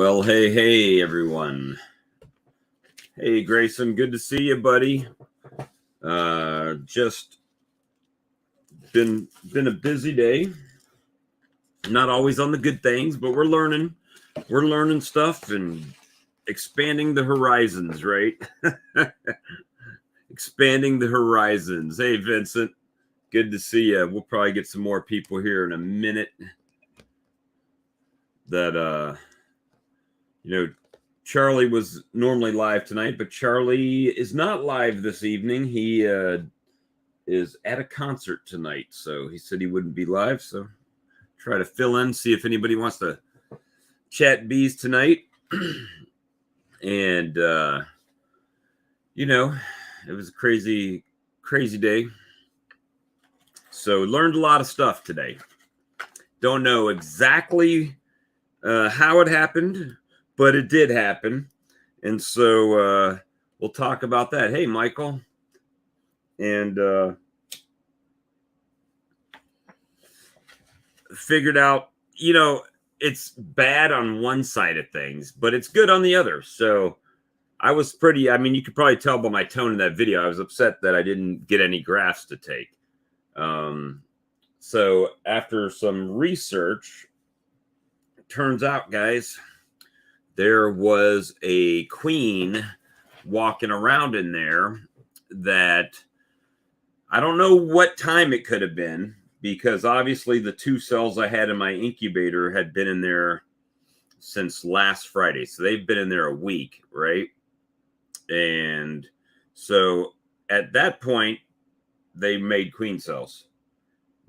Well, hey, everyone. Hey, Grayson, good to see you, buddy. Just been a busy day. Not always on the good things, but we're learning. We're learning stuff and expanding the horizons, right? Expanding the horizons. Hey, Vincent, good to see you. We'll probably get some more people here in a minute. That Charlie was normally live tonight, but Charlie is not live this evening. He is at a concert tonight, so he said he wouldn't be live. So try to fill in, see if anybody wants to chat bees tonight. And it was a crazy day. So learned a lot of stuff today. Don't know exactly how it happened, but it did happen. And so we'll talk about that. Hey, Michael. And figured out, it's bad on one side of things, but it's good on the other. So I was you could probably tell by my tone in that video, I was upset that I didn't get any graphs to take. So after some research, it turns out, guys, there was a queen walking around in there that I don't know what time it could have been, because obviously the 2 cells I had in my incubator had been in there since last Friday. So they've been in there a week, right? And so at that point, they made queen cells.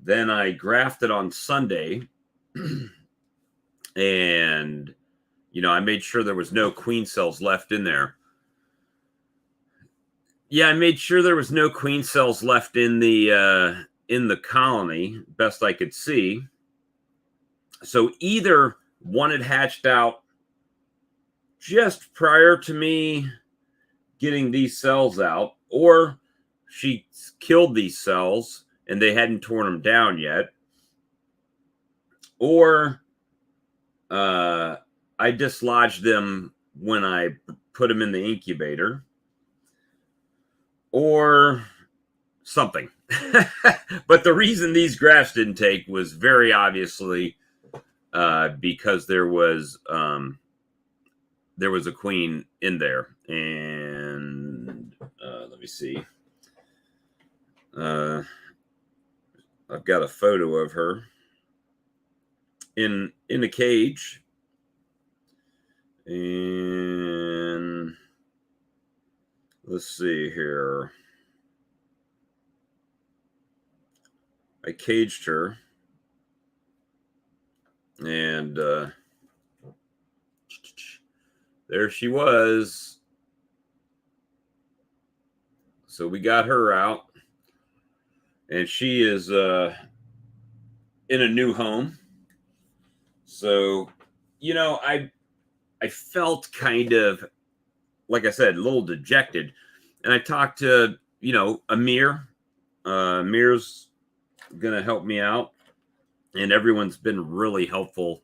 Then I grafted on Sunday and I made sure there was no queen cells left in there. Yeah, I made sure there was no queen cells left in the colony, best I could see. So either one had hatched out just prior to me getting these cells out, or she killed these cells and they hadn't torn them down yet, or I dislodged them when I put them in the incubator, or something. But the reason these grafts didn't take was very obviously because there was a queen in there. And let me see. I've got a photo of her in a cage. And let's see here. I caged her, and there she was. So we got her out, and she is in a new home. So, I felt kind of, like I said, a little dejected. And I talked to, Amir. Amir's going to help me out. And everyone's been really helpful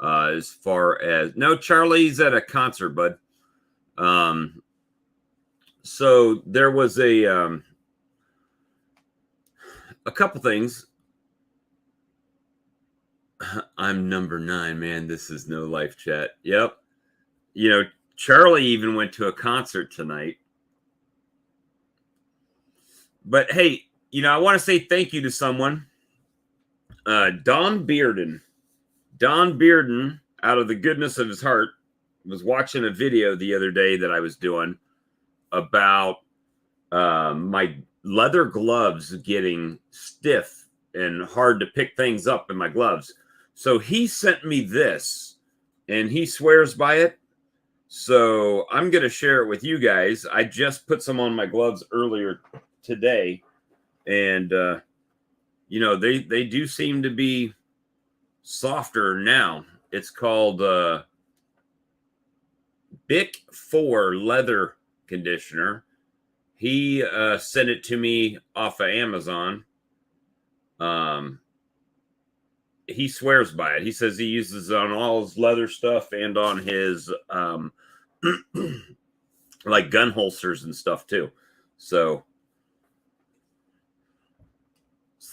as far as... No, Charlie's at a concert, bud. So there was a couple things. I'm number 9, man. This is no life chat. Yep. Charlie even went to a concert tonight. But hey, I want to say thank you to someone. Don Bearden. Don Bearden, out of the goodness of his heart, was watching a video the other day that I was doing about my leather gloves getting stiff and hard to pick things up in my gloves. So he sent me this, and he swears by it. So I'm going to share it with you guys. I just put some on my gloves earlier today, and they do seem to be softer now. It's called Bic 4 leather conditioner. He sent it to me off of Amazon. he swears by it. He says he uses it on all his leather stuff and on his like gun holsters and stuff too. So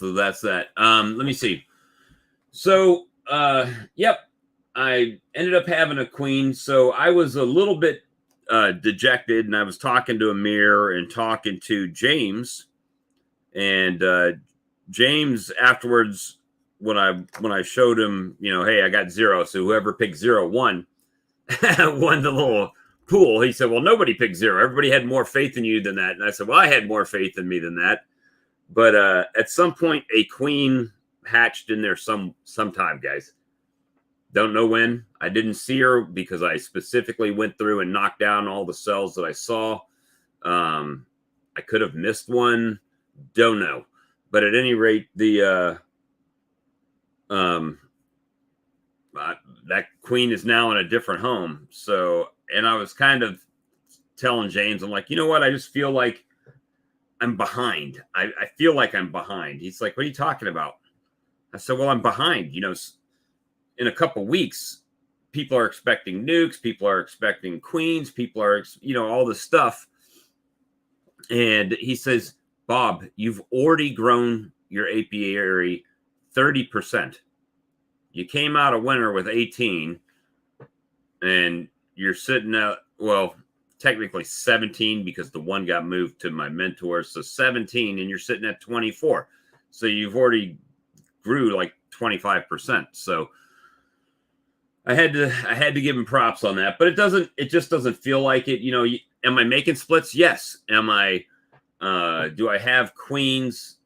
that's that. Let me see. So yep, I ended up having a queen. So I was a little bit dejected, and I was talking to Amir and talking to James, and James afterwards, when I showed him, hey, I got 0, so whoever picked 0 won won the little pool. He said, well, nobody picked 0. Everybody had more faith in you than that. And I said, well, I had more faith in me than that. But at some point, a queen hatched in there sometime, guys. Don't know when. I didn't see her because I specifically went through and knocked down all the cells that I saw. I could have missed one. Don't know. But at any rate, the that queen is now in a different home. So, and I was kind of telling James, I'm like, you know what? I just feel like I'm behind. I feel like I'm behind. He's like, what are you talking about? I said, well, I'm behind. In a couple weeks, people are expecting nukes. People are expecting queens. People are, all this stuff. And he says, Bob, you've already grown your apiary 30%. You came out a winner with 18, and you're sitting at, well, technically 17 because the one got moved to my mentor. So 17, and you're sitting at 24. So you've already grew like 25%. So I had to give him props on that, but it just doesn't feel like it. Am I making splits? Yes. Am I, do I have queens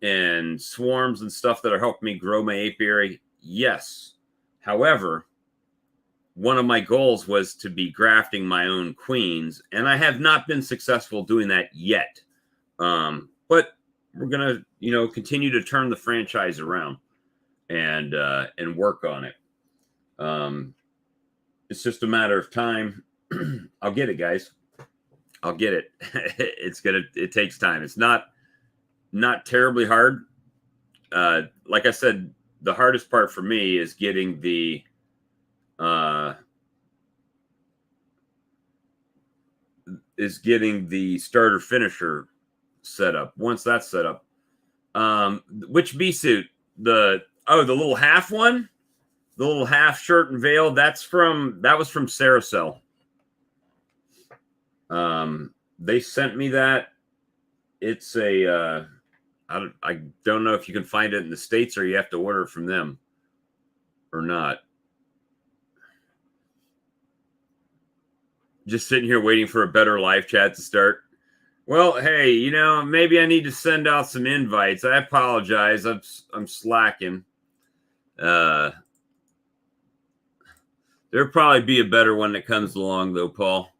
and swarms and stuff that are helping me grow my apiary? Yes. However, one of my goals was to be grafting my own queens, and I have not been successful doing that yet. But we're going to, continue to turn the franchise around and work on it. It's just a matter of time. I'll get it, guys. I'll get it. It takes time. It's not terribly hard. Like I said, the hardest part for me is getting the starter finisher set up. Once that's set up, which bee suit? The little half one, the little half shirt and veil. That was from Saracel. They sent me that. It's a I don't know if you can find it in the States or you have to order it from them or not. Just sitting here waiting for a better live chat to start. Well, hey, maybe I need to send out some invites. I apologize. I'm slacking. There'll probably be a better one that comes along, though, Paul.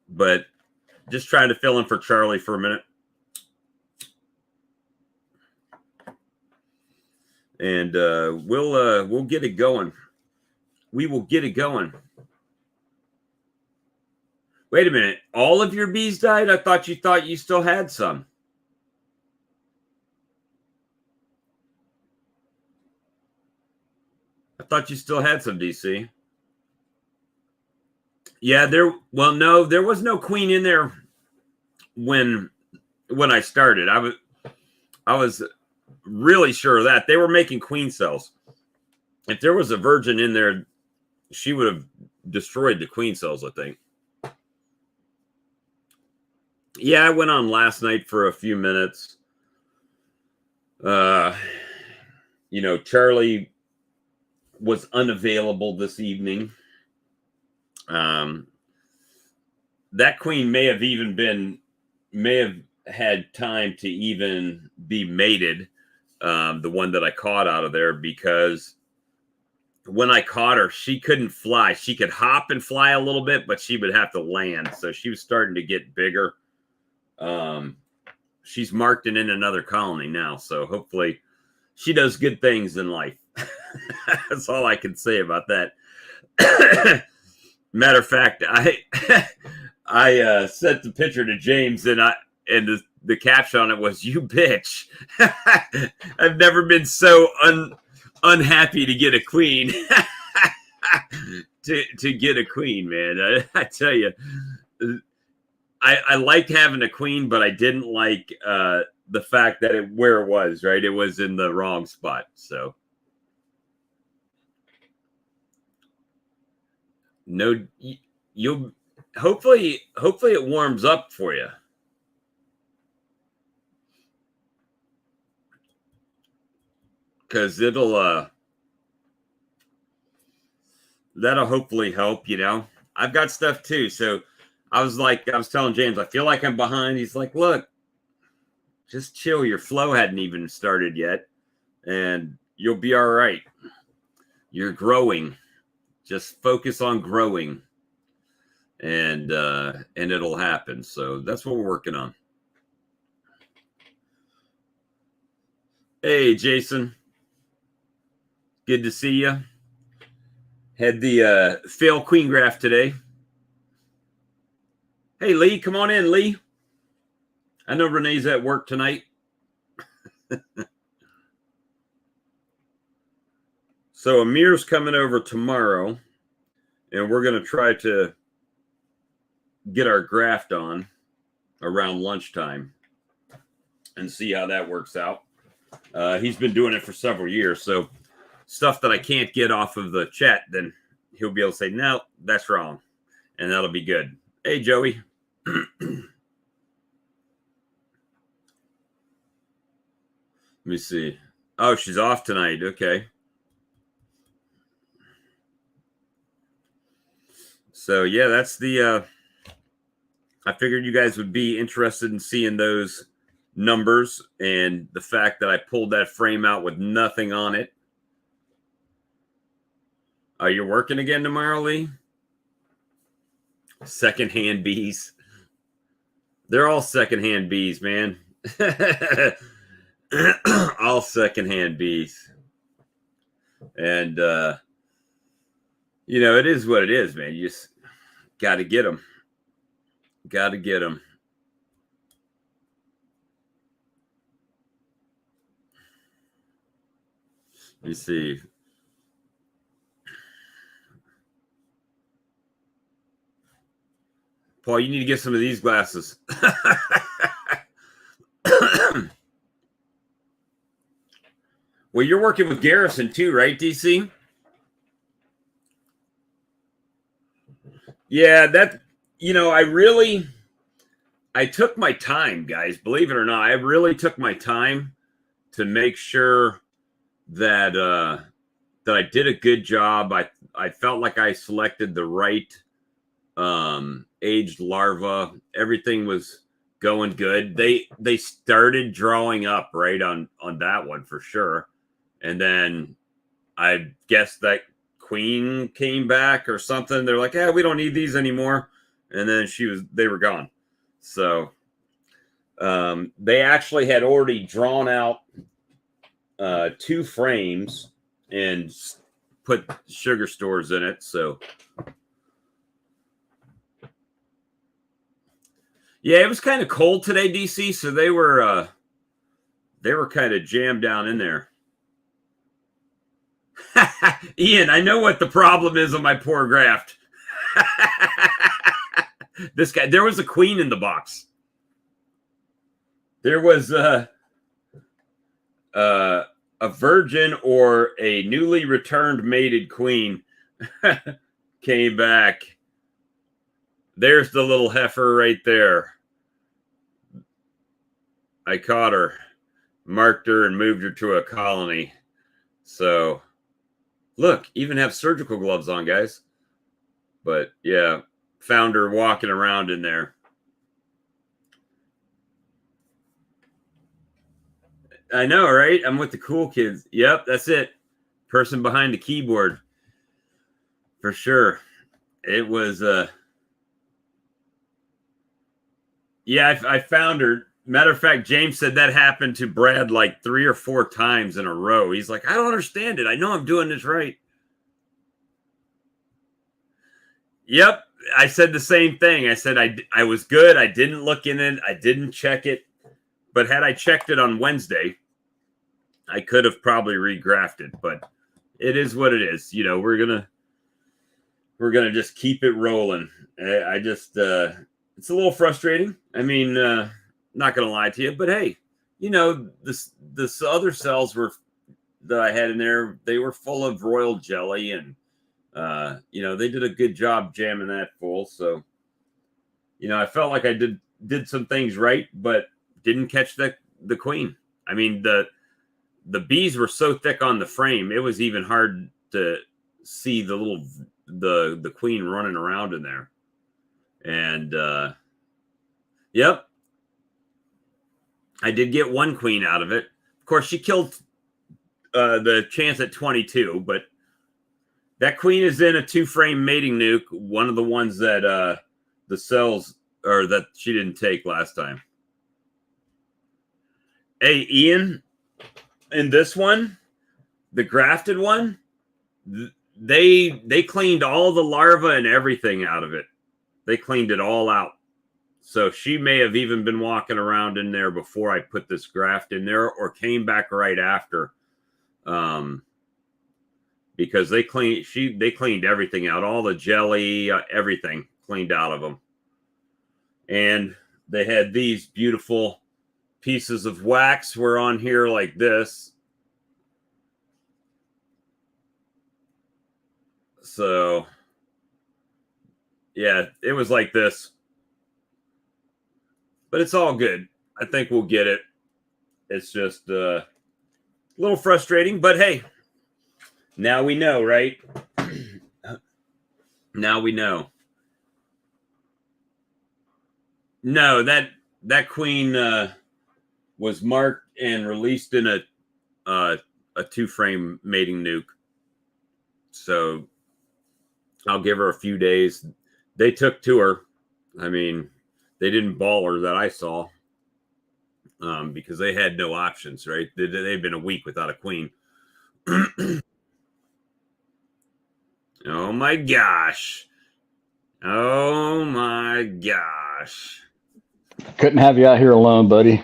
But just trying to fill in for Charlie for a minute. And we'll get it going. We will get it going. Wait a minute. All of your bees died? I thought you still had some. I thought you still had some, DC. Yeah, there was no queen in there when I started. I was really sure of that. They were making queen cells. If there was a virgin in there, she would have destroyed the queen cells, I think. Yeah, I went on last night for a few minutes. Charlie was unavailable this evening. That queen may have had time to even be mated. The one that I caught out of there, because when I caught her, she couldn't fly. She could hop and fly a little bit, but she would have to land. So she was starting to get bigger. She's marked in another colony now. So hopefully she does good things in life. That's all I can say about that. Matter of fact, I sent the picture to James, and the caption on it was "You bitch." I've never been so unhappy to get a queen. to get a queen, man. I tell you, I liked having a queen, but I didn't like the fact that where it was, right? It was in the wrong spot. So no, you'll hopefully it warms up for you. Because that'll hopefully help, you know. I've got stuff too. So I was telling James, I feel like I'm behind. He's like, look, just chill. Your flow hadn't even started yet. And you'll be all right. You're growing. Just focus on growing. And it'll happen. So that's what we're working on. Hey, Jason. Good to see you. Had the fail queen graph today. Hey, Lee, come on in, Lee. I know Renee's at work tonight. So Amir's coming over tomorrow, and we're going to try to get our graft on around lunchtime and see how that works out. He's been doing it for several years, so stuff that I can't get off of the chat, then he'll be able to say, no, that's wrong, and that'll be good. Hey, Joey. Let me see. Oh, she's off tonight. Okay. So, yeah, that's the I figured you guys would be interested in seeing those numbers and the fact that I pulled that frame out with nothing on it. Are you working again tomorrow, Lee? Secondhand bees. They're all secondhand bees, man. All secondhand bees. And, you know, it is what it is, man. You just got to get them. Got to get them. Let me see. Paul, you need to get some of these glasses. Well, you're working with Garrison too, right, DC? Yeah, that, you know, I took my time, guys. Believe it or not, I really took my time to make sure that that I did a good job. I felt like I selected the right aged larva. Everything was going good. They started drawing up right on that one for sure. And then I guess that queen came back or something. They're like, yeah, we don't need these anymore. And then they were gone. So they actually had already drawn out 2 frames and put sugar stores in it. So yeah, it was kind of cold today, DC. So they were kind of jammed down in there. Ian, I know what the problem is on my poor graft. This guy, there was a queen in the box. There was a virgin or a newly returned mated queen came back. There's the little heifer right there. I caught her, marked her, and moved her to a colony. So, look, even have surgical gloves on, guys. But, yeah, found her walking around in there. I know, right? I'm with the cool kids. Yep, that's it. Person behind the keyboard. For sure. It was, yeah, I found her. Matter of fact, James said that happened to Brad like 3 or 4 times in a row. He's like, I don't understand it. I know I'm doing this right. Yep. I said the same thing. I said I was good. I didn't look in it. I didn't check it. But had I checked it on Wednesday, I could have probably regrafted, but it is what it is. You know, we're gonna just keep it rolling. I just it's a little frustrating. I mean, not gonna lie to you, but hey, you know, this other cells that I had in there, they were full of royal jelly, and you know, they did a good job jamming that full. So, you know, I felt like I did some things right, but didn't catch the queen. I mean, the bees were so thick on the frame, it was even hard to see the queen running around in there. And yep, I did get one queen out of it. Of course, she killed the chance at 22, but that queen is in a 2-frame mating nuke, one of the ones that the cells or that she didn't take last time. Hey, Ian, in this one, the grafted one, they cleaned all the larvae and everything out of it. They cleaned it all out. So she may have even been walking around in there before I put this graft in there, or came back right after. Because they cleaned everything out, all the jelly, everything cleaned out of them. And they had these beautiful pieces of wax were on here like this. So yeah, it was like this. But it's all good. I think we'll get it. It's just a little frustrating, but hey, now we know, right? Now we know. No, that queen was marked and released in a 2-frame mating nuke. So I'll give her a few days. They took to her. I mean, they didn't ball her that I saw, because they had no options, right? They've been a week without a queen. Oh my gosh. Oh my gosh. Couldn't have you out here alone, buddy.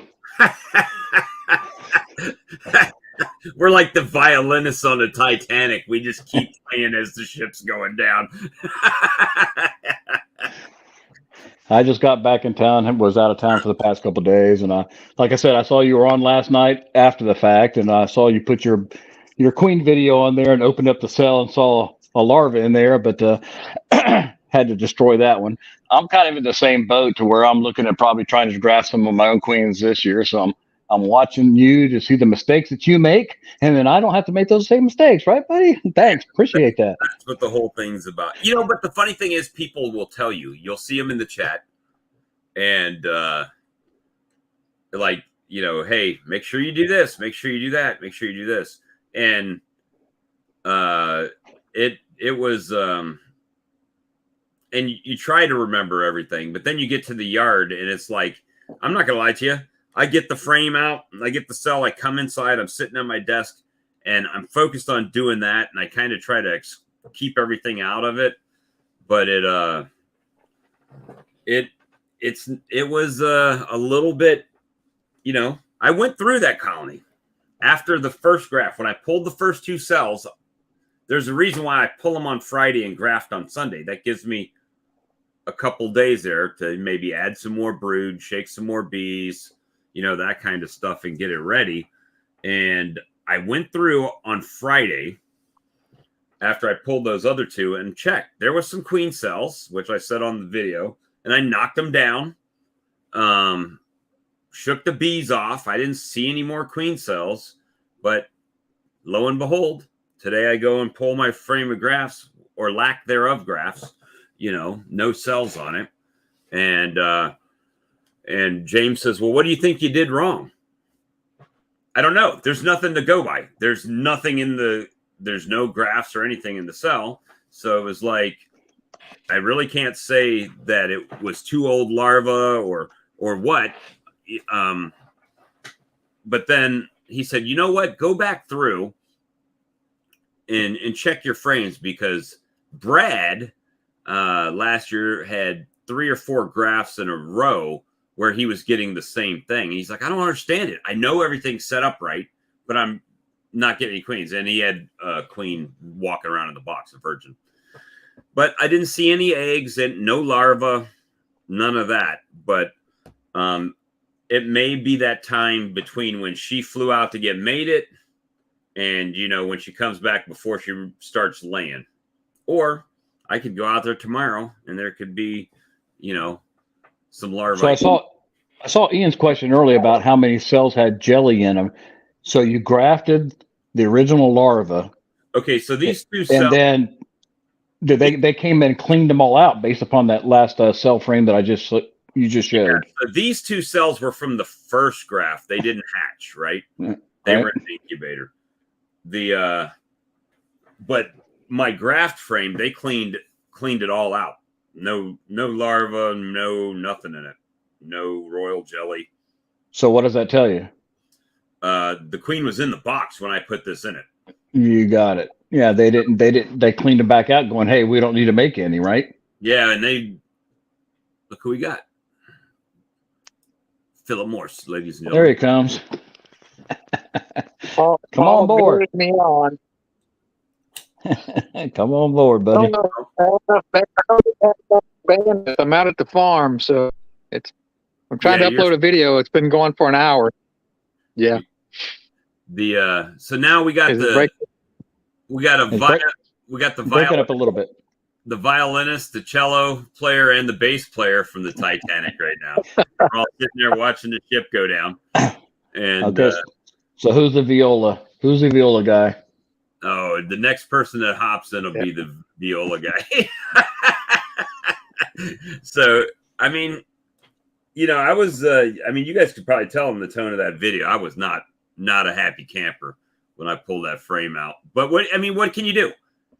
We're like the violinists on the Titanic. We just keep playing as the ship's going down. I just got back in town and was out of town for the past couple of days. And like I said, I saw you were on last night after the fact, and I saw you put your queen video on there and opened up the cell and saw a larva in there, but had to destroy that one. I'm kind of in the same boat to where I'm looking at probably trying to graft some of my own queens this year. So I'm watching you to see the mistakes that you make, and then I don't have to make those same mistakes, right, buddy? Thanks, appreciate that. That's what the whole thing's about, you know. But the funny thing is, people will tell you'll see them in the chat, and like, you know, hey, make sure you do this, make sure you do that, make sure you do this, and it was and you try to remember everything, but then you get to the yard and it's like, I'm not gonna lie to you, I get the frame out, I get the cell, I come inside, I'm sitting at my desk, and I'm focused on doing that, and I kind of try to keep everything out of it, but it was a little bit, you know. I went through that colony after the first graft. When I pulled the first 2 cells, there's a reason why I pull them on Friday and graft on Sunday. That gives me a couple days there to maybe add some more brood, shake some more bees, you know, that kind of stuff, and get it ready. And I went through on Friday after I pulled those other 2 and checked. There was some queen cells, which I said on the video, and I knocked them down, shook the bees off. I didn't see any more queen cells, but lo and behold, today I go and pull my frame of grafts, or lack thereof grafts, you know, no cells on it. And James says, well, what do you think you did wrong? I don't know. There's nothing to go by. There's nothing there's no grafts or anything in the cell. So it was like, I really can't say that it was too old larva or what. But then he said, you know what? Go back through and check your frames, because Brad last year had 3 or 4 grafts in a row where he was getting the same thing. He's like, I don't understand it. I know everything's set up right, but I'm not getting any queens. And he had a queen walking around in the box, a virgin. But I didn't see any eggs and no larva, none of that. But it may be that time between when she flew out to get mated and, you know, when she comes back before she starts laying. Or I could go out there tomorrow and there could be, you know, some larvae. So I saw Ian's question earlier about how many cells had jelly in them. So you grafted the original larva. Okay, so these two cells. And then they came and cleaned them all out based upon that last cell frame that you just showed. Yeah, so these two cells were from the first graft. They didn't hatch, right? They were in the incubator. But my graft frame, they cleaned it all out. No larva, no nothing in it. No royal jelly. So what does that tell you? The queen was in the box when I put this in it. You got it. Yeah, they cleaned them back out going, hey, we don't need to make any, right? Yeah, and look who we got. Philip Morse, ladies and gentlemen. There he comes. Come on board. Me on. Come on board, buddy. I'm out at the farm, so I'm trying to upload a video. It's been going for an hour. Yeah. So now we got the break it up a little bit. The violinist, the cello player, and the bass player from the Titanic right now. We're all sitting there watching the ship go down. And okay, so who's the viola? Who's the viola guy? Oh, the next person that hops in will be the viola guy. So, I mean, you know, I was, you guys could probably tell in the tone of that video, I was not a happy camper when I pulled that frame out. But what can you do?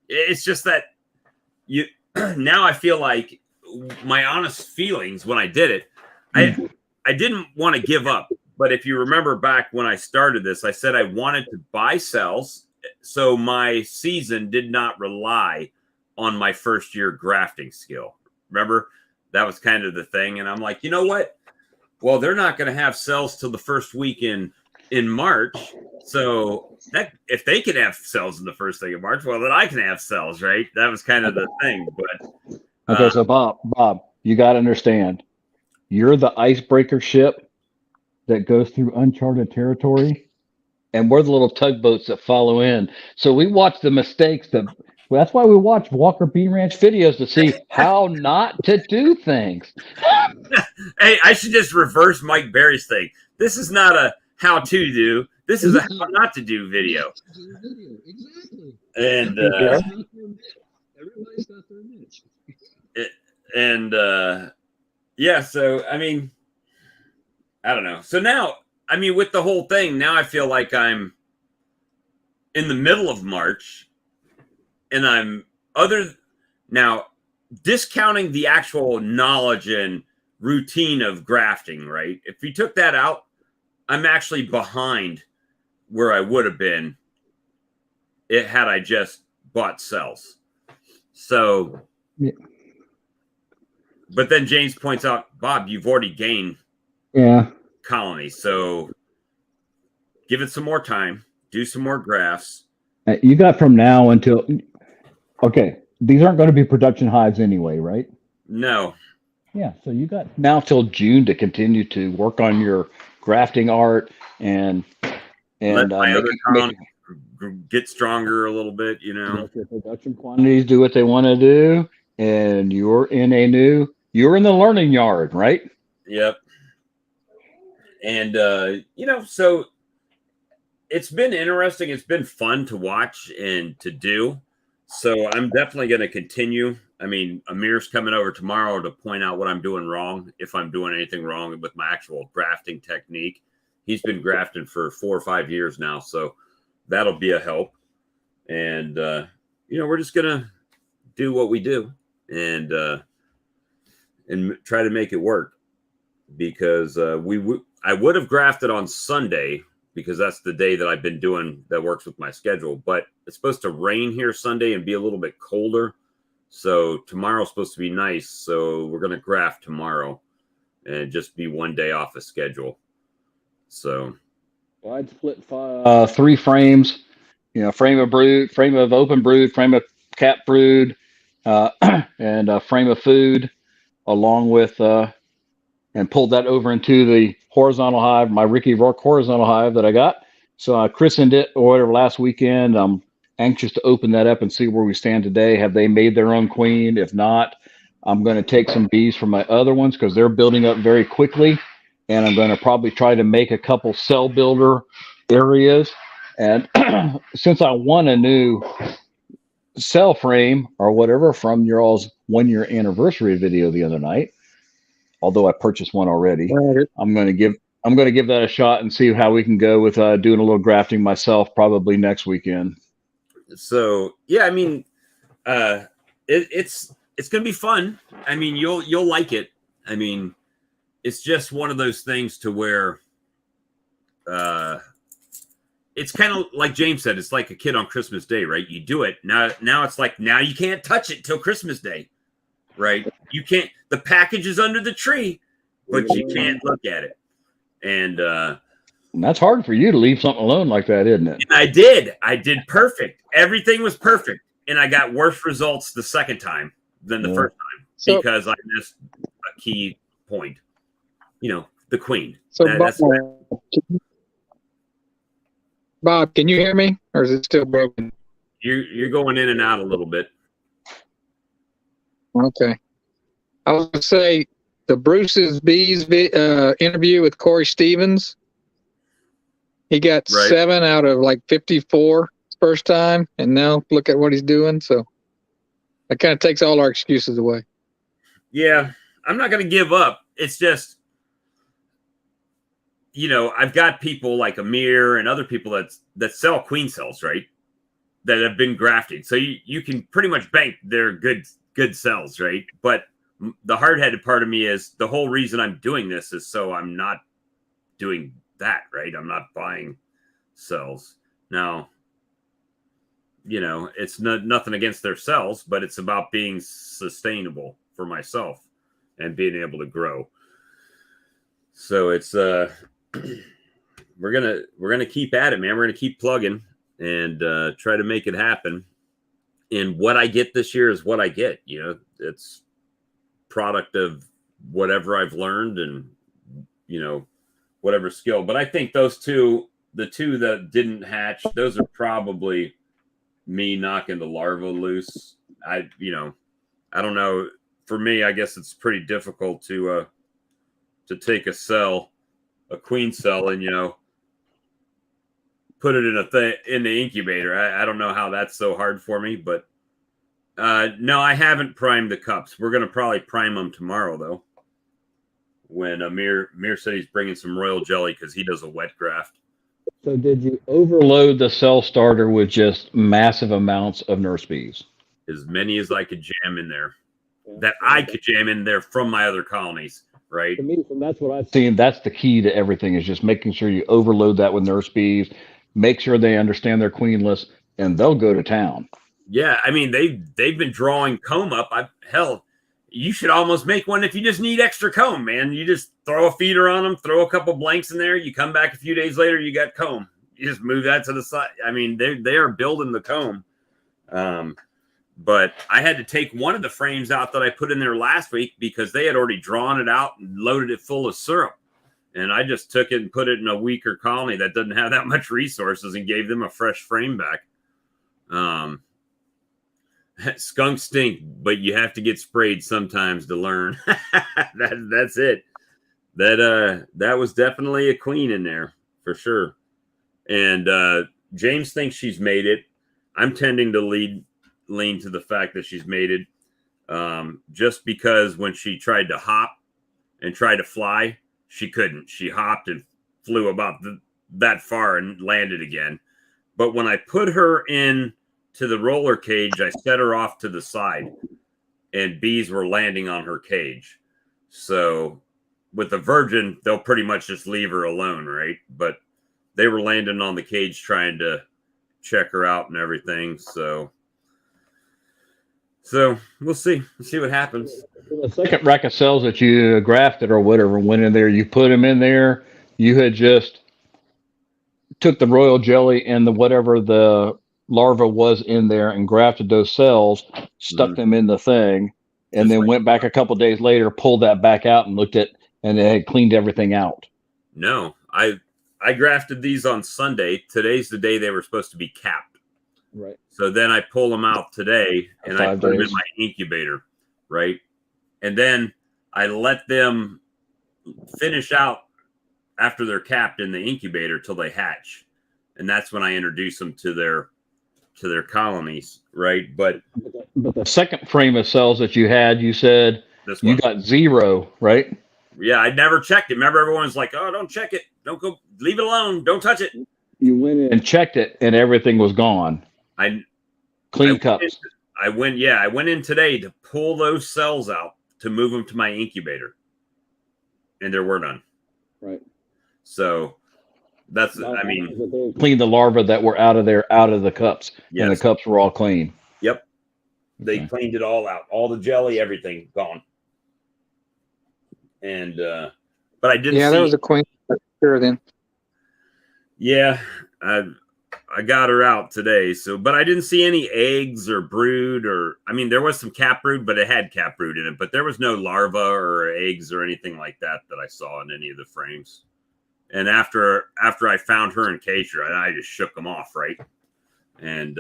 It's just that now I feel like my honest feelings when I did it, I didn't want to give up. But if you remember back when I started this, I said I wanted to buy cells so my season did not rely on my first year grafting skill. Remember, that was kind of the thing. And I'm like, you know what? Well, they're not going to have cells till the first week in March. So that if they can have cells in the first thing of March, well, then I can have cells, right? That was kind of the thing. But okay, so Bob, you got to understand, you're the icebreaker ship that goes through uncharted territory, and we're the little tugboats that follow in. So we watch the mistakes that's why we watch Walker Bean Ranch videos to see how not to do things. Hey, I should just reverse Mike Berry's thing. This is not a how to do. This is a how not to do video. Exactly. And everybody's got their niche. So I mean, I don't know. So now, I mean, with the whole thing, now I feel like I'm in the middle of March, and I'm now discounting the actual knowledge and routine of grafting, right? If you took that out, I'm actually behind where I would have been had I just bought cells. So, but then James points out, Bob, you've already gained colonies. So give it some more time, do some more grafts. You got from now until, okay, these aren't going to be production hives anyway, right? No. Yeah, so you got now till June to continue to work on your grafting art and let my other colony get stronger a little bit, you know. Let your production quantities do what they want to do, and you're in the learning yard, right? Yep. And so it's been interesting. It's been fun to watch and to do. So I'm definitely going to continue. I mean, Amir's coming over tomorrow to point out what I'm doing wrong, if I'm doing anything wrong with my actual grafting technique. He's been grafting for 4 or 5 years now, so that'll be a help. And, we're just going to do what we do and try to make it work, because I would have grafted on Sunday, because that's the day that I've been doing that works with my schedule. But it's supposed to rain here Sunday and be a little bit colder. So tomorrow's supposed to be nice. So we're going to graft tomorrow. and just be one day off a schedule. So well, I'd split 3 frames, frame of brood, frame of open brood, frame of cap brood, and a frame of food, along with and pulled that over into the horizontal hive, my Ricky Rourke horizontal hive that I got. So I christened it or whatever last weekend. I'm anxious to open that up and see where we stand today. Have they made their own queen? If not, I'm going to take some bees from my other ones because they're building up very quickly. And I'm going to probably try to make a couple cell builder areas. And since I won a new cell frame or whatever from your all's 1-year anniversary video the other night, although I purchased one already, Right. I'm going to give that a shot and see how we can go with doing a little grafting myself probably next weekend. So yeah, I mean, it's going to be fun. I mean, you'll like it. I mean, it's just one of those things to where it's kind of like James said, it's like a kid on Christmas Day, right? You do it. Now it's like, now you can't touch it till Christmas Day, right? You can't, the package is under the tree, but you can't look at it. And that's hard for you to leave something alone like that, isn't it? I did perfect. Everything was perfect. And I got worse results the second time than the first time because I missed a key point. The queen. So Bob, can you hear me, or is it still broken? You're going in and out a little bit. Okay. I was going to say the Bruce's Bees interview with Corey Stevens. He got 7 out of like 54 first time, and now look at what he's doing. So that kind of takes all our excuses away. Yeah, I'm not going to give up. It's just, I've got people like Amir and other people that sell queen cells, right? That have been grafting. So you can pretty much bank their good cells, right? But the hard-headed part of me is the whole reason I'm doing this is so I'm not doing that, right? I'm not buying cells. Now, it's nothing against their cells, but it's about being sustainable for myself and being able to grow. So it's we're gonna keep at it, man. We're gonna keep plugging and try to make it happen. And what I get this year is what I get. It's product of whatever I've learned and whatever skill. But I think the two that didn't hatch, those are probably me knocking the larva loose. I don't know. For me, I guess it's pretty difficult to take a queen cell, and put it in the incubator. I don't know how that's so hard for me, but no, I haven't primed the cups. We're gonna probably prime them tomorrow, though. When Amir said he's bringing some royal jelly because he does a wet graft. So did you overload the cell starter with just massive amounts of nurse bees? As many as I could jam in there, that I could jam in there from my other colonies, right? To me, that's what I've seen. That's the key to everything, is just making sure you overload that with nurse bees, make sure they understand their queenless, and they'll go to town. Yeah, I mean, they've been drawing comb up. Hell, you should almost make one if you just need extra comb, man. You just throw a feeder on them, throw a couple blanks in there. You come back a few days later, you got comb. You just move that to the side. I mean, they are building the comb. But I had to take one of the frames out that I put in there last week because they had already drawn it out and loaded it full of syrup. And I just took it and put it in a weaker colony that doesn't have that much resources and gave them a fresh frame back. Skunks stink, but you have to get sprayed sometimes to learn. That's it. That was definitely a queen in there for sure. And James thinks she's made it. I'm tending to lean to the fact that she's made it, just because when she tried to hop and try to fly, she couldn't. She hopped and flew about that far and landed again. But when I put her in to the roller cage, I set her off to the side and bees were landing on her cage. So with the virgin, they'll pretty much just leave her alone, right? But they were landing on the cage trying to check her out and everything. So we'll see. We'll see what happens. The second rack of cells that you grafted or whatever went in there, you put them in there. You had just took the royal jelly and the whatever the larva was in there and grafted those cells, stuck them in the thing, and Just then like- went back a couple days later, pulled that back out and looked at, and they had cleaned everything out. No, I grafted these on Sunday. Today's the day they were supposed to be capped. Right. So then I pull them out today and I 5 put them in days. my incubator, right? And then I let them finish out after they're capped in the incubator till they hatch. And that's when I introduce them to their colonies, right? But the second frame of cells that you had, you said this you one, got 0, right? yeah, I never checked it. Remember, everyone's like, "Oh, don't check it. Don't go. Leave it alone. Don't touch it." You went in and checked it, and everything was gone. Clean cups. I went in today to pull those cells out to move them to my incubator, and there were none. Right. So that's, I mean, clean the larvae that were out of the cups, yes. And the cups were all clean. Yep. They cleaned it all out, all the jelly, everything gone. And but I didn't. Yeah, there was a queen. Sure, then. Yeah, I got her out today. So, but I didn't see any eggs or brood, or I mean, there was some cap brood, but it had cap brood in it. But there was no larva or eggs or anything like that I saw in any of the frames. And after I found her in Cacher, I just shook them off, right? And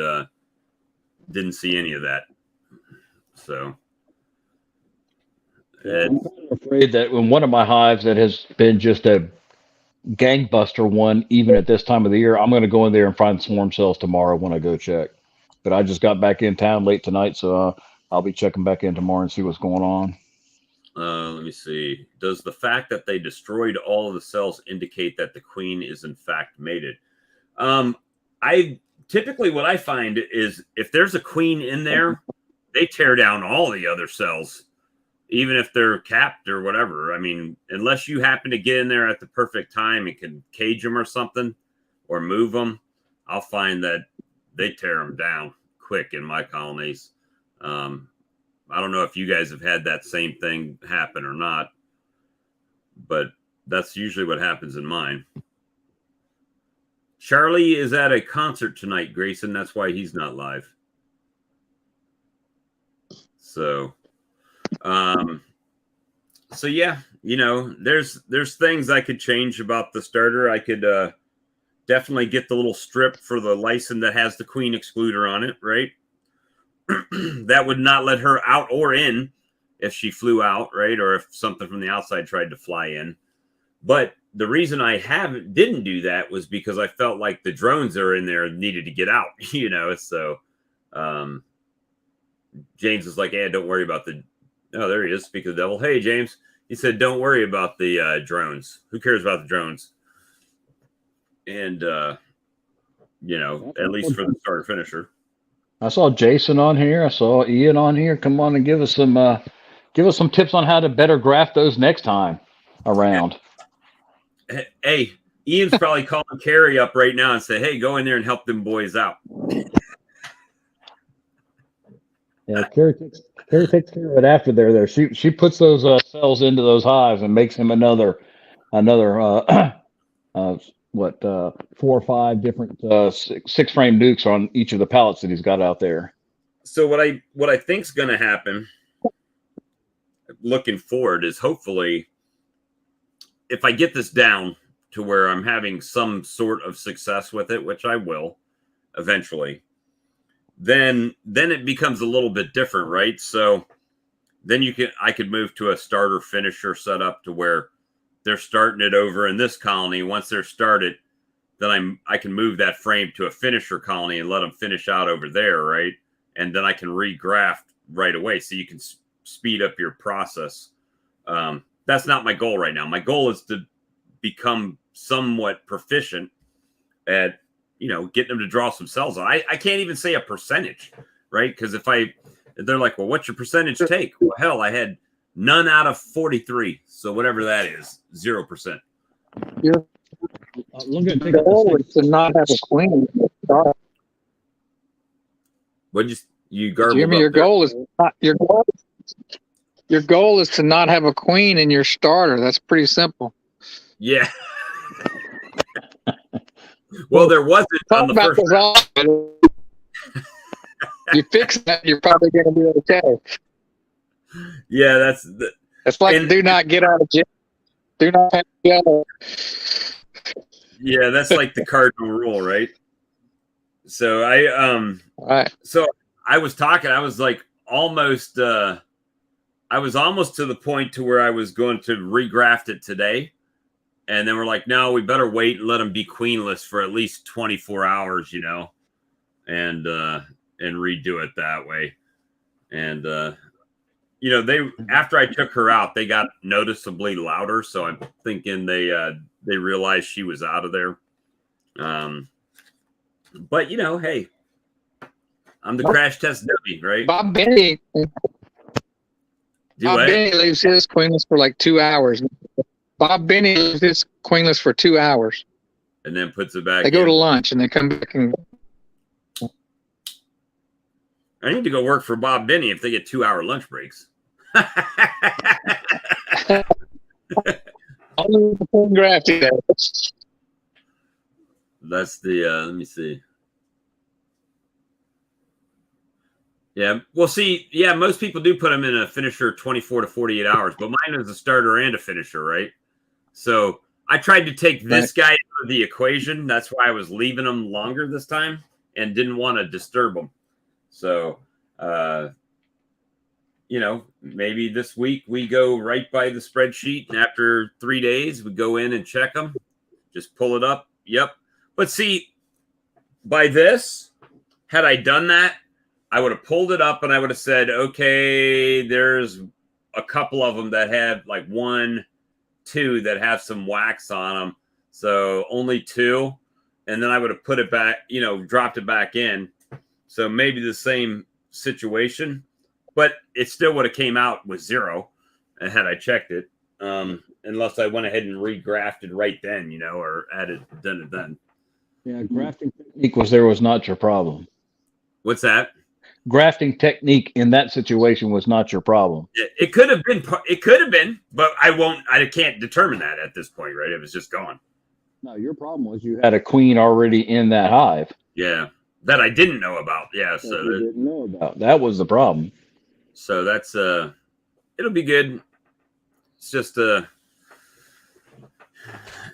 didn't see any of that. So. I'm afraid that in one of my hives that has been just a gangbuster one, even at this time of the year, I'm going to go in there and find swarm cells tomorrow when I go check. But I just got back in town late tonight, so I'll be checking back in tomorrow and see what's going on. Let me see. Does the fact that they destroyed all of the cells indicate that the queen is in fact mated? I typically what I find is if there's a queen in there, they tear down all the other cells. Even if they're capped or whatever. I mean, unless you happen to get in there at the perfect time and can cage them or something or move them, I'll find that they tear them down quick in my colonies. I don't know if you guys have had that same thing happen or not, but that's usually what happens in mine. Charlie is at a concert tonight, Grayson. That's why he's not live. So yeah, you know, there's things I could change about the starter. I could definitely get the little strip for the license that has the queen excluder on it, right? That would not let her out or in if she flew out, right? Or if something from the outside tried to fly in. But the reason I didn't do that was because I felt like the drones that are in there needed to get out, you know. So James was like, "Yeah, don't worry about the." Oh, there he is. Speak of the devil. Hey, James. He said, "Don't worry about the drones. Who cares about the drones?" And you know, at least for the starter finisher. I saw Jason on here. I saw Ian on here. Come on and give us some tips on how to better graft those next time around. Hey, Ian's probably calling Carrie up right now and say, "Hey, go in there and help them boys out." Yeah, Carrie takes care of it after they're there. She puts those cells into those hives and makes him another 4 or 5 different 6-frame nukes on each of the pallets that he's got out there. So what I think's going to happen, looking forward, is hopefully if I get this down to where I'm having some sort of success with it, which I will eventually, then it becomes a little bit different, right? So then I could move to a starter finisher setup to where they're starting it over in this colony. Once they're started, then I can move that frame to a finisher colony and let them finish out over there, right? And then I can regraft right away, so you can speed up your process. That's not my goal right now. My goal is to become somewhat proficient at, you know, getting them to draw some cells on. I can't even say a percentage, right? Because they're like, "Well, what's your percentage take?" Well, hell, I had none out of 43. So whatever that is, 0%. Your goal is to not have a queen. What you garbled Jimmy, up your there. goal is not your goal. Your goal is to not have a queen in your starter. That's pretty simple. Yeah. Well, there wasn't on the first round. You fix that, you're probably going to be okay. Yeah, that's like do not get out of jail. Do not have jail. Yeah, that's like the cardinal rule, right? So so I was talking. I was like almost. I was almost to the point to where I was going to regraft it today, and then we're like, no, we better wait and let them be queenless for at least 24 hours, and redo it that way. And they after I took her out, they got noticeably louder. So I'm thinking they realized she was out of there. But hey, I'm the crash test dummy, right? Bob Benny leaves his queenless for like 2 hours. Bob Benny leaves his queenless for 2 hours. And then puts it back. They go to lunch and they come back and. I need to go work for Bob Benny if they get 2-hour lunch breaks. Only the queen grafting there. That's the let me see. Yeah, well, see, yeah, most people do put them in a finisher 24 to 48 hours, but mine is a starter and a finisher, right? So I tried to take this guy out of the equation. That's why I was leaving him longer this time and didn't want to disturb him. So, maybe this week we go right by the spreadsheet, and after 3 days we go in and check them, just pull it up. Yep. But see, by this, had I done that, I would have pulled it up and I would have said, okay, there's a couple of them that have like 1, 2 that have some wax on them. So only 2. And then I would have put it back, dropped it back in. So maybe the same situation, but it still would have came out with 0 had I checked it. Unless I went ahead and regrafted right then, or done it then. Yeah, grafting technique was not your problem. What's that? Grafting technique in that situation was not your problem. It could have been. It could have been, but I can't determine that at this point, right? It was just gone. No, your problem was you had a queen already in that hive. Yeah, that I didn't know about. Yeah, so you didn't know about. That was the problem. So that's it'll be good. It's just a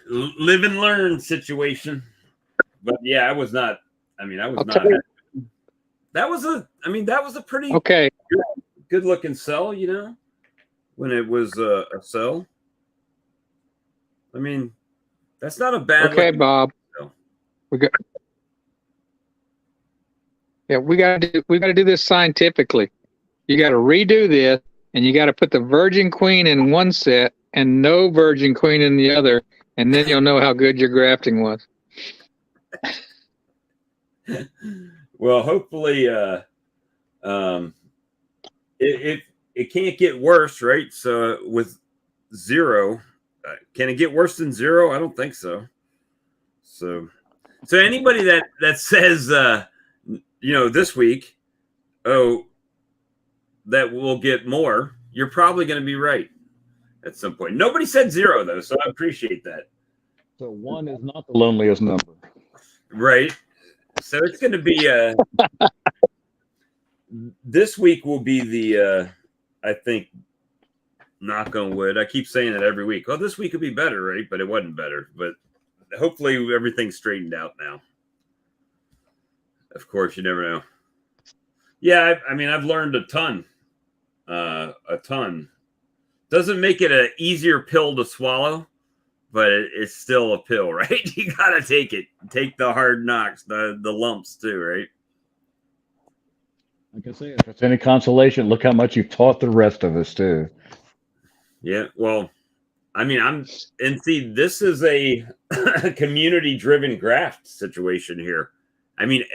live and learn situation. But yeah, I was not. I was not. That was a pretty good looking cell, when it was a cell. That's not a bad. Okay, Bob. Cell. We got to do this scientifically. You got to redo this, and you got to put the virgin queen in one set and no virgin queen in the other, and then you'll know how good your grafting was. Well, hopefully, it can't get worse, right? So with 0, can it get worse than 0? I don't think so. So anybody that says, this week, oh, that we'll get more, you're probably going to be right at some point. Nobody said 0 though, so I appreciate that. So 1 is not the loneliest number, right? So it's going to be this week will be the I think, knock on wood. I keep saying it every week. Well, this week will be better, right? But it wasn't better. But hopefully everything's straightened out now. Of course, you never know. Yeah, I've learned a ton. A ton. Doesn't make it an easier pill to swallow, but it's still a pill, right? You gotta take it. Take the hard knocks, the lumps too, right? Like I say, if it's any consolation, look how much you've taught the rest of us too. Yeah, well, this is a community-driven graft situation here.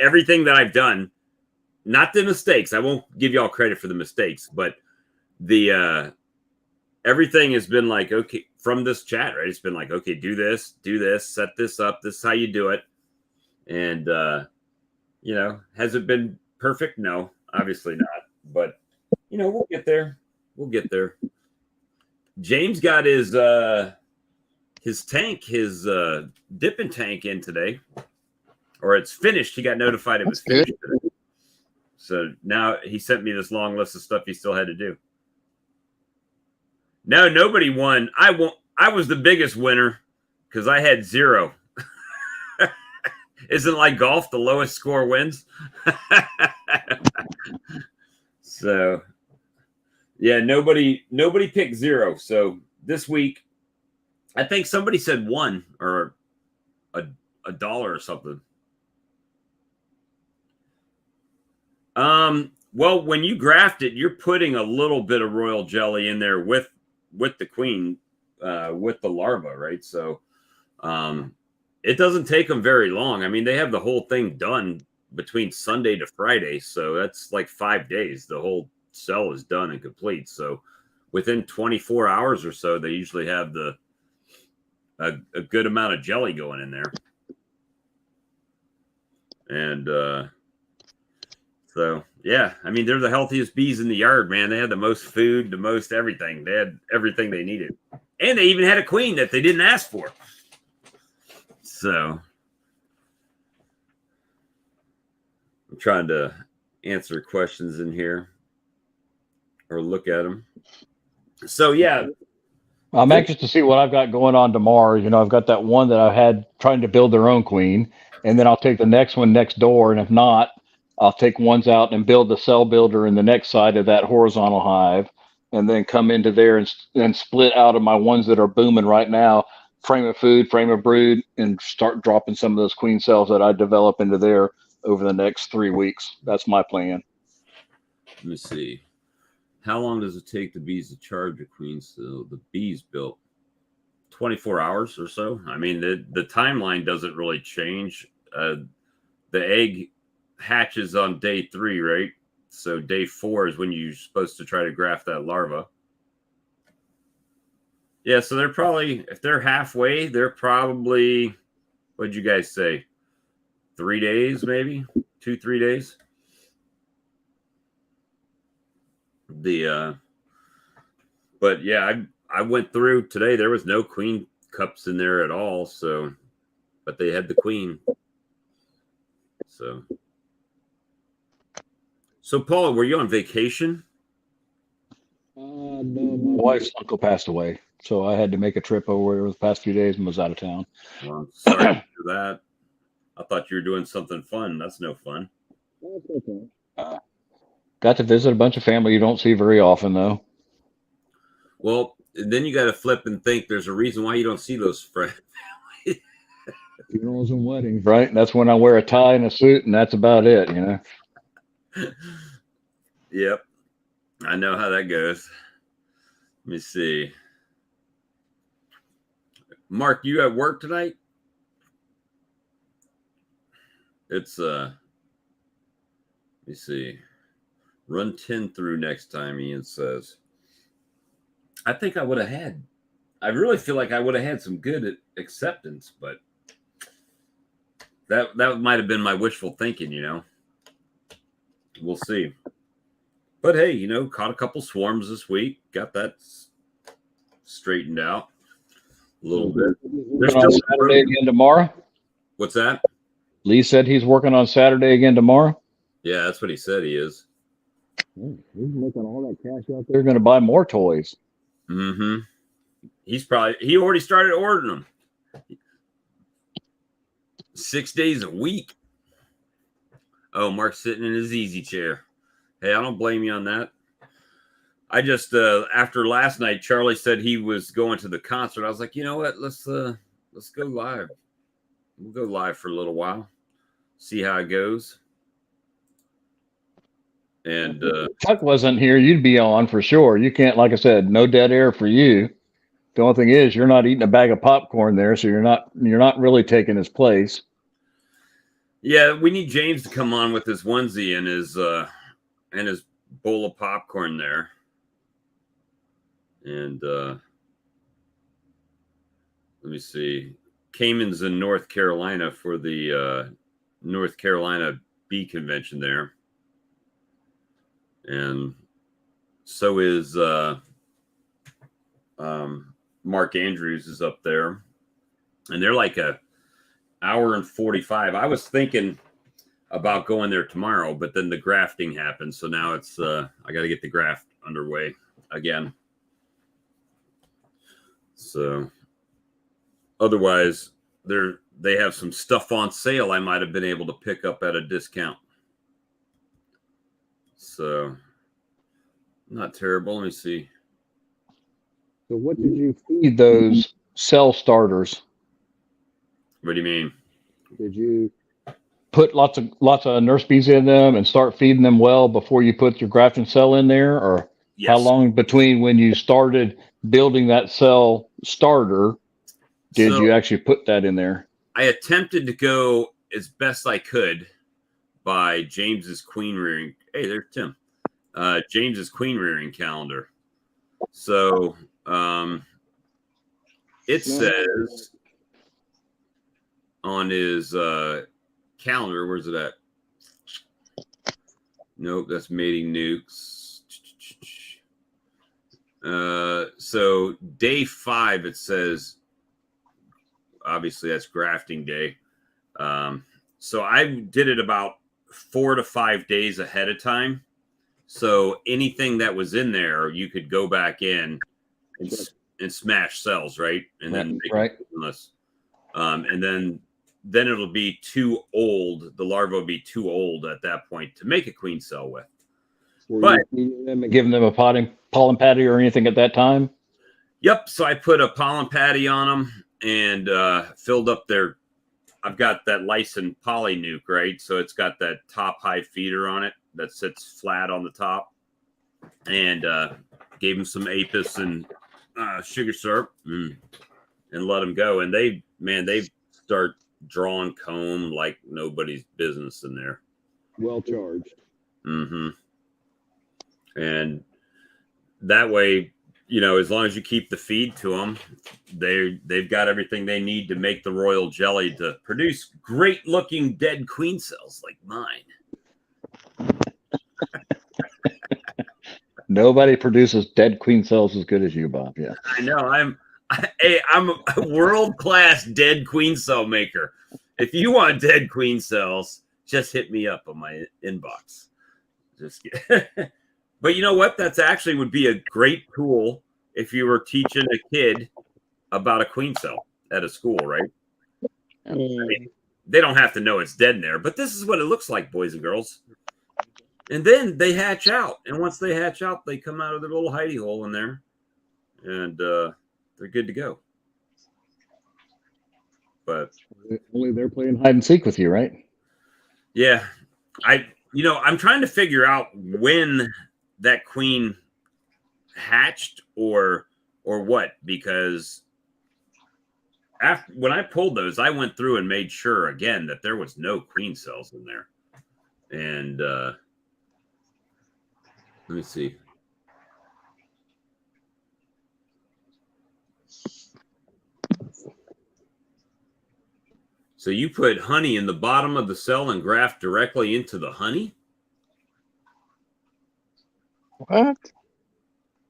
Everything that I've done, not the mistakes. I won't give y'all credit for the mistakes, but the everything has been like, okay, from this chat, right? It's been like, okay, do this, set this up. This is how you do it. And, has it been perfect? No, obviously not. But, we'll get there. We'll get there. James got his tank, his dipping tank in today, or it's finished. He got notified it was finished today. So now he sent me this long list of stuff he still had to do. No, nobody won. I was the biggest winner because I had 0. Isn't like golf, the lowest score wins? So, yeah, nobody picked 0. So this week, I think somebody said 1 or $1 or something. Well, when you graft it, you're putting a little bit of royal jelly in there with the queen, with the larva, right? So, it doesn't take them very long. I mean, they have the whole thing done between Sunday to Friday, so that's like 5 days. The whole cell is done and complete. So, within 24 hours or so, they usually have a good amount of jelly going in there, and so, yeah, I mean, they're the healthiest bees in the yard, man. They had the most food, the most everything. They had everything they needed. And they even had a queen that they didn't ask for. So, I'm trying to answer questions in here or look at them. So, yeah. I'm anxious to see what I've got going on tomorrow. You know, I've got that one that I had trying to build their own queen, and then I'll take the next one next door. And if not, I'll take ones out and build the cell builder in the next side of that horizontal hive, and then come into there and split out of my ones that are booming right now, frame of food, frame of brood, and start dropping some of those queen cells that I develop into there over the next 3 weeks. That's my plan. Let me see. How long does it take the bees to charge a queen cell? The bees built 24 hours or so. I mean, the timeline doesn't really change. The egg hatches on day 3, right? So day 4 is when you're supposed to try to graft that larva. Yeah, so they're probably, if they're halfway, they're probably, what'd you guys say? 3 days, maybe 2-3 days. But yeah, I went through today. There was no queen cups in there at all. So, but they had the queen. So Paula, were you on vacation? No, my wife's uncle passed away, so I had to make a trip over the past few days and was out of town. Well, I'm sorry to hear that. I thought you were doing something fun. That's no fun. That's okay. Got to visit a bunch of family you don't see very often, though. Well, then you got to flip and think there's a reason why you don't see those friends. Funerals and weddings, right? That's when I wear a tie and a suit, and that's about it, you know. Yep. I know how that goes. Let me see. Mark, you at work tonight? It's let me see. Run 10 through next time, Ian says. I think I would have had. I really feel like I would have had some good acceptance, but that might have been my wishful thinking, you know. We'll see. But hey, you know, caught a couple swarms this week. Got that straightened out a little bit. There's still Saturday again tomorrow. What's that? Lee said he's working on Saturday again tomorrow. Yeah, that's what he said he is. He's making all that cash out there. They're going to buy more toys. Mm-hmm. He already started ordering them. 6 days a week. Oh, Mark's sitting in his easy chair. Hey, I don't blame you on that. I just after last night, Charlie said he was going to the concert. I was like, you know what? Let's go live. We'll go live for a little while, see how it goes. And Chuck wasn't here, you'd be on for sure. You can't, like I said, no dead air for you. The only thing is, you're not eating a bag of popcorn there, so you're not really taking his place. Yeah, we need James to come on with his onesie and his bowl of popcorn there. And let me see. Cayman's in North Carolina for the North Carolina Bee Convention there. And So is Mark Andrews is up there, and they're like a hour and 45. I was thinking about going there tomorrow, but then the grafting happened, so now it's I got to get the graft underway again. So otherwise, they have some stuff on sale I might have been able to pick up at a discount. So not terrible. Let me see. So what did you feed those cell starters? What do you mean? Did you put lots of nurse bees in them and start feeding them well before you put your grafting cell in there? Or Yes. How long between when you started building that cell starter did you actually put that in there? I attempted to go as best I could by James's queen rearing. Hey, there's Tim. James's queen rearing calendar. So it says on his calendar, where's it at? Nope, that's mating nukes. So day 5, it says, obviously that's grafting day. So I did it about 4 to 5 days ahead of time. So anything that was in there, you could go back in and smash cells, right? And then make it painless. And then it'll be too old. The larva will be too old at that point to make a queen cell with. But giving them a pollen patty or anything at that time? Yep. So I put a pollen patty on them and filled up their. I've got that Lysin poly nuke, right? So it's got that top high feeder on it that sits flat on the top, and gave them some apis and sugar syrup and let them go. And they start drawing comb like nobody's business in there. Well charged. Mm-hmm. And that way, as long as you keep the feed to them, they've got everything they need to make the royal jelly to produce great looking dead queen cells like mine. Nobody produces dead queen cells as good as you, Bob. Yeah, I know. I'm a world-class dead queen cell maker. If you want dead queen cells, just hit me up on my inbox. Just kidding. But you know what? That's actually would be a great tool if you were teaching a kid about a queen cell at a school, right? I mean, they don't have to know it's dead in there, but this is what it looks like, boys and girls. And then they hatch out. And once they hatch out, they come out of their little hidey hole in there. And they're good to go. But only they're playing hide and seek with you, right? Yeah. I'm trying to figure out when that queen hatched or what, because when I pulled those, I went through and made sure again that there was no queen cells in there. And let me see. So you put honey in the bottom of the cell and graft directly into the honey? What?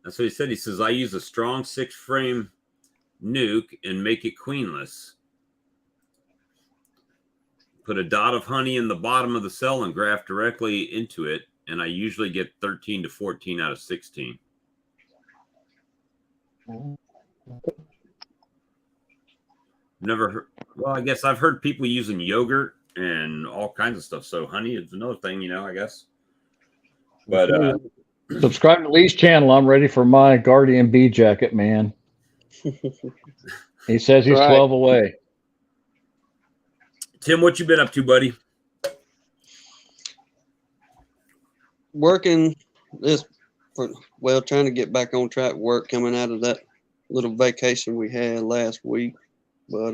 That's what he said. He says, I use a strong 6-frame nuke and make it queenless. Put a dot of honey in the bottom of the cell and graft directly into it. And I usually get 13 to 14 out of 16. Never heard. Well, I guess I've heard people using yogurt and all kinds of stuff. So honey is another thing, I guess. But subscribe to Lee's channel. I'm ready for my Guardian Bee jacket, man. He says he's 12 away. Tim, what you been up to, buddy? Working trying to get back on track work coming out of that little vacation we had last week. But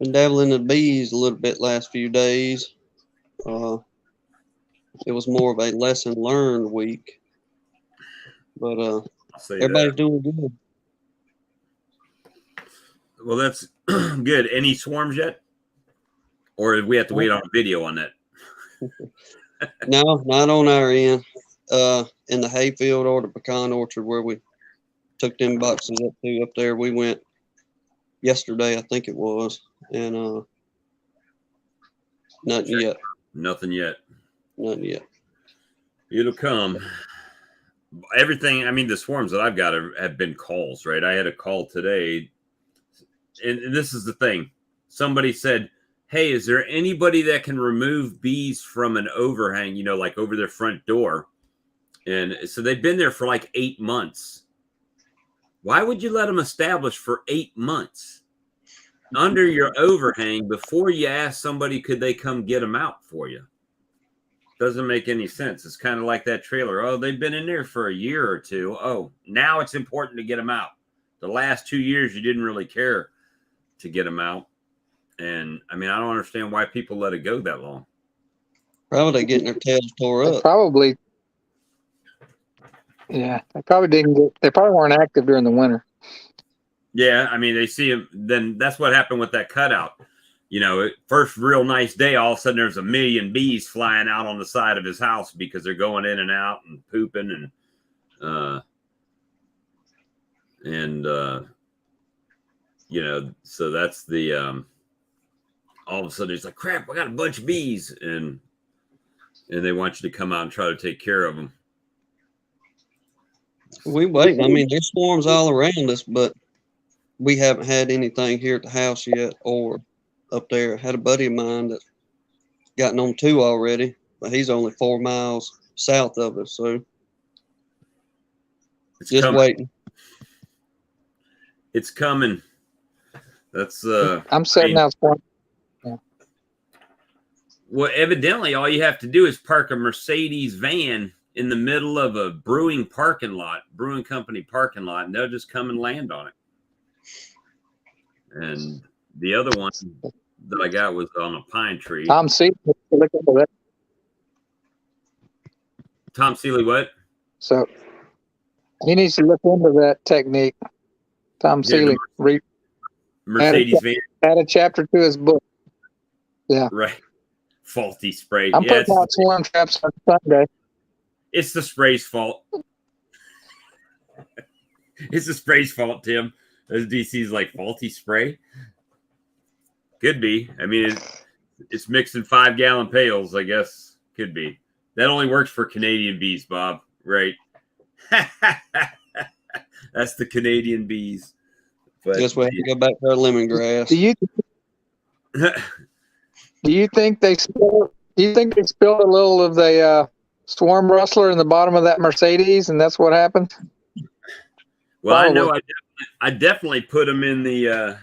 been dabbling in the bees a little bit last few days. It was more of a lesson learned week. But everybody's doing good. Well, that's good. Any swarms yet? Or do we have to wait on a video on that? No, not on our end. in the hayfield or the pecan orchard where we took them boxes up there. We went yesterday, I think it was, and nothing yet. Nothing yet. Nothing yet. It'll come. Everything, I mean, the swarms that I've got have been calls, right? I had a call today, and this is the thing. Somebody said, hey, is there anybody that can remove bees from an overhang, you know, like over their front door? And so they've been there for like 8 months. Why would you let them establish for 8 months under your overhang before you ask somebody, could they come get them out for you? Doesn't make any sense. It's kind of like that trailer. Oh, they've been in there for a year or two. Oh, now it's important to get them out. The last 2 years, you didn't really care to get them out. And I mean, I don't understand why people let it go that long. Probably getting their tails tore up. Probably. Yeah, they probably didn't get. They probably weren't active during the winter. Yeah, I mean, they see them. Then that's what happened with that cutout. You know, first real nice day, all of a sudden there's a million bees flying out on the side of his house because they're going in and out and pooping you know, so that's the all of a sudden it's like, crap, I got a bunch of bees, and they want you to come out and try to take care of them. We wait. I mean, there's swarms all around us, but we haven't had anything here at the house yet or up there. I had a buddy of mine that's gotten on 2 already, but he's only 4 miles south of us, so It's just coming. waiting. It's coming. That's I'm setting out for. well, evidently all you have to do is park a Mercedes van in the middle of a brewing company parking lot, and they'll just come and land on it. And the other one that I got was on a pine tree. Tom Seeley, look into that. Tom Seeley, what? So he needs to look into that technique. Tom Seeley Mercedes van. add a chapter to his book. Yeah, Right. Faulty spray. I'm putting out swarm traps on Sunday. It's the spray's fault. It's the spray's fault, Tim. As DC's like, faulty spray? Could be. I mean, it's mixed in 5-gallon pails, I guess. Could be. That only works for Canadian bees, Bob. Right. That's the Canadian bees. But Guess we have to go back to our lemongrass. Do you think they spilled? Do you think they spilled a little of the swarm rustler in the bottom of that Mercedes, and that's what happened? Well, probably. I know I definitely put them in the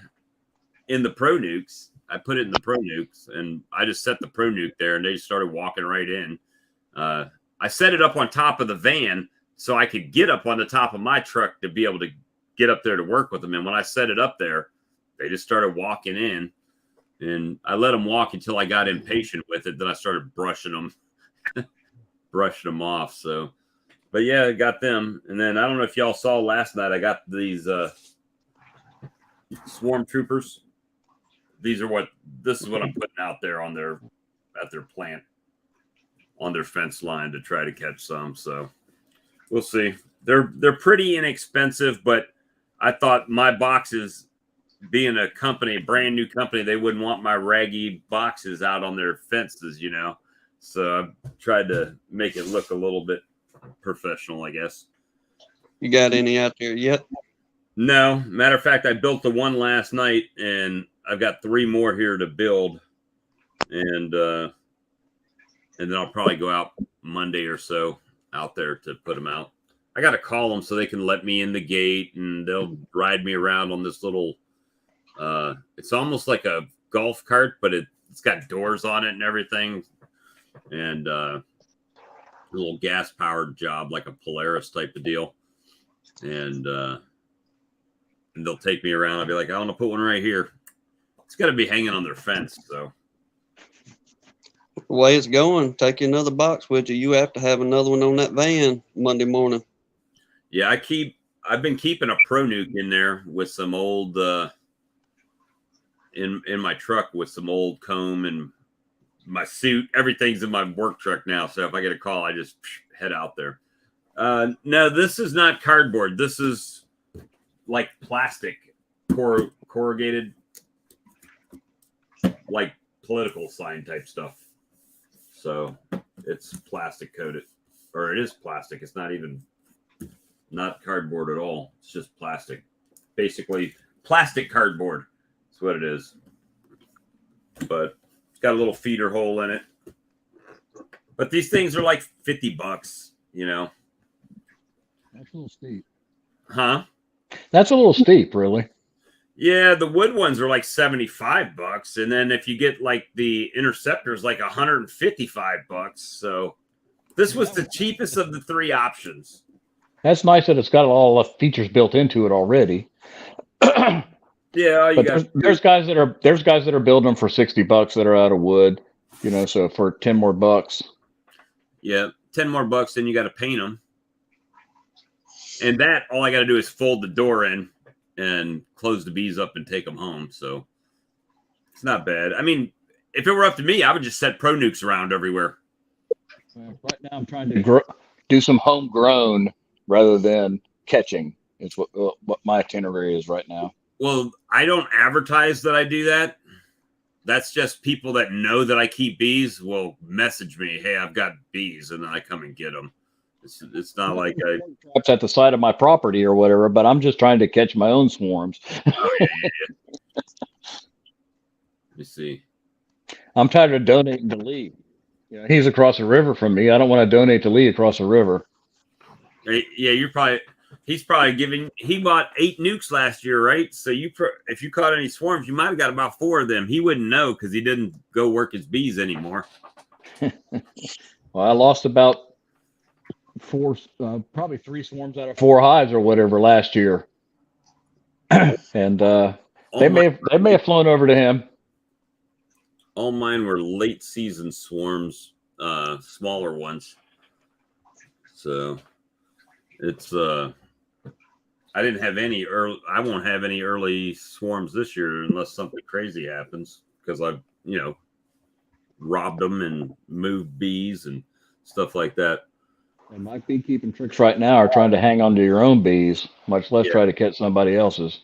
Pro Nukes. I put it in the Pro Nukes, and I just set the Pro Nuke there, and they just started walking right in. I set it up on top of the van so I could get up on the top of my truck to be able to get up there to work with them. And when I set it up there, they just started walking in, and I let them walk until I got impatient with it. Then I started brushing them off. So, but yeah, I got them. And then I don't know if y'all saw last night, I got these swarm troopers. This is what I'm putting out there at their plant, on their fence line, to try to catch some. So we'll see. They're pretty inexpensive, but I thought my boxes, being a brand new company, they wouldn't want my raggy boxes out on their fences, you know. So I tried to make it look a little bit professional, I guess. You got any out there yet? No. Matter of fact, I built the one last night, and I've got 3 more here to build. And then I'll probably go out Monday or so out there to put them out. I got to call them so they can let me in the gate, and they'll ride me around on this little, it's almost like a golf cart, but it's got doors on it and everything. And a little gas powered job, like a Polaris type of deal. And they'll take me around. I'll be like, I want to put one right here. It's got to be hanging on their fence. So the way it's going, take you another box with you. You have to have another one on that van Monday morning. Yeah, I've been keeping a Pro Nuke in there with some old in my truck with some old comb and my suit. Everything's in my work truck now. So if I get a call, I just head out there. No, this is not cardboard. This is like plastic, corrugated, like political sign type stuff. So it's plastic coated, or it is plastic. It's not cardboard at all. It's just plastic. Basically, plastic cardboard. That's what it is. But it's got a little feeder hole in it. But these things are like $50, you know. That's a little steep. Huh? That's a little steep, really. Yeah, the wood ones are like $75, and then if you get like the Interceptors, like $155. So this was the cheapest of the three options. That's nice that it's got all the features built into it already. Yeah, there's guys that are building them for $60 that are out of wood, you know. So for $10 more bucks. Yeah, $10 more bucks, then you got to paint them. And that, all I got to do is fold the door in and close the bees up and take them home. So it's not bad. I mean, if it were up to me, I would just set pro nukes around everywhere. Right now, I'm trying to do some homegrown rather than catching. It's what my itinerary is right now. Well, I don't advertise that I do that. That's just people that know that I keep bees will message me, "Hey, I've got bees," and then I come and get them. It's not like traps at the side of my property or whatever, but I'm just trying to catch my own swarms. Oh, yeah. Let me see. I'm tired of donating to Lee. You know, he's across the river from me. I don't want to donate to Lee across the river. Yeah, he's probably he bought 8 nukes last year, right? So if you caught any swarms, you might have got about 4 of them. He wouldn't know because he didn't go work his bees anymore. Well, I lost about 4, probably 3 swarms out of 4 hives or whatever last year, and they may have flown over to him. All mine were late season swarms, smaller ones. So it's I didn't have any early. I won't have any early swarms this year unless something crazy happens because I've robbed them and moved bees and stuff like that. And my beekeeping tricks right now are trying to hang on to your own bees, much less try to catch somebody else's.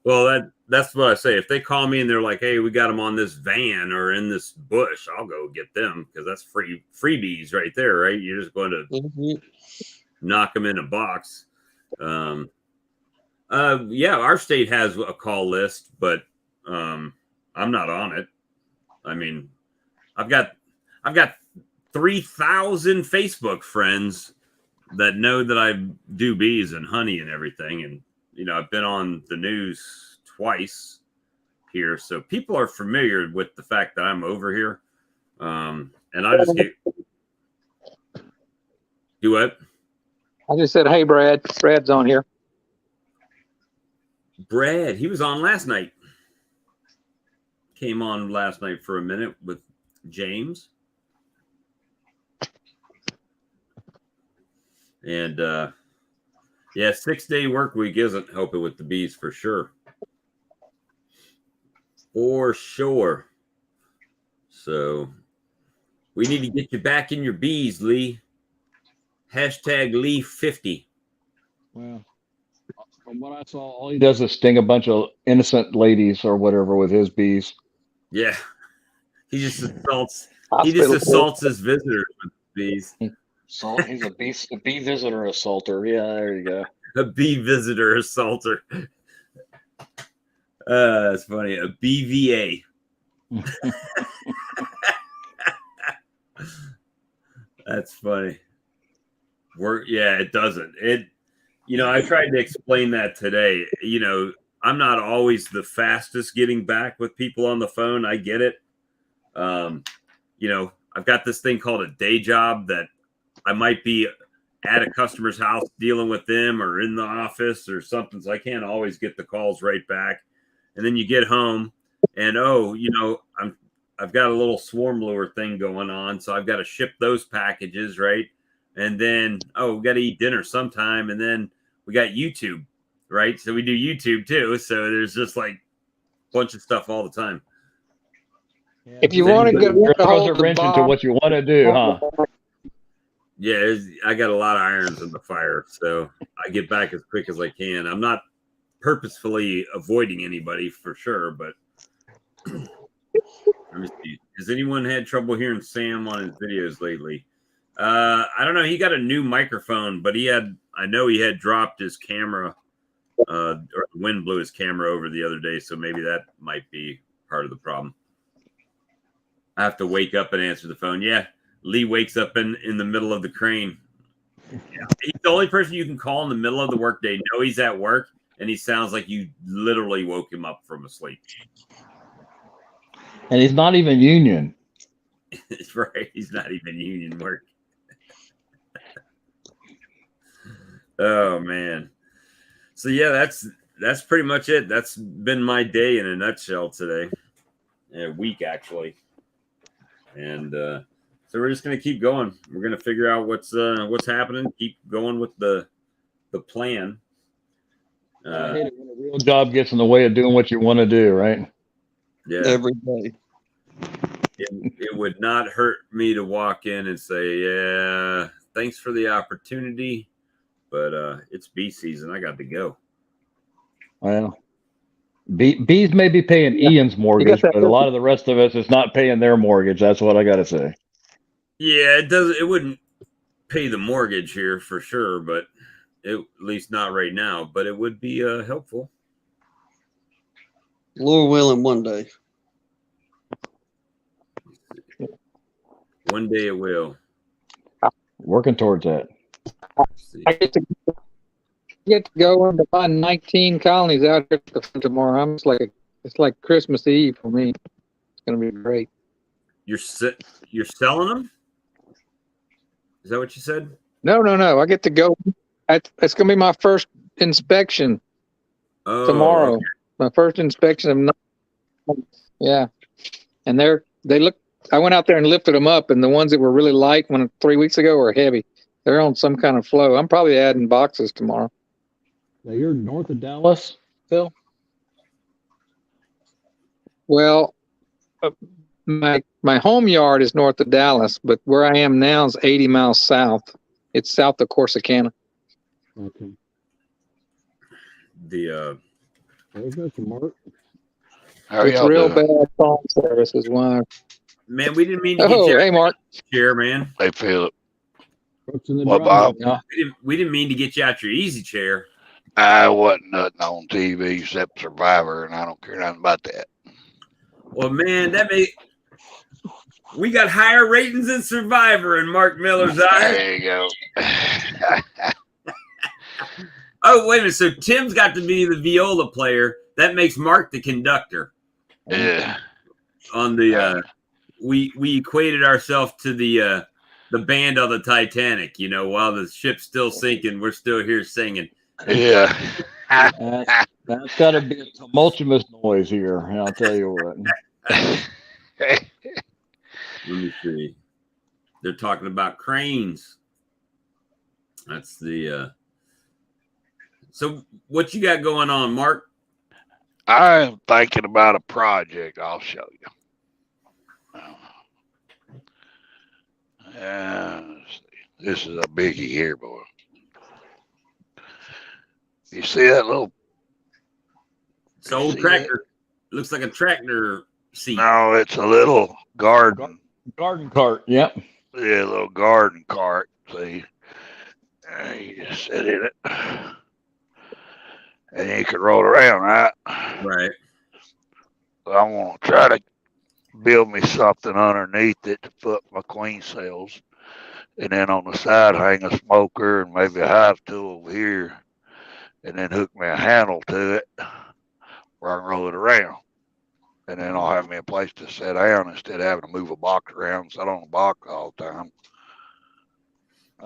Well, that's what I say. If they call me and they're like, "Hey, we got them on this van or in this bush," I'll go get them because that's freebies right there, right? You're just going to knock them in a box. Yeah, our state has a call list, but I'm not on it. I mean, I've got 3,000 Facebook friends that know that I do bees and honey and everything. And, I've been on the news twice here. So people are familiar with the fact that I'm over here. And I just do what? I just said, "Hey, Brad." Brad's on here. Brad, he was on last night. Came on last night for a minute with James. And 6-day work week isn't helping with the bees for sure. For sure. So we need to get you back in your bees, Lee. Hashtag Lee50. Well, from what I saw, all he does is sting a bunch of innocent ladies or whatever with his bees. Yeah. He just assaults his visitors with bees. He's a bee visitor assaulter. Yeah, there you go. A bee visitor assaulter. That's funny. A BVA. That's funny. It doesn't. I tried to explain that today. I'm not always the fastest getting back with people on the phone. I get it. I've got this thing called a day job that I might be at a customer's house dealing with them or in the office or something. So I can't always get the calls right back. And then you get home and, I've got a little swarm lure thing going on. So I've got to ship those packages, right? And then, we got to eat dinner sometime. And then we got YouTube, right? So we do YouTube too. So there's just like a bunch of stuff all the time. If you want to get a wrench into what you want to do, huh? Yeah, I got a lot of irons in the fire, so I get back as quick as I can. I'm not purposefully avoiding anybody for sure, but let me see. Has anyone had trouble hearing Sam on his videos lately? I don't know. He got a new microphone, but I know he had dropped his camera, or the wind blew his camera over the other day, so maybe that might be part of the problem. I have to wake up and answer the phone. Yeah, Lee wakes up in the middle of the crane. Yeah. He's the only person you can call in the middle of the workday. Know he's at work, and he sounds like you literally woke him up from a sleep. And he's not even union. It's right. He's not even union work. Oh man. So yeah, that's pretty much it. That's been my day in a nutshell today. A week actually. And so we're just gonna keep going. We're gonna figure out what's happening. Keep going with the plan. I hate it when a real job gets in the way of doing what you want to do, right? Yeah. Every day. It would not hurt me to walk in and say, "Yeah, thanks for the opportunity, but it's bee season. I got to go." Well, bees may be paying Ian's mortgage, but a lot of the rest of us is not paying their mortgage. That's what I got to say. Yeah, it doesn't. It wouldn't pay the mortgage here for sure, but at least not right now. But it would be helpful. Lord willing, one day. One day it will. Working towards that. I get to go into my 19 colonies out here tomorrow. It's like Christmas Eve for me. It's gonna be great. You're selling them? Is that what you said? No. I get to go. It's gonna be my first inspection tomorrow. Okay. My first inspection of yeah. And they look. I went out there and lifted them up, and the ones that were really light 3 weeks ago are heavy. They're on some kind of flow. I'm probably adding boxes tomorrow. Now you're north of Dallas, Phil? Well, my home yard is north of Dallas, but where I am now is 80 miles south. It's south of Corsicana. Okay. The There's Mr. Mark. How It's y'all real doing? bad phone service is why. man, we didn't mean to get you Hey, Mark. chair, man. Hey, Philip. What's in the What, Bob? Yeah. We didn't mean to get you out your easy chair. I wasn't nothing on TV except Survivor, and I don't care nothing about that. Well, man, we got higher ratings than Survivor in Mark Miller's eyes. There you go. Oh, wait a minute. So Tim's got to be the viola player. That makes Mark the conductor. Yeah. On the we equated ourselves to the band on the Titanic. You know, while the ship's still sinking, we're still here singing. Yeah. That's got to be a tumultuous noise here. I'll tell you what. Let me see. They're talking about cranes. That's the. So what you got going on, Mark? I'm thinking about a project. I'll show you. This is a biggie here, boy. You see that little? It's an old tractor. It looks like a tractor seat. No, it's a little garden. Garden cart. Yep. Yeah, a little garden cart. See, you just sit in it, and you can roll around, right? Right. So I want to try to build me something underneath it to put my queen cells, and then on the side hang a smoker and maybe a hive tool over here, and then hook me a handle to it where I can roll it around. And then I'll have me a place to sit down instead of having to move a box around and sit on a box all the time.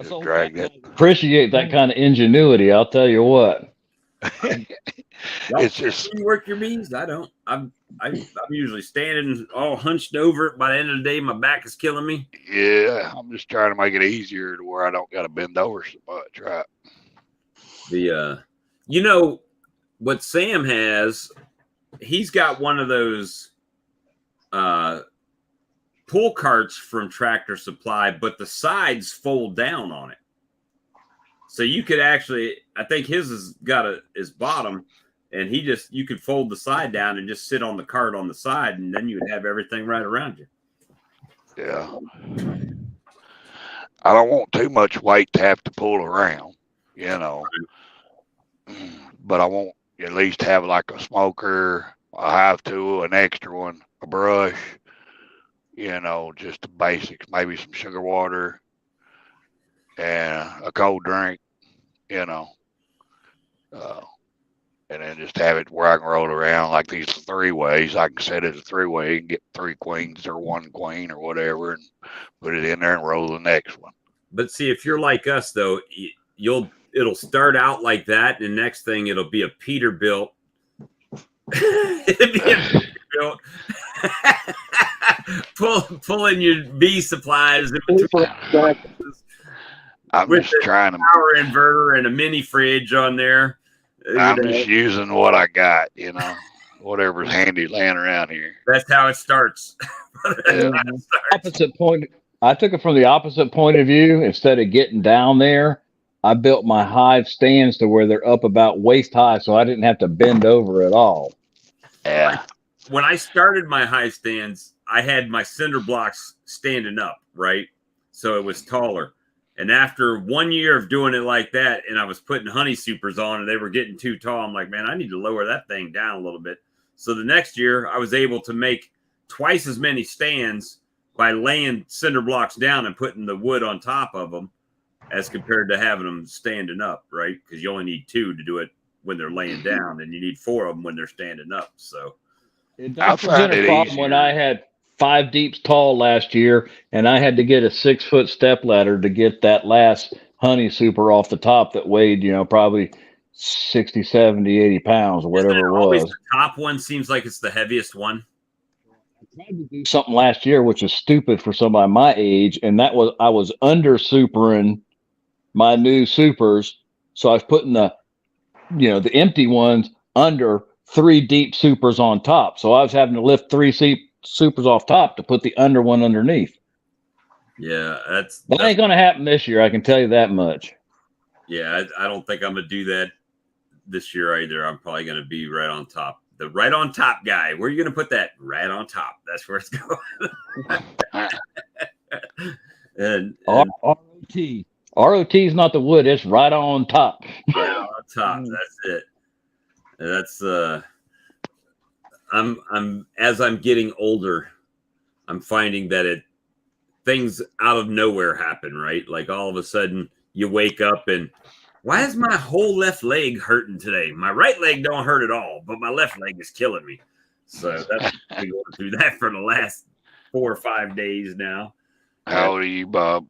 Just drag it. Appreciate that kind of ingenuity. I'll tell you what. It's just you work your bees. I don't. I'm usually standing all hunched over it. By the end of the day, my back is killing me. yeah. I'm just trying to make it easier to where I don't got to bend over so much, right? The you know what Sam has? He's got one of those pull carts from Tractor Supply, but the sides fold down on it. So you could actually, I think his has got his bottom, and you could fold the side down and just sit on the cart on the side, and then you would have everything right around you. Yeah. I don't want too much weight to have to pull around, but I want at least have like a smoker, a hive tool, an extra one, a brush, just the basics, maybe some sugar water and a cold drink, and then just have it where I can roll around like these 3-ways. I can set it a 3-way and get 3 queens or 1 queen or whatever and put it in there and roll the next one. But see, if you're like us though, it'll start out like that, and next thing it'll be a Peterbilt. It'll be a Peterbilt. Pull in your bee supplies I'm with just trying to power inverter and a mini fridge on there. I'm just using what I got, whatever's handy laying around here. That's how it starts. Opposite point. I took it from the opposite point of view. Instead of getting down there, I built my hive stands to where they're up about waist high, so I didn't have to bend over at all. Yeah. When I started my hive stands, I had my cinder blocks standing up, right? So it was taller. And after 1 year of doing it like that, and I was putting honey supers on and they were getting too tall, I'm like, man, I need to lower that thing down a little bit. So the next year I was able to make twice as many stands by laying cinder blocks down and putting the wood on top of them as compared to having them standing up, right? Because you only need 2 to do it when they're laying down, and you need 4 of them when they're standing up. So that wasn't a problem when I had 5 deeps tall last year, and I had to get a 6-foot step ladder to get that last honey super off the top that weighed, probably 60, 70, 80 pounds or whatever it was. The top one seems like it's the heaviest one. I tried to do something last year, which is stupid for somebody my age, and that was I was under supering my new supers, so I was putting the empty ones under 3 deep supers on top. So I was having to lift 3 supers off top to put the under one underneath. Yeah, that ain't gonna happen this year. I can tell you that much. Yeah, I don't think I'm gonna do that this year either. I'm probably gonna be right on top. The right on top guy. Where are you gonna put that? Right on top. That's where it's going. and ROT is not the wood. It's right on top. Right on top. That's it. That's as I'm getting older, I'm finding that things out of nowhere happen, right? Like all of a sudden you wake up and why is my whole left leg hurting today? My right leg don't hurt at all, but my left leg is killing me. So that's been going through that for the last 4 or 5 days now. How old are you, Bob?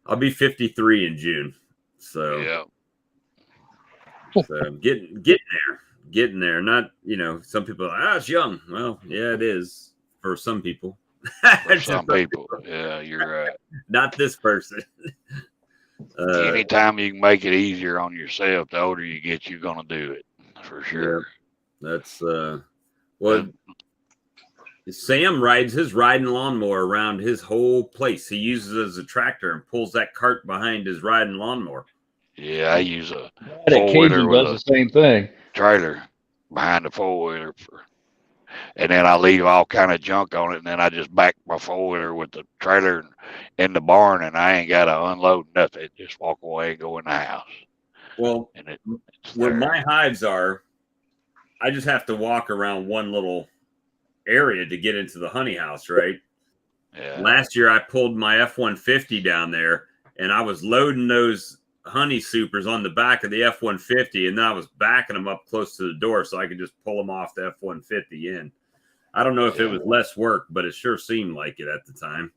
I'll be 53 in June. So yeah. So getting there. Not, some people are like, it's young. Well, yeah, it is for some people. For some people. Yeah, you're right. Not this person. Anytime you can make it easier on yourself, the older you get, you're going to do it for sure. Yeah, that's Sam rides his riding lawnmower around his whole place. He uses it as a tractor and pulls that cart behind his riding lawnmower. Yeah, I use a four-wheeler with the same thing. Trailer behind the 4-wheeler and then I leave all kind of junk on it, and then I just back my 4-wheeler with the trailer in the barn, and I ain't got to unload nothing. Just walk away and go in the house. Well, and where my hives are, I just have to walk around one little area to get into the honey house, right? Yeah. Last year, I pulled my F-150 down there, and I was loading those honey supers on the back of the F-150, and then I was backing them up close to the door so I could just pull them off the F-150 in. I don't know if it was less work, but it sure seemed like it at the time.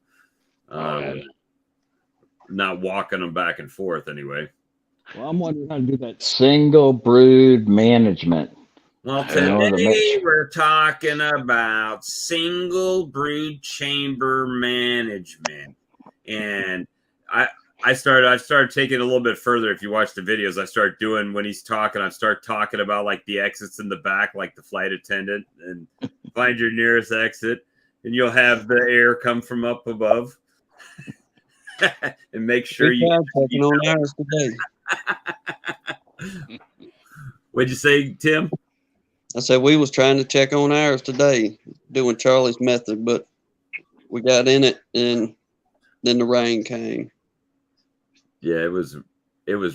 Not walking them back and forth anyway. Well, I'm wondering how to do that single brood management. Well, today we're talking about single brood chamber management, and I started taking it a little bit further. If you watch the videos, I start doing when he's talking, I start talking about like the exits in the back, like the flight attendant, and find your nearest exit. and you'll have the air come from up above, and make sure We you. tried checking on ours today. What'd you say, Tim? I said we was trying to check on ours today, doing Charlie's method, but we got in it, and then the rain came. Yeah, it was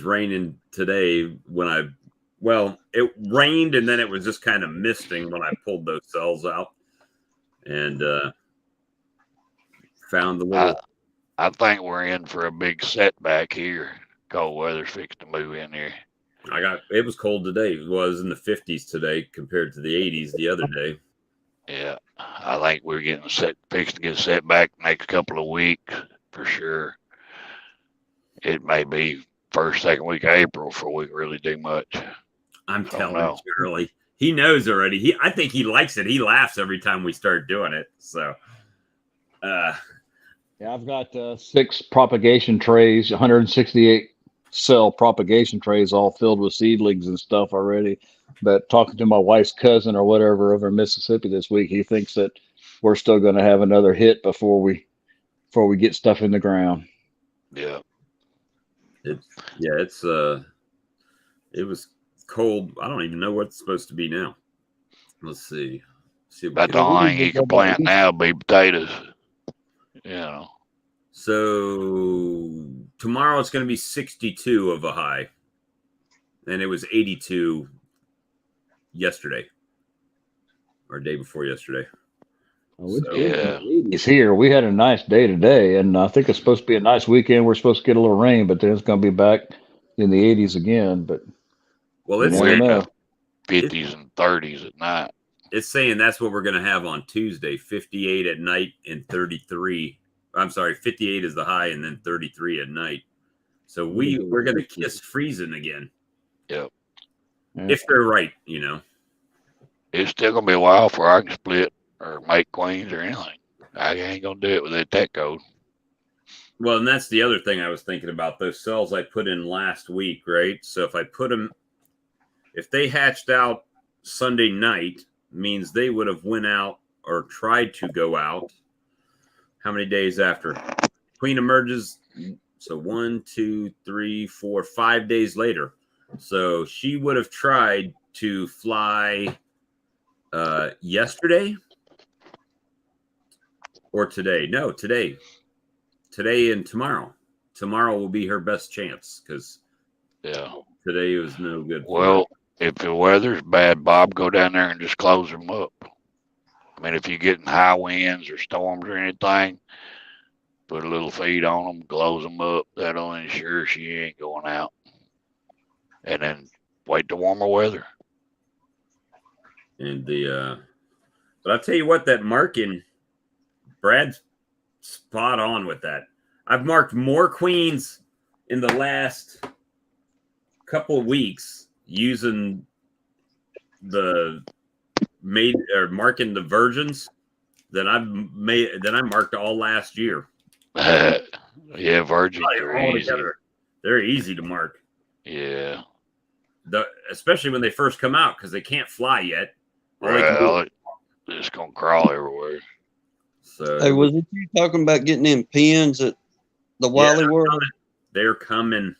raining today it rained, and then it was just kind of misting when I pulled those cells out and found the little. I think we're in for a big setback here. Cold weather's fixed to move in here. It was cold today. It was in the 50s today compared to the 80s the other day. Yeah, I think we're fixed to get set back next couple of weeks for sure. It may be first, second week of April before we really do much. I'm telling you, Charlie. He knows already. I think he likes it. He laughs every time we start doing it. So, yeah, I've got 6 propagation trays, 168 cell propagation trays, all filled with seedlings and stuff already. But talking to my wife's cousin or whatever over in Mississippi this week, he thinks that we're still going to have another hit before we get stuff in the ground. Yeah. It was cold. I don't even know what it's supposed to be now. Let's see. About the only thing you can plant now be potatoes. You know. So tomorrow it's going to be 62 of a high, and it was 82 yesterday or day before yesterday. It's here. We had a nice day today, and I think it's supposed to be a nice weekend. We're supposed to get a little rain, but then it's going to be back in the 80s again. But it's we're in the 50s and 30s at night. It's saying that's what we're going to have on Tuesday, 58 at night and 33. I'm sorry, 58 is the high and then 33 at night. So we're going to kiss freezing again. Yep. If they're right, you know. It's still going to be a while before I can split or make queens or anything. I ain't going to do it with that tech code. Well, and that's the other thing I was thinking about. Those cells I put in last week, right? So if they hatched out Sunday night, means they would have went out or tried to go out. How many days after? Queen emerges. So 1, 2, 3, 4, 5 days later. So she would have tried to fly yesterday or today. No, today and tomorrow. Tomorrow will be her best chance because today was no good. Well, if the weather's bad, Bob, go down there and just close them up. I mean, if you're getting high winds or storms or anything, put a little feed on them, close them up. That'll ensure she ain't going out. And then wait to warmer weather. And but I'll tell you what, that marking, Brad's spot on with that. I've marked more queens in the last couple of weeks using the marking the virgins than I marked all last year. Yeah, virgins are easy. They're easy to mark. Yeah. Especially when they first come out because they can't fly yet. Well, they're just gonna crawl everywhere. So, hey, was it you talking about getting in pins at the Wally World? They're coming.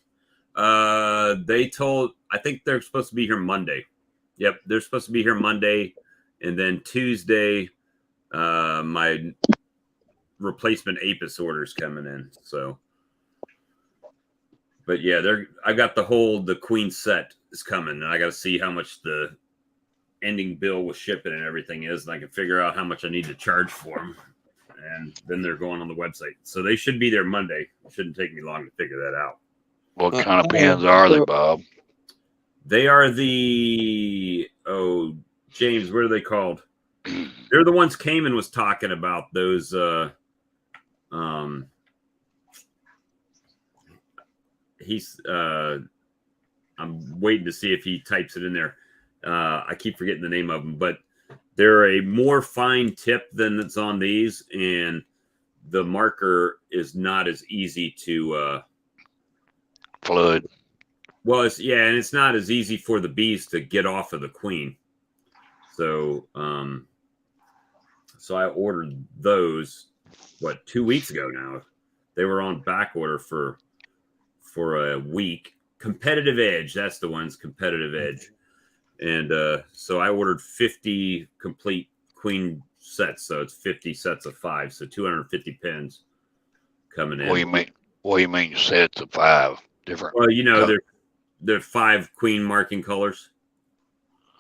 I think they're supposed to be here Monday. Yep, they're supposed to be here Monday, and then Tuesday, my replacement Apis order's coming in. So, but yeah, I got the queen set is coming, and I got to see how much the ending bill with shipping and everything is, and I can figure out how much I need to charge for them. And then they're going on the website, so they should be there Monday. It shouldn't take me long to figure that out. What kind of pins are they, Bob? They are James, what are they called? They're the ones Cayman was talking about. Those I'm waiting to see if he types it in there. I keep forgetting the name of them, but they're a more fine tip than that's on these, and the marker is not as easy to flood. Well, and it's not as easy for the bees to get off of the queen. So So I ordered those, 2 weeks ago now. They were on back order for a week. Competitive Edge, that's the ones, Competitive Edge. And so I ordered 50 complete queen sets. So it's 50 sets of 5. So 250 pins coming in. What do you mean sets of 5 different? Well, they're 5 queen marking colors.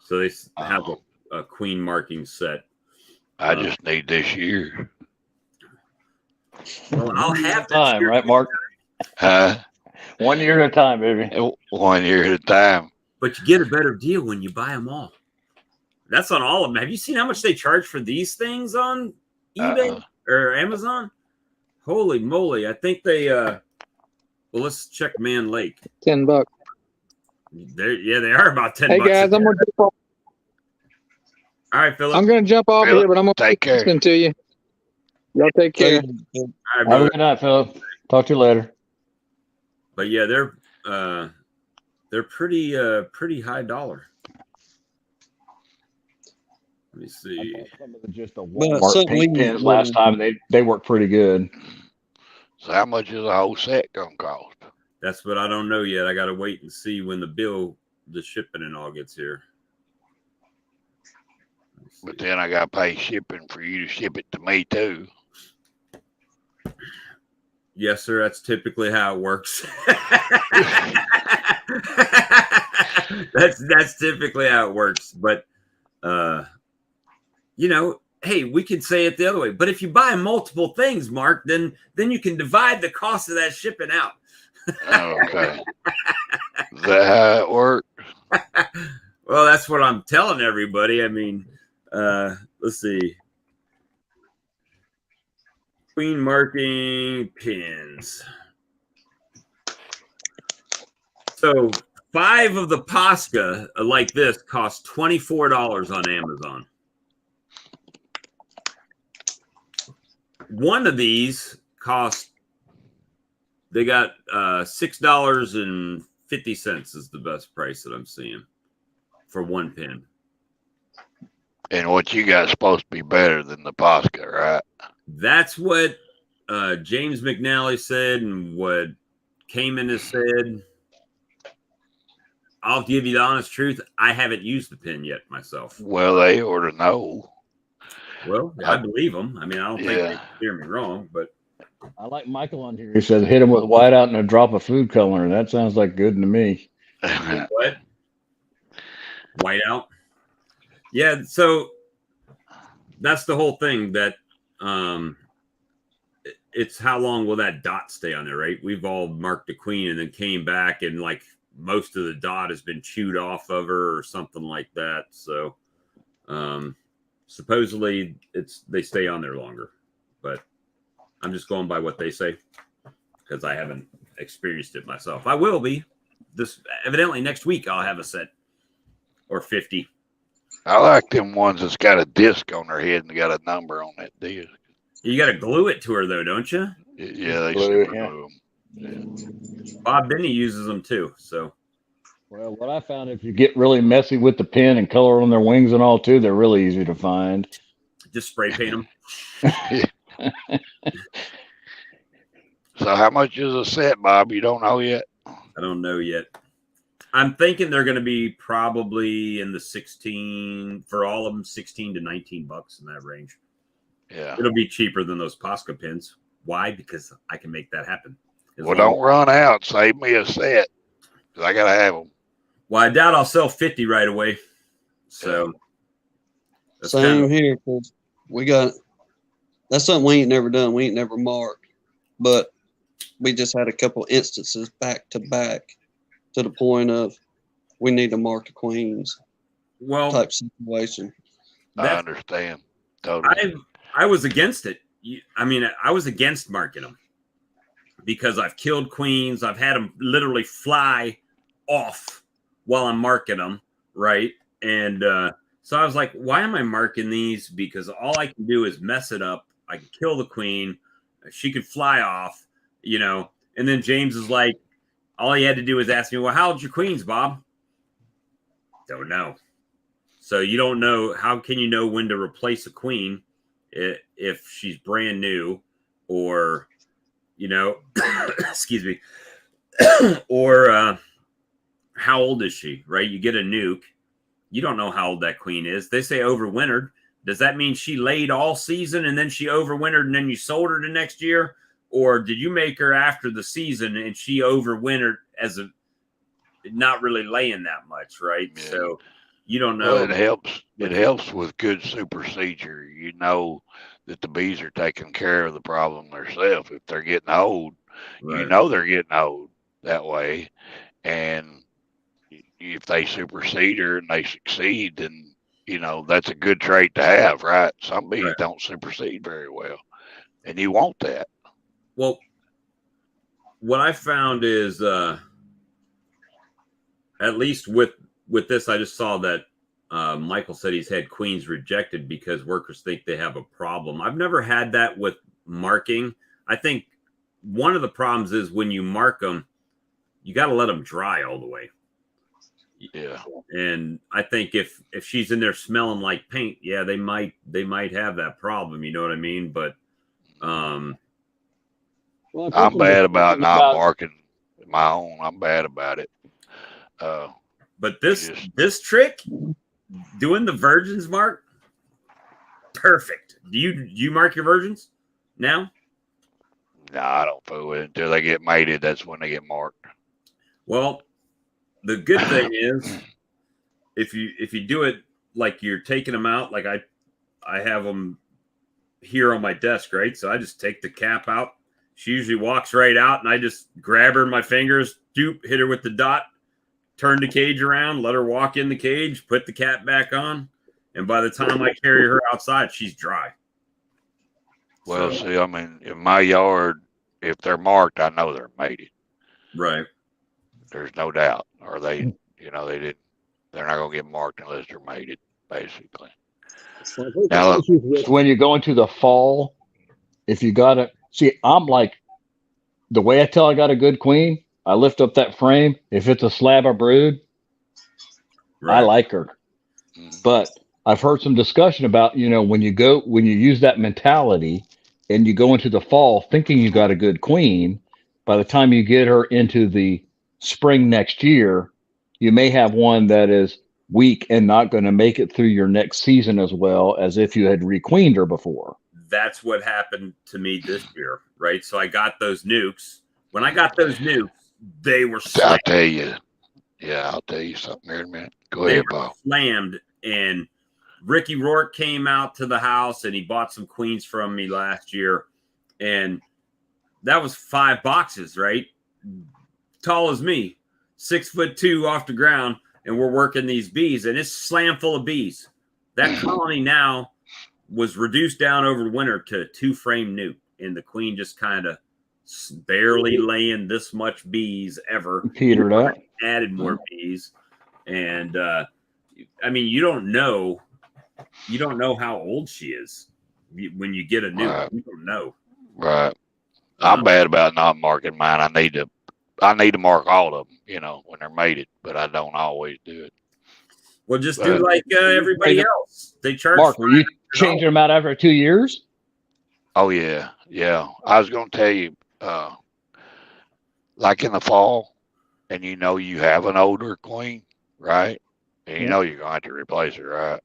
So they have a queen marking set. I just need this year. Well, I'll have time, right, Mark? 1 year at a time, baby. 1 year at a time. But you get a better deal when you buy them all. That's on all of them. Have you seen how much they charge for these things on eBay or Amazon? Holy moly. I think they, well, let's check Man Lake. $10. They are about 10 Hey bucks. guys, I'm gonna jump off. All right, Philip. I'm gonna jump off Philip, here, but I'm gonna take care. listen to you. Y'all take care. All right, Have a brother. good night, Philip. Talk to you later. But yeah, they're pretty high dollar. Let me see. Some of the just the Well, Walmart something paint we- pins last time, they work pretty good. So how much is a whole set gonna cost? That's what I don't know yet. I got to wait and see when the shipping and all gets here. But then I gotta pay shipping for you to ship it to me too. Yes, sir. That's typically how it works. That's typically how it works. But hey, we could say it the other way. But if you buy multiple things, Mark, then you can divide the cost of that shipping out. Okay. Is that how it works? Well, that's what I'm telling everybody. I mean, let's see. Queen marking pins. So 5 of the Posca like this cost $24 on Amazon. One of these they got $6.50 is the best price that I'm seeing for one pin. And what you got is supposed to be better than the Posca, right? That's what James McNally said and what Cayman has said. I'll give you the honest truth. I haven't used the pin yet myself. Well, they ought to know. Well, I believe them. I mean, I don't think they hear me wrong, but I like Michael on here. He says hit him with whiteout and a drop of food coloring. That sounds like good to me. What? Whiteout? Yeah, so that's the whole thing that it's how long will that dot stay on there, right? We've all marked the queen and then came back and like most of the dot has been chewed off of her or something like that. So supposedly they stay on there longer, but I'm just going by what they say because I haven't experienced it myself. I will be evidently next week. I'll have a set or 50. I like them ones that's got a disc on their head and got a number on that disc. You got to glue it to her though, don't you? Yeah, they Glue, super yeah. glue them. Yeah. Bob Benny uses them too. So Well, what I found, if you get really messy with the pin and color on their wings and all too, they're really easy to find. just spray paint them. So how much is a set, Bob? You don't know yet? I don't know yet. I'm thinking they're going to be probably in the 16 for all of them, 16 to 19 bucks in that range. Yeah. It'll be cheaper than those Posca pins. Why? Because I can make that happen. Well, don't run out. Save me a set. 'Cause I got to have them. Well, I doubt I'll sell 50 right away. So that's Same here, 'cause that's something we ain't never done. We ain't never marked, but we just had a couple instances back to back to the point of we need to mark the queens well, type situation. I understand. Totally. I was against it. I mean, I was against marking them because I've killed queens. I've had them literally fly off while I'm marking them, right? And so I was like, why am I marking these? Because all I can do is mess it up. I can kill the queen. She could fly off, And then James is like, all he had to do was ask me, well, how old's your queens, Bob? Don't know. So you don't know. How can you know when to replace a queen if she's brand new, or excuse me, or how old is she? Right? You get a nuke, you don't know how old that queen is. They say overwintered. Does that mean she laid all season and then she overwintered and then you sold her the next year? Or did you make her after the season and she overwintered as a not really laying that much, right? Yeah. So you don't know. Well, it helps with good supersedure. You know that the bees are taking care of the problem themselves. If they're getting old, right. You know they're getting old that way. And if they supersede her and they succeed, then that's a good trait to have, right? Some bees don't supersede very well, and you want that. Well, what I found is, at least with this, I just saw that Michael said he's had queens rejected because workers think they have a problem. I've never had that with marking. I think one of the problems is when you mark them, you got to let them dry all the way. Yeah. And I think if she's in there smelling like paint, yeah, they might have that problem. You know what I mean? But well, I'm bad about not marking my own. I'm bad about it. But this trick, doing the virgins mark, perfect. Do you mark your virgins now? No, I don't fool with it until they get mated. That's when they get marked. Well, the good thing is, if you do it like you're taking them out, like I have them here on my desk, right? So I just take the cap out. She usually walks right out, and I just grab her in my fingers, hit her with the dot, turn the cage around, let her walk in the cage, put the cap back on, and by the time I carry her outside, she's dry. Well, see, I mean, in my yard, if they're marked, I know they're mated. Right. There's no doubt. Or they're not going to get marked unless they're mated, basically. Now, when you go into the fall, if you got to see, I'm like, the way I tell I got a good queen, I lift up that frame. If it's a slab of brood, I like her. But I've heard some discussion about, when you use that mentality and you go into the fall thinking you got a good queen, by the time you get her into the spring next year, you may have one that is weak and not going to make it through your next season as well as if you had requeened her before. That's what happened to me this year, right? So I got those nukes. When I got those nukes, they were slammed. I'll tell you. Yeah, I'll tell you something here in a minute. Go ahead, Bob. Slammed, and Ricky Rourke came out to the house, and he bought some queens from me last year, and that was 5 boxes, right? Tall as me, 6'2" off the ground, and we're working these bees, and it's slam full of bees. That colony now was reduced down over the winter to a 2-frame nuke, and the queen just kind of barely laying this much bees ever. Petered out. Added more bees, and I mean, you don't know how old she is when you get a nuke. Right. You don't know. Right. I'm bad about not marking mine. I need to mark all of them, when they're mated, but I don't always do it. Well, just do like everybody else. They charge. Mark, were you changing them out after 2 years? Oh yeah, yeah. I was going to tell you, like in the fall, and you have an older queen, right? And you're going to have to replace her, right?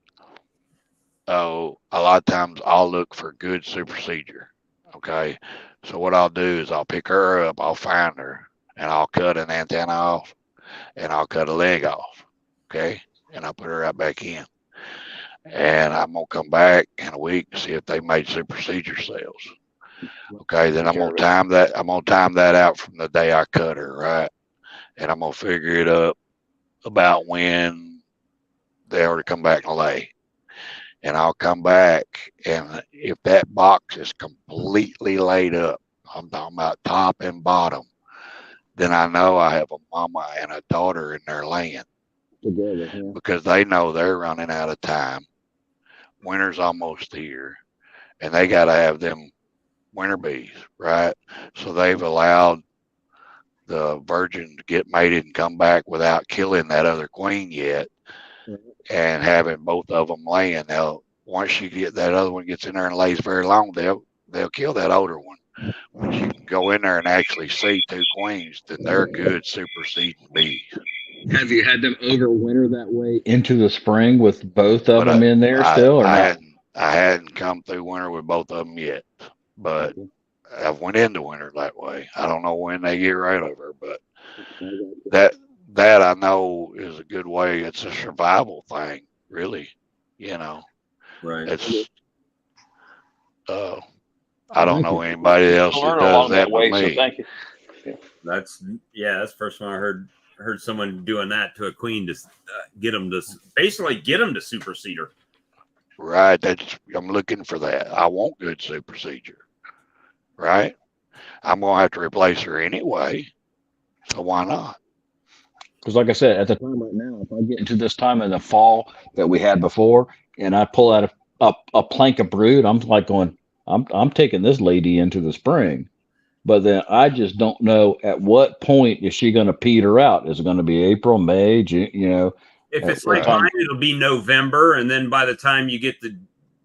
So a lot of times I'll look for good supersedure. Okay. So what I'll do is I'll pick her up, I'll find her, and I'll cut an antenna off, and I'll cut a leg off. Okay. And I'll put her right back in. And I'm going to come back in a week to see if they made supersedure cells. Okay. Then I'm going to time that. I'm going to time that out from the day I cut her. Right. And I'm going to figure it up about when they ought to come back and lay. And I'll come back, and if that box is completely laid up, I'm talking about top and bottom, then I know I have a mama and a daughter in there laying. Together, yeah. Because they know they're running out of time. Winter's almost here, and they got to have them winter bees, right? So they've allowed the virgin to get mated and come back without killing that other queen yet. And having both of them laying. Now, once you get that other one gets in there and lays very long, they'll kill that older one. When you can go in there and actually see 2 queens, then they're good superseding bees. Have you had them overwinter that way into the spring with both of them in there still, or not? I hadn't come through winter with both of them yet, but I've went into winter that way. I don't know when they get right over, but that I know is a good way. It's a survival thing, really. You know, Right. It's I don't know anybody else that does that way. but me. So thank you. That's the first one I heard someone doing that to a queen to get them to supersede her. Right. I'm looking for that. I want good supersedure. Right. I'm gonna have to replace her anyway. So why not? Because like I said, at the time right now, if I get into this time in the fall that we had before, and I pull out a plank of brood, I'm like going, I'm taking this lady into the spring. But then I just don't know at what point is she going to peter out. Is it going to be April, May, June, you know? If it's like mine, it'll be November, and then by the time you get to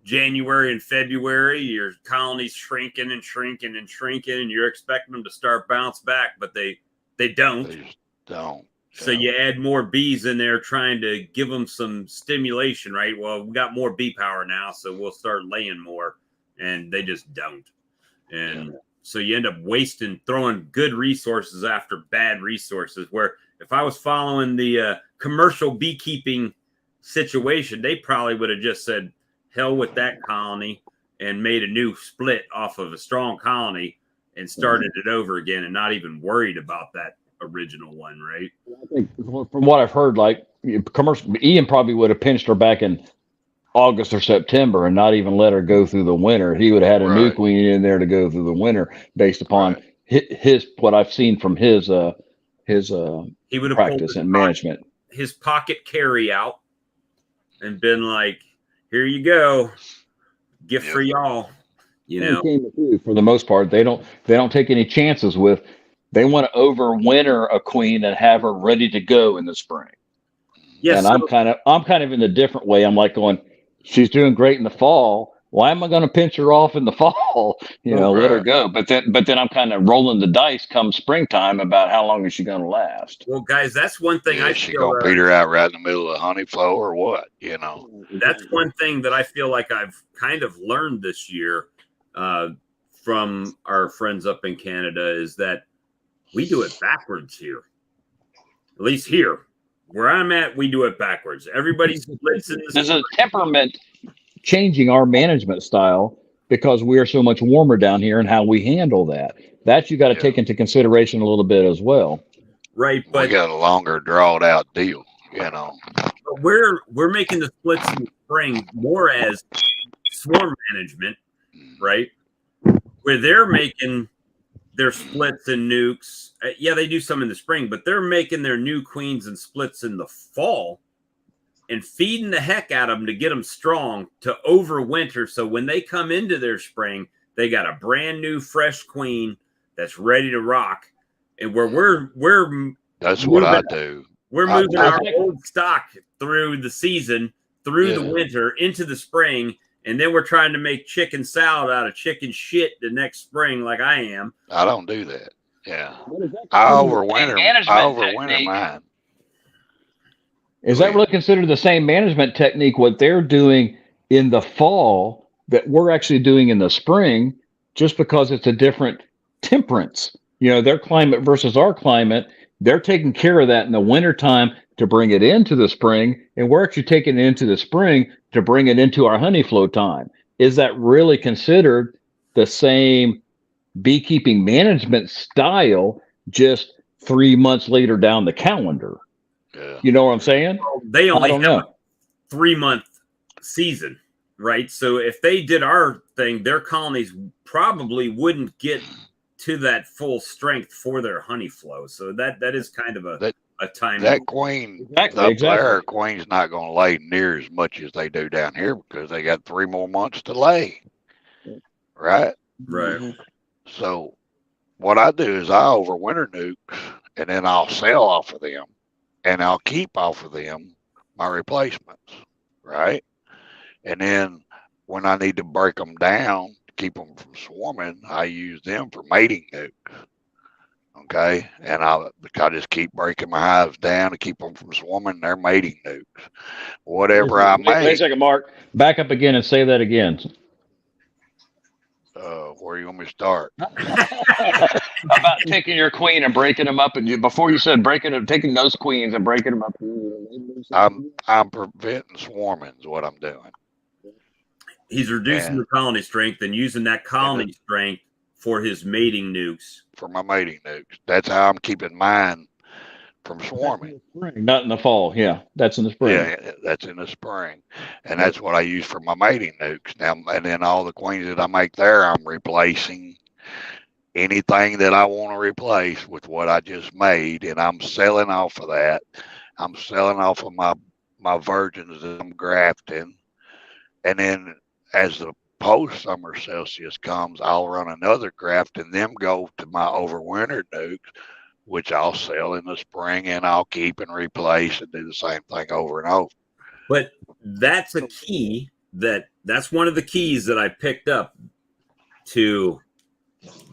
January and February, your colony's shrinking and shrinking and shrinking, and you're expecting them to start bounce back, but they don't. They just don't. So you add more bees in there, trying to give them some stimulation, right? Well, we got more bee power now, so we'll start laying more, and they just don't. And so you end up throwing good resources after bad resources. Where if I was following the commercial beekeeping situation, they probably would have just said, hell with that colony, and made a new split off of a strong colony and started it over again, and not even worried about that original one, right? I think from what I've heard, like commercial, Ian probably would have pinched her back in August or September and not even let her go through the winter. He would have had a new queen in there to go through the winter based upon his what I've seen from his he would have practice and management. His pocket carry out and been like, here you go, gift for y'all. You know, for the most part, they don't take any chances with. They want to overwinter a queen and have her ready to go in the spring. Yes, and I'm kind of in a different way. I'm like going, she's doing great in the fall. Why am I going to pinch her off in the fall? Let her go. But then I'm kind of rolling the dice come springtime about how long is she going to last. Well, guys, that's one thing. Is she going to peter out right in the middle of the honey flow or what? That's one thing that I feel like I've kind of learned this year from our friends up in Canada is that we do it backwards here. At least here. Where I'm at, we do it backwards. Everybody splits in this. There's a temperament changing our management style because we are so much warmer down here and how we handle that. That you got to take into consideration a little bit as well. Right, but we got a longer drawed out deal, But we're making the splits in the spring more as swarm management, right? Where they're making their splits and nukes. Yeah, they do some in the spring, but they're making their new queens and splits in the fall and feeding the heck out of them to get them strong to overwinter. So when they come into their spring, they got a brand new fresh queen that's ready to rock. And we're that's what I do. We're moving our old stock through the season, through the winter, into the spring. And then we're trying to make chicken salad out of chicken shit the next spring, like I am. I don't do that. Yeah, I overwinter mine. Is that really considered the same management technique? What they're doing in the fall that we're actually doing in the spring, just because it's a different temperance. Their climate versus our climate. They're taking care of that in the wintertime to bring it into the spring, and we're actually taking it into the spring to bring it into our honey flow time. Is that really considered the same beekeeping management style, just 3 months later down the calendar? Yeah. You know what I'm saying? Well, they only have a 3-month season, right? So if they did our thing, their colonies probably wouldn't get to that full strength for their honey flow. So that is kind of a time. That queen, their queen's not going to lay near as much as they do down here because they got 3 more months to lay. Right? Right. So what I do is I overwinter nukes and then I'll sell off of them and I'll keep off of them my replacements. Right? And then when I need to break them down to keep them from swarming, I use them for mating nukes. Okay, and I just keep breaking my hives down to keep them from swarming. They're mating nukes. Whatever I Wait a make. second, Mark. Back up again and say that again. Where you want me to start? About taking your queen and breaking them up, and before you said taking those queens and breaking them up. I'm preventing swarming is what I'm doing. He's reducing the colony strength and using that colony strength for his mating nukes. For my mating nukes. That's how I'm keeping mine from swarming. Not in the fall. Yeah, that's in the spring. Yeah, that's in the spring. And that's what I use for my mating nukes. Now, and then all the queens that I make there, I'm replacing anything that I want to replace with what I just made. And I'm selling off of that. I'm selling off of my virgins that I'm grafting. And then as the post-summer Celsius comes, I'll run another graft and them go to my overwintered nukes, which I'll sell in the spring and I'll keep and replace and do the same thing over and over. But that's a key that's one of the keys that I picked up to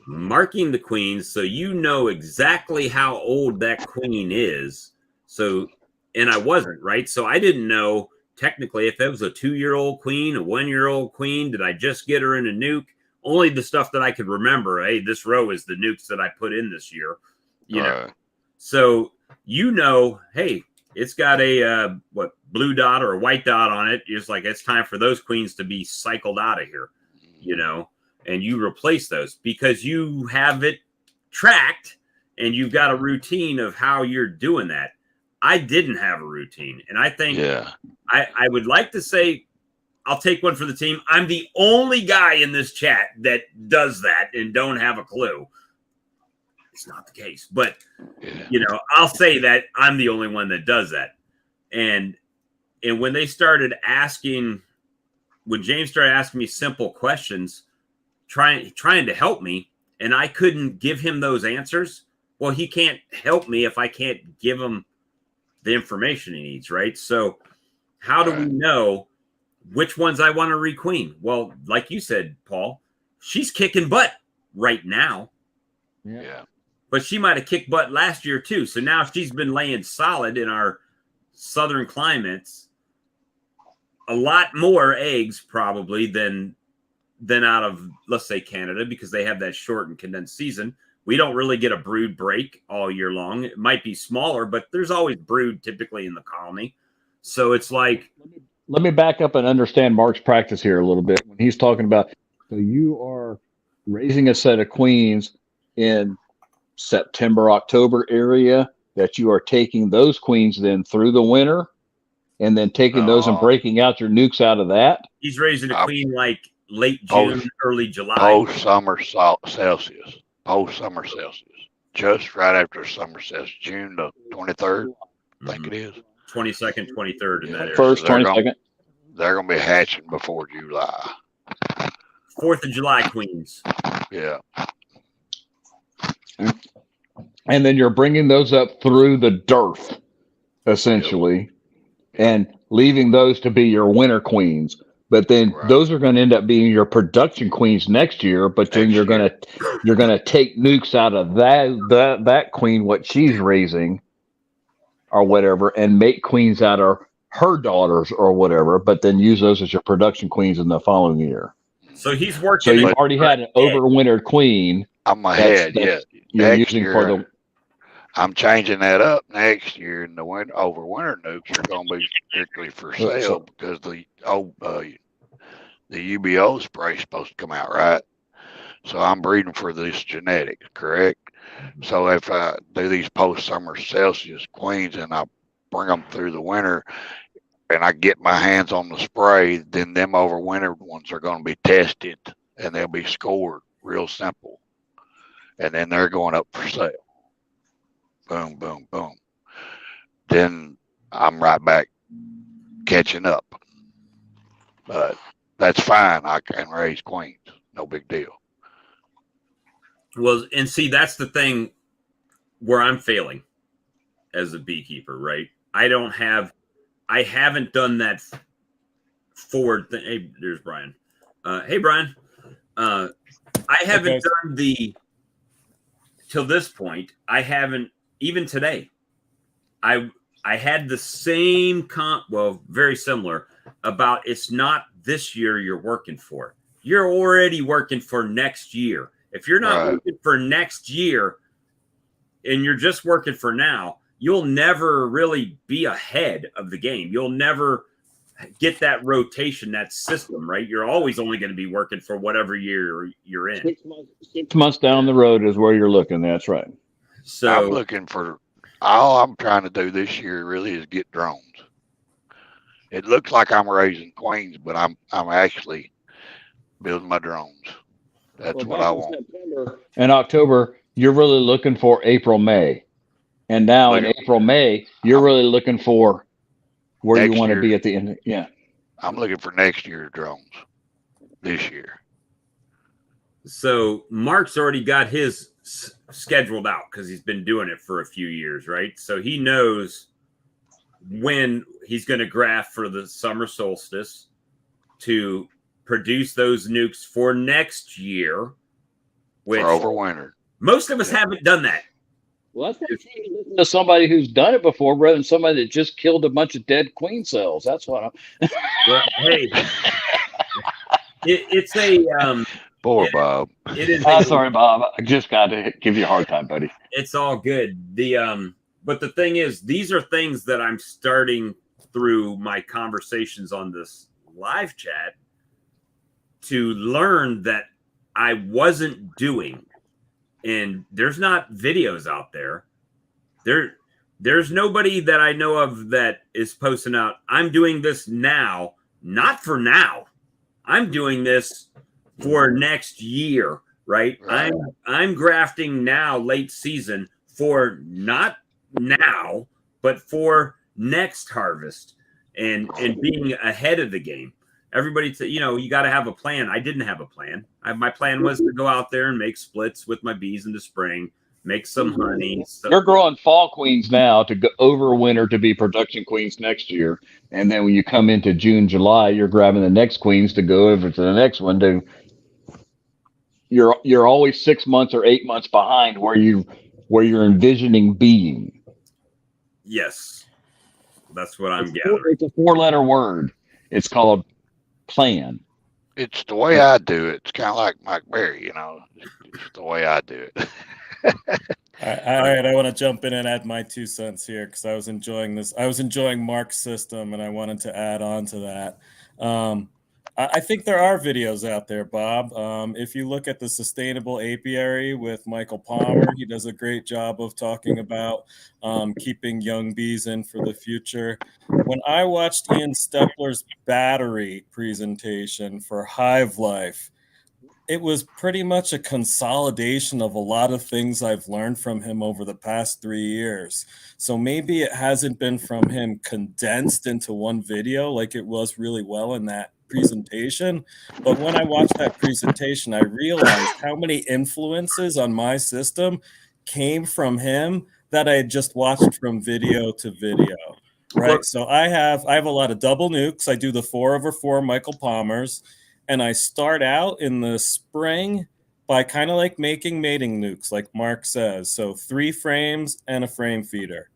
marking the queens so you know exactly how old that queen is. So, and I wasn't, right? So I didn't know technically if it was a 2-year-old queen, a 1-year-old queen. Did I just get her in a nuke? Only the stuff that I could remember. Hey, this row is the nukes that I put in this year. You know, so hey, it's got a blue dot or a white dot on it. It's like it's time for those queens to be cycled out of here, and you replace those because you have it tracked and you've got a routine of how you're doing that. I didn't have a routine, and I think I would like to say I'll take one for the team. I'm the only guy in this chat that does that and don't have a clue. It's not the case, but I'll say that I'm the only one that does that. And when they started when James started asking me simple questions, trying to help me, and I couldn't give him those answers. Well, he can't help me if I can't give him the information he needs, right? So how do we know which ones I want to requeen? Well, like you said, Paul, she's kicking butt right now. Yeah. But she might have kicked butt last year too. So now she's been laying solid in our southern climates. A lot more eggs probably than out of, let's say, Canada, because they have that short and condensed season. We don't really get a brood break all year long. It might be smaller, but there's always brood typically in the colony. So it's like... Let me back up and understand Mark's practice here a little bit. When he's talking about, so you are raising a set of queens in September, October area, that you are taking those queens then through the winter and then taking those and breaking out your nukes out of that. He's raising a queen like late June, early July. Post-summer Celsius. Post-summer Celsius. Just right after summer Celsius. June the 23rd, I think it is. 22nd, 23rd in that area. First, 22nd. They're going to be hatching before July. 4th of July queens. Yeah. And then you're bringing those up through the dearth, essentially, and leaving those to be your winter queens. But then those are going to end up being your production queens next year. But then you're going to take nukes out of that queen, what she's raising, or whatever, and make queens out of her daughters or whatever. But then use those as your production queens in the following year. So he's working. So you've already had an overwintered queen. I'm ahead. You're using for the. I'm changing that up next year, and the overwinter nukes are going to be strictly for sale because the UBO spray is supposed to come out, right? So I'm breeding for this genetics, correct? So if I do these post-summer Celsius queens and I bring them through the winter and I get my hands on the spray, then them overwintered ones are going to be tested and they'll be scored real simple. And then they're going up for sale. Boom, boom, boom. Then I'm right back catching up. But that's fine. I can raise queens. No big deal. Well, and see, that's the thing where I'm failing as a beekeeper, right? I haven't done that forward thing. Hey, there's Brian. Hey, Brian. I haven't done till this point. I haven't, even today. I had the same very similar about it's not this year you're working for. You're already working for next year. If you're not working for next year and you're just working for now, you'll never really be ahead of the game. You'll never get that rotation, that system, right? You're always only going to be working for whatever year you're in. 6 months down the road is where you're looking. That's right. So I'm looking for, all I'm trying to do this year really is get drones. It looks like I'm raising queens, but I'm actually building my drones. That's what I want. In October, you're really looking for April, May. And now in April, May, you're really looking for where you want to be at the end. Yeah. I'm looking for next year's drones this year. So Mark's already got his scheduled out because he's been doing it for a few years, right? So he knows when he's going to graph for the summer solstice to produce those nukes for next year. Which for over winter. Most of us haven't done that. Well, that's listen to somebody who's done it before rather than somebody that just killed a bunch of dead queen cells. That's what I'm. Well, hey, it's a poor Bob. It is. Sorry, Bob. I just got to give you a hard time, buddy. It's all good. But the thing is, these are things that I'm starting through my conversations on this live chat to learn that I wasn't doing. And there's not videos out there. There's nobody that I know of that is posting out, I'm doing this now, not for now. I'm doing this for next year, right? I'm grafting now, late season, for not now, but for next harvest and being ahead of the game. Everybody, you got to have a plan. I didn't have a plan. My plan was to go out there and make splits with my bees in the spring, make some honey. So you're growing fall queens now to go over winter to be production queens next year. And then when you come into June, July, you're grabbing the next queens to go over to the next one. You're always 6 months or 8 months behind where you're envisioning being. Yes. That's what I'm gathering. It's a 4-letter word. It's called plan. It's the way I do it. It's kind of like Mike Berry, It's the way I do it. All right, I want to jump in and add my 2 cents here because I was enjoying this. I was enjoying Mark's system, and I wanted to add on to that. I think there are videos out there, Bob. If you look at the Sustainable Apiary with Michael Palmer, he does a great job of talking about keeping young bees in for the future. When I watched Ian Stepler's battery presentation for Hive Life, it was pretty much a consolidation of a lot of things I've learned from him over the past 3 years. So maybe it hasn't been from him condensed into one video like it was really well in that presentation. But when I watched that presentation, I realized how many influences on my system came from him that I had just watched from video to video. Right. So I have a lot of double nukes. I do the 4/4 Michael Palmers. And I start out in the spring by kind of like making mating nukes, like Mark says. So 3 frames and a frame feeder.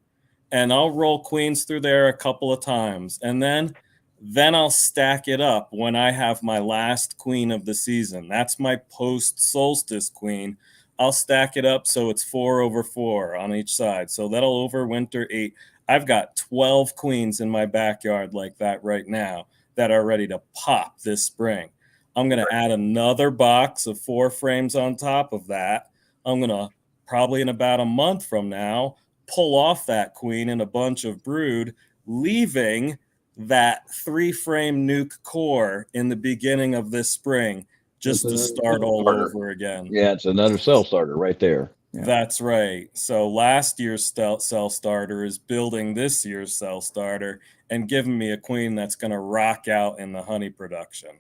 And I'll roll queens through there a couple of times. And then I'll stack it up when I have my last queen of the season. That's my post-solstice queen. I'll stack it up so it's 4/4 on each side. So that'll overwinter 8. I've got 12 queens in my backyard like that right now that are ready to pop this spring. I'm going to add another box of 4 frames on top of that. I'm going to, probably in about a month from now, pull off that queen in a bunch of brood, leaving that 3-frame nuke core in the beginning of this spring just to start all over again. Yeah, it's another cell starter right there. Yeah. That's right. So last year's cell starter is building this year's cell starter and giving me a queen that's going to rock out in the honey production.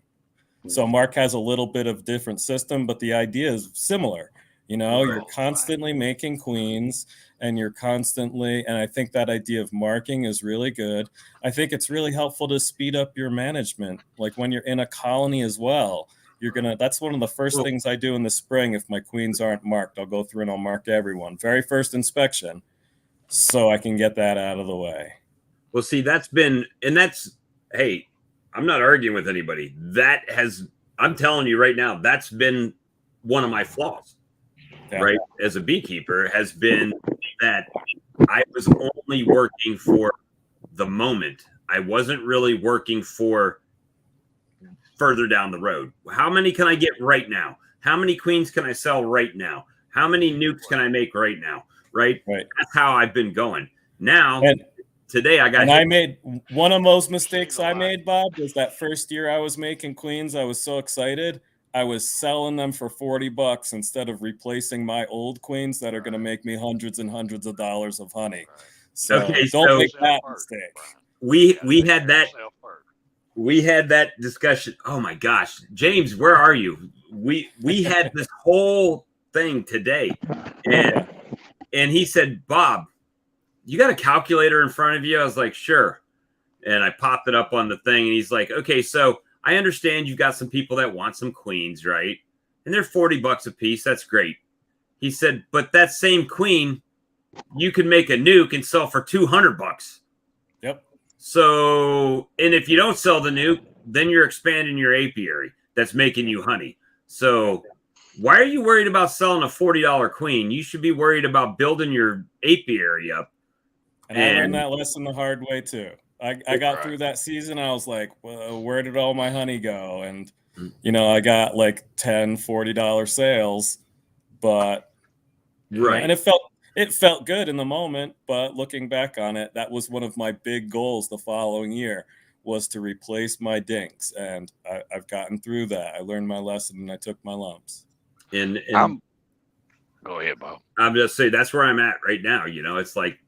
So Mark has a little bit of different system, but the idea is similar. You're constantly making queens and and I think that idea of marking is really good. I think it's really helpful to speed up your management. Like when you're in a colony as well, That's one of the first things I do in the spring. If my queens aren't marked, I'll go through and I'll mark everyone. Very first inspection, so I can get that out of the way. Well, see, hey, I'm not arguing with anybody. I'm telling you right now, that's been one of my flaws, right? As a beekeeper, has been that I was only working for the moment. I wasn't really working for further down the road. How many can I get right now? How many queens can I sell right now? How many nukes can I make right now? Right. That's how I've been going. Now, today I got. And I made one of those mistakes I made, Bob, was that first year I was making queens. I was so excited. I was selling them for $40 instead of replacing my old queens that are going to make me hundreds and hundreds of dollars of honey. So don't make that mistake. We had that discussion. Oh my gosh, James, where are you? We had this whole thing today, and he said, Bob, you got a calculator in front of you? I was like, sure. And I popped it up on the thing, and he's like, okay, so I understand you've got some people that want some queens, right? And they're $40 a piece. That's great. He said, but that same queen, you can make a nuke and sell for $200. Yep. So, and if you don't sell the nuke, then you're expanding your apiary that's making you honey. So why are you worried about selling a $40 queen? You should be worried about building your apiary up. And I learned that lesson the hard way too. I got through that season. I was like, well, where did all my honey go? And, I got like $10, $40 sales, but, and it felt good in the moment, but looking back on it, that was one of my big goals the following year, was to replace my dinks. And I've gotten through that. I learned my lesson and I took my lumps. And go ahead, Bob. I'm just saying that's where I'm at right now. It's like,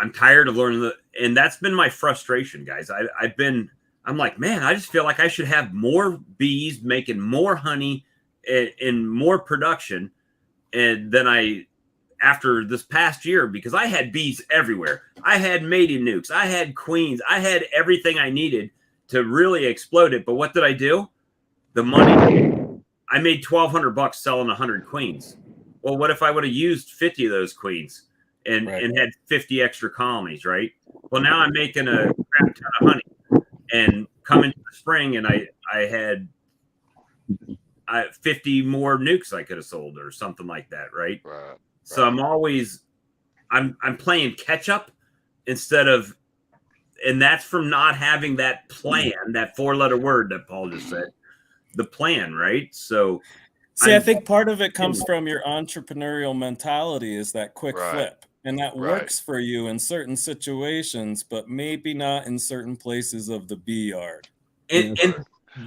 I'm tired of learning and that's been my frustration, guys. I'm like, man, I just feel like I should have more bees making more honey and more production. And then after this past year, because I had bees everywhere. I had mating nukes. I had queens. I had everything I needed to really explode it. But what did I do? The money, I made $1,200 selling 100 queens. Well, what if I would have used 50 of those queens and had 50 extra colonies, right? Well, now I'm making a crap ton of honey. And coming to the spring, and I had 50 more nukes I could have sold or something like that, right? So I'm playing catch up instead of, and that's from not having that plan, that 4-letter word that Paul just said, the plan, right? So I think part of it comes from your entrepreneurial mentality, is that quick flip. And that works for you in certain situations, but maybe not in certain places of the bee yard. And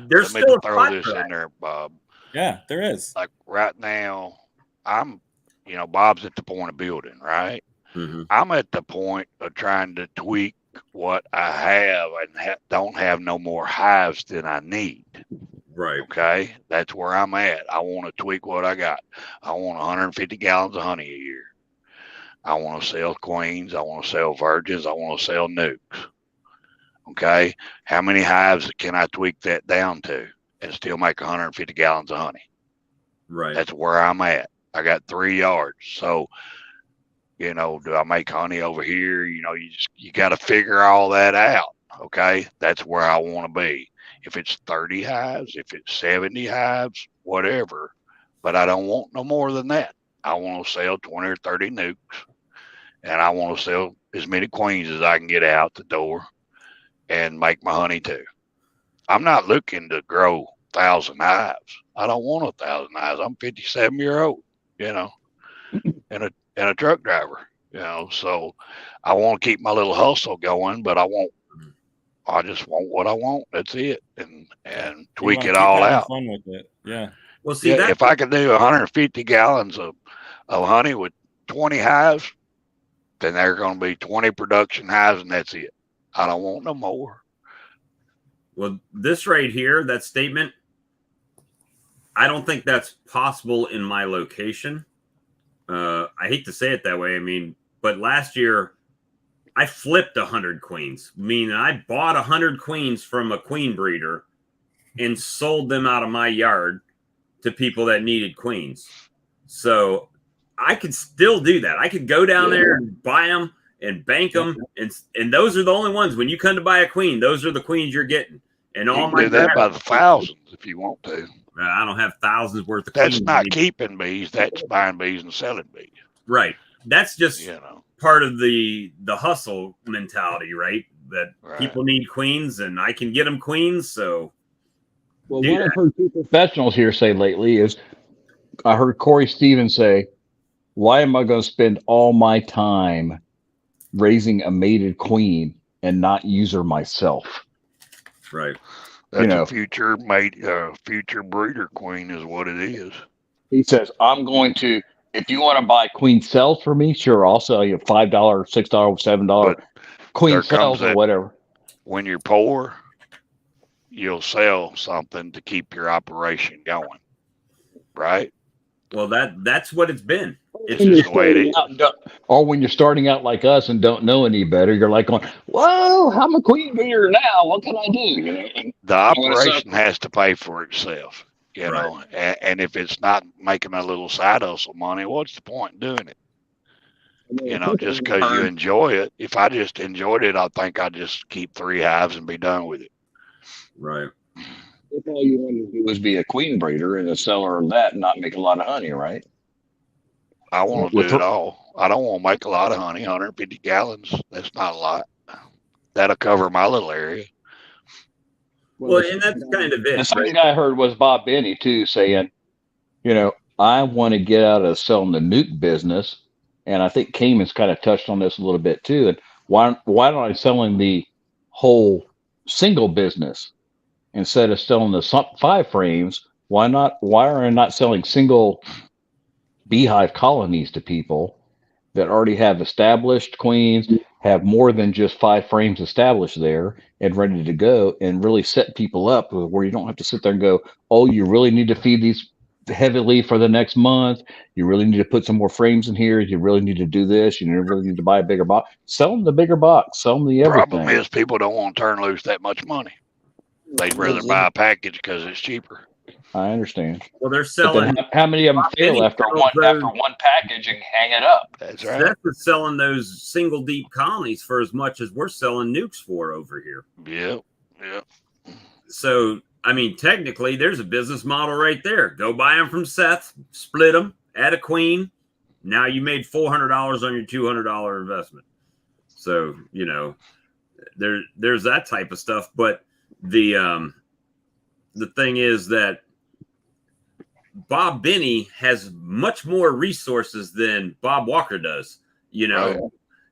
there's still a throw this in there, Bob. Yeah, there is. Like right now, Bob's at the point of building, right? Mm-hmm. I'm at the point of trying to tweak what I have and don't have no more hives than I need. Right. Okay. That's where I'm at. I want to tweak what I got. I want 150 gallons of honey a year. I want to sell queens. I want to sell virgins. I want to sell nukes. Okay. How many hives can I tweak that down to and still make 150 gallons of honey? Right. That's where I'm at. I got 3 yards. So, do I make honey over here? You got to figure all that out. Okay. That's where I want to be. If it's 30 hives, if it's 70 hives, whatever, but I don't want no more than that. I want to sell 20 or 30 nukes, and I want to sell as many queens as I can get out the door and make my honey too. I'm not looking to grow 1,000 hives. I don't want 1,000 hives. I'm 57-year-old, and a truck driver, so I want to keep my little hustle going, but I just want what I want. That's it. And tweak it all out. Fun with it. Yeah. Well, see, if I could do 150 gallons of honey with 20 hives, then there are going to be 20 production hives, and that's it. I don't want no more. Well, this right here, that statement, I don't think that's possible in my location. I hate to say it that way. But last year I flipped 100 queens, meaning I bought 100 queens from a queen breeder and sold them out of my yard to people that needed queens. So I could still do that. I could go down there and buy them and bank them, and those are the only ones. When you come to buy a queen, those are the queens you're getting. And You all can my do that by the thousands if you want to. I don't have thousands worth of That's queens. not keeping bees. That's buying bees and selling bees. Right. That's just You know. part of the hustle mentality, right? That Right. people need queens, and I can get them queens. So, Well, what I've heard two professionals here say lately is, I heard Corey Stevens say, "Why am I going to spend all my time raising a mated queen and not use her myself?" right. That's a future mate, future breeder queen is what it is. He says, "I'm going to, if you want to buy queen cells for me, sure, I'll sell you $5, $6, $7 queen there comes cells or that- whatever." When you're poor, you'll sell something to keep your operation going, right? Well, that's what it's been. It's When you're just the way it starting is. out and don't- or when you're starting out like us and don't know any better, you're like going, "Whoa, I'm a queen breeder now. What can I do?" You know? The operation has to pay for itself, you Right. know. And if it's not making a little side hustle money, what's the point in doing it? You know, just because you enjoy it. If I just enjoyed it, I think I'd just keep 3 hives and be done with it. right. If all you wanted to do was be a queen breeder and a seller of that and not make a lot of honey, right? I want to With do it all. I don't want to make a lot of honey, 150 gallons. That's not a lot. That'll cover my little area. Well, and that's kind of The it. second guy I heard was Bob Benny too, saying, "I want to get out of selling the nuke business." And I think Cayman's kind of touched on this a little bit too. And why don't I selling the whole single business instead of selling the 5 frames? Why are I not selling single beehive colonies to people that already have established queens, have more than just 5 frames established there and ready to go, and really set people up where you don't have to sit there and go, "Oh, you really need to feed these heavily for the next month. You really need to put some more frames in here. You really need to do this. You really need to buy a bigger box." Sell them the bigger box. Sell them the everything. Problem is, people don't want to turn loose that much money. They'd rather buy a package because it's cheaper. I understand. Well, they're But selling. then how many of them fail after one package and hang it up? That's right. Seth is selling those single deep colonies for as much as we're selling nukes for over here. Yep. Yep. So, I mean, technically, there's a business model right there. Go buy them from Seth, split them, add a queen. Now you made $400 on your $200 investment. So, there's that type of stuff. But the thing is that Bob Benny has much more resources than Bob Walker does, Right.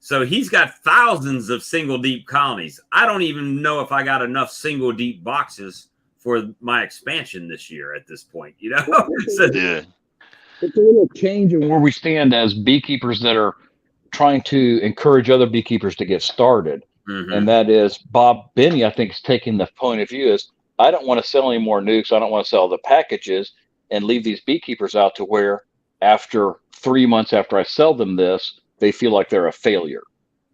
So he's got thousands of single deep colonies. I don't even know if I got enough single deep boxes for my expansion this year at this point, So, Yeah. It's a little change in where we stand as beekeepers that are trying to encourage other beekeepers to get started. mhm. And that is Bob Benny, I think, is taking the point of view is, I don't want to sell any more nukes. I don't want to sell the packages and leave these beekeepers out to where after 3 months after I sell them this, they feel like they're a failure.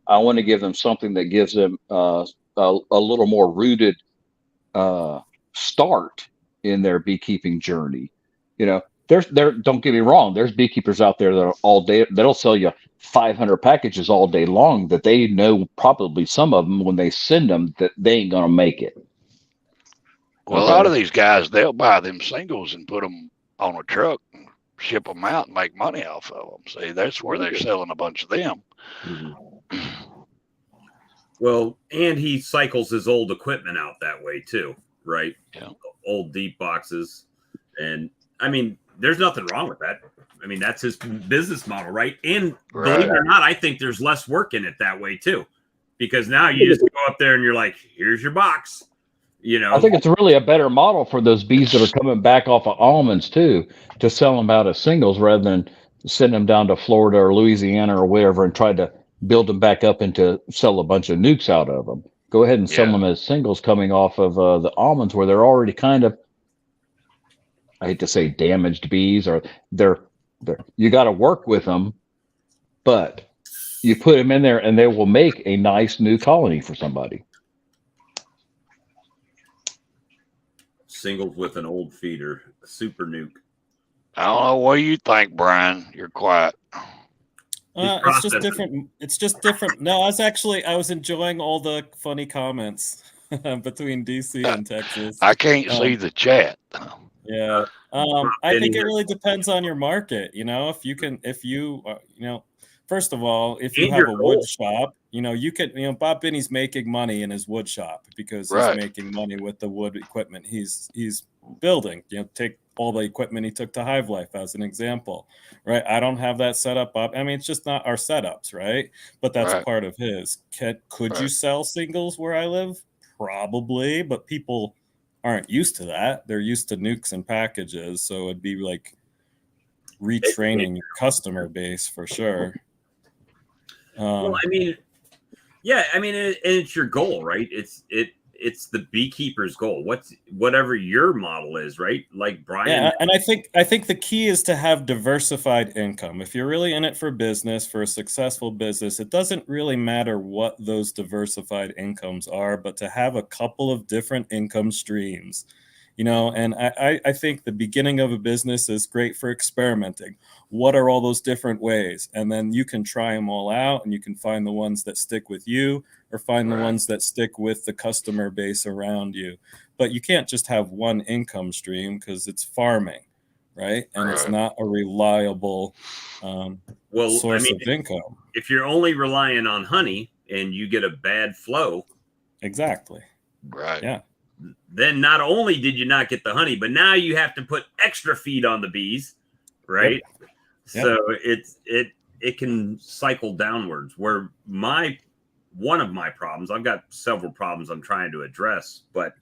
I want to give them something that gives them a little more rooted start in their beekeeping journey. Don't get me wrong. There's beekeepers out there that are all day, that'll sell you 500 packages all day long that they know probably some of them when they send them that they ain't going to make it. Well, a lot of these guys, they'll buy them singles and put them on a truck and ship them out and make money off of them. See, that's where they're selling a bunch of them. Mhm. Well, and he cycles his old equipment out that way too, right? Yeah. Old deep boxes. And I mean, there's nothing wrong with that. I mean, that's his business model, right? And believe it or not, I think there's less work in it that way too. Because now you just go up there and you're like, here's your box. I think it's really a better model for those bees that are coming back off of almonds too, to sell them out as singles rather than send them down to Florida or Louisiana or wherever and try to build them back up and to sell a bunch of nukes out of them. Go ahead and sell them as singles coming off of the almonds where they're already kind of, I hate to say damaged bees, or they're you got to work with them, but you put them in there and they will make a nice new colony for somebody. singles with an old feeder, a super nuke. I don't know. What do you think, Brian? You're quiet. It's just different. It's just different. No, I was enjoying all the funny comments between DC and Texas. I can't see the chat. Yeah. I think it really depends on your market. First of all, if you have a wood shop, Bob Binney's making money in his wood shop because he's making money with the wood equipment he's building. Take all the equipment he took to Hive Life as an example, right? I don't have that set up. I mean, it's just not our setups, right? But that's part of his. Could you sell singles where I live? Probably, but people aren't used to that. They're used to nukes and packages, so it'd be like retraining your customer base for sure. Well, I mean, it's your goal, right? It's the beekeeper's goal. Whatever your model is, right? Like Brian. Yeah, and I think the key is to have diversified income. If you're really in it for business, for a successful business, it doesn't really matter what those diversified incomes are, but to have a couple of different income streams. And I think the beginning of a business is great for experimenting. What are all those different ways? And then you can try them all out and you can find the ones that stick with you or find the ones that stick with the customer base around you. But you can't just have one income stream because it's farming, right? And it's not a reliable source of income. If you're only relying on honey and you get a bad flow. Exactly. Right. Yeah. Then not only did you not get the honey, but now you have to put extra feed on the bees, right? Yep. So it can cycle downwards. Where one of my problems, I've got several problems I'm trying to address, but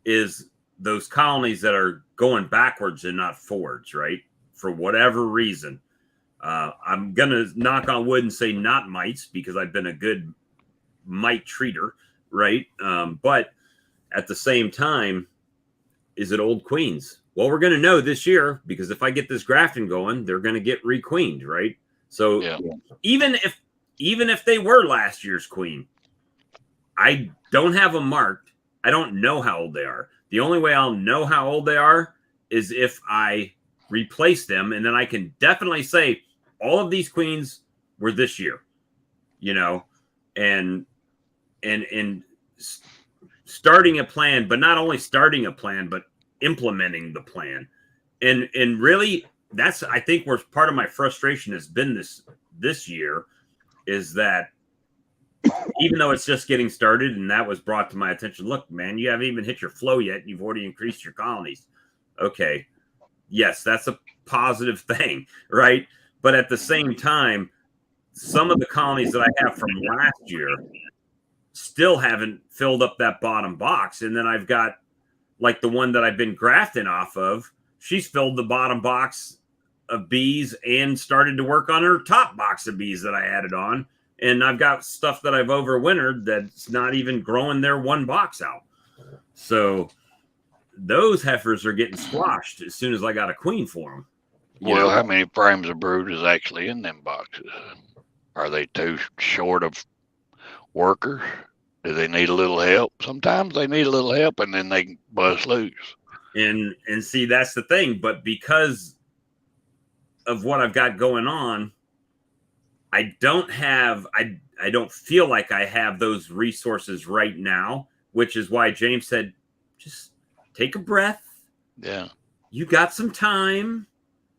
is those colonies that are going backwards and not forwards, right? For whatever reason. I'm gonna knock on wood and say not mites because I've been a good mite treater, right? But at the same time, is it old queens? Well, we're going to know this year because if I get this grafting going, they're going to get requeened, right? So even if they were last year's queen, I don't have them marked. I don't know how old they are. The only way I'll know how old they are is if I replace them, and then I can definitely say all of these queens were this year, and starting a plan, but not only starting a plan, but implementing the plan. And really that's, I think, where part of my frustration has been this year is that even though it's just getting started and that was brought to my attention, look, man, you haven't even hit your flow yet. You've already increased your colonies. Okay. Yes, that's a positive thing, right? But at the same time, some of the colonies that I have from last year still haven't filled up that bottom box. And then I've got like the one that I've been grafting off of. She's filled the bottom box of bees and started to work on her top box of bees that I added on. And I've got stuff that I've overwintered that's not even growing their one box out. So those heifers are getting squashed as soon as I got a queen for them. Well, how many frames of brood is actually in them boxes? Are they too short of workers? Do they need a little help? Sometimes they need a little help and then they bust loose. And see, that's the thing. But because of what I've got going on, I don't feel like I have those resources right now, which is why James said, just take a breath. Yeah. You got some time.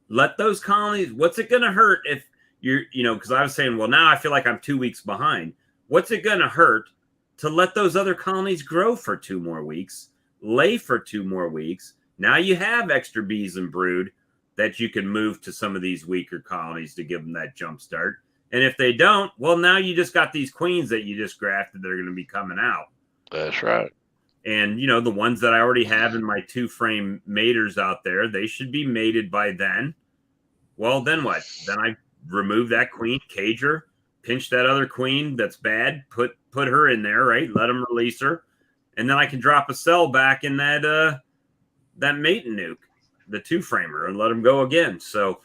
Let those colonies, what's it going to hurt if you're, because I was saying, well, now I feel like I'm 2 weeks behind. What's it going to hurt to let those other colonies grow for 2 more weeks, lay for 2 more weeks? Now you have extra bees and brood that you can move to some of these weaker colonies to give them that jump start. And if they don't, well, now you just got these queens that you just grafted that are going to be coming out. That's right. And, the ones that I already have in my 2-frame maters out there, they should be mated by then. Well, then what? Then I remove that queen, cage her, pinch that other queen that's bad, put her in there, right? Let them release her. And then I can drop a cell back in that mating nuke, the 2-framer, and let them go again. So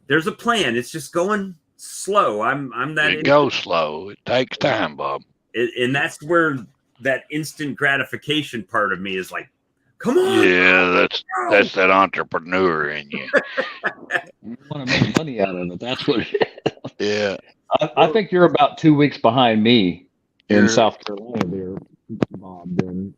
there's a plan. It's just going slow. It goes slow. It takes time, Bob. And that's where that instant gratification part of me is like, Come on. Yeah, that's that entrepreneur in you. You want to make money out of it. That's what it is. Yeah. I think you're about 2 weeks behind me in You're South Carolina there, Bob, than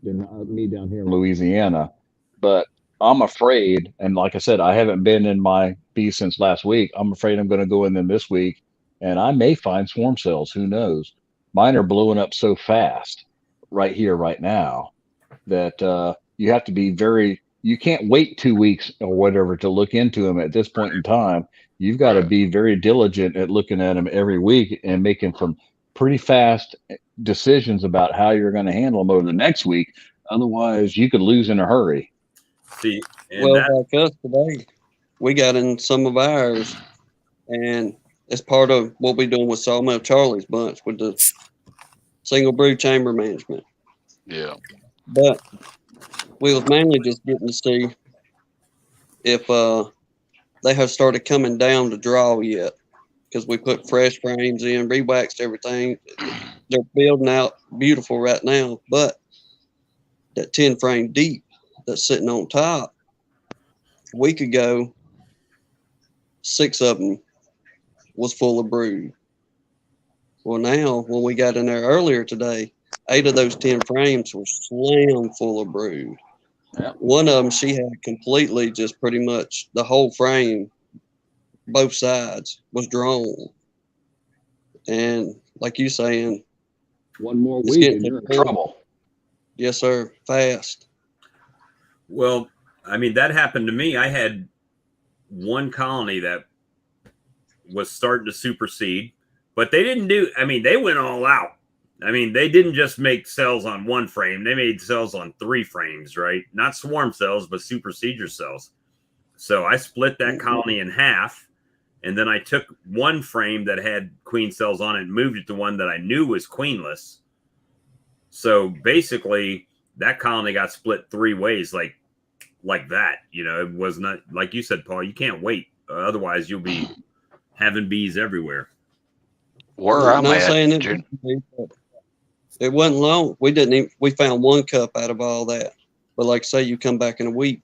me down here in Louisiana. But I'm afraid, and like I said, I haven't been in my bees since last week. I'm afraid I'm going to go in them this week, and I may find swarm cells. Who knows? Mine are blowing up so fast right here, right now, that you have to be very. You can't wait 2 weeks or whatever to look into them at this point in time. You've got to right. be very diligent at looking at them every week and making some pretty fast decisions about how you're going to handle them over the next week. Otherwise, you could lose in a hurry. See, and Well, that, like us today, we got in some of ours, and it's part of what we're doing with Sawmill Charlie's bunch with the single brood chamber management. Yeah. But we was mainly just getting to see if they have started coming down to draw yet, because we put fresh frames in, re-waxed everything. They're building out beautiful right now, but that 10 frame deep that's sitting on top, a week ago, 6 of them was full of brood. Well, now when we got in there earlier today, 8 of those 10 frames were slammed full of brood. Yep. One of them, she had completely just pretty much the whole frame, both sides, was drawn. And like you saying, One more it's week getting and to you're in the point. trouble. Yes, sir. Fast. well, I mean, that happened to me. I had one colony that was starting to supersede, but they didn't do, I mean, they went all out. I mean, they didn't just make cells on one frame. They made cells on 3 frames, right? Not swarm cells, but supersedure cells. So I split that colony in half, and then I took one frame that had queen cells on it and moved it to one that I knew was queenless. So basically, that colony got split 3 ways, like that. You know, it was not, like you said, Paul, you can't wait. Otherwise, you'll be having bees everywhere. Where I'm Not at, saying it wasn't long. We didn't even, we found 1 cup out of all that. But like say you come back in a week,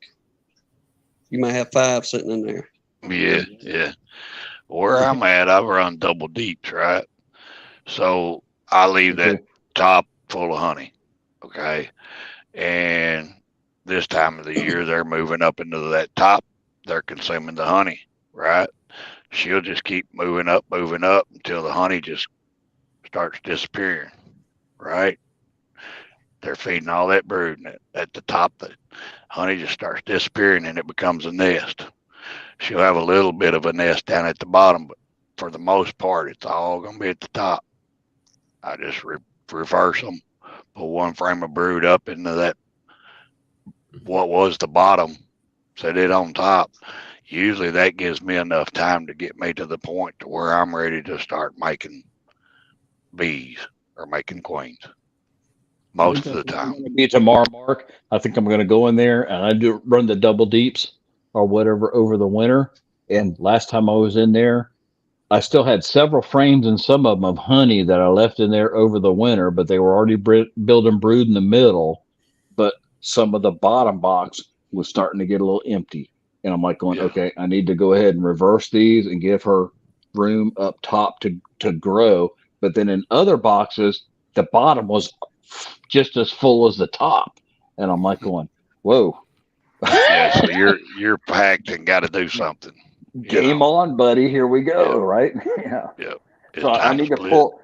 you might have 5 sitting in there. yeah, yeah. Where I'm at, I run double deeps, right? So I leave that top full of honey. Okay. And this time of the year, they're moving up into that top. They're consuming the honey, right? She'll just keep moving up until the honey just starts disappearing, right? They're feeding all that brood, and at the top, the honey just starts disappearing, and it becomes a nest. She'll have a little bit of a nest down at the bottom, but for the most part, it's all going to be at the top. I just reverse them, put 1 frame of brood up into that, what was the bottom, set it on top. Usually that gives me enough time to get me to the point to where I'm ready to start making bees or making queens. Most of the time. Going to be tomorrow, Mark. I think I'm going to go in there and I do run the double deeps or whatever over the winter. And last time I was in there, I still had several frames and some of them of honey that I left in there over the winter, but they were already building brood in the middle. But some of the bottom box was starting to get a little empty. And I'm like going, okay, I need to go ahead and reverse these and give her room up top to grow. But then in other boxes, the bottom was just as full as the top. And I'm like going, whoa. Yeah, so you're packed and got to do something. Game on, buddy. Here we go. Yeah. Right? Yeah. Yeah. So I need to pull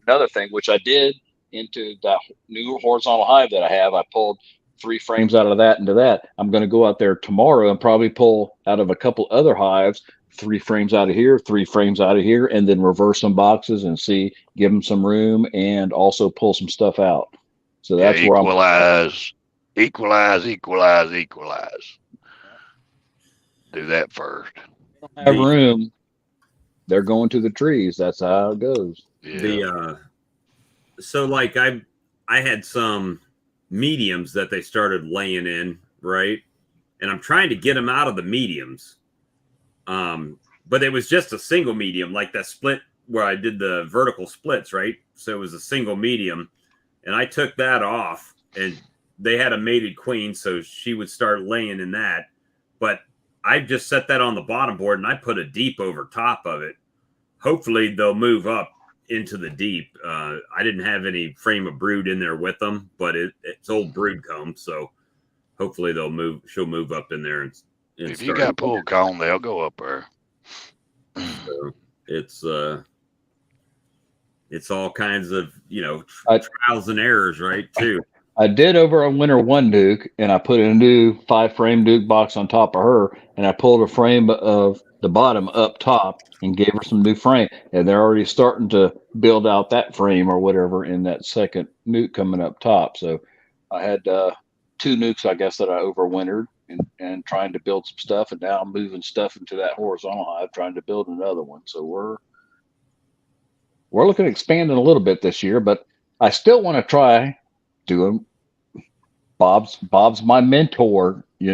another thing, which I did into the new horizontal hive that I have. I pulled 3 frames out of that into that. I'm going to go out there tomorrow and probably pull out of a couple other hives 3 frames out of here, 3 frames out of here, and then reverse some boxes and see, give them some room, and also pull some stuff out. So that's where I'm equalize. Do that first. Have room. They're going to the trees. That's how it goes. Yeah. So like I had some mediums that they started laying in, right? And I'm trying to get them out of the mediums. But it was just a single medium, like that split where I did the vertical splits, right? So it was a single medium, and I took that off and they had a mated queen, so she would start laying in that. But I just set that on the bottom board and I put a deep over top of it. Hopefully they'll move up into the deep. I didn't have any frame of brood in there with them, but it's old brood comb, so hopefully she'll move up in there and if you got pool comb, they'll go up there. So it's all kinds of, trials and errors, right, too. I did over a winter one Duke, and I put a new 5-frame Duke box on top of her, and I pulled a frame of the bottom up top and gave her some new frame. And they're already starting to build out that frame or whatever in that second nuke coming up top. So I had 2 nukes, I guess, that I overwintered and trying to build some stuff. And now I'm moving stuff into that horizontal hive, trying to build another one. So we're looking at expanding a little bit this year, but I still want to try doing. Bob's my mentor. He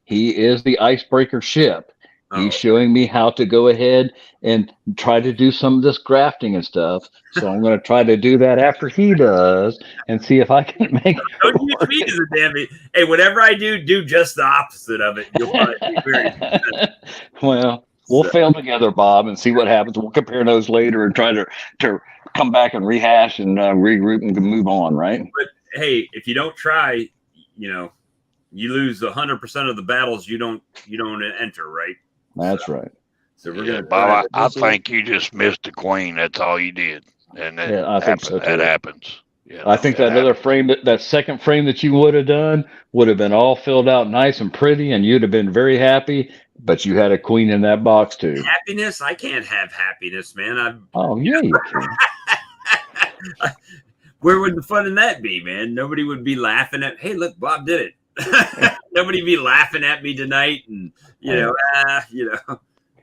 is the icebreaker ship. He's showing me how to go ahead and try to do some of this grafting and stuff. So I'm going to try to do that after he does and see if I can make it. Don't use me as a damn it. Hey, whatever I do just the opposite of it. You'll probably be very well, we'll fail together, Bob, and see what happens. We'll compare those later and try to come back and rehash and regroup and move on, right? But hey, if you don't try, you lose 100% of the battles you don't enter, right? That's right. So we're gonna. Bob, I think you just missed the queen. That's all you did, and I think so too. That happens. Yeah, I think that other frame, that second frame that you would have done, would have been all filled out nice and pretty, and you'd have been very happy. But you had a queen in that box too. Happiness? I can't have happiness, man. Oh yeah, you can. Where would the fun in that be, man? Nobody would be laughing at. Hey, look, Bob did it. Nobody be laughing at me tonight, and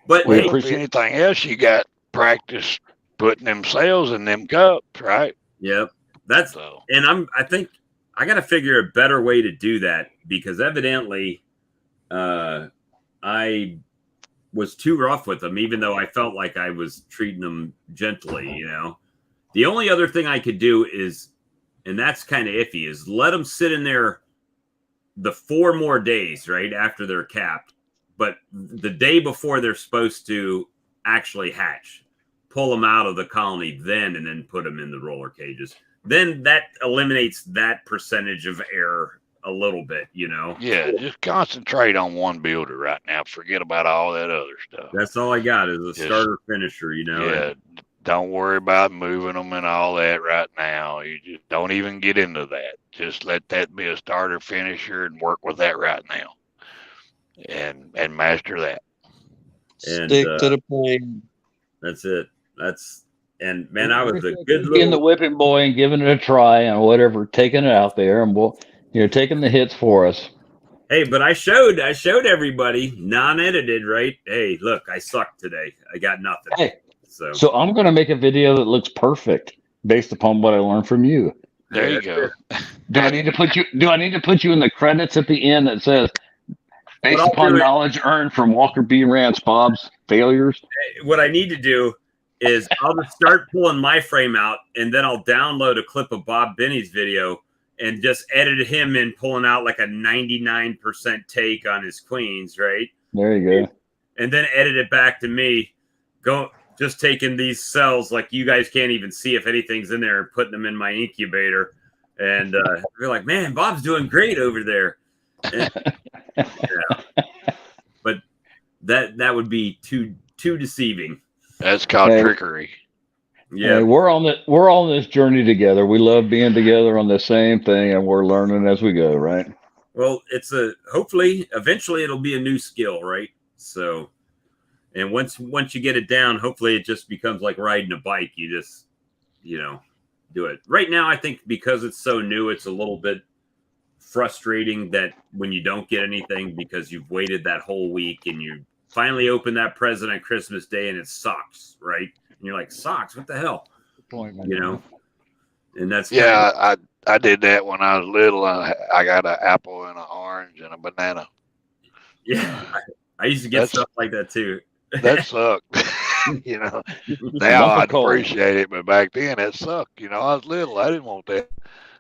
But hey, anything else, you got practice putting them sails in them cups, right? Yep, that's so. And I think I got to figure a better way to do that, because evidently, I was too rough with them, even though I felt like I was treating them gently. The only other thing I could do is, and that's kind of iffy, is let them sit in there the 4 more days, right, after they're capped. But the day before they're supposed to actually hatch, pull them out of the colony then, and then put them in the roller cages. Then that eliminates that percentage of error a little bit, Yeah, just concentrate on one builder right now. Forget about all that other stuff. That's all I got is a starter finisher, Yeah, don't worry about moving them and all that right now. You just don't even get into that. Just let that be a starter finisher and work with that right now. And master that. And, stick to the plan. That's it. And man, I was a good little being the whipping boy and giving it a try and whatever, taking it out there, and you're taking the hits for us. Hey, but I showed everybody non-edited, right? Hey, look, I sucked today. I got nothing. Hey, so I'm going to make a video that looks perfect based upon what I learned from you. There you go. Do I need to put you in the credits at the end that says based upon knowledge earned from Walker B. Rance, Bob's failures? What I need to do is I'll just start pulling my frame out, and then I'll download a clip of Bob Binney's video and just edit him in, pulling out like a 99% take on his queens, right? There you go. And then edit it back to me. Just taking these cells, like you guys can't even see if anything's in there, and putting them in my incubator. And we're like, man, Bob's doing great over there. And, but that would be too deceiving. That's called trickery. Yeah, we're on this journey together. We love being together on the same thing, and we're learning as we go, right? Well, hopefully eventually it'll be a new skill, right? So, and once you get it down, hopefully it just becomes like riding a bike. You just do it. Right now, I think because it's so new, it's a little bit frustrating that when you don't get anything because you've waited that whole week and you finally open that present on Christmas Day and it sucks, right? And you're like, socks, what the hell? And that's I did that when I was little. I got an apple and an orange and a banana. Yeah, I used to get stuff like that too. That sucked. Now I'd appreciate it, but back then it sucked. I was little. I didn't want that.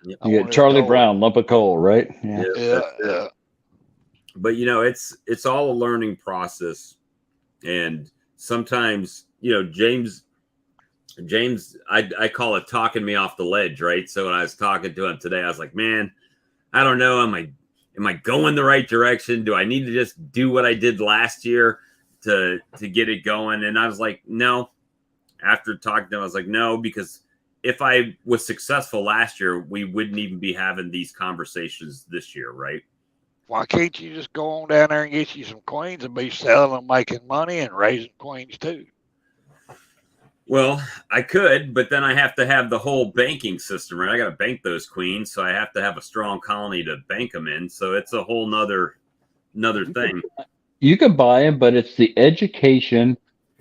Yep. You get Charlie Brown, lump of coal, right? Yeah. Yeah. But you know, it's all a learning process, and sometimes, you know, James, I call it talking me off the ledge, right? So when I was talking to him today, I was like, man, I don't know, am I going the right direction? Do I need to just do what I did last year to get it going? And I was like, no. After talking to him, I was like, no, because if I was successful last year, we wouldn't even be having these conversations this year, right? Why can't you just go on down there and get you some queens and be selling them, making money, and raising queens too? Well, I could, but then I have to have the whole banking system, right? I got to bank those queens, so I have to have a strong colony to bank them in. So it's a whole nother thing. You can buy them, but it's the education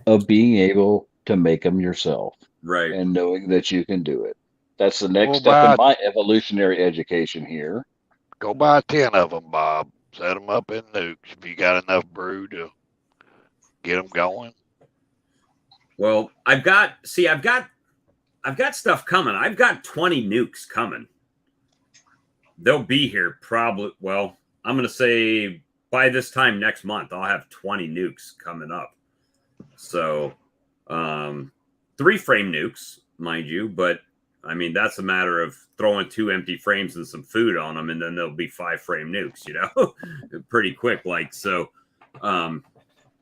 of being able to make them yourself, Right? And knowing that you can do it. That's the next Well, step in my evolutionary education here. Go buy 10 of them, Bob. Set them up in nukes if you got enough brew to get them going. Well, I've got stuff coming. I've got 20 nukes coming. They'll be here probably. Well, I'm going to say by this time next month, I'll have 20 nukes coming up. So, 3-frame nukes, mind you, but I mean, that's a matter of throwing 2 empty frames and some food on them, and then there'll be 5-frame nukes, you know, pretty quick. Like, so, but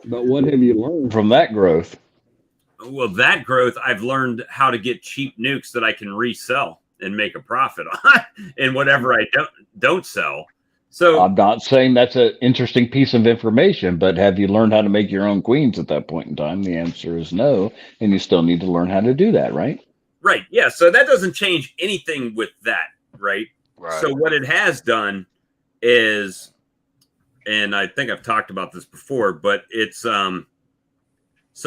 what have you learned from that growth? Well, that growth, I've learned how to get cheap nukes that I can resell and make a profit on, and whatever I don't sell. So I'm not saying that's an interesting piece of information, but have you learned how to make your own queens at that point in time? The answer is no, and you still need to learn how to do that, right? Right. Yeah. So that doesn't change anything with that, right? Right. So what it has done is, and I think I've talked about this before, but it's so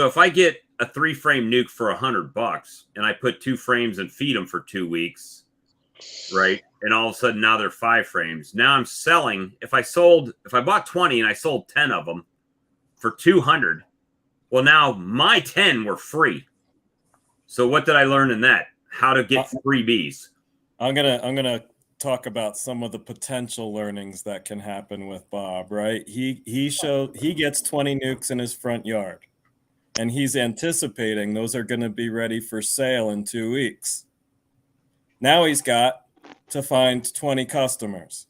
if I get a 3-frame nuke for $100 and I put 2 frames and feed them for 2 weeks, right? And all of a sudden now they're 5 frames. Now I'm selling. If I bought 20 and I sold 10 of them for $200, well, now my 10 were free. So what did I learn in that? How to get freebies. I'm gonna talk about some of the potential learnings that can happen with Bob, right? He gets 20 nukes in his front yard, and he's anticipating those are going to be ready for sale in 2 weeks. Now he's got to find 20 customers,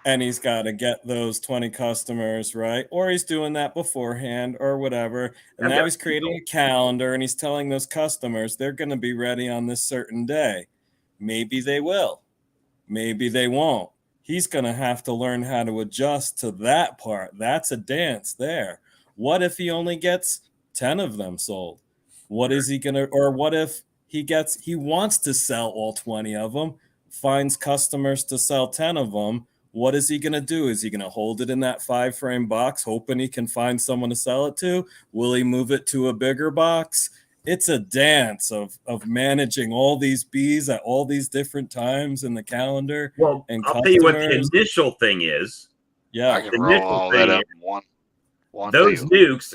and he's got to get those 20 customers, right? Or he's doing that beforehand or whatever. And now he's creating a calendar, and he's telling those customers they're going to be ready on this certain day. Maybe they will. Maybe they won't. He's going to have to learn how to adjust to that part. That's a dance there. What if he only gets 10 of them sold? What is he going to, or what if he wants to sell all 20 of them, finds customers to sell 10 of them? What is he going to do? Is he going to hold it in that 5-frame box, hoping he can find someone to sell it to? Will he move it to a bigger box? It's a dance of managing all these bees at all these different times in the calendar. Well, and I'll tell you what the initial thing is. Yeah, I can roll all that up in one those deal. nukes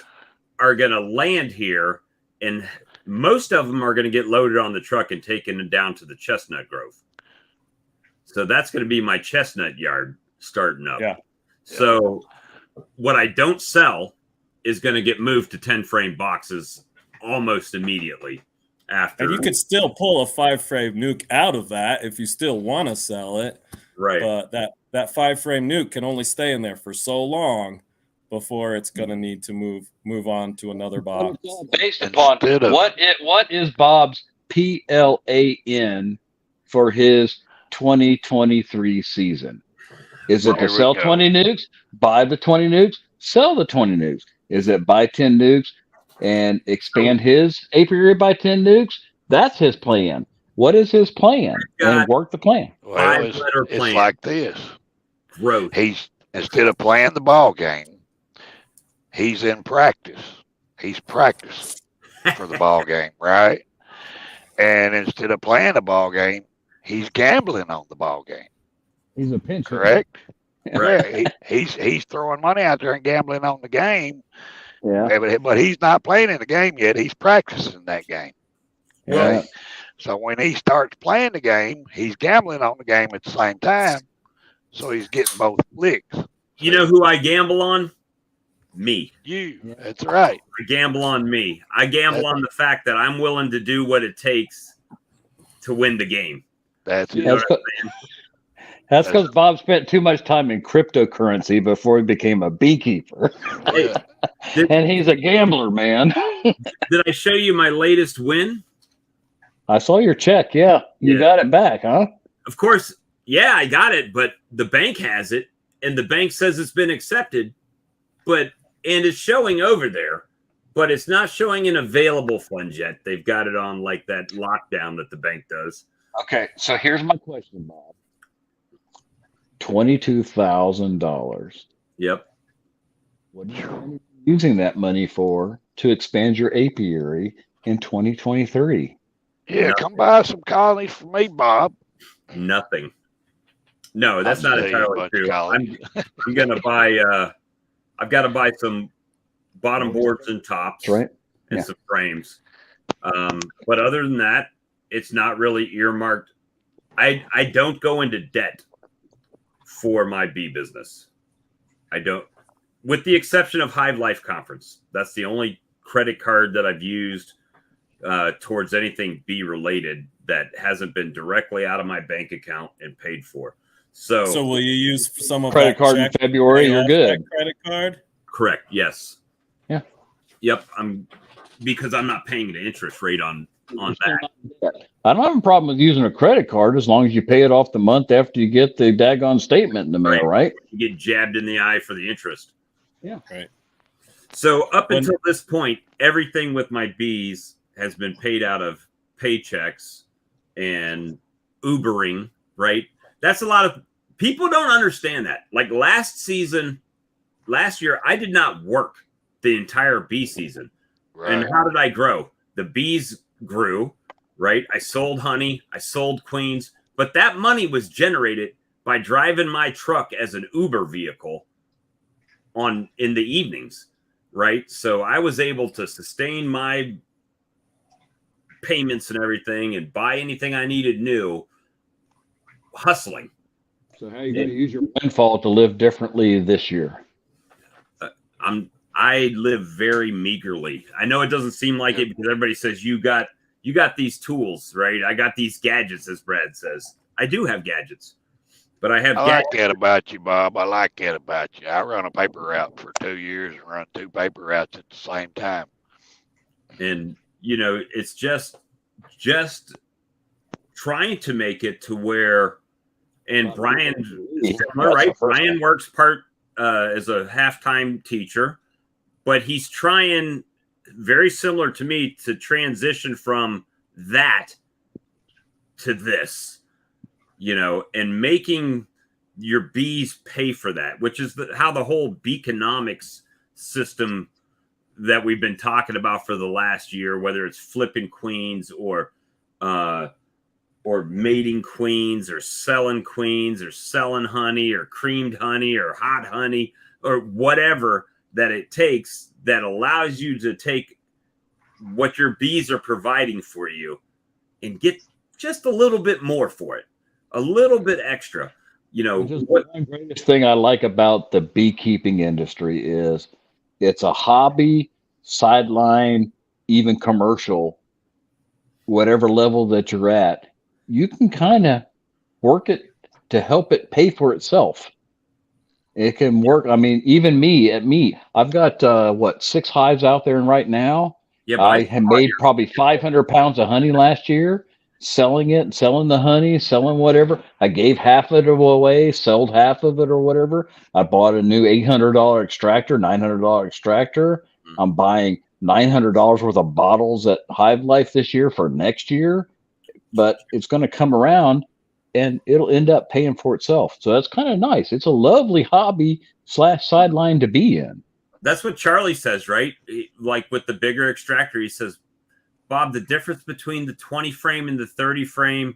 are going to land here, and most of them are going to get loaded on the truck and taken down to the chestnut grove. So that's going to be my chestnut yard starting up. Yeah. So what I don't sell is going to get moved to 10-frame boxes almost immediately after. And you could still pull a 5-frame nuke out of that if you still want to sell it. Right. But that 5-frame nuke can only stay in there for so long before it's going to need to move on to another box. Based upon what is Bob's PLAN for his 2023 season? Is it to sell 20 nukes, buy the 20 nukes, sell the 20 nukes? Is it buy 10 nukes and expand his apiary by 10 nukes? That's his plan. What is his plan? And work the plan. Well, it's like this. Growth. He's, instead of playing the ball game, he's in practice. He's practicing for the ball game, right? And instead of playing the ball game, he's gambling on the ball game. He's a pinch. Correct? Right. He's throwing money out there and gambling on the game. Yeah. But he's not playing in the game yet. He's practicing that game. Yeah. Right? So when he starts playing the game, he's gambling on the game at the same time. So he's getting both licks. You know who I gamble on? Me. You. That's right. I gamble on me. I gamble on the fact that I'm willing to do what it takes to win the game. That's You know it. what I'm saying? That's because Bob spent too much time in cryptocurrency before he became a beekeeper. Yeah. And he's a gambler, man. Did I show you my latest win? I saw your check. Yeah. You got it back, huh? Of course. Yeah, I got it, but the bank has it, and the bank says it's been accepted, and it's showing over there, but it's not showing in available funds yet. They've got it on like that lockdown that the bank does. Okay. So here's my question, Bob. $22,000. Yep. What are you using that money for to expand your apiary in 2023? Yeah, come buy some colonies for me, Bob. Nothing. No, that's not I'll entirely bunch true. of colonies. I'm gonna buy. I've got to buy some bottom boards and tops, That's right. and some frames. But other than that, it's not really earmarked. I don't go into debt for my bee business. I don't, with the exception of Hive Life Conference. That's the only credit card that I've used towards anything bee related that hasn't been directly out of my bank account and paid for. So will you use some of Credit that card in check February, to pay you're off good. that credit card? correct. Yes. Yeah. Yep. Because I'm not paying the interest rate on that. I don't have a problem with using a credit card as long as you pay it off the month after you get the daggone statement in the mail, right? You get jabbed in the eye for the interest. Yeah. Right. So up until this point, everything with my bees has been paid out of paychecks and Ubering, right? That's a lot of people don't understand that. Like last year, I did not work the entire bee season. Right. And how did I grow? The bees grew, right? I sold honey, I sold queens, but that money was generated by driving my truck as an Uber vehicle in the evenings, right? So I was able to sustain my payments and everything and buy anything I needed new hustling. So how are you going to use your windfall to live differently this year? I live very meagerly. I know it doesn't seem like it because everybody says you got these tools, right? I got these gadgets, as Brad says. I do have gadgets, but I have. I like that about you, Bob. I like that about you. I run a paper route for 2 years and run 2 paper routes at the same time. And it's just trying to make it to where. And Brian, right? Brian works part as a half-time teacher, but he's trying, very similar to me, to transition from that to this, and making your bees pay for that, which is how the whole beeconomics system that we've been talking about for the last year, whether it's flipping queens or mating queens or selling honey or creamed honey or hot honey or whatever that it takes that allows you to take what your bees are providing for you and get just a little bit more for it, a little bit extra. The greatest thing I like about the beekeeping industry is it's a hobby, sideline, even commercial, whatever level that you're at. You can kind of work it to help it pay for itself. It can work. I mean, even me, I've got 6 hives out there right now. Yeah, I have made probably 500 pounds of honey last year, selling the honey, selling whatever. I gave half of it away, sold half of it or whatever. I bought a new $800 extractor, $900 extractor. I'm buying $900 worth of bottles at Hive Life this year for next year. But it's going to come around and it'll end up paying for itself. So that's kind of nice. It's a lovely hobby / sideline to be in. That's what Charlie says, right? Like with the bigger extractor, he says, Bob, the difference between the 20 frame and the 30 frame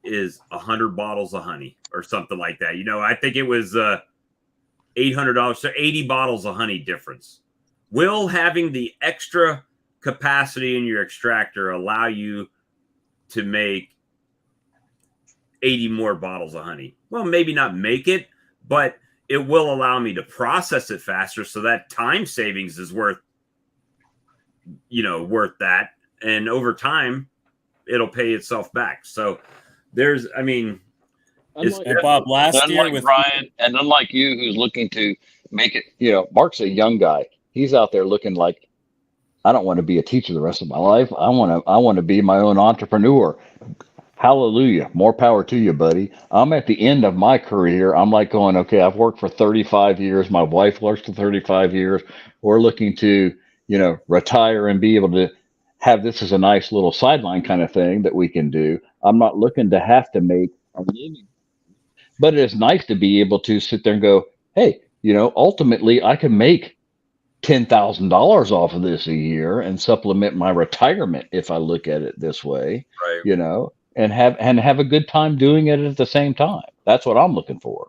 is 100 bottles of honey or something like that. I think it was $800, so 80 bottles of honey difference. Will having the extra capacity in your extractor allow you to make 80 more bottles of honey. Well, maybe not make it, but it will allow me to process it faster. So that time savings is worth that. And over time, it'll pay itself back. So there's, I mean, Bob, last year unlike with Brian, and unlike you, who's looking to make it, Mark's a young guy. He's out there looking like, I don't want to be a teacher the rest of my life. I want to be my own entrepreneur. Hallelujah. More power to you, buddy. I'm at the end of my career. I'm like going, okay, I've worked for 35 years. My wife works for 35 years. We're looking to, retire and be able to have this as a nice little sideline kind of thing that we can do. I'm not looking to have to make a living, but it is nice to be able to sit there and go, hey, ultimately I can make $10,000 off of this a year and supplement my retirement if I look at it this way, right. And have a good time doing it at the same time. That's what I'm looking for.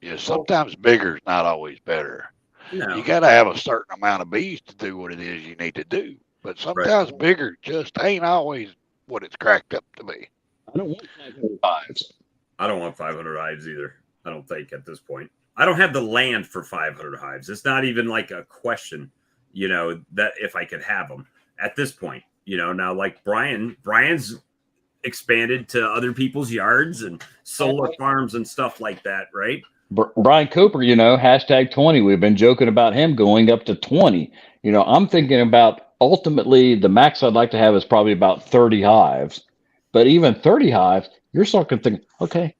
Yeah, sometimes bigger is not always better. No. You got to have a certain amount of bees to do what it is you need to do. But sometimes bigger just ain't always what it's cracked up to be. I don't want 500 hives. I don't want 500 hives either. I don't think at this point. I don't have the land for 500 hives. It's not even like a question, that if I could have them at this point, now like Brian's expanded to other people's yards and solar farms and stuff like that. Right. Brian Cooper, hashtag 20. We've been joking about him going up to 20. I'm thinking about ultimately the max I'd like to have is probably about 30 hives, but even 30 hives, you're starting to think, okay,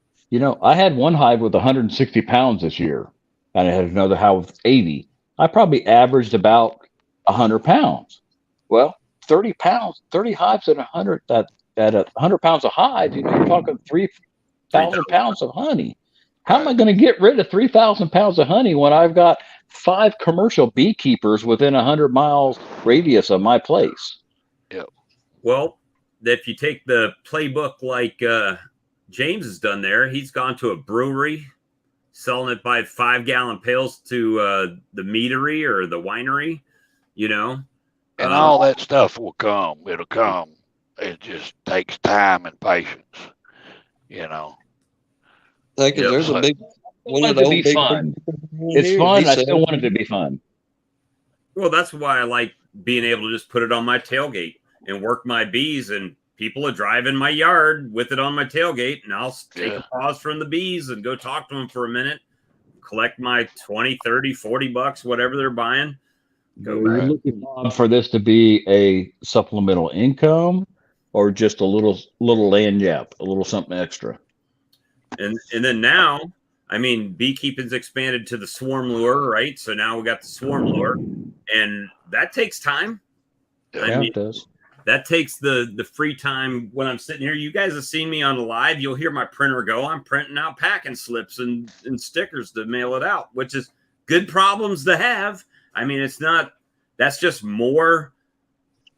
I had one hive with 160 pounds this year, and I had another hive with 80. I probably averaged about 100 pounds. Well, 30 hives at 100, at 100 pounds of hive, you're talking 3,000 pounds of honey. How am I going to get rid of 3,000 pounds of honey when I've got 5 commercial beekeepers within 100 miles radius of my place? Yep. Well, if you take the playbook like James has done there, he's gone to a brewery, selling it by 5-gallon pails to the meadery or the winery, And all that stuff will come. It'll come. It just takes time and patience, There's a big one of to those be big fun. It's fun. I still want it to be fun. Well, that's why I like being able to just put it on my tailgate and work my bees, and people are driving my yard with it on my tailgate, and I'll take a pause from the bees and go talk to them for a minute, collect my 20, 30, 40 bucks, whatever they're buying. Go back. Are you looking, Bob, for this to be a supplemental income or just a little land yap, a little something extra? And then now, I mean, beekeeping's expanded to the swarm lure, right? So now we got the swarm lure, and that takes time. Yeah, it does. That takes the free time when I'm sitting here. You guys have seen me on the live. You'll hear my printer go. I'm printing out packing slips and stickers to mail it out, which is good problems to have. I mean, that's just more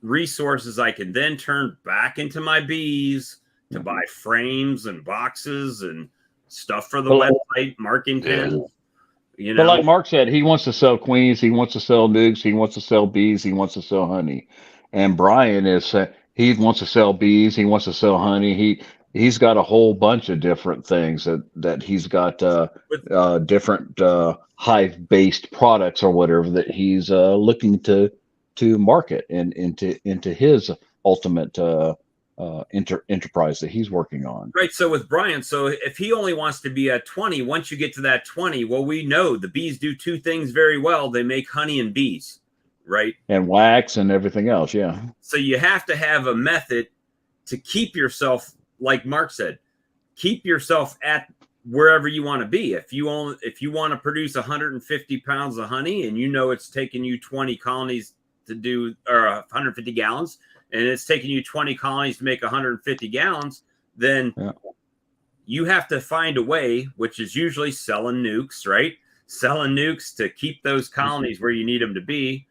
resources I can then turn back into my bees to buy frames and boxes and stuff for the website, marking pins. But like Mark said, he wants to sell queens, he wants to sell nukes, he wants to sell bees, he wants to sell honey. And Brian he wants to sell bees, he wants to sell honey. He's got a whole bunch of different things that he's got different hive-based products or whatever that he's looking to market and into his ultimate enterprise that he's working on. Right. So with Brian, so if he only wants to be at 20, once you get to that 20, well, we know the bees do 2 things very well. They make honey and bees, right? And wax and everything else. Yeah. So you have to have a method to keep yourself, like Mark said, keep yourself at wherever you want to be. If you want to produce 150 pounds of honey and it's taking you 20 colonies to do, or 150 gallons, and it's taking you 20 colonies to make 150 gallons, then you have to find a way, which is usually selling nukes, right? Selling nukes to keep those colonies where you need them to be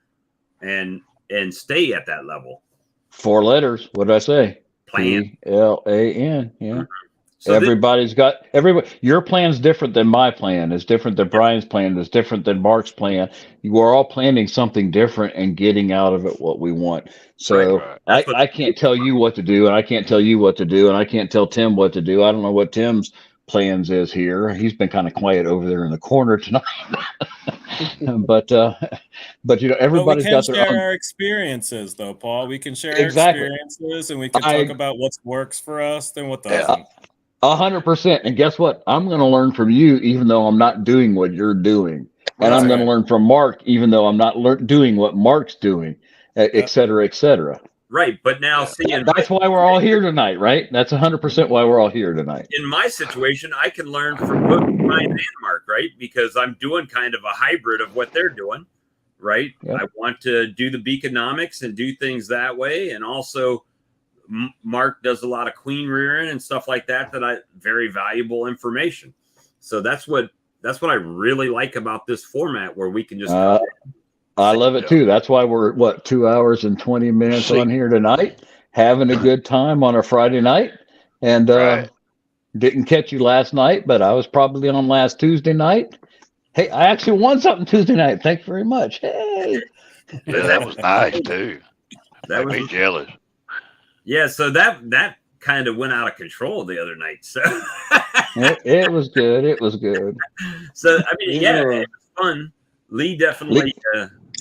and stay at that level. 4 letters. What did I say? Plan. PLAN. Yeah. So everybody's got everybody. Your plan's different than my plan. Is different than Brian's plan. Is different than Mark's plan. You are all planning something different and getting out of it what we want. So Right. I can't tell you what to do, and I can't tell you what to do, and I can't tell Tim what to do. I don't know what Tim's plans is here. He's been kind of quiet over there in the corner tonight. but you know, everybody's got their own. Our experiences, though, Paul. We can share Exactly. our experiences, and we can talk about what works for us and what Yeah. doesn't. 100%. And guess what? I'm going to learn from you, even though I'm not doing what you're doing. And I'm going to learn from Mark, even though I'm not doing what Mark's doing, et cetera, et cetera. Right. But now, that's why we're all here tonight, right? That's 100% why we're all here tonight. In my situation, I can learn from both Brian and Mark, right? Because I'm doing kind of a hybrid of what they're doing, right? Yeah. I want to do the beaconomics and do things that way. And also, Mark does a lot of queen rearing and stuff like that. Very valuable information. So that's what I really like about this format, where we can just. I love it too. That's why we're 2 hours and 20 minutes on here tonight, having a good time on a Friday night. And didn't catch you last night, but I was probably on last Tuesday night. Hey, I actually won something Tuesday night. Thank you very much. Hey, Yeah, that was nice too. That made me jealous. Yeah, so that kind of went out of control the other night. So it was good. It was good. So I mean, it was fun. Lee definitely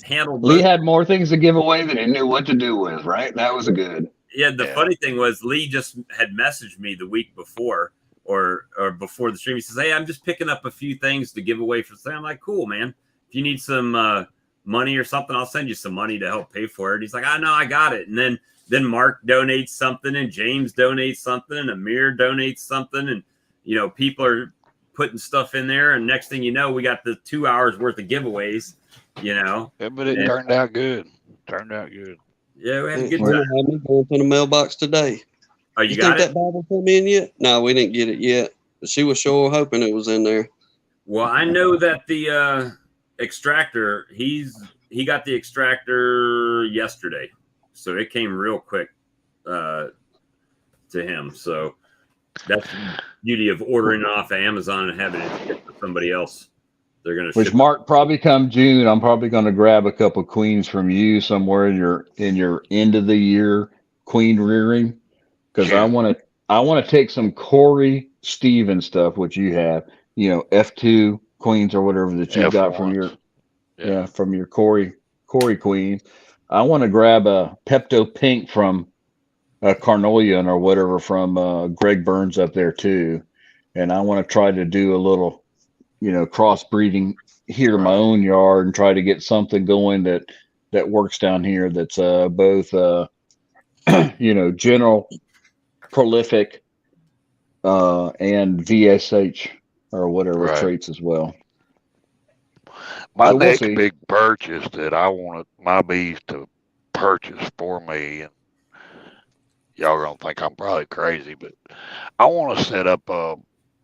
handled. Lee had more things to give away than he knew what to do with. Right? That was good. Yeah. The funny thing was, Lee just had messaged me the week before, or before the stream. He says, "Hey, I'm just picking up a few things to give away for sale." I'm like, "Cool, man. If you need some money or something, I'll send you some money to help pay for it." He's like, "I know, I got it." And then Mark donates something, and James donates something, and Amir donates something, and people are putting stuff in there, and next thing you know, we got the 2 hours worth of giveaways. Yeah, but it turned out good. Yeah, we had a good We're time. gonna have me going to the mailbox today. Oh, you got think it? that Bible come in yet? No, we didn't get it yet. But she was sure hoping it was in there. Well, I know that the extractor, he got the extractor yesterday, so it came real quick to him. So that's the beauty of ordering it off of Amazon and having it shipped to somebody else. They're going to Which Mark, probably come June, I'm probably going to grab a couple queens from you somewhere in your end of the year queen rearing, because I want to take some Corey Stevens stuff, which you have, F2 queens or whatever that you got from your from your Corey queens. I want to grab a Pepto Pink from Carnelian or whatever from Greg Burns up there too, and I want to try to do a little crossbreeding here in my own yard and try to get something going that works down here that's both general prolific and VSH or whatever traits as well. My next big purchase that I wanted my bees to purchase for me, and y'all gonna think I'm probably crazy, but I want to set up my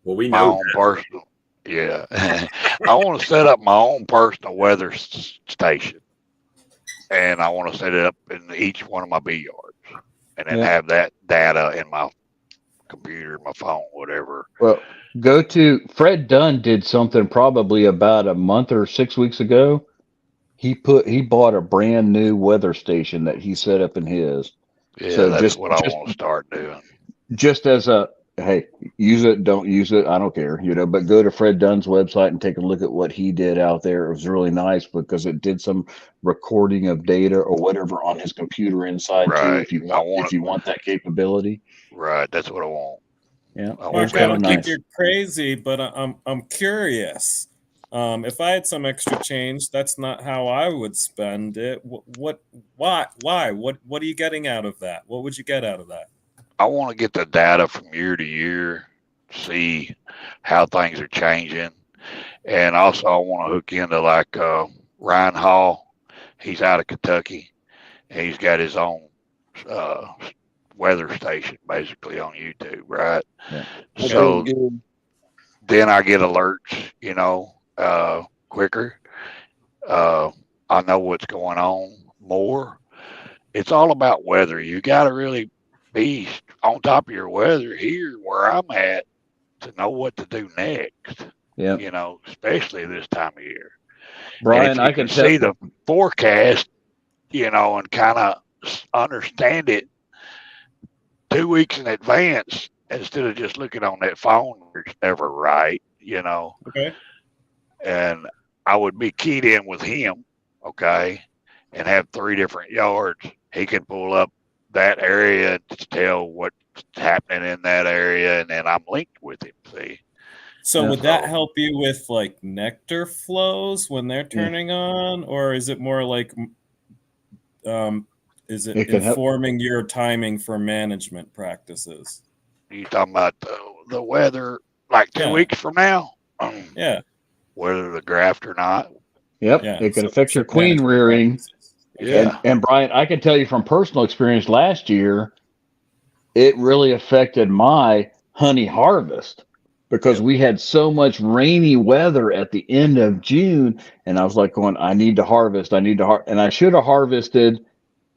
own personal. Yeah, I want to set up my own personal weather station, and I want to set it up in each one of my bee yards, and then have that data in my computer, my phone, whatever. Well, go to Fred Dunn did something probably about a month or 6 weeks ago. He bought a brand new weather station that he set up in his. Yeah, so that's what I want to start doing. Just as hey, use it, don't use it, I don't care, but go to Fred Dunn's website and take a look at what he did out there. It was really nice because it did some recording of data or whatever on his computer inside too, if you want that capability. Right, that's what I want. Yeah, Mark, I don't think you're crazy, but I'm curious. If I had some extra change, that's not how I would spend it. Why? What are you getting out of that? What would you get out of that? I want to get the data from year to year, see how things are changing. And also I want to hook into like Ryan Hall. He's out of Kentucky. And he's got his own weather station basically on YouTube, right? Yeah. So then I get alerts, quicker. I know what's going on more. It's all about weather. You got to really be on top of your weather here where I'm at to know what to do next. Yeah. You know, especially this time of year. Brian, and if you I can can tell. see the forecast, you know, and kind of understand it 2 weeks in advance instead of just looking on that phone, it's never right, you know. Okay. And I would be keyed in with him, okay, and have 3 different yards. He can pull up that area to tell what's happening in that area, and then I'm linked with him, see. So would that help you with like nectar flows when they're turning on, or is it more like is it informing your timing for management practices? You talking about the weather like 2 weeks from now? Yeah. Whether the graft or not. Yep. Yeah. It can affect your queen rearing. Yeah. And Brian, I can tell you from personal experience last year, it really affected my honey harvest because we had so much rainy weather at the end of June. And I was like going, I need to harvest. And I should have harvested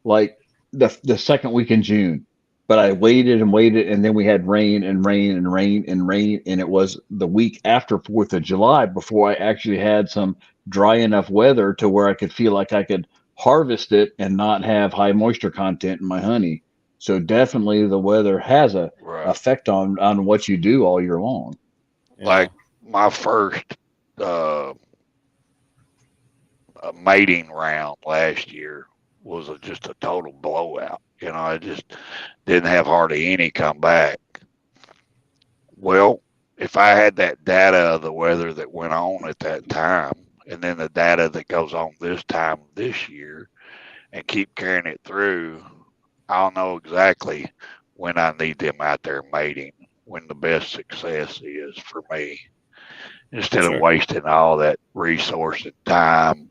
like the second week in June, but I waited and waited. And then we had rain and rain and rain and rain. And it was the week after 4th of July before I actually had some dry enough weather to where I could feel like I could harvest it and not have high moisture content in my honey. So definitely the weather has a effect on what you do all year long. Like my first mating round last year was just a total blowout. You know, I just didn't have hardly any come back. Well, if I had that data of the weather that went on at that time, and then the data that goes on this time this year, and keep carrying it through, I'll know exactly when I need them out there mating, when the best success is for me, instead of wasting all that resource and time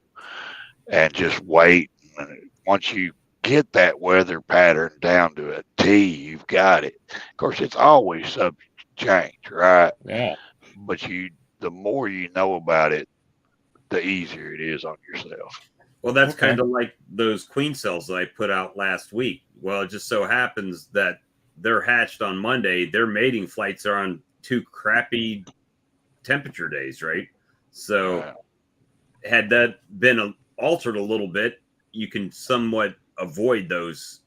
and just wait. And once you get that weather pattern down to a T, you've got it. Of course, it's always subject to change, right? Yeah. But the more you know about it, the easier it is on yourself. Well, that's kind of like those queen cells that I put out last week. Well, it just so happens that they're hatched on Monday. Their mating flights are on 2 crappy temperature days, right? So had that been altered a little bit, you can somewhat avoid those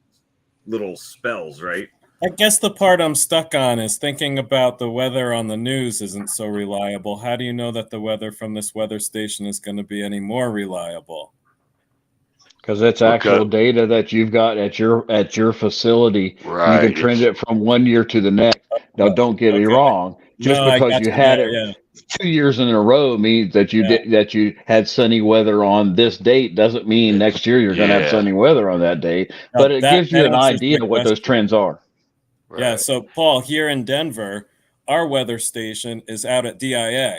little spells, right? I guess the part I'm stuck on is thinking about the weather on the news isn't so reliable. How do you know that the weather from this weather station is going to be any more reliable? Because it's actual data that you've got at your facility. Right. You can trend it from one year to the next. Now, don't get me wrong. Just because you had it 2 years in a row means that you had sunny weather on this date doesn't mean next year you're going to have sunny weather on that date. But it gives you an idea of what those trends are. Right. Yeah. So, Paul, here in Denver, our weather station is out at DIA.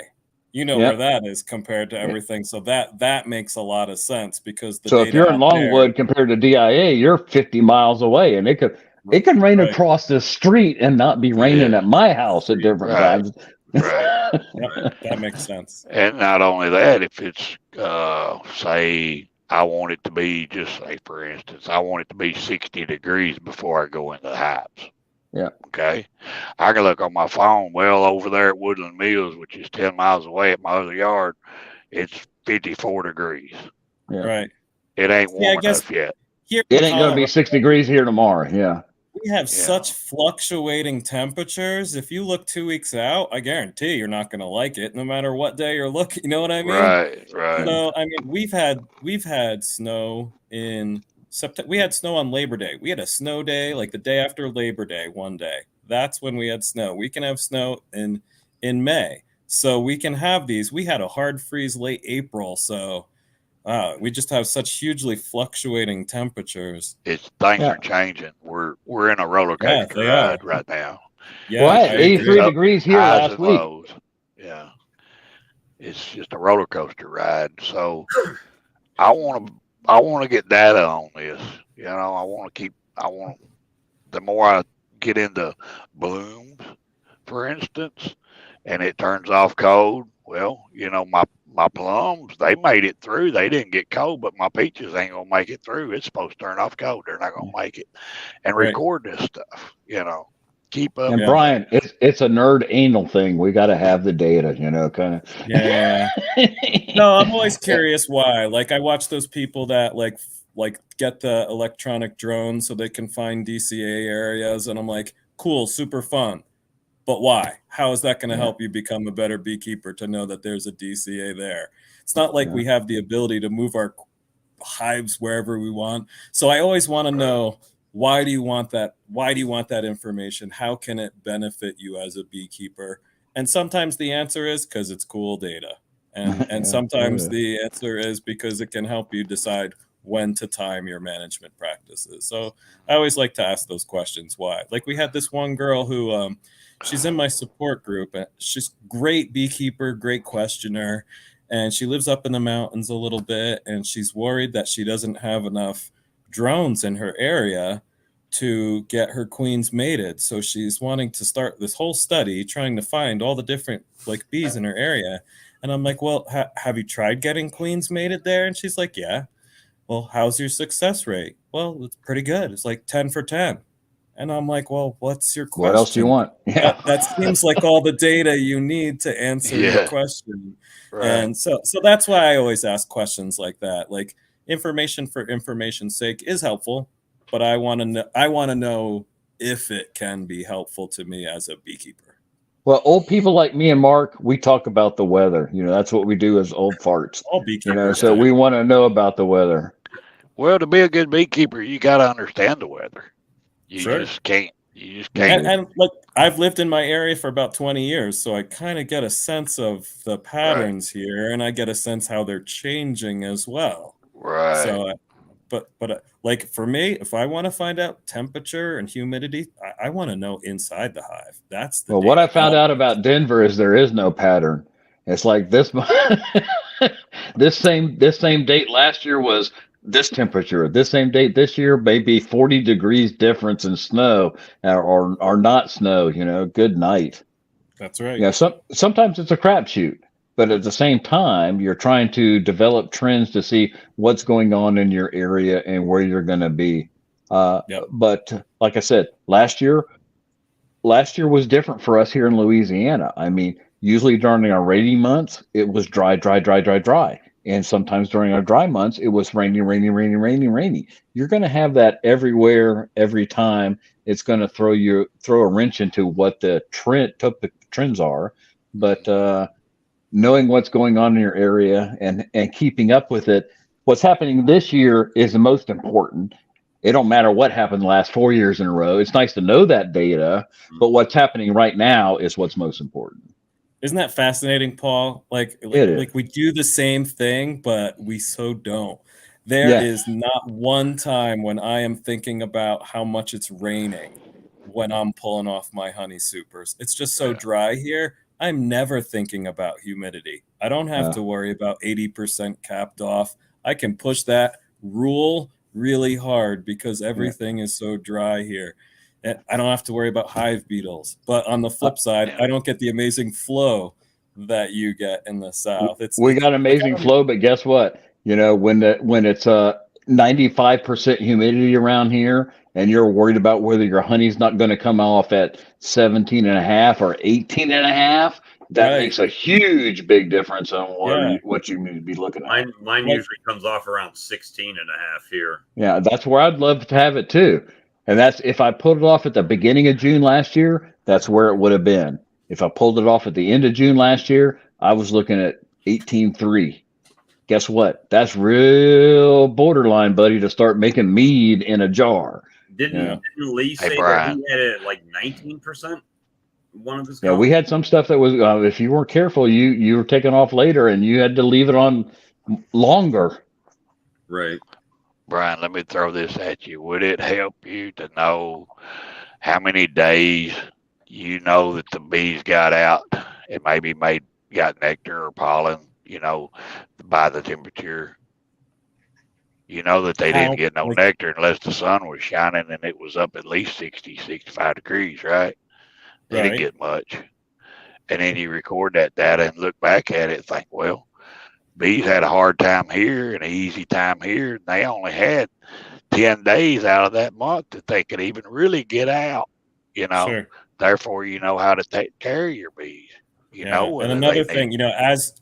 You know where that is compared to everything. So that makes a lot of sense because the if you're in Longwood compared to DIA, you're 50 miles away, and it can rain across the street and not be raining at my house at different times. Right. That makes sense. And not only that, if it's say I want it to be, just say for instance, I want it to be 60 degrees before I go into the hives. Yeah. Okay. I can look on my phone. Well, over there at Woodland Mills, which is 10 miles away at my other yard, it's 54 degrees. Yeah. Right. It ain't warm enough yet. It ain't going to be 6 degrees here tomorrow. Yeah. We have such fluctuating temperatures. If you look 2 weeks out, I guarantee you're not going to like it, no matter what day you're looking. You know what I mean? Right. So, I mean, we've had snow in September. We had snow on Labor Day. We had a snow day, like the day after Labor Day, one day. That's when we had snow. We can have snow in May. So we can have these. We had a hard freeze late April. So we just have such hugely fluctuating temperatures. Things are changing. We're in a roller coaster ride right now. Yeah, well, 83 degrees here last week. Lows. Yeah. It's just a roller coaster ride. So I want to get data on this. You know, the more I get into blooms, for instance, and it turns off cold, well, you know, my plums, they made it through. They didn't get cold, but my peaches ain't going to make it through. It's supposed to turn off cold. They're not going to make it. And record this stuff, you know. keep up. And Brian, it's a nerd anal thing. We got to have the data, kind of. Yeah. No, I'm always curious why. Like, I watch those people that like get the electronic drones so they can find DCA areas, and I'm like, cool, super fun. But why? How is that going to help you become a better beekeeper to know that there's a DCA there? It's not like we have the ability to move our hives wherever we want. So I always want to know, why do you want that? Why do you want that information? How can it benefit you as a beekeeper? And sometimes the answer is because it's cool data. And sometimes the answer is because it can help you decide when to time your management practices. So I always like to ask those questions. Why? Like, we had this one girl who she's in my support group. She's great beekeeper, great questioner, and she lives up in the mountains a little bit, and she's worried that she doesn't have enough drones in her area to get her queens mated. So she's wanting to start this whole study trying to find all the different like bees in her area. And I'm like, well, have you tried getting queens mated there? And she's like, yeah. Well, how's your success rate? Well, it's pretty good. It's like 10 for 10. And I'm like, well, what's your question? What else do you want? Yeah. That seems like all the data you need to answer your question. Right. And so that's why I always ask questions like that. Like, information for information's sake is helpful, but I want to know if it can be helpful to me as a beekeeper. Well, old people like me and Mark, we talk about the weather. That's what we do as old farts. All beekeepers. So we want to know about the weather. Well, to be a good beekeeper, you got to understand the weather. You just can't. You just can't. And like, I've lived in my area for about 20 years, so I kind of get a sense of the patterns here, and I get a sense how they're changing as well. Right. So, but like, for me, if I want to find out temperature and humidity, I want to know inside the hive. That's the what I found out about Denver is there is no pattern. It's like this this same date last year was this temperature. This same date this year may be 40 degrees difference in snow or not snow. Good night. That's right. Yeah. Sometimes it's a crapshoot. But at the same time, you're trying to develop trends to see what's going on in your area and where you're going to be. But like I said, last year was different for us here in Louisiana. I mean, usually during our rainy months, it was dry. And sometimes during our dry months, it was rainy. You're going to have that everywhere, every time. It's going to throw a wrench into what the trends are. But knowing what's going on in your area and keeping up with it. What's happening this year is the most important. It don't matter what happened the last 4 years in a row. It's nice to know that data, but what's happening right now is what's most important. Isn't that fascinating, Paul? Like we do the same thing, but we so don't. There is not one time when I am thinking about how much it's raining when I'm pulling off my honey supers. It's just so dry here. I'm never thinking about humidity. I don't have to worry about 80% capped off. I can push that rule really hard because everything is so dry here. And I don't have to worry about hive beetles. But on the flip side, I don't get the amazing flow that you get in the South. We got amazing flow, but guess what? When it's 95% humidity around here, and you're worried about whether your honey's not going to come off at 17.5 or 18.5, that makes a huge big difference on what you need to be looking at. Mine usually comes off around 16.5 here. Yeah, that's where I'd love to have it too. And that's if I pulled it off at the beginning of June last year, that's where it would have been. If I pulled it off at the end of June last year, I was looking at 18.3. Guess what? That's real borderline, buddy, to start making mead in a jar. Didn't Lee say that he had it like 19%? One of his we had some stuff that was if you weren't careful, you were taken off later and you had to leave it on longer. Right. Brian, let me throw this at you. Would it help you to know how many days that the bees got out and maybe got nectar or pollen, by the temperature? That they didn't get no nectar unless the sun was shining and it was up at least 60, 65 degrees, right? They didn't get much. And then you record that data and look back at it and think, well, bees had a hard time here and an easy time here. And they only had 10 days out of that month that they could even really get out. you know. Sure. Therefore, you know how to take care of your bees. You know, And whether another they thing, need- you know,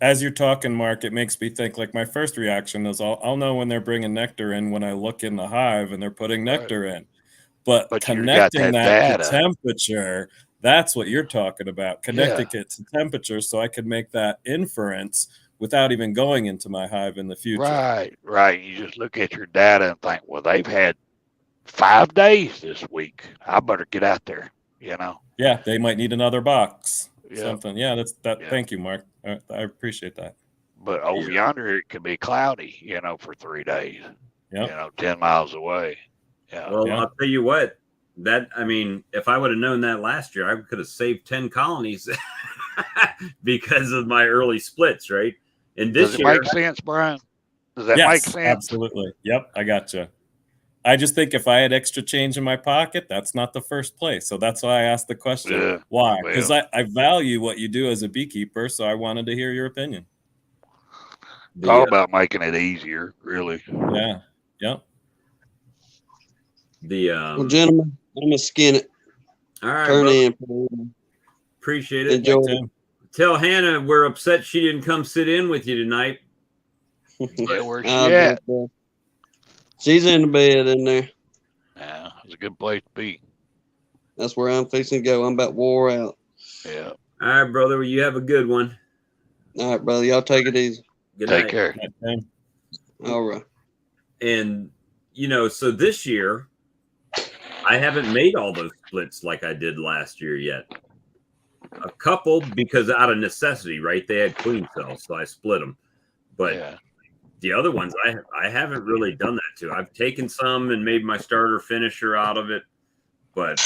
as you're talking, Mark, it makes me think, like, my first reaction is I'll know when they're bringing nectar in when I look in the hive and they're putting nectar in. But you got connecting that that to data. temperature, that's what you're talking about. Connecting it to temperature so I could make that inference without even going into my hive in the future. Right. You just look at your data and think, well, they've had 5 days this week. I better get out there, you know. Yeah, they might need another box. Yeah. Something. Yeah, that's that. Yeah. Thank you, Mark. I appreciate that. But over yonder, it could be cloudy, you know, for 3 days. Yeah. You know, 10 miles away. Yeah. Well, I'll tell you what. I mean, if I would have known that last year, I could have saved 10 colonies because of my early splits, right? And this Does it year, make sense, Brian? Does that make sense? Absolutely. Yep, I gotcha. I just think if I had extra change in my pocket, that's not the first place. So that's why I asked the question. Yeah, why? Because I value what you do as a beekeeper, so I wanted to hear your opinion. It's all about making it easier, really. Yeah. Yep. Well, gentlemen, I'm gonna skin it. All right, Turn brother. in. Appreciate it. Enjoy it. Tell Hannah we're upset she didn't come sit in with you tonight. Yeah, where's she at? She's in the bed in there. Yeah, it's a good place to be. That's where I'm fixing to go. I'm about wore out. Yeah. All right, brother. Well, you have a good one. All right, brother. Y'all take it easy. Good Take night. care. All right. And, you know, so this year, I haven't made all those splits like I did last year yet. A couple because out of necessity, right? They had queen cells, so I split them. But the other ones, I haven't really done that too. I've taken some and made my starter finisher out of it, but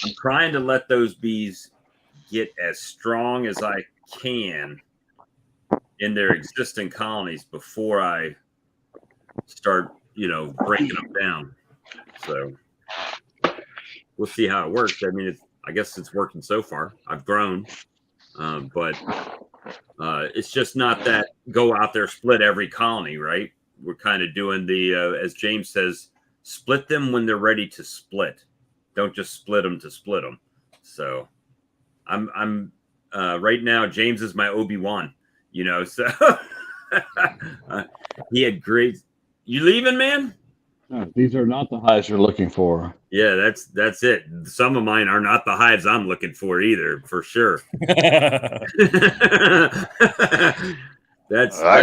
I'm trying to let those bees get as strong as I can in their existing colonies before I start, you know, breaking them down. So we'll see how it works. I mean, I guess it's working so far. I've grown, but it's just not that go out there, split every colony, right? We're kind of doing the, as James says, split them when they're ready to split. Don't just split them to split them. So I'm right now, James is my Obi-Wan, you know, so he had great, you leaving, man? These are not the highs you're looking for. Yeah, that's it. Some of mine are not the hives I'm looking for either, for sure. I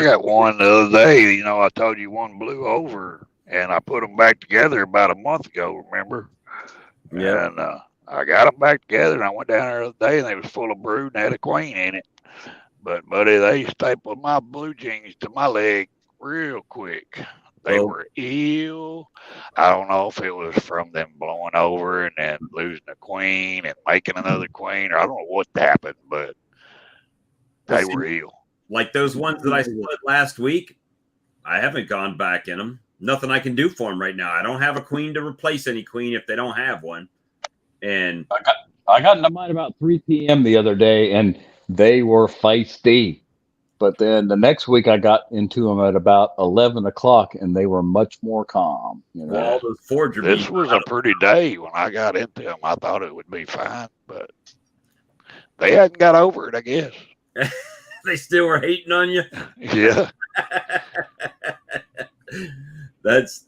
got one the other day. You know, I told you one blew over, and I put them back together about a month ago. Remember? Yeah. And I got them back together, and I went down there the other day, and they was full of brood and had a queen in it. But buddy, they stapled my blue jeans to my leg real quick. They were ill. I don't know if it was from them blowing over and then losing a queen and making another queen, or I don't know what happened, but they were ill. Like those ones that I split last week, I haven't gone back in them. Nothing I can do for them right now. I don't have a queen to replace any queen if they don't have one. And I got into mine about 3 p.m. the other day, and they were feisty. But then the next week I got into them at about 11 o'clock, and they were much more calm. You know? all those forger This was a pretty day when I got into them. I thought it would be fine, but they hadn't got over it, I guess. They still were hating on you. Yeah. That's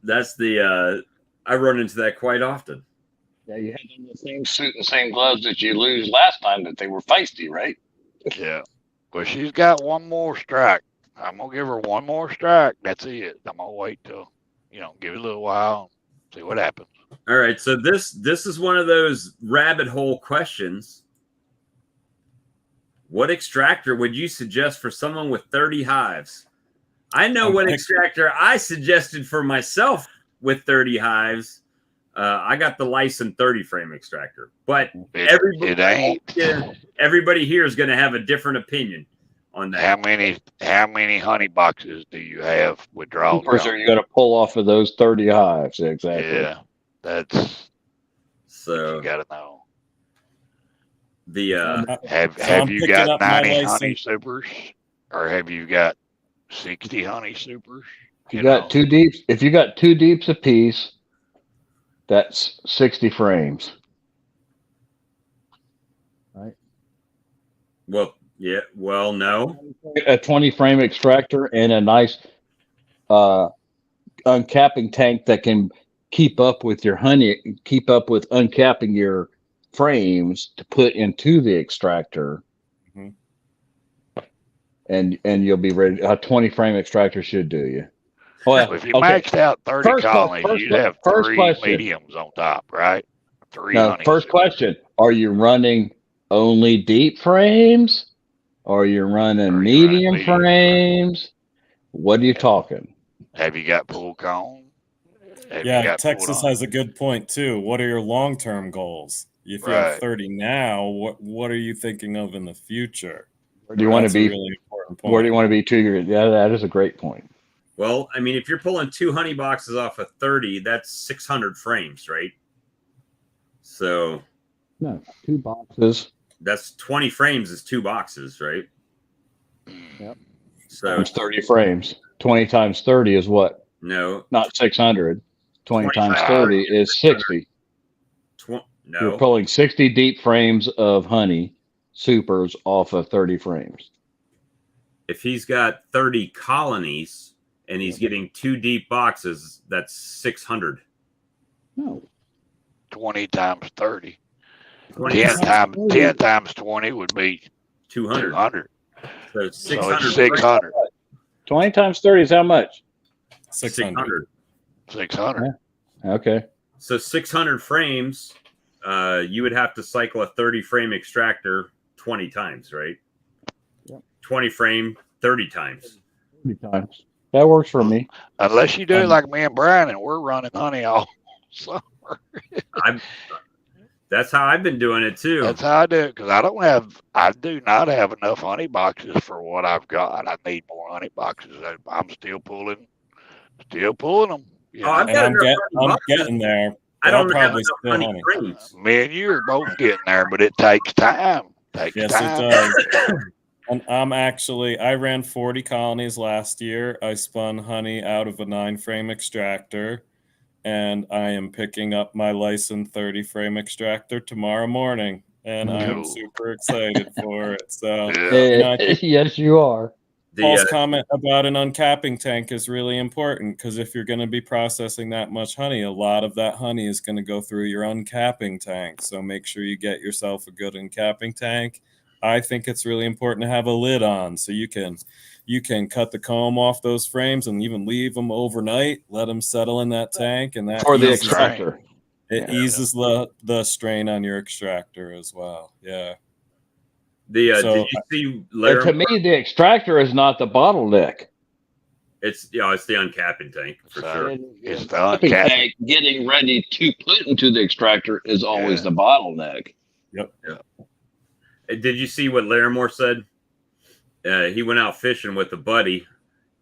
the I run into that quite often. Yeah, you had the same suit and same gloves that you lose last time that they were feisty, right? Yeah. But she's got one more strike. I'm going to give her one more strike. That's it. I'm going to wait till, you know, give it a little while, see what happens. All right. So this is one of those rabbit hole questions. What extractor would you suggest for someone with 30 hives? I know what extractor I suggested for myself with 30 hives. I got the Lyson 30 frame extractor, but everybody here is going to have a different opinion on that. How many honey boxes do you have with draws? Or are you going to pull off of those 30 hives? Exactly. Yeah, that's so you got to know. Have you got 90 honey supers, or have you got 60 honey supers? You got 2 deeps. If you got 2 deeps apiece, that's 60 frames. Right. Well, yeah. Well, no. A 20 frame extractor and a nice uncapping tank that can keep up with your honey, keep up with uncapping your frames to put into the extractor. Mhm. And you'll be ready. A 20 frame extractor should do you. Well, if you maxed out 30 colonies, you'd have three question. mediums on top, right? Three Now, honeys. first question: are you running only deep frames? Or you're running medium frames? What are you talking? Have you got pull cone? Yeah, Texas has a good point too. What are your long-term goals? If you have 30 now, what are you thinking of in the future? Where do you want to be? Really important point. Where do you want to be 2 years? Yeah, that is a great point. Well, I mean, if you're pulling 2 honey boxes off of 30, that's 600 frames, right? So no, 2 boxes. That's 20 frames is 2 boxes, right? Yep. So it's 30 frames. 20 times 30 is what? No, not 600. 20 times 30 is 60. No, you're pulling 60 deep frames of honey supers off of 30 frames. If he's got 30 colonies and he's getting 2 deep boxes, that's 600. No. 20 times 30. 10 times 20 would be 200. So 600. 600. 20 times 30 is how much? 600. 600. Yeah. Okay. So 600 frames, you would have to cycle a 30 frame extractor 20 times, right? Yep. 20 frame 30 times. 30 times. That works for me. Unless you do it like me and Brian, and we're running honey all summer. That's how I've been doing it too. That's how I do it, because I do not have enough honey boxes for what I've got. I need more honey boxes. I'm still pulling them. You know? I'm getting there. I don't probably have enough honey frames. Me and you are both getting there, but it takes time. It does. And I ran 40 colonies last year. I spun honey out of a 9-frame extractor, and I am picking up my licensed 30-frame extractor tomorrow morning, and I'm super excited for it. So, yes, you are. Paul's comment about an uncapping tank is really important, because if you're going to be processing that much honey, a lot of that honey is going to go through your uncapping tank. So make sure you get yourself a good uncapping tank. I think it's really important to have a lid on, so you can cut the comb off those frames and even leave them overnight, let them settle in that tank, and that for the extractor. It eases the strain on your extractor as well. Yeah. Did you see? To me, the extractor is not the bottleneck. It's the uncapping tank for sure. It's the uncapping tank getting ready to put into the extractor is always the bottleneck. Yep. Yeah. Did you see what Larimore said? He went out fishing with a buddy,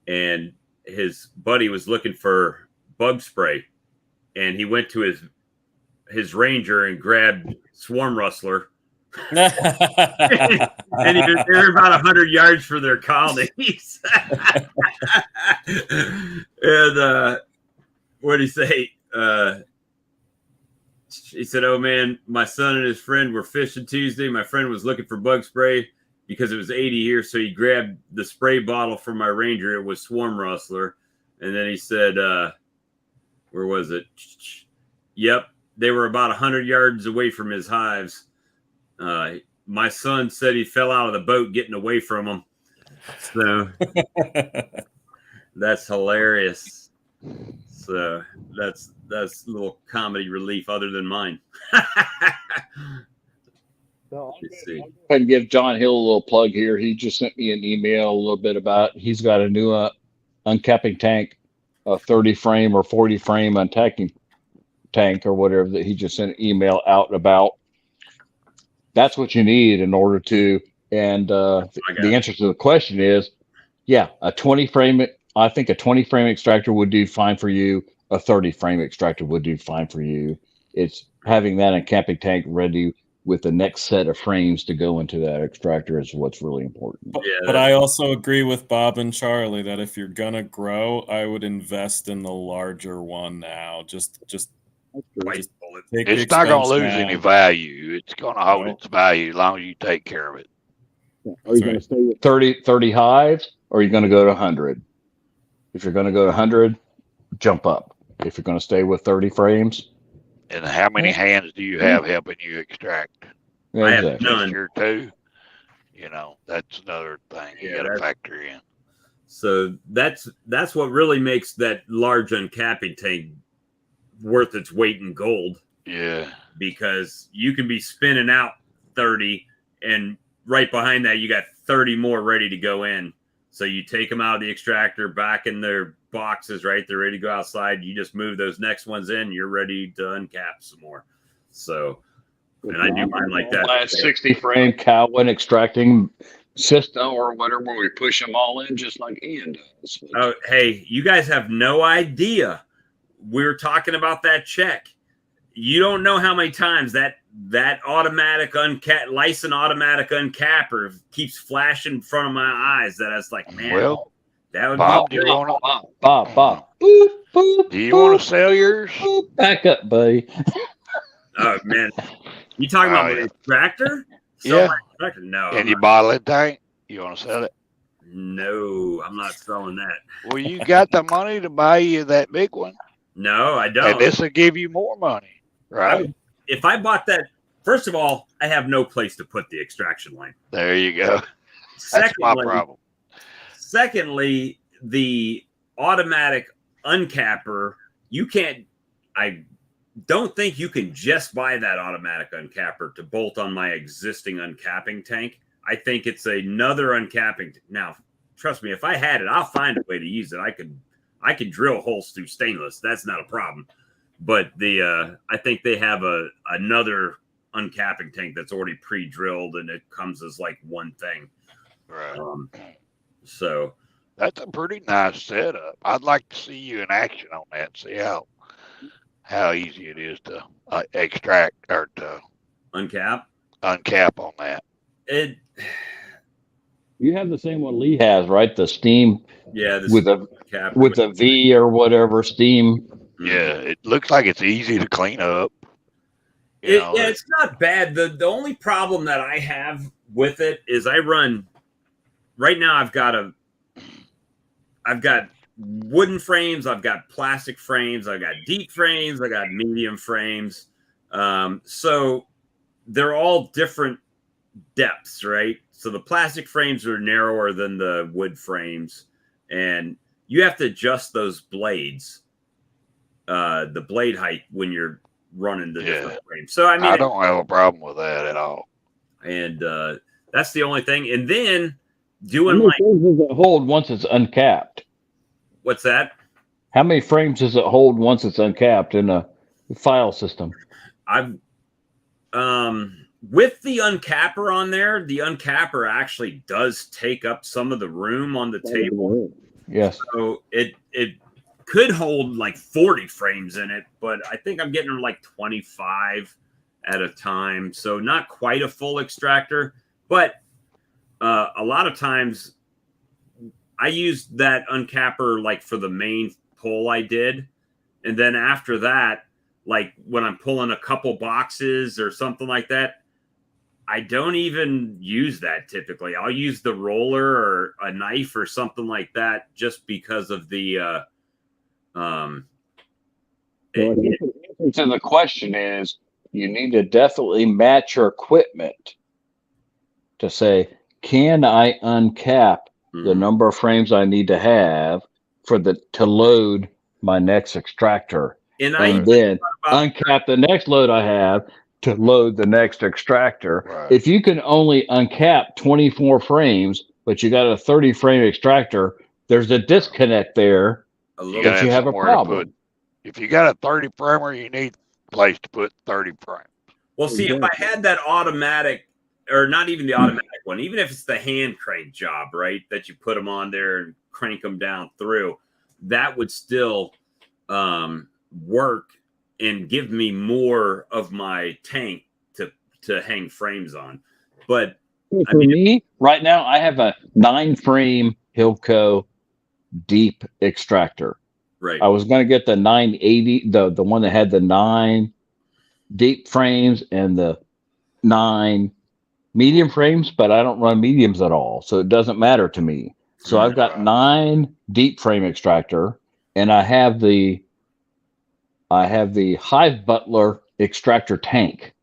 and his buddy was looking for bug spray, and he went to his Ranger and grabbed Swarm Rustler. And they're about 100 yards for their colonies. And what did he say? He said, "Oh man, my son and his friend were fishing Tuesday. My friend was looking for bug spray because it was 80 here, so he grabbed the spray bottle from my Ranger. It was Swarm Rustler." And then he said, "Where was it?" Yep, they were about 100 yards away from his hives. My son said he fell out of the boat getting away from them. So that's hilarious. So that's a little comedy relief other than mine. Let's see. I'll go ahead and give John Hill a little plug here. He just sent me an email a little bit about he's got a new uncapping tank, a 30 frame or 40 frame untacking tank or whatever that he just sent an email out about. That's what you need in order to. And the answer to the question is, a 20 frame. I think a 20 frame extractor would do fine for you. A 30 frame extractor would do fine for you. It's having that uncapping tank ready with the next set of frames to go into that extractor is what's really important. But I also agree with Bob and Charlie that if you're gonna grow, I would invest in the larger one now. Just Take the It's not going to lose extension any out. value. It's going to hold No. its value as long as you take care of it. Are you going to stay with 30 hives, or are you going to go to 100? If you're going to go to 100, jump up. If you're going to stay with 30 frames, And how many hands do you have helping you extract? I have exactly. none. Just your two? You know, that's another thing you Yeah, got to that's- factor in. So that's what really makes that large uncapping tank worth its weight in gold, Yeah. because you can be spinning out 30, and right behind that you got 30 more ready to go in. So you take them out of the extractor, back in their boxes, right? They're ready to go outside. You just move those next ones in. You're ready to uncap some more. So, and I do mine like that. Last 60 frame Cowan extracting system or whatever, where we push them all in just like Ian does. Oh, hey, you guys have no idea. We're talking about that check. You don't know how many times that automatic license automatic uncapper keeps flashing in front of my eyes, that I was like, man, Well, that would Bob, be do you want to? Bob. Boop, boop, Do you want to sell yours? boop. Back up, buddy. Oh man, you talking about Oh, my yeah. extractor? Yeah. My extractor? No, And I'm your not- bottling tank? You want to sell it? no, I'm not selling that. Well, you got the money to buy you that big one, No, I and don't. this will give you more money, right? If I bought that, first of all, I have no place to put the extraction line. There you go. That's my problem. Secondly, the automatic uncapper, I don't think you can just buy that automatic uncapper to bolt on my existing uncapping tank. I think it's another uncapping. Now, trust me, if I had it, I'll find a way to use it. I could drill holes through stainless. That's not a problem. But I think they have another uncapping tank that's already pre-drilled, and it comes as like one thing. Right. So That's a pretty nice setup. I'd like to see you in action on that. See how easy it is to extract or to uncap uncap on that. it. You have the same one Lee has, right? The steam Yeah, this with a cap with a V or whatever steam. Yeah, it looks like it's easy to clean up. You know, it's not bad. The only problem that I have with it is I run right now. I've got wooden frames. I've got plastic frames. I've got deep frames. I got medium frames. So they're all different depths, right? So the plastic frames are narrower than the wood frames, and you have to adjust those blades, the blade height, when you're running the different frames. So I mean, I don't have a problem with that at all. And that's the only thing. And then How doing many like, frames does it hold once it's uncapped? what's that? How many frames does it hold once it's uncapped in a file system? I've with the uncapper on there, the uncapper actually does take up some of the room on the table. Yes. So it could hold like 40 frames in it, but I think I'm getting like 25 at a time. So not quite a full extractor, but a lot of times I used that uncapper like for the main pull I did. And then after that, like when I'm pulling a couple boxes or something like that, I don't even use that typically. I'll use the roller or a knife or something like that just because of the So the answer to the question is you need to definitely match your equipment to say, can I uncap the number of frames I need to have to load my next extractor, and then uncap the next load I have to load the next extractor. Right. If you can only uncap 24 frames, but you got a 30 frame extractor, there's a disconnect there. You that you have a problem. If you got a 30 framer, you need a place to put 30 frames. Well, see, if I had that automatic, or not even the automatic one, even if it's the hand crank job, right, that you put them on there and crank them down through, that would still work and give me more of my tank to hang frames on. But for me, right now, I have a 9-frame Hilco deep extractor. Right. I was going to get the 980, the one that had the 9 deep frames and the 9 medium frames, but I don't run mediums at all, so it doesn't matter to me. So I've got 9 deep frame extractor, and I have the Hive Butler extractor tank,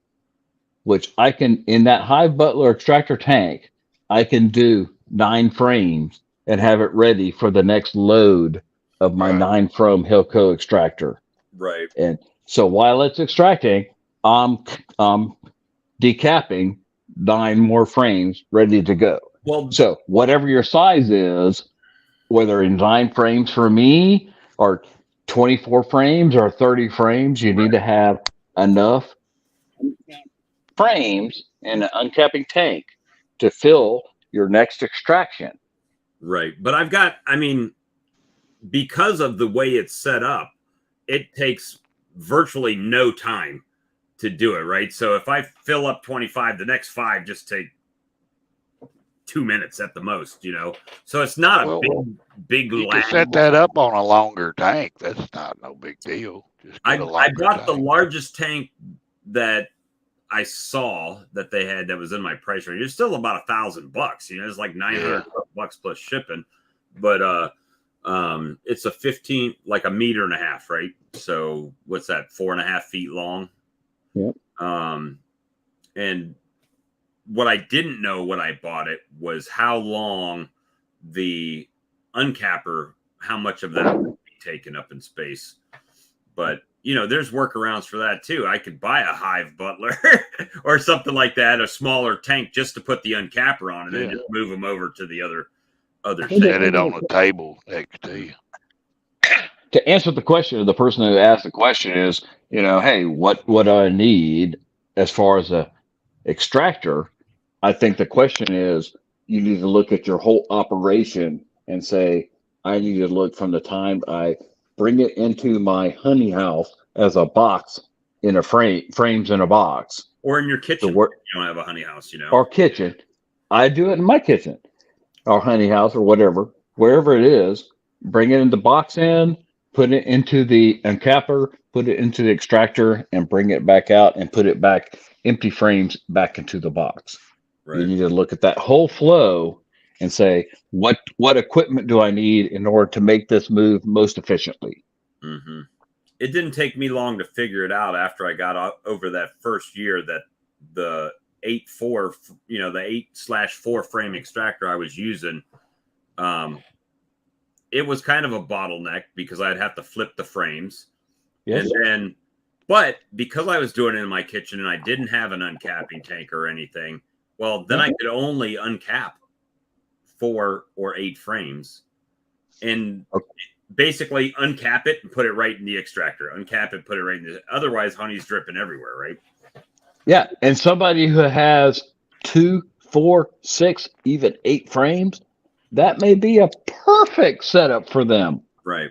which I can, in that Hive Butler extractor tank, I can do 9 frames and have it ready for the next load of my 9 from Hilco extractor. Right. And so while it's extracting, I'm decapping 9 more frames ready to go. Well, so whatever your size is, whether in 9 frames for me or 24 frames or 30 frames, you need to have enough frames in an uncapping tank to fill your next extraction. Right. But I've got, I mean, because of the way it's set up, it takes virtually no time to do it, right? So if I fill up 25, the next 5 just take 2 minutes at the most, you know? So it's not a big You can set that up on a longer tank. That's not no big deal. Just I bought tank. the largest tank that I saw that they had that was in my price range. It's still about $1,000, you know, it's like $900 plus shipping. But it's a 15, like a meter and a half, right? So what's that, 4.5 feet long? Yep. And what I didn't know when I bought it was how long the uncapper, how much of that would be taken up in space. But you know, there's workarounds for that too. I could buy a Hive Butler or something like that, a smaller tank, just to put the uncapper on and then just move them over to the other set it on the table next to you. To answer the question of the person who asked the question is, you know, hey, what do I need as far as a extractor? I think the question is, you need to look at your whole operation and say, I need to look from the time I bring it into my honey house as a box in a frames in a box. Or in your kitchen. You don't have a honey house, you know. Or kitchen. I do it in my kitchen or honey house or whatever, wherever it is, bring it in the box in, put it into the uncapper, put it into the extractor, and bring it back out and put it back, empty frames back into the box. Right. You need to look at that whole flow and say, what equipment do I need in order to make this move most efficiently? Mm-hmm. It didn't take me long to figure it out after I got over that first year that the 8/4, you know, the 8/4 frame extractor I was using, it was kind of a bottleneck because I'd have to flip the frames. Yes. And then, but because I was doing it in my kitchen and I didn't have an uncapping tank or anything, well, then I could only uncap 4 or 8 frames and basically uncap it and put it right in the extractor, uncap it, put it right in the, otherwise honey's dripping everywhere, right? Yeah. And somebody who has 2, 4, 6, even 8 frames, that may be a perfect setup for them. Right.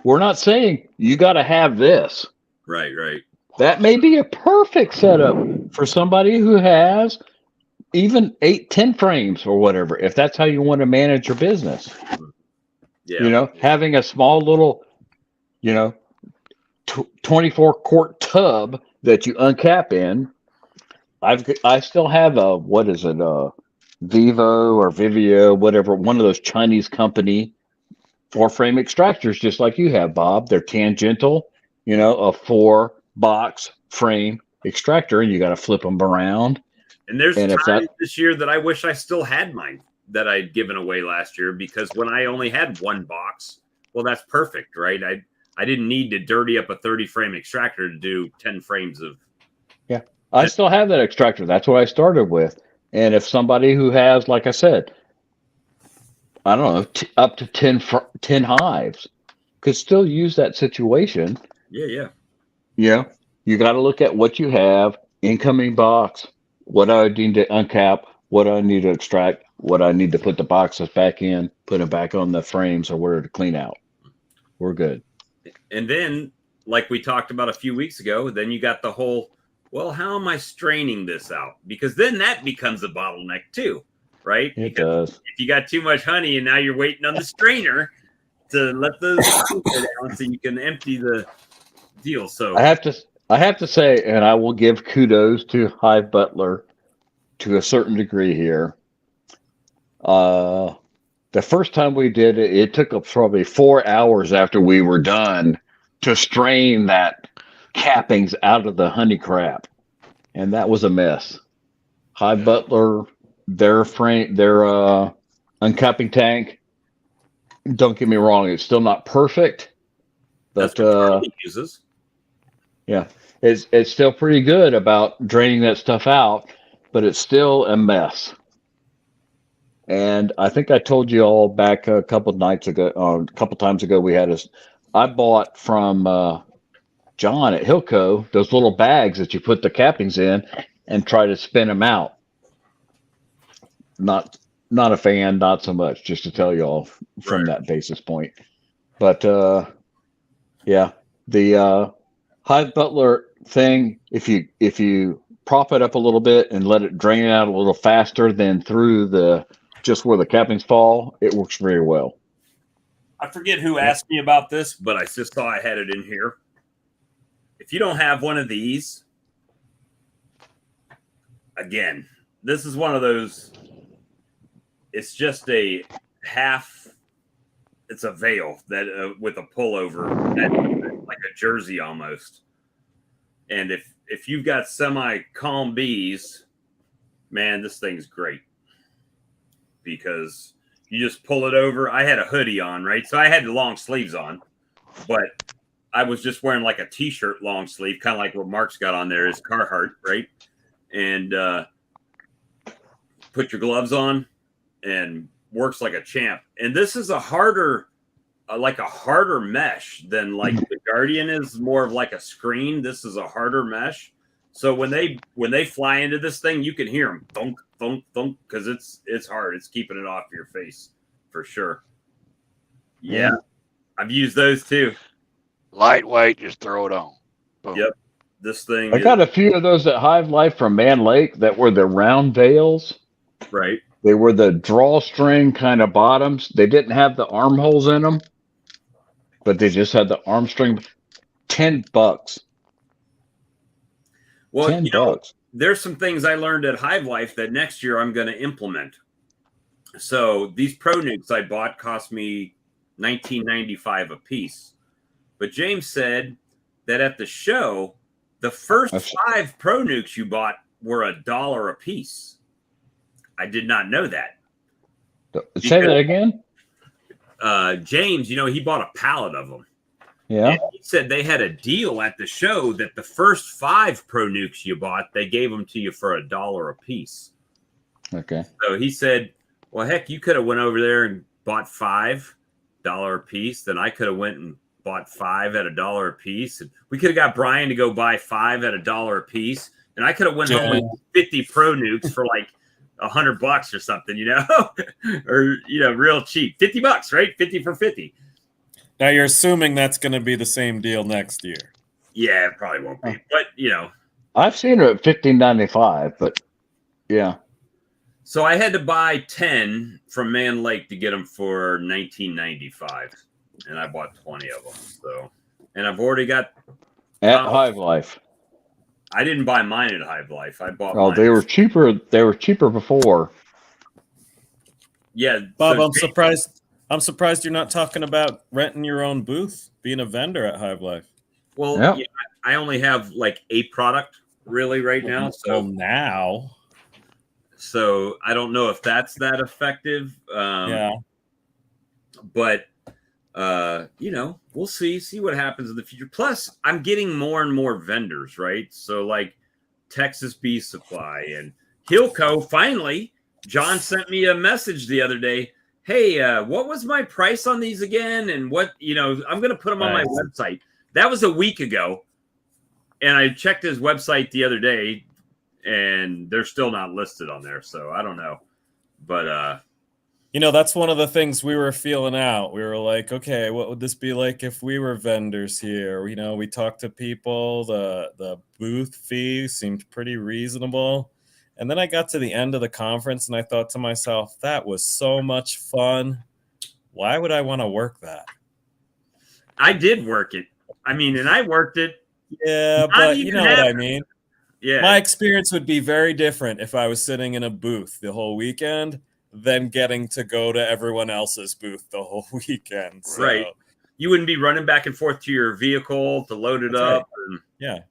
We're not saying you got to have this. Right. That may be a perfect setup for somebody who has even 8, 10 frames or whatever, if that's how you want to manage your business. Yeah. You know, having a small little, you know, 24 quart tub that you uncap in. I still have a, what is it, Vivo or Vivio, whatever, one of those Chinese company 4-frame extractors, just like you have, Bob. They're tangential, you know, a 4-box frame extractor, and you got to flip them around. And there's times this year that I wish I still had mine that I'd given away last year, because when I only had 1 box, well, that's perfect, right? I didn't need to dirty up a 30-frame extractor to do 10 frames of. Yeah, I still have that extractor. That's what I started with. And if somebody who has, like I said, I don't know, up to 10 hives could still use that situation. Yeah. Yeah. You got to look at what you have, incoming box, what I need to uncap, what I need to extract, what I need to put the boxes back in, put them back on the frames or where to clean out. We're good. And then, like we talked about a few weeks ago, then you got the whole, well, how am I straining this out? Because then that becomes a bottleneck too, right? It does. If you got too much honey and now you're waiting on the strainer to let the go down so you can empty the deal. So I have to I have to say, and I will give kudos to Hive Butler to a certain degree here. The first time we did it, it took us probably 4 hours after we were done to strain that cappings out of the honey crab, and that was a mess. Hive Butler, their uncapping tank. Don't get me wrong; it's still not perfect, but That's what Charlie uses. yeah, it's still pretty good about draining that stuff out, but it's still a mess. And I think I told you all back a couple nights ago, a couple times ago, I bought from John at Hilco those little bags that you put the cappings in and try to spin them out. Not a fan, not so much. Just to tell you all from that basis point, but yeah, the Hive Butler thing. If you prop it up a little bit and let it drain out a little faster than through just where the cappings fall, it works very well. I forget who asked me about this, but I just saw I had it in here. If you don't have one of these, again, this is one of those, it's just a half, it's a veil that with a pullover, like a jersey almost. And if you've got semi-calm bees, man, this thing's great. Because you just pull it over. I had a hoodie on, right? So I had the long sleeves on, but I was just wearing like a t-shirt long sleeve, kind of like what Mark's got on there, is Carhartt, right? And put your gloves on and works like a champ. And this is a harder mesh than like the Guardian is, more of like a screen. This is a harder mesh. So when they fly into this thing, you can hear them thunk, thunk, thunk, because it's hard. It's keeping it off your face for sure. Yeah, I've used those too. Lightweight, just throw it on. Boom. Yep, this thing. I got a few of those at Hive Life from Man Lake that were the round veils. Right. They were the drawstring kind of bottoms. They didn't have the armholes in them, but they just had the arm string. $10. Well, $10. There's some things I learned at Hive Life that next year I'm going to implement. So these Pro Nukes I bought cost me $19.95 a piece. But James said that at the show, the first 5 Pro Nukes you bought were $1 a piece. I did not know that. Say that again? James, he bought a pallet of them. Yeah. And he said they had a deal at the show that the first 5 Pro Nukes you bought, they gave them to you for $1 a piece. Okay. So he said, well, heck, you could have went over there and bought $5 a piece. Then I could have went and bought 5 at $1 a piece. And we could have got Brian to go buy 5 at $1 a piece. And I could have went home with 50 Pro Nukes for like $100 or something, or, real cheap. $50, right? 50 for 50. Now you're assuming that's going to be the same deal next year. Yeah, it probably won't be. But, I've seen it at $15.95, but yeah. So I had to buy 10 from Man Lake to get them for $19.95. And I bought 20 of them. So, and I've already got at Hive Life. I didn't buy mine at Hive Life. I bought. Oh, they were cheaper. They were cheaper before. Yeah, Bob, I'm surprised you're not talking about renting your own booth, being a vendor at Hive Life. Well, yeah, I only have like a product really right now. So I don't know if that's that effective. But we'll see what happens in the future. Plus, I'm getting more and more vendors, right? So like Texas Bee Supply and Hilco. Finally, John sent me a message the other day. Hey, what was my price on these again? And what, I'm going to put them on my website. That was a week ago. And I checked his website the other day and they're still not listed on there. So I don't know. But, that's one of the things we were feeling out. We were like, okay, what would this be like if we were vendors here? We talked to people. The booth fee seemed pretty reasonable. And then I got to the end of the conference and I thought to myself, that was so much fun. Why would I want to work that? I did work it. I mean, and I worked it, Yeah, but you know what I mean. Yeah. My experience would be very different if I was sitting in a booth the whole weekend than getting to go to everyone else's booth the whole weekend. So. Right. You wouldn't be running back and forth to your vehicle to load it up. Right.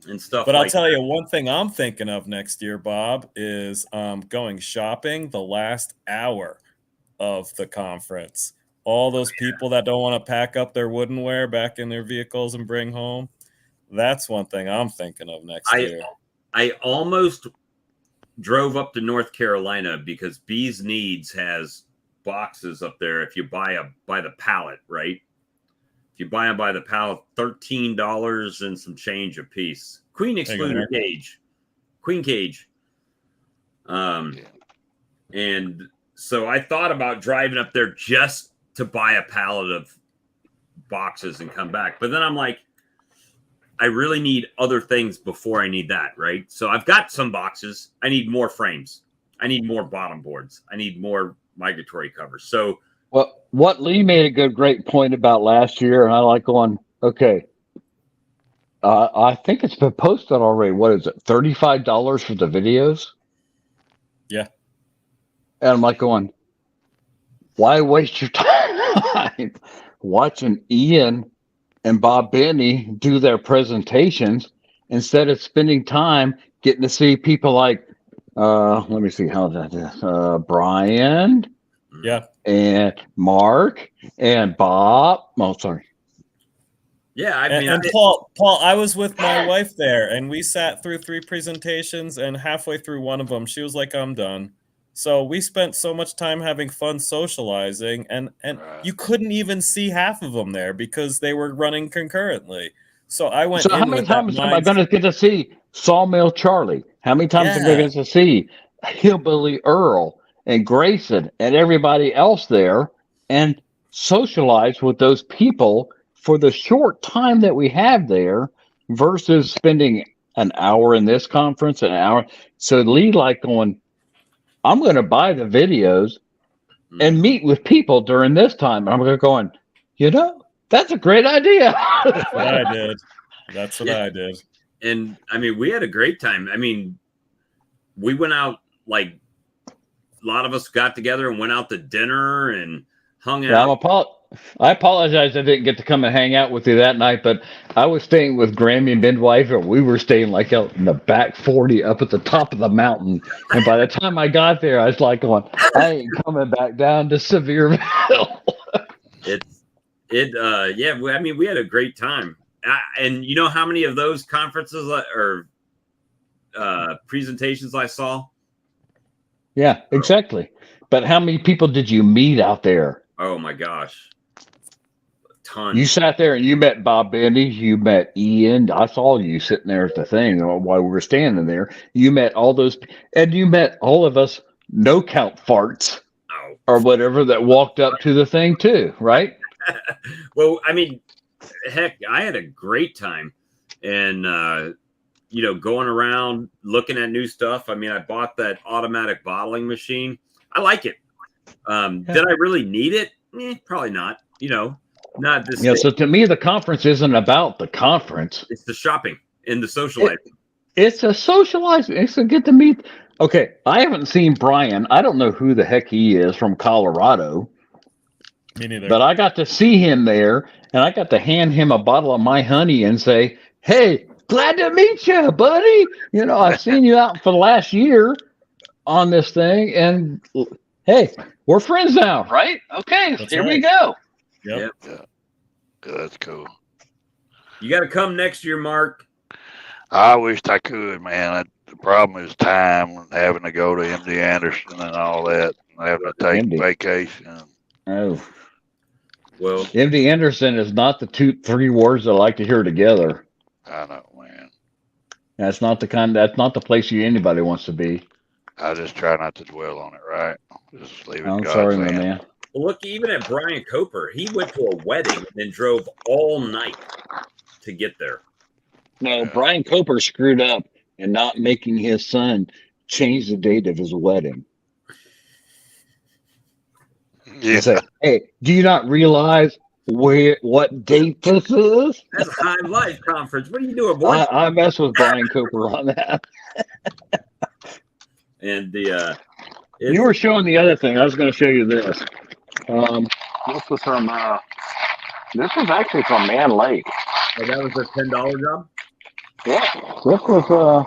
And stuff. But I'll tell you one thing I'm thinking of next year, Bob, is going shopping the last hour of the conference. All those people that don't want to pack up their woodenware back in their vehicles and bring home. That's one thing I'm thinking of next year. I almost drove up to North Carolina because Bees Needs has boxes up there. If you buy by the pallet, right? If you buy them by the pallet, $13 and some change a piece. Queen excluded cage. Queen cage. And so I thought about driving up there just to buy a pallet of boxes and come back. But then I'm like, I really need other things before I need that, right? So I've got some boxes. I need more frames. I need more bottom boards. I need more migratory covers. So what Lee made a great point about last year, and I like going, okay, I think it's been posted already. What is it, $35 for the videos? Yeah. And I'm like going, why waste your time watching Ian and Bob Benny do their presentations instead of spending time getting to see people like, let me see how that is, Brian, yeah, and Mark and Bob. Oh, sorry. Yeah, and Paul, I was with my wife there, and we sat through 3 presentations, and halfway through one of them, she was like, "I'm done." So we spent so much time having fun socializing, and you couldn't even see half of them there because they were running concurrently. So I went. So how many times am I going to get to see Sawmill Charlie? How many times am I going to see Hillbilly Earl and Grayson and everybody else there and socialize with those people for the short time that we have there versus spending an hour in this conference, an hour? So Lee like going, I'm going to buy the videos and meet with people during this time. And I'm going, that's a great idea. That's what I did. That's what I did. And I mean, we had a great time. I mean, we went out, like a lot of us got together and went out to dinner and hung out. I apologize I didn't get to come and hang out with you that night, but I was staying with Grammy and midwife, and we were staying like out in the back 40 up at the top of the mountain. And by the time I got there, I was like going, I ain't coming back down to Sevierville. Yeah, I mean, we had a great time. And you know how many of those conferences or presentations I saw? Yeah, exactly. But how many people did you meet out there? Oh my gosh. Tons. You sat there and you met Bob Bendy, you met Ian. I saw you sitting there at the thing while we were standing there. You met all those, and you met all of us no count farts or whatever that walked up to the thing too, right? Well, I mean, heck, I had a great time, and going around looking at new stuff. I mean, I bought that automatic bottling machine. I like it. Did I really need it? Probably not. Not this. Yeah. So to me, the conference isn't about the conference. It's the shopping and the socializing. It's a socializing. It's a get to meet. Okay, I haven't seen Brian. I don't know who the heck he is from Colorado. Me neither. But I got to see him there, and I got to hand him a bottle of my honey and say, "Hey, glad to meet you, buddy. I've seen you out for the last year on this thing, and hey, we're friends now, right? Okay, here we go." Yep. Yeah, that's cool. You got to come next year, Mark. I wished I could, man. The problem is time and having to go to MD Anderson and all that, and having to take vacation. Oh. Well, MD Anderson is not the 2-3 words I like to hear together. I know, man. That's not the place anybody wants to be. I just try not to dwell on it, right? Just leave it in I'm God's sorry, my hands. man. well, look, even at Brian Coper, he went to a wedding and then drove all night to get there. No, Brian Coper screwed up in not making his son change the date of his wedding. Yeah. Say, hey, do you not realize What date this is? That's a High Life conference. What are you doing, boy? I mess with Brian Cooper on that. And the You were showing the other thing. I was going to show you this. This was from. This was actually from Man Lake. oh, that was a $10 job. Yeah. This was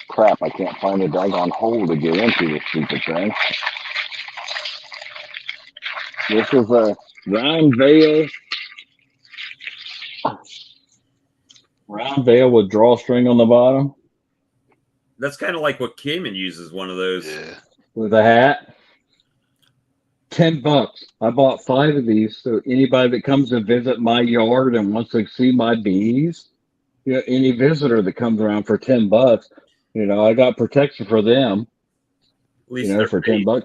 crap. I can't find a doggone hole to get into this stupid thing. This is a round veil with drawstring on the bottom That's kind of like what Cayman uses. One of those. Yeah. with a hat. $10. I bought 5 of these, so anybody that comes to visit my yard and wants to see my bees, any visitor that comes around for $10, I got protection for them. At least For $10,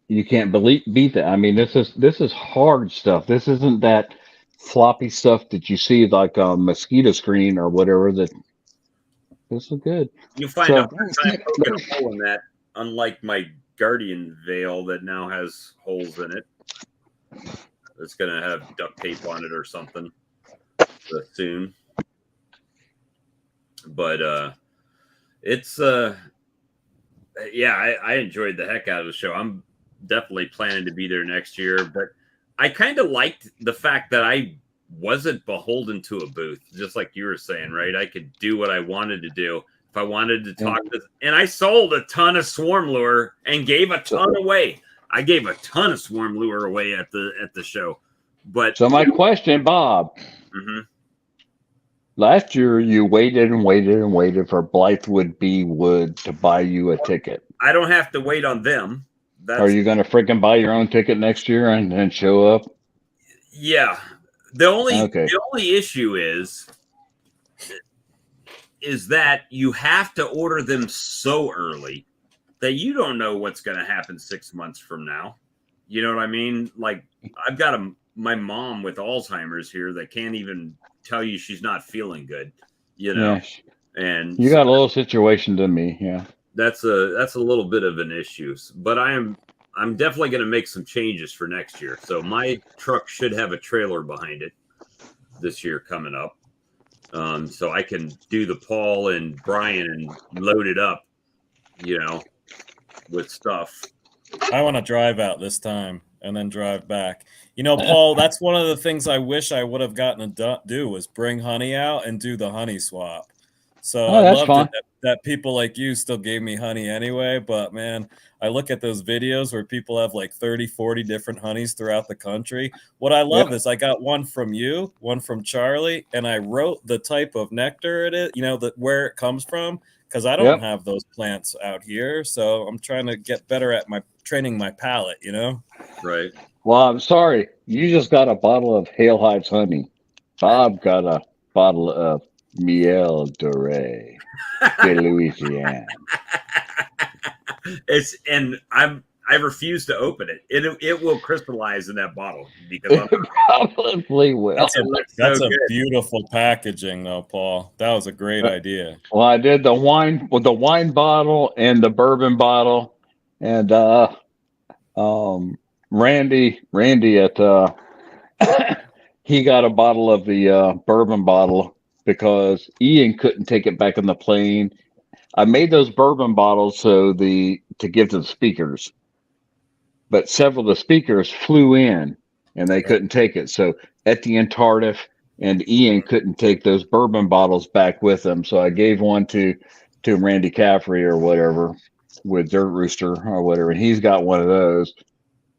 you can't beat that. I mean, this is hard stuff. This isn't that floppy stuff that you see like a mosquito screen or whatever. That this is good. You'll find a hard time poking a hole in that. Unlike my Guardian veil that now has holes in it. It's gonna have duct tape on it or something soon. But it's yeah, I enjoyed the heck out of the show. I'm definitely planning to be there next year, but I kind of liked the fact that I wasn't beholden to a booth, just like you were saying, right? I could do what I wanted to do. If I wanted to talk to, and I sold a ton of swarm lure and gave a ton away. I gave a ton of swarm lure away at the show. But so my question, Bob, last year you waited and waited and waited for Blythewood B. Wood to buy you a ticket. I don't have to wait on them. Are you going to freaking buy your own ticket next year and then show up? Yeah. The only issue is that you have to order them so early that you don't know what's going to happen 6 months from now. You know what I mean? Like I've got my mom with Alzheimer's here that can't even tell you she's not feeling good, and you got a little situation to me. Yeah. That's a little bit of an issue, but I'm definitely going to make some changes for next year. So my truck should have a trailer behind it this year coming up. So I can do the Paul and Brian and load it up, with stuff. I want to drive out this time and then drive back. Paul, that's one of the things I wish I would have gotten to do was bring honey out and do the honey swap. So I love that people like you still gave me honey anyway. But man, I look at those videos where people have like 30, 40 different honeys throughout the country. What I love is I got one from you, one from Charlie, and I wrote the type of nectar it is, where it comes from, because I don't have those plants out here. So I'm trying to get better at training my palate, Right. Well, I'm sorry. You just got a bottle of Hale Hives honey. Bob got a bottle of Miel de Rey de Louisiana. I refuse to open it. It will crystallize in that bottle because it probably will. That's a beautiful packaging, though, Paul. That was a great idea. Well, I did the wine bottle and the bourbon bottle, and Randy at he got a bottle of the bourbon bottle because Ian couldn't take it back on the plane. I made those bourbon bottles to give to the speakers, but several of the speakers flew in and they couldn't take it. So Etienne Tardif and Ian couldn't take those bourbon bottles back with them. So I gave one to Randy Caffrey or whatever with Dirt Rooster or whatever, and he's got one of those.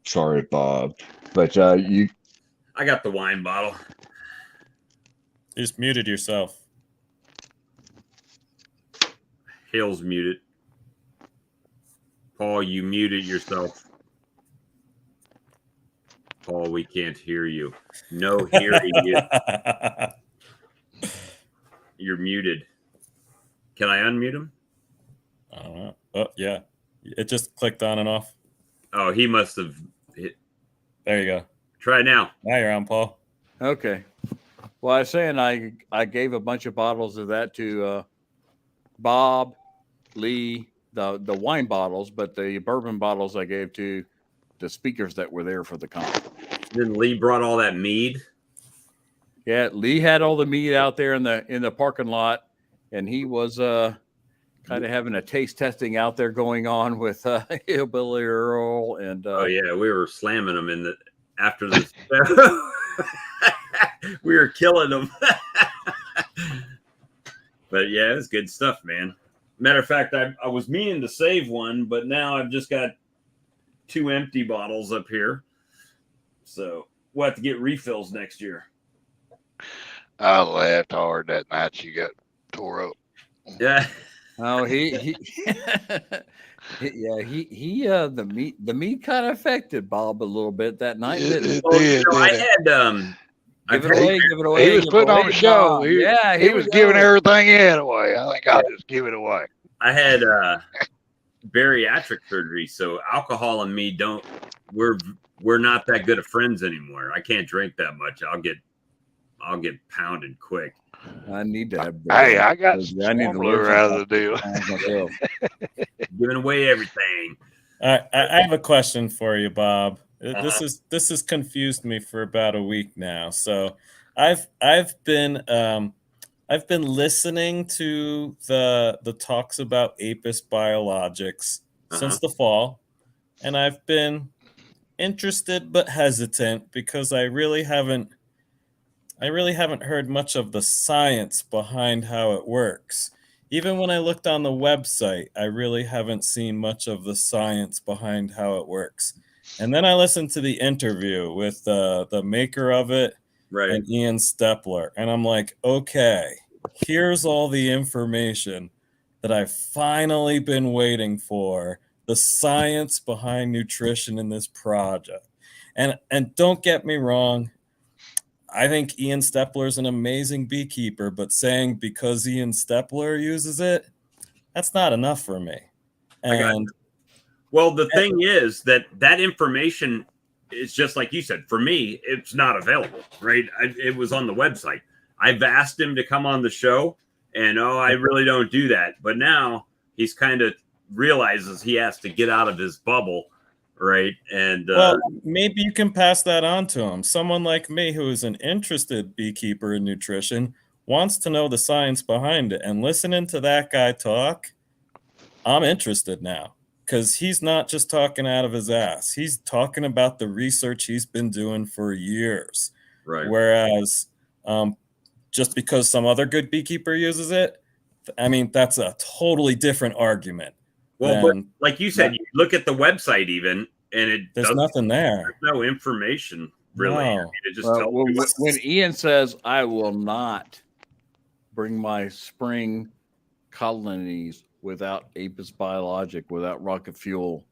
Sorry, Bob, but I got the wine bottle. You just muted yourself. Hale's muted. Paul, you muted yourself. Paul, we can't hear you. No hearing you. You're muted. Can I unmute him? I don't know. Oh, yeah. It just clicked on and off. Oh, he must have hit. There you go. Try now. Now you're on, Paul. Okay. Well, I was saying I gave a bunch of bottles of that to Bob, Lee, the wine bottles, but the bourbon bottles I gave to the speakers that were there for the conference. Then Lee brought all that mead. Yeah, Lee had all the meat out there in the parking lot, and he was kind of having a taste testing out there going on with Hillbilly Earl and. Oh yeah, we were slamming them after this. We were killing them. But yeah, it's good stuff, man. Matter of fact, I was meaning to save one, but now I've just got 2 empty bottles up here. So we'll have to get refills next year. I laughed hard that night you got tore up. Yeah. Oh, he the meat kind of affected Bob a little bit that night. It Well, did. I had Give it away. He was putting on a show. He was giving go. everything away. I think I'll just give it away. I had bariatric surgery, so alcohol and me we're not that good of friends anymore. I can't drink that much. I'll get pounded quick. I need to have. Hey, I got I need to lure out of the deal. Giving away everything. I have a question for you, Bob. This has confused me for about a week now. So I've been listening to the talks about Apis Biologics since the fall, and I've been interested but hesitant because I really haven't heard much of the science behind how it works. Even when I looked on the website, I really haven't seen much of the science behind how it works. And then I listened to the interview with the maker of it, Right. and Ian Stepler, and I'm like, okay, here's all the information that I've finally been waiting for, the science behind nutrition in this project. And don't get me wrong, I think Ian Stepler is an amazing beekeeper, but saying because Ian Stepler uses it, that's not enough for me. And well, the thing is that information is just like you said. For me, it's not available, right? It was on the website. I've asked him to come on the show, and I really don't do that. But now he's kind of realizes he has to get out of his bubble, right? And well, maybe you can pass that on to him. Someone like me who is an interested beekeeper in nutrition wants to know the science behind it. And listening to that guy talk, I'm interested now. Because he's not just talking out of his ass. He's talking about the research he's been doing for years. Right. Whereas just because some other good beekeeper uses it, I mean, that's a totally different argument. Well, but like you said, you look at the website even, and there's nothing there. There's no information really. No. I mean, it just tells you when Ian says, I will not bring my spring colonies without Apis Biologic, without rocket fuel,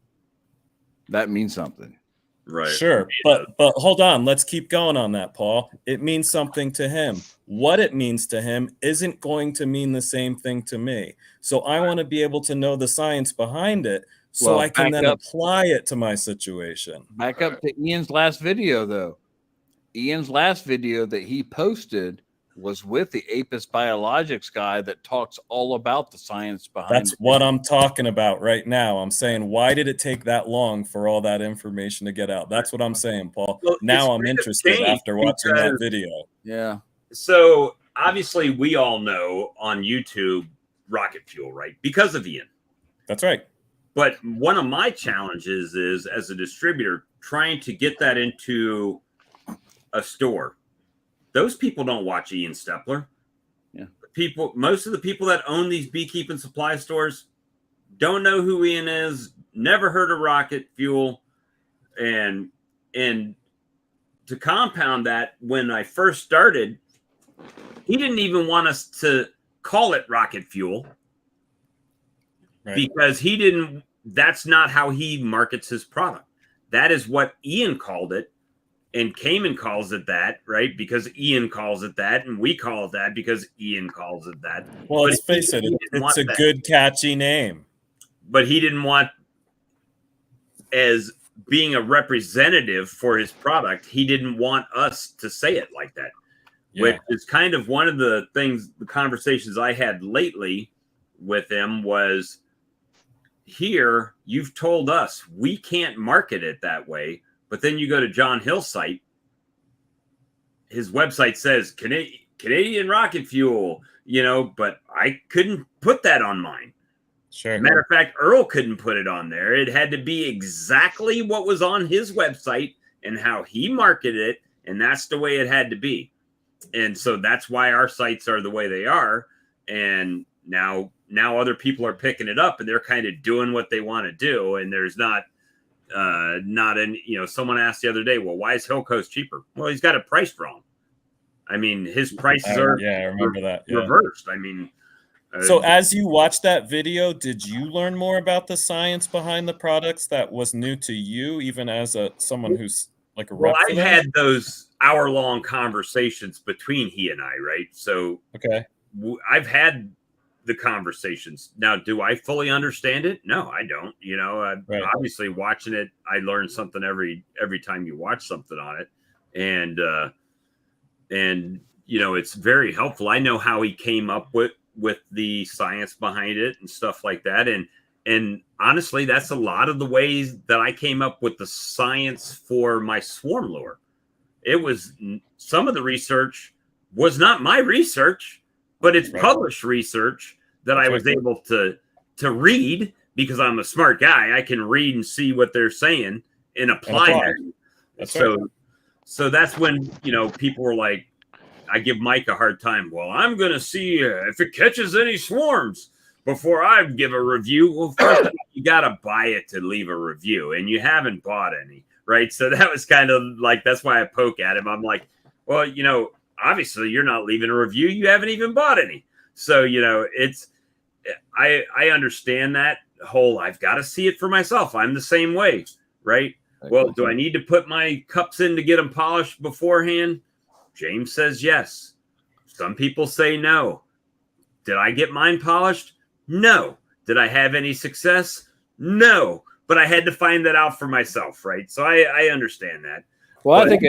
that means something. Right. Sure. But hold on. Let's keep going on that, Paul. It means something to him. What it means to him isn't going to mean the same thing to me. So I want to be able to know the science behind it so I can then apply it to my situation. Back up to Ian's last video, though. Ian's last video that he posted was with the Apis Biologics guy that talks all about the science behind it. That's what I'm talking about right now. I'm saying, why did it take that long for all that information to get out? That's what I'm saying, Paul. Well, now I'm interested after watching that video. Yeah. So obviously we all know on YouTube rocket fuel, right? Because of Ian. That's right. But one of my challenges is, as a distributor, trying to get that into a store. Those people don't watch Ian Stepler. Yeah. Most of the people that own these beekeeping supply stores don't know who Ian is, never heard of rocket fuel. And to compound that, when I first started, he didn't even want us to call it rocket fuel. Right. Because that's not how he markets his product. That is what Ian called it. And Cayman calls it that, right? Because Ian calls it that, and we call it that because Ian calls it that. Well, let's face it, it's a good, catchy name. But he didn't want, as being a representative for his product, he didn't want us to say it like that. Yeah. Which is kind of one of the conversations I had lately with him was, here, you've told us we can't market it that way. But then you go to John Hill's site his website says Canadian rocket fuel, but I couldn't put that on mine. Sure. Matter of fact, Earl couldn't put it on there. It had to be exactly what was on his website and how he marketed it, and that's the way it had to be. And so that's why our sites are the way they are. And now other people are picking it up, and they're kind of doing what they want to do. And there's not someone asked the other day, well, why is Hill Coast cheaper? Well, he's got it priced wrong. I mean, his prices are I remember that. Yeah. Reversed. I mean, so as you watched that video, did you learn more about the science behind the products that was new to you, even as someone who's like a rep? Well, I've had those hour-long conversations between he and I, right? So okay, I've had the conversations. Now, do I fully understand it? No, I don't. Right. Obviously watching it, I learn something every time you watch something on it. And it's very helpful. I know how he came up with the science behind it and stuff like that. And honestly, that's a lot of the ways that I came up with the science for my swarm lure. It was some of the research was not my research, but it's published research that I was able to read because I'm a smart guy. I can read and see what they're saying and apply that. So that's when, people were like, I give Mike a hard time. Well, I'm going to see if it catches any swarms before I give a review. Well, first you got to buy it to leave a review, and you haven't bought any, right? So that was kind of like, that's why I poke at him. I'm like, well, obviously you're not leaving a review. You haven't even bought any. So, I understand that whole, I've got to see it for myself. I'm the same way, right? Well, do I need to put my cups in to get them polished beforehand? James says yes. Some people say no. Did I get mine polished? No. Did I have any success? No. But I had to find that out for myself, right? So I understand that. Well, I think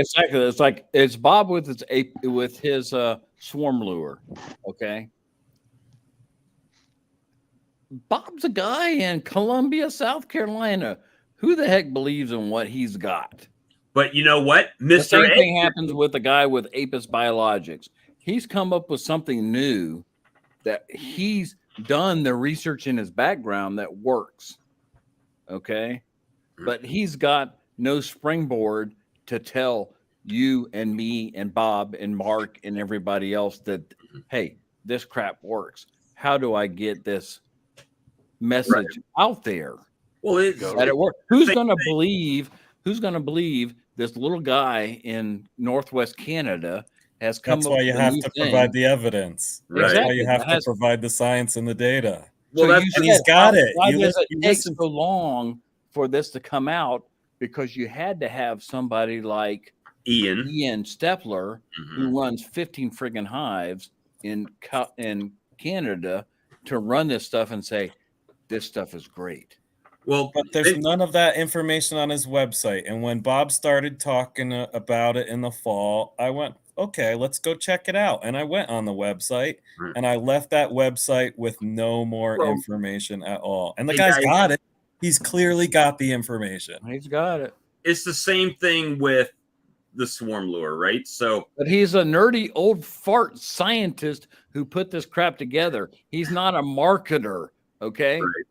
it's Bob with his swarm lure. Okay. Bob's a guy in Columbia, South Carolina. Who the heck believes in what he's got? But you know what? The same thing happens with the guy with Apis Biologics. He's come up with something new that he's done the research in his background that works. Okay. But he's got no springboard to tell you and me and Bob and Mark and everybody else that, hey, this crap works. How do I get this message out there? Well, that it works. Who's going to believe this little guy in Northwest Canada has come That's up why with you have to provide the evidence. Right. That's why you have to provide the science and the data. Well, and he's got it. Why does it take so long for this to come out? Because you had to have somebody like Ian Stepler, who runs 15 friggin' hives in Canada, to run this stuff and say, this stuff is great. Well, but there's none of that information on his website. And when Bob started talking about it in the fall, I went, okay, let's go check it out. And I went on the website and I left that website with no more information at all. And the guy's got it. He's clearly got the information. He's got it. It's the same thing with the swarm lure, right? So, but he's a nerdy old fart scientist who put this crap together. He's not a marketer. Okay. Right.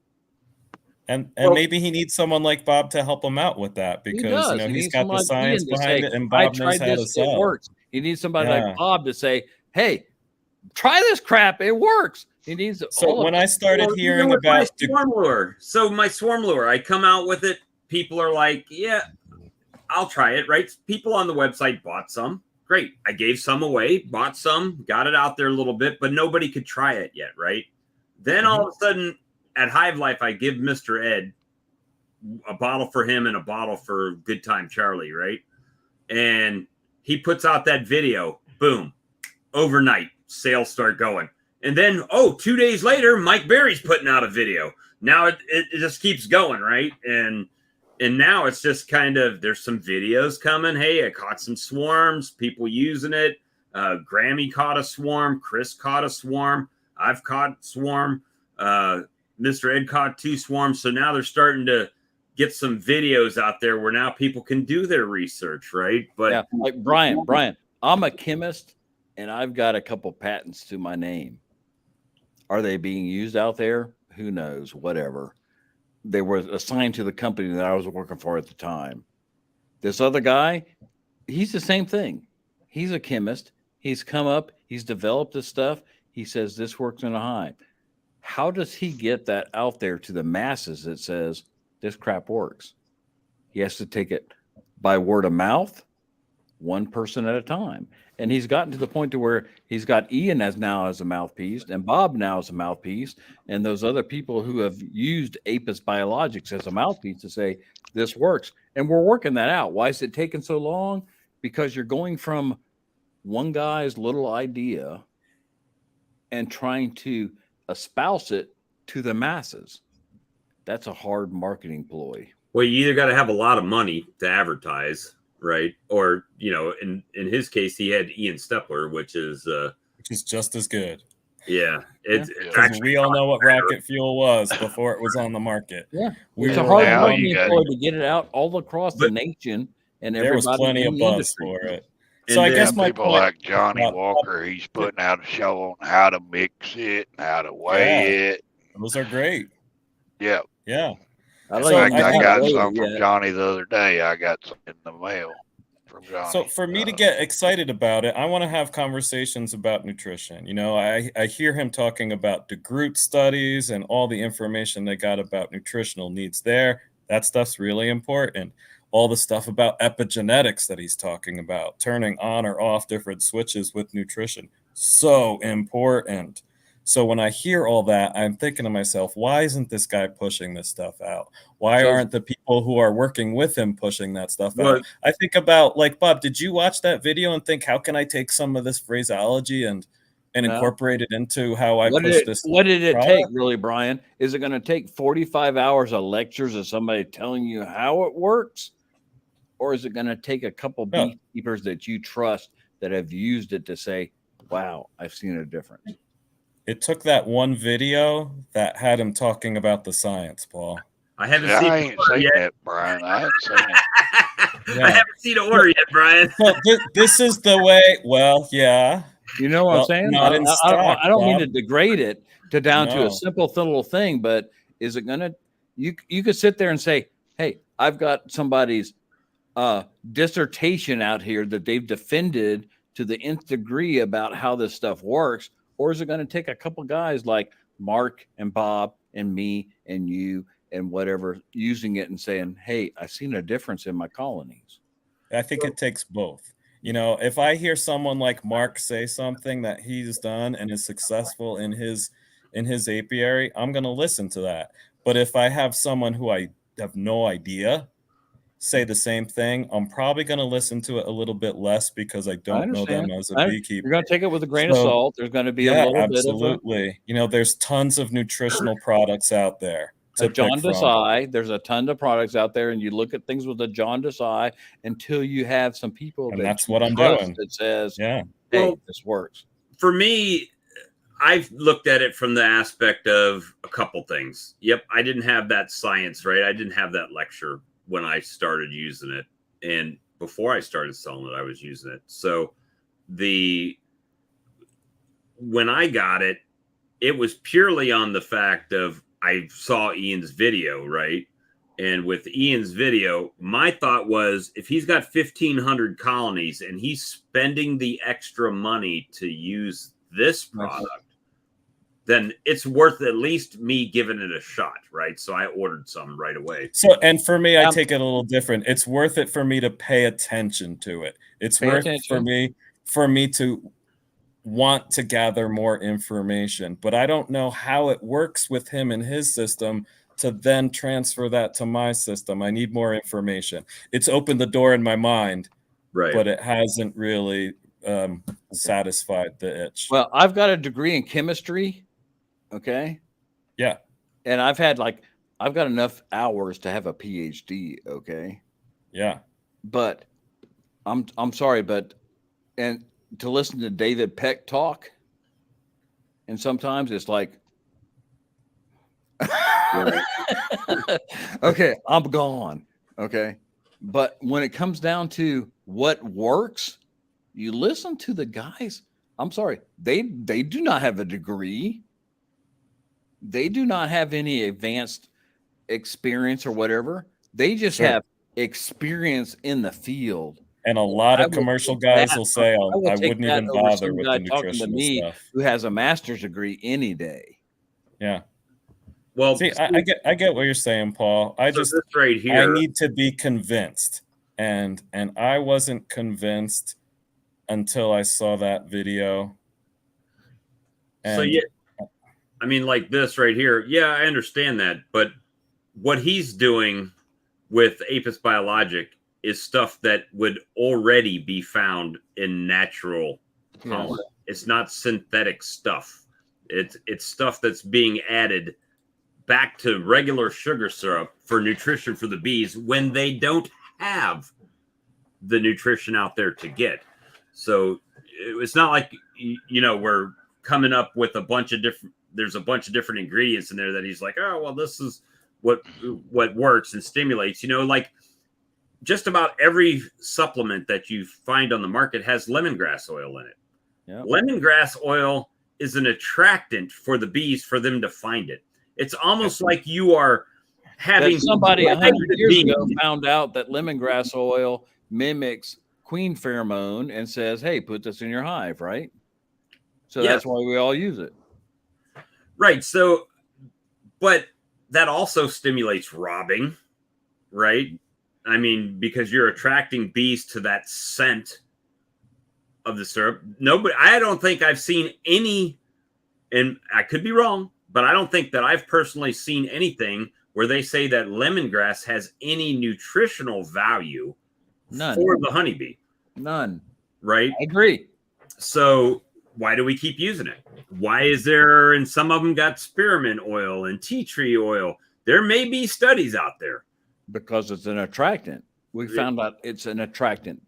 And maybe he needs someone like Bob to help him out with that because he's got the science behind it, and Bob knows how to sell. It works. He needs somebody like Bob to say, "Hey, try this crap. It works." He needs. So when I started hearing about my swarm lure, my swarm lure, I come out with it. People are like, "Yeah, I'll try it." Right? People on the website bought some. Great. I gave some away, bought some, got it out there a little bit, but nobody could try it yet. Right? Then all of a sudden, at Hive Life, I give Mr. Ed a bottle for him and a bottle for Good Time Charlie, right? And he puts out that video. Boom. Overnight, sales start going. And then, 2 days later, Mike Berry's putting out a video. Now it just keeps going, right? And now it's just kind of, there's some videos coming. Hey, I caught some swarms, people using it. Grammy caught a swarm. Chris caught a swarm. I've caught swarm. Mr. Ed caught 2 swarms. So now they're starting to get some videos out there where now people can do their research, right? But like Brian, I'm a chemist and I've got a couple patents to my name. Are they being used out there? Who knows? Whatever. They were assigned to the company that I was working for at the time. This other guy, he's the same thing. He's a chemist. He's come up. He's developed this stuff. He says this works in a hive. How does he get that out there to the masses that says this crap works? He has to take it by word of mouth, one person at a time. And he's gotten to the point to where he's got Ian as a mouthpiece and Bob now as a mouthpiece, and those other people who have used Apis Biologics as a mouthpiece to say this works. And we're working that out. Why is it taking so long? Because you're going from one guy's little idea and trying to espouse it to the masses. That's a hard marketing ploy. Well, you either got to have a lot of money to advertise, right? Or, you know, in his case, he had Ian Stepler, which is just as good. Yeah. It's actually, we all know what rocket fuel was before it was on the market. Yeah. It's a hard marketing ploy to get it out all across the nation, and there was plenty of buzz industry for it. So I guess my people like Johnny Walker, he's putting out a show on how to mix it and how to weigh it. Those are great. Yeah. Yeah. I got some from Johnny the other day. I got some in the mail from Johnny. So for me to get excited about it, I want to have conversations about nutrition. You know, I hear him talking about DeGroot studies and all the information they got about nutritional needs there. That stuff's really important. All the stuff about epigenetics that he's talking about, turning on or off different switches with nutrition, so important. So when I hear all that, I'm thinking to myself, why isn't this guy pushing this stuff out? Why aren't the people who are working with him pushing that stuff out? I think about, like, Bob, did you watch that video and think, how can I take some of this phraseology and incorporate it into how I push this? What did it take, really, Brian? Is it going to take 45 hours of lectures of somebody telling you how it works? Or is it going to take a couple beekeepers that you trust that have used it to say, wow, I've seen a difference? It took that one video that had him talking about the science, Paul. I haven't seen it, Brian. I haven't seen it. I haven't seen an order yet, Brian. So this is the way. Well, yeah. You know what I'm saying? I don't mean to degrade it down to a simple little thing, but is it going to? You could sit there and say, hey, I've got somebody's dissertation out here that they've defended to the nth degree about how this stuff works. Or is it going to take a couple guys like Mark and Bob and me and you and whatever using it and saying, hey, I've seen a difference in my colonies? I think it takes both. You know, if I hear someone like Mark say something that he's done and is successful in his apiary, I'm going to listen to that. But if I have someone who I have no idea say the same thing, I'm probably going to listen to it a little bit less because I don't know them as a beekeeper. You're going to take it with a grain of salt. There's going to be a little absolutely. Bit of you know, there's tons of nutritional products out there. A jaundice eye. There's a ton of products out there, and you look at things with a jaundice eye until you have some people that's what I'm doing. That says, yeah, hey, this works. For me, I've looked at it from the aspect of a couple things. Yep, I didn't have that science, right? I didn't have that lecture when I started using it, and before I started selling it, I was using it. So when I got it, it was purely on the fact of I saw Ian's video, right? And with Ian's video, my thought was, if he's got 1,500 colonies and he's spending the extra money to use this product, then it's worth at least me giving it a shot, right? So I ordered some right away. So, and for me, I take it a little different. It's worth it for me to pay attention to it. It's worth it for me to want to gather more information, but I don't know how it works with him and his system to then transfer that to my system. I need more information. It's opened the door in my mind, right? But it hasn't really satisfied the itch. Well, I've got a degree in chemistry. Okay. Yeah. And I've got enough hours to have a PhD. Okay. Yeah. But I'm sorry, but and to listen to David Peck talk, and sometimes it's like, okay, I'm gone. Okay. But when it comes down to what works, you listen to the guys. I'm sorry, they do not have a degree. They do not have any advanced experience or whatever. They just have experience in the field. And a lot of would commercial take guys that will say, I will I take wouldn't that even over bother some with guy the talking to nutritional me stuff. who has a master's degree any day. Yeah. Well, See, I get what you're saying, Paul. so this right here, I need to be convinced. And I wasn't convinced until I saw that video. so And yeah, I mean, like this right here. Yeah, I understand that, but what he's doing with Apis Biologic is stuff that would already be found in natural pollen. It's not synthetic stuff. It's stuff that's being added back to regular sugar syrup for nutrition for the bees when they don't have the nutrition out there to get. So it's not like, you know, we're coming up with a bunch of different, there's a bunch of different ingredients in there that he's like, oh, well, this is what works and stimulates, you know, like just about every supplement that you find on the market has lemongrass oil in it. Yep. Lemongrass oil is an attractant for the bees for them to find it. It's almost like you are having that somebody 100 years ago found out that lemongrass oil mimics queen pheromone and says, hey, put this in your hive, right? So that's why we all use it. Right. So, but that also stimulates robbing, right? I mean, because you're attracting bees to that scent of the syrup. Nobody, I don't think I've seen any, and I could be wrong, but I don't think that I've personally seen anything where they say that lemongrass has any nutritional value for the honeybee. None. Right? I agree. So why do we keep using it? Why is there, and some of them got spearmint oil and tea tree oil. There may be studies out there. Because it's an attractant. We found out it's an attractant.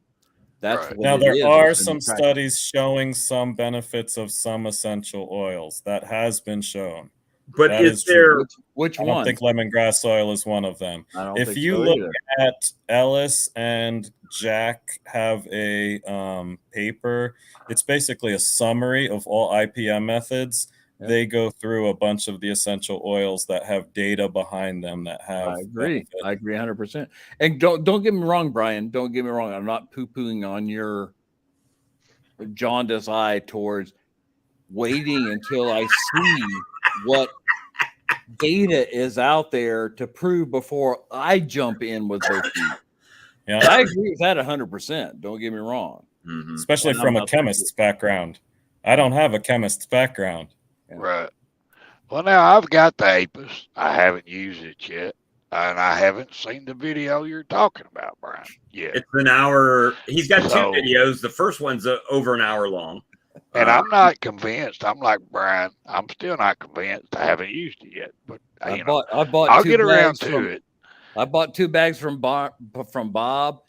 That's right. what now it there is. are It's an some attractant. studies showing some benefits of some essential oils. That has been shown. But That is there true. Which I one? don't think lemongrass oil is one of them. I don't If think you so look either. at Ellis and Jack have a paper, it's basically a summary of all IPM methods. Yep. They go through a bunch of the essential oils that have data behind them that have. I agree. benefit. I agree 100%. And don't get me wrong, Brian. Don't get me wrong. I'm not poo-pooing on your jaundice eye towards waiting until I see what data is out there to prove before I jump in with both feet. Yeah, I agree with that 100%. Don't get me wrong. Mm-hmm. especially And from I'm a not- chemist's background. I don't have a chemist's background. Right. Well, now I've got the Apis. I haven't used it yet. And I haven't seen the video you're talking about, Brian, yet. It's an hour. He's got So- two videos. The first one's over an hour long. And I'm not convinced. I'm like Brian. I'm still not convinced. I haven't used it yet, but I bought I'll two get around bags to it. I bought 2 bags from Bob.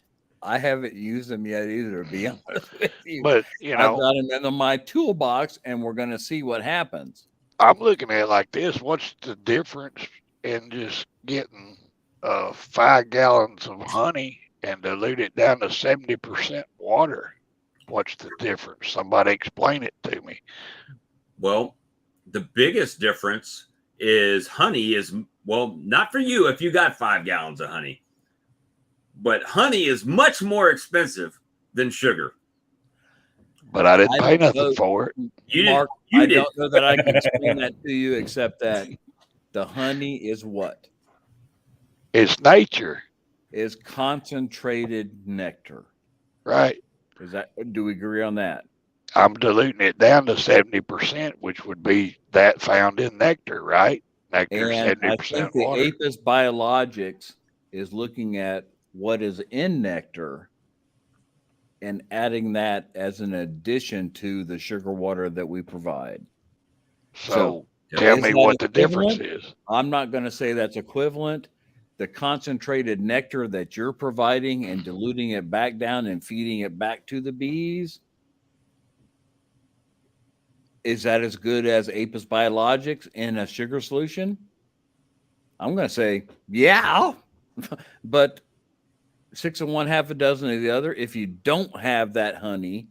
I haven't used them yet either, to be honest with you. But I've got them in my toolbox, and we're going to see what happens. I'm looking at it like this. What's the difference in just getting 5 gallons of honey and dilute it down to 70% water? What's the difference? Somebody explain it to me. Well, the biggest difference is honey is, well, not for you if you got 5 gallons of honey, but honey is much more expensive than sugar. But I didn't I pay don't nothing know. for it. You Mark, you I did. don't know that I can explain that to you, except that the honey is what? It's nature, Is concentrated nectar. right? Do we agree on that? I'm diluting it down to 70%, which would be that found in nectar, right? Nectar, And I 70% think the water. Apis Biologics is looking at what is in nectar and adding that as an addition to the sugar water that we provide. So tell is me that what the difference equivalent? is. I'm not going to say that's equivalent. The concentrated nectar that you're providing and diluting it back down and feeding it back to the bees, is that as good as Apis Biologics in a sugar solution? I'm going to say, yeah, but 6 of one, half a dozen of the other. If you don't have that honey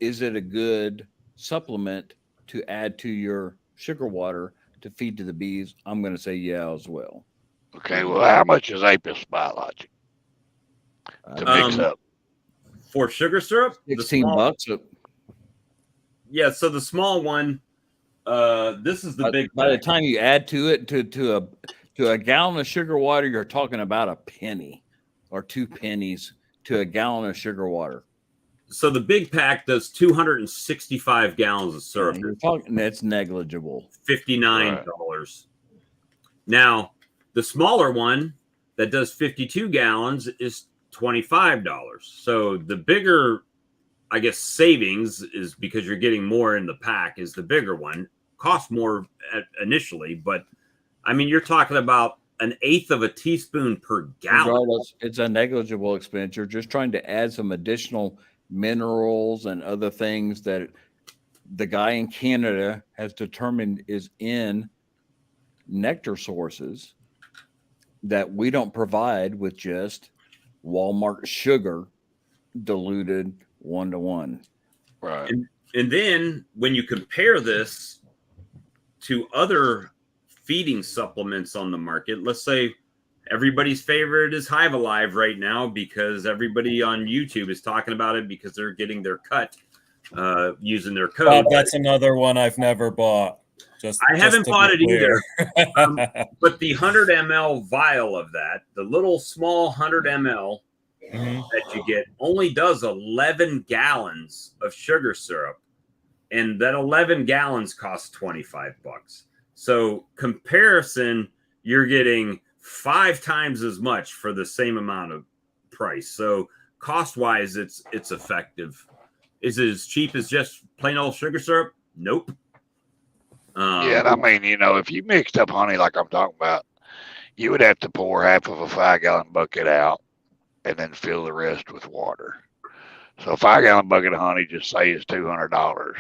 is it a good supplement to add to your sugar water to feed to the bees? I'm going to say yeah as well. Okay, well, how much is Apis Biologic to mix up? For sugar syrup, $16. Yeah, so the small one, this is the big. By the time you add to it to a gallon of sugar water, you're talking about a penny or 2 pennies to a gallon of sugar water. So the big pack does 265 gallons of syrup. You're talking, that's negligible. $59. Right. Now, the smaller one that does 52 gallons is $25. So the bigger, I guess, savings is because you're getting more in the pack is the bigger one. Costs more initially, but I mean, you're talking about 1/8 of a teaspoon per gallon. Regardless, it's a negligible expense. You're just trying to add some additional minerals and other things that the guy in Canada has determined is in nectar sources that we don't provide with just Walmart sugar diluted 1-to-1. Right. And then when you compare this to other feeding supplements on the market, let's say everybody's favorite is Hive Alive right now because everybody on YouTube is talking about it because they're getting their cut using their code. That's another one I've never bought. I haven't bought it either. But the 100 ml vial of that, the little small 100 ml that you get, only does 11 gallons of sugar syrup. And that 11 gallons costs $25. So comparison, you're getting 5 times as much for the same amount of price. So cost wise, it's effective. Is it as cheap as just plain old sugar syrup? Nope. Yeah, and I mean, you know, if you mixed up honey like I'm talking about, you would have to pour half of a 5-gallon bucket out and then fill the rest with water. So a 5-gallon bucket of honey, just say, is $200.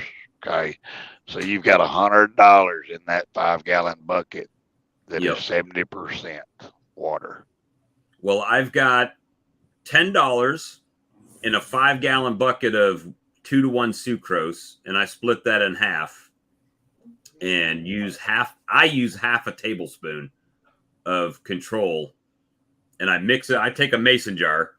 Okay, so you've got $100 in that 5-gallon bucket that is 70% water. Well, I've got $10 in a 5-gallon bucket of 2-to-1 sucrose, and I split that in half and use half a tablespoon of control, and I mix it. I take a mason jar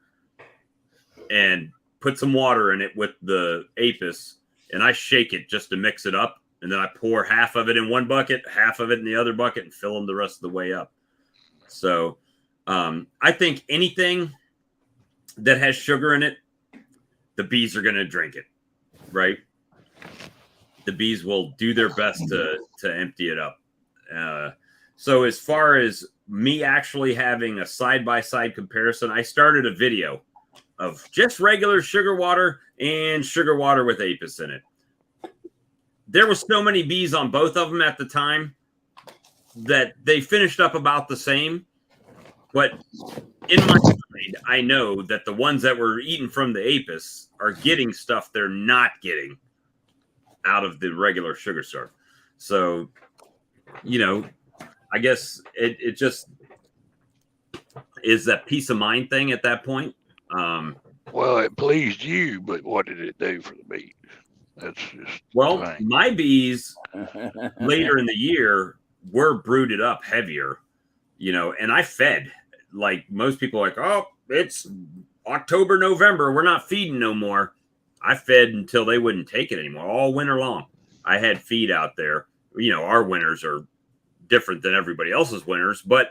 and put some water in it with the Apis, and I shake it just to mix it up. And then I pour half of it in one bucket, half of it in the other bucket, and fill them the rest of the way up. So I think anything that has sugar in it, the bees are going to drink it, right? The bees will do their best to empty it up. So as far as me actually having a side-by-side comparison, I started a video of just regular sugar water and sugar water with Apis in it. There were so many bees on both of them at the time that they finished up about the same. But in my mind, I know that the ones that were eating from the Apis are getting stuff they're not getting out of the regular sugar syrup. So, you know, I guess it just is that peace of mind thing at that point. Well, it pleased you, but what did it do for the bees? That's just my bees later in the year were brooded up heavier, you know, and I fed like most people are like, oh, it's October, November, we're not feeding no more. I fed until they wouldn't take it anymore all winter long. I had feed out there. You know, our winters are different than everybody else's winters, but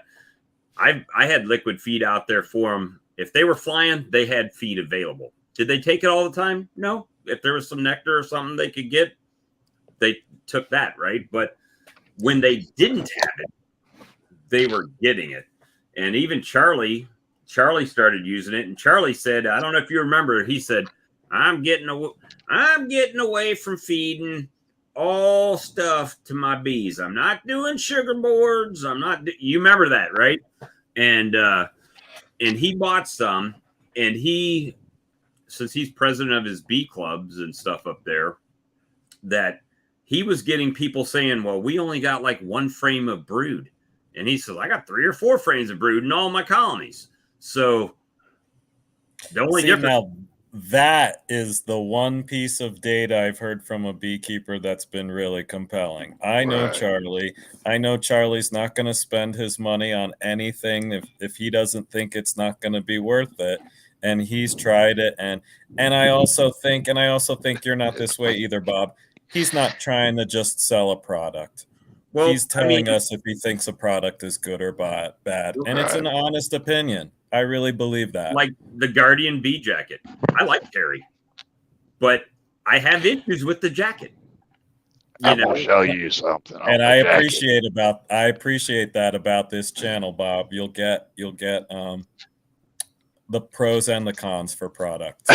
I had liquid feed out there for them. If they were flying, they had feed available. Did they take it all the time? No. If there was some nectar or something they could get, they took that, right? But when they didn't have it, they were getting it. And even Charlie started using it. And Charlie said, I don't know if you remember, he said, I'm getting away from feeding all stuff to my bees. I'm not doing sugar boards. You remember that, right? And he bought some, and since he's president of his bee clubs and stuff up there, that he was getting people saying, well, we only got like 1 frame of brood. And he says, I got 3 or 4 frames of brood in all my colonies. So the only difference. Now, that is the one piece of data I've heard from a beekeeper that's been really compelling. I know Right. Charlie. I know Charlie's not going to spend his money on anything if he doesn't think it's not going to be worth it. And he's tried it. And I also think you're not this way either, Bob. He's not trying to just sell a product. Well, He's telling us if he thinks a product is good or bad. And it's an honest opinion. I really believe that. Like the Guardian bee jacket. I like Terry, but I have issues with the jacket. I'm gonna show you something. And I appreciate that about this channel, Bob. You'll get the pros and the cons for products.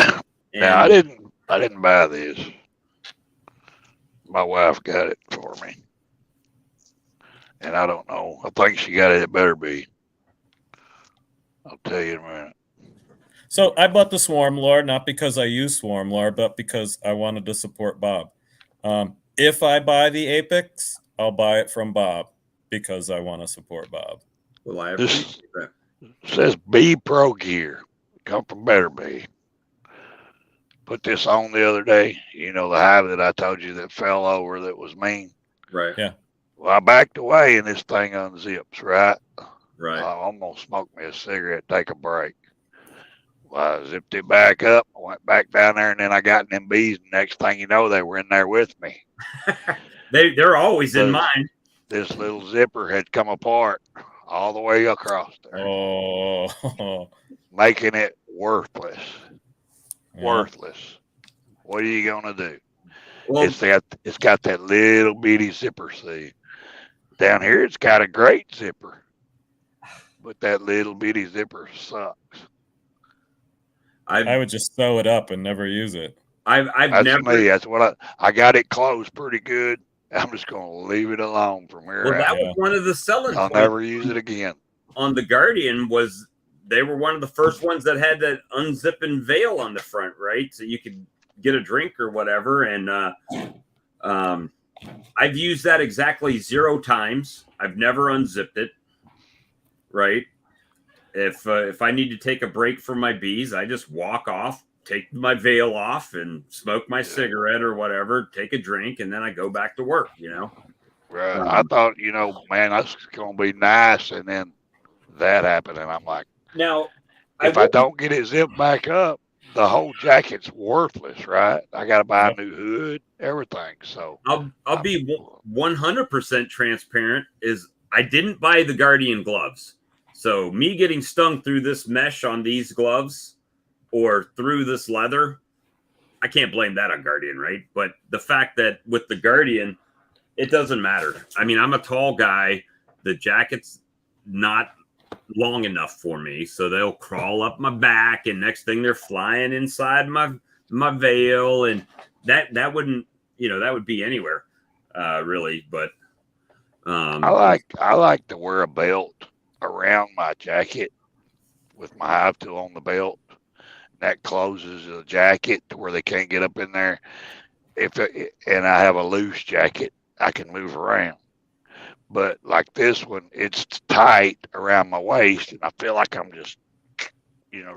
Now I didn't buy this. My wife got it for me. And I don't know. I think she got it. It better be. I'll tell you in a minute. So I bought the Swarm Lore, not because I use Swarm Lore, but because I wanted to support Bob. If I buy the Apex, I'll buy it from Bob because I want to support Bob. Well, I appreciate that. Says Bee Pro Gear. Come from Better Bee. Put this on the other day. You know, the hive that I told you that fell over that was mean. Right. Yeah. Well, I backed away and this thing unzips, right? Right. I'm going to smoke me a cigarette, take a break. Well, I zipped it back up, I went back down there, and then I got in them bees. And next thing you know, they were in there with me. They're always in mine. This little zipper had come apart all the way across there. Oh. Making it worthless. Yeah. Worthless. What are you going to do? Well, It's got that little bitty zipper, see. Down here, it's got a great zipper. But that little bitty zipper sucks. I would just sew it up and never use it. I've never. Me. That's what I got it closed pretty good. I'm just going to leave it alone from here Well, out. that was one of the selling I'll points never use it again. on the Guardian was they were one of the first ones that had that unzipping veil on the front, right? So you could get a drink or whatever. And I've used that exactly 0 times. I've never unzipped it, right? If I need to take a break from my bees, I just walk off, take my veil off, and smoke my cigarette or whatever, take a drink, and then I go back to work, you know? Right. I thought, man, that's going to be nice. And then that happened. And I'm like, Now, if I don't get it zipped back up, the whole jacket's worthless, right? I got to buy a new hood, everything. So I'll be 100% transparent. Is I didn't buy the Guardian gloves, so me getting stung through this mesh on these gloves or through this leather, I can't blame that on Guardian, right? But the fact that with the Guardian, it doesn't matter. I mean, I'm a tall guy. The jacket's not long enough for me, so they'll crawl up my back, and next thing they're flying inside my veil, and that wouldn't, that would be anywhere really. But I like to wear a belt around my jacket with my hive tool on the belt. That closes the jacket to where they can't get up in there. And I have a loose jacket, I can move around. But like this one, it's tight around my waist, and I feel like I'm just,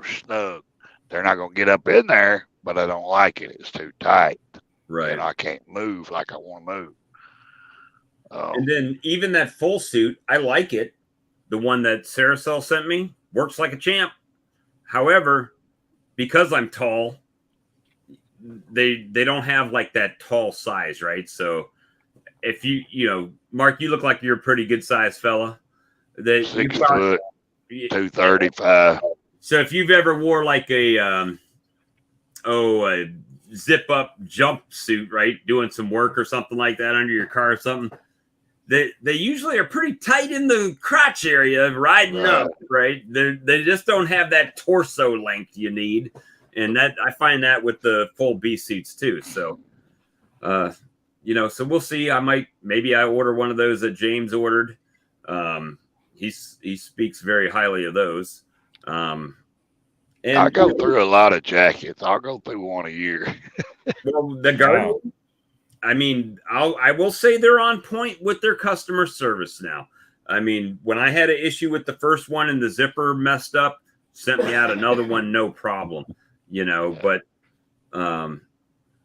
snug. They're not going to get up in there, but I don't like it. It's too tight. Right. And I can't move like I want to move. And then even that full suit, I like it. The one that Saracel sent me works like a champ. However, because I'm tall, they don't have like that tall size, right? So if Mark, you look like you're a pretty good sized fella. 6 foot, 235. So if you've ever wore like a zip up jumpsuit, right, doing some work or something like that under your car or something, they usually are pretty tight in the crotch area riding up, right? They just don't have that torso length you need, and that I find that with the full bee suits too. So, so we'll see. Maybe I order one of those that James ordered. He speaks very highly of those. And I go through a lot of jackets. I'll go through one a year. Well, the Guardian, I mean, I will say they're on point with their customer service now. I mean, when I had an issue with the first one and the zipper messed up, sent me out another one, no problem. But Um,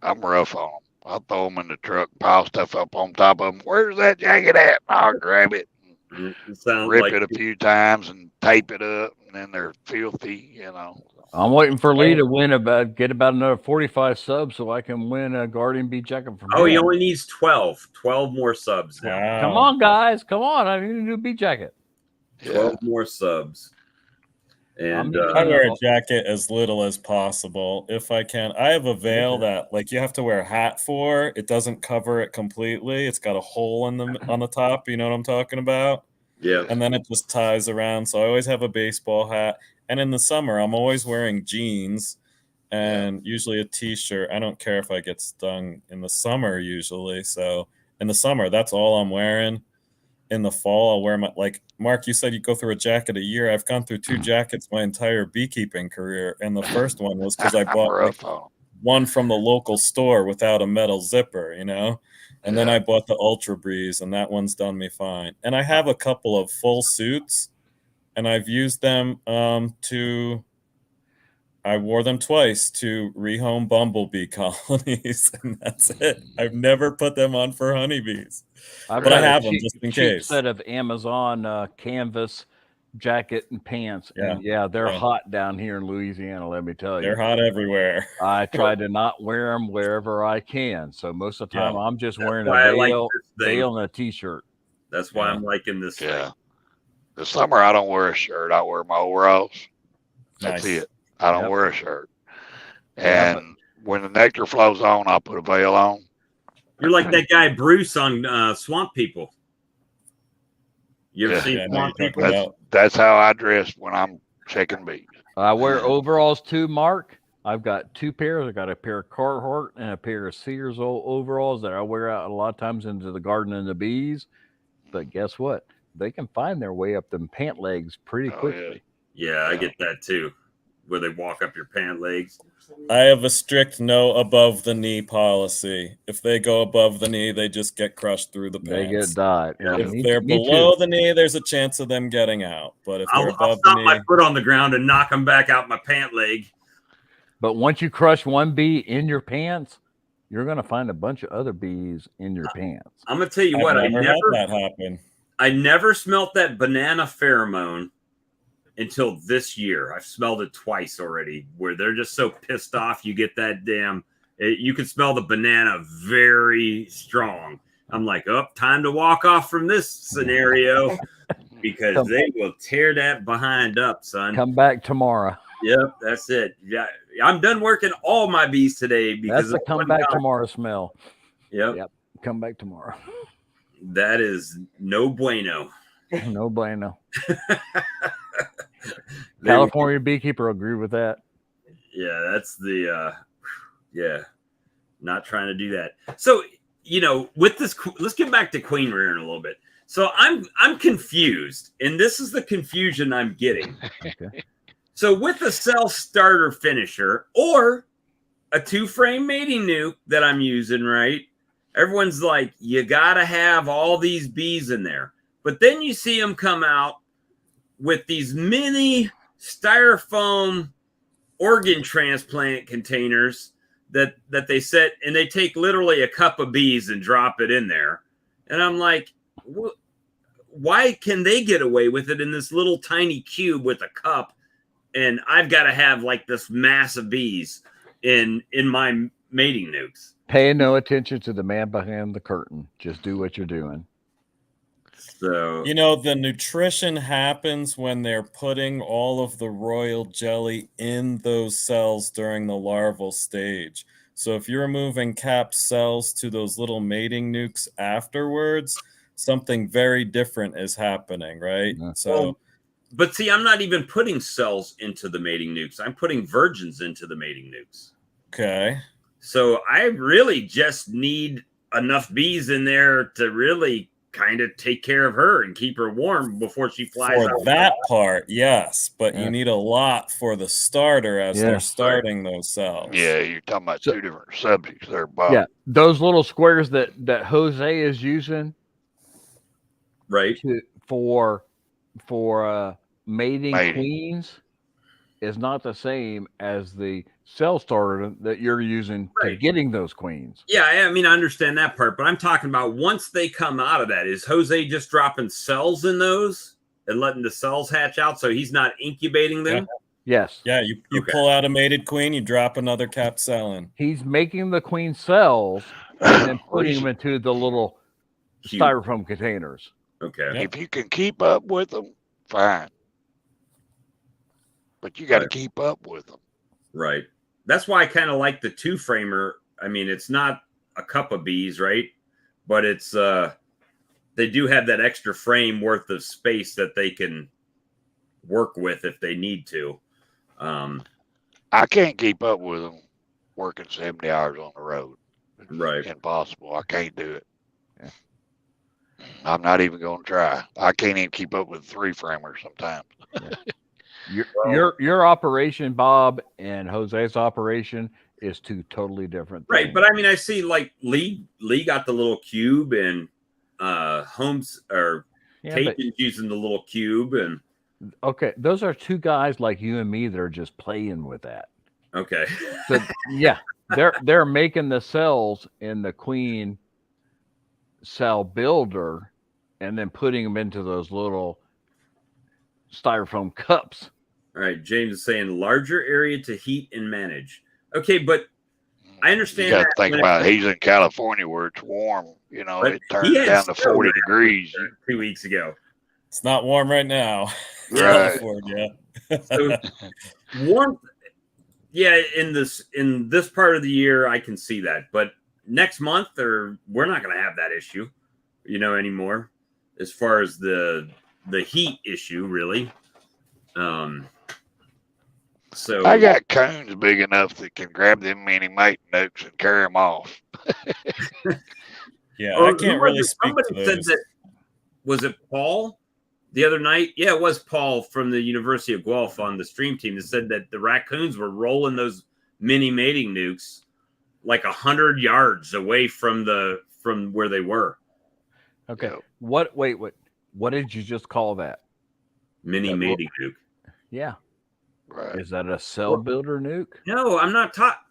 I'm rough on them. I'll throw them in the truck, pile stuff up on top of them. Where's that jacket at? I'll grab it, it sounds rip like it a few times, and tape it up, and then they're filthy, you know. I'm waiting for Lee to get about another 45 subs so I can win a Guardian Bee jacket from him. he only needs 12 more subs now. Wow. Come on, guys. Come on. I need a new bee jacket. 12 more subs. And I wear a jacket as little as possible if I can. I have a veil that like you have to wear a hat for. It doesn't cover it completely. It's got a hole on the top. You know what I'm talking about? Yeah. And then it just ties around. So I always have a baseball hat. And in the summer, I'm always wearing jeans and usually a t-shirt. I don't care if I get stung in the summer usually. So in the summer, that's all I'm wearing. In the fall, I'll wear my, like Mark, you said you go through a jacket a year. I've gone through 2 jackets my entire beekeeping career. And the first one was because I bought like one from the local store without a metal zipper, you know? And then I bought the Ultra Breeze, and that one's done me fine. And I have a couple of full suits, and I've used them I wore them twice to rehome bumblebee colonies, and that's it. I've never put them on for honeybees, but I have them just in case. Set of Amazon canvas jacket and pants, and they're hot down here in Louisiana. Let me tell you, they're hot everywhere. I try to not wear them wherever I can, so most of the time I'm just wearing a veil and a t-shirt. That's why I'm liking this thing. The summer I don't wear a shirt. I wear my overalls. That's Nice. it. I don't wear a shirt. And when the nectar flows on, I'll put a veil on. You're like that guy Bruce on Swamp People. You ever seen Swamp People? That's how I dress when I'm checking bees. I wear overalls too, Mark. I've got 2 pairs. I got a pair of Carhartt and a pair of Sears overalls that I wear out a lot of times into the garden and the bees. But guess what? They can find their way up them pant legs pretty quickly. Yeah, I get that too. Where they walk up your pant legs. I have a strict no above the knee policy. If they go above the knee, they just get crushed through the pants. They get dyed. Yeah. If they're below the knee, there's a chance of them getting out. But if they're above the knee, I'll my foot on the ground and knock them back out my pant leg. But once you crush one bee in your pants, you're going to find a bunch of other bees in your pants. I'm going to tell you what, I've never had that happen. I never smelt that banana pheromone until this year. I've smelled it twice already, where they're just so pissed off. You get that you can smell the banana very strong. I'm like, time to walk off from this scenario because they will tear that behind up, son. Come back tomorrow. Yep, that's it. Yeah, I'm done working all my bees today because that's the come back tomorrow smell. Yep. Come back tomorrow. That is no bueno. No bueno. California beekeeper agree with that. Yeah, that's the not trying to do that. So, with this, let's get back to queen rearing a little bit. So I'm confused, and this is the confusion I'm getting. Okay. So with a cell starter finisher or a 2-frame mating nuke that I'm using, right? Everyone's like, you got to have all these bees in there. But then you see them come out with these mini styrofoam organ transplant containers that they set, and they take literally a cup of bees and drop it in there. And I'm like, why can they get away with it in this little tiny cube with a cup? And I've got to have like this mass of bees in my mating nukes. Pay no attention to the man behind the curtain. Just do what you're doing. So the nutrition happens when they're putting all of the royal jelly in those cells during the larval stage. So if you're moving capped cells to those little mating nukes afterwards, something very different is happening, right? Yeah. So but see, I'm not even putting cells into the mating nukes. I'm putting virgins into the mating nukes. Okay. So I really just need enough bees in there to really kind of take care of her and keep her warm before she flies out. For that part, yes. But you need a lot for the starter as they're starting those cells. Yeah, you're talking about 2 different subjects there, Bob. Yeah, those little squares that Jose is using, right, for mating queens. is not the same as the cell starter that you're using to Right. getting those queens. Yeah, I mean, I understand that part, but I'm talking about once they come out of that, is Jose just dropping cells in those and letting the cells hatch out so he's not incubating them? Yes. Yeah, you Okay. pull out a mated queen, you drop another capped cell in. He's making the queen cells and then putting He's- them into the little Cube. styrofoam containers. Okay. Yep. If you can keep up with them, fine. But you got to Right. keep up with them. Right. That's why I kind of like the 2-framer. I mean, it's not a cup of bees, right? But it's they do have that extra frame worth of space that they can work with if they need to. I can't keep up with them working 70 hours on the road. It's Right. impossible. I can't do it. Yeah. I'm not even going to try. I can't even keep up with 3-framers sometimes. Your operation, Bob, and Jose's operation is two totally different things. Right. But I mean, I see like Lee got the little cube, and Holmes or Taken's using the little cube, and okay, those are two guys like you and me that are just playing with that. okay. So yeah, they're making the cells in the queen cell builder and then putting them into those little styrofoam cups. All right, James is saying larger area to heat and manage. Okay, but I understand You got to that think when about it. He's in California where it's warm. You know, But it he turns had down to snow 40 last degrees. 2 weeks ago. It's not warm right now. Right. California. So warmth, yeah, in this part of the year, I can see that. But next month, we're not going to have that issue, anymore, as far as the heat issue, really. So I got cones big enough that can grab them mini mating nukes and carry them off. Yeah, Or I can't who really was it? speak Somebody to said those. that. Was it Paul the other night? Yeah, it was Paul from the University of Guelph on the stream team that said that the raccoons were rolling those mini mating nukes like 100 yards away from where they were. Okay. Yep. What did you just call that? Mini That mating nuke. Yeah. Right. Is that a cell builder nuke? No, I'm not talking.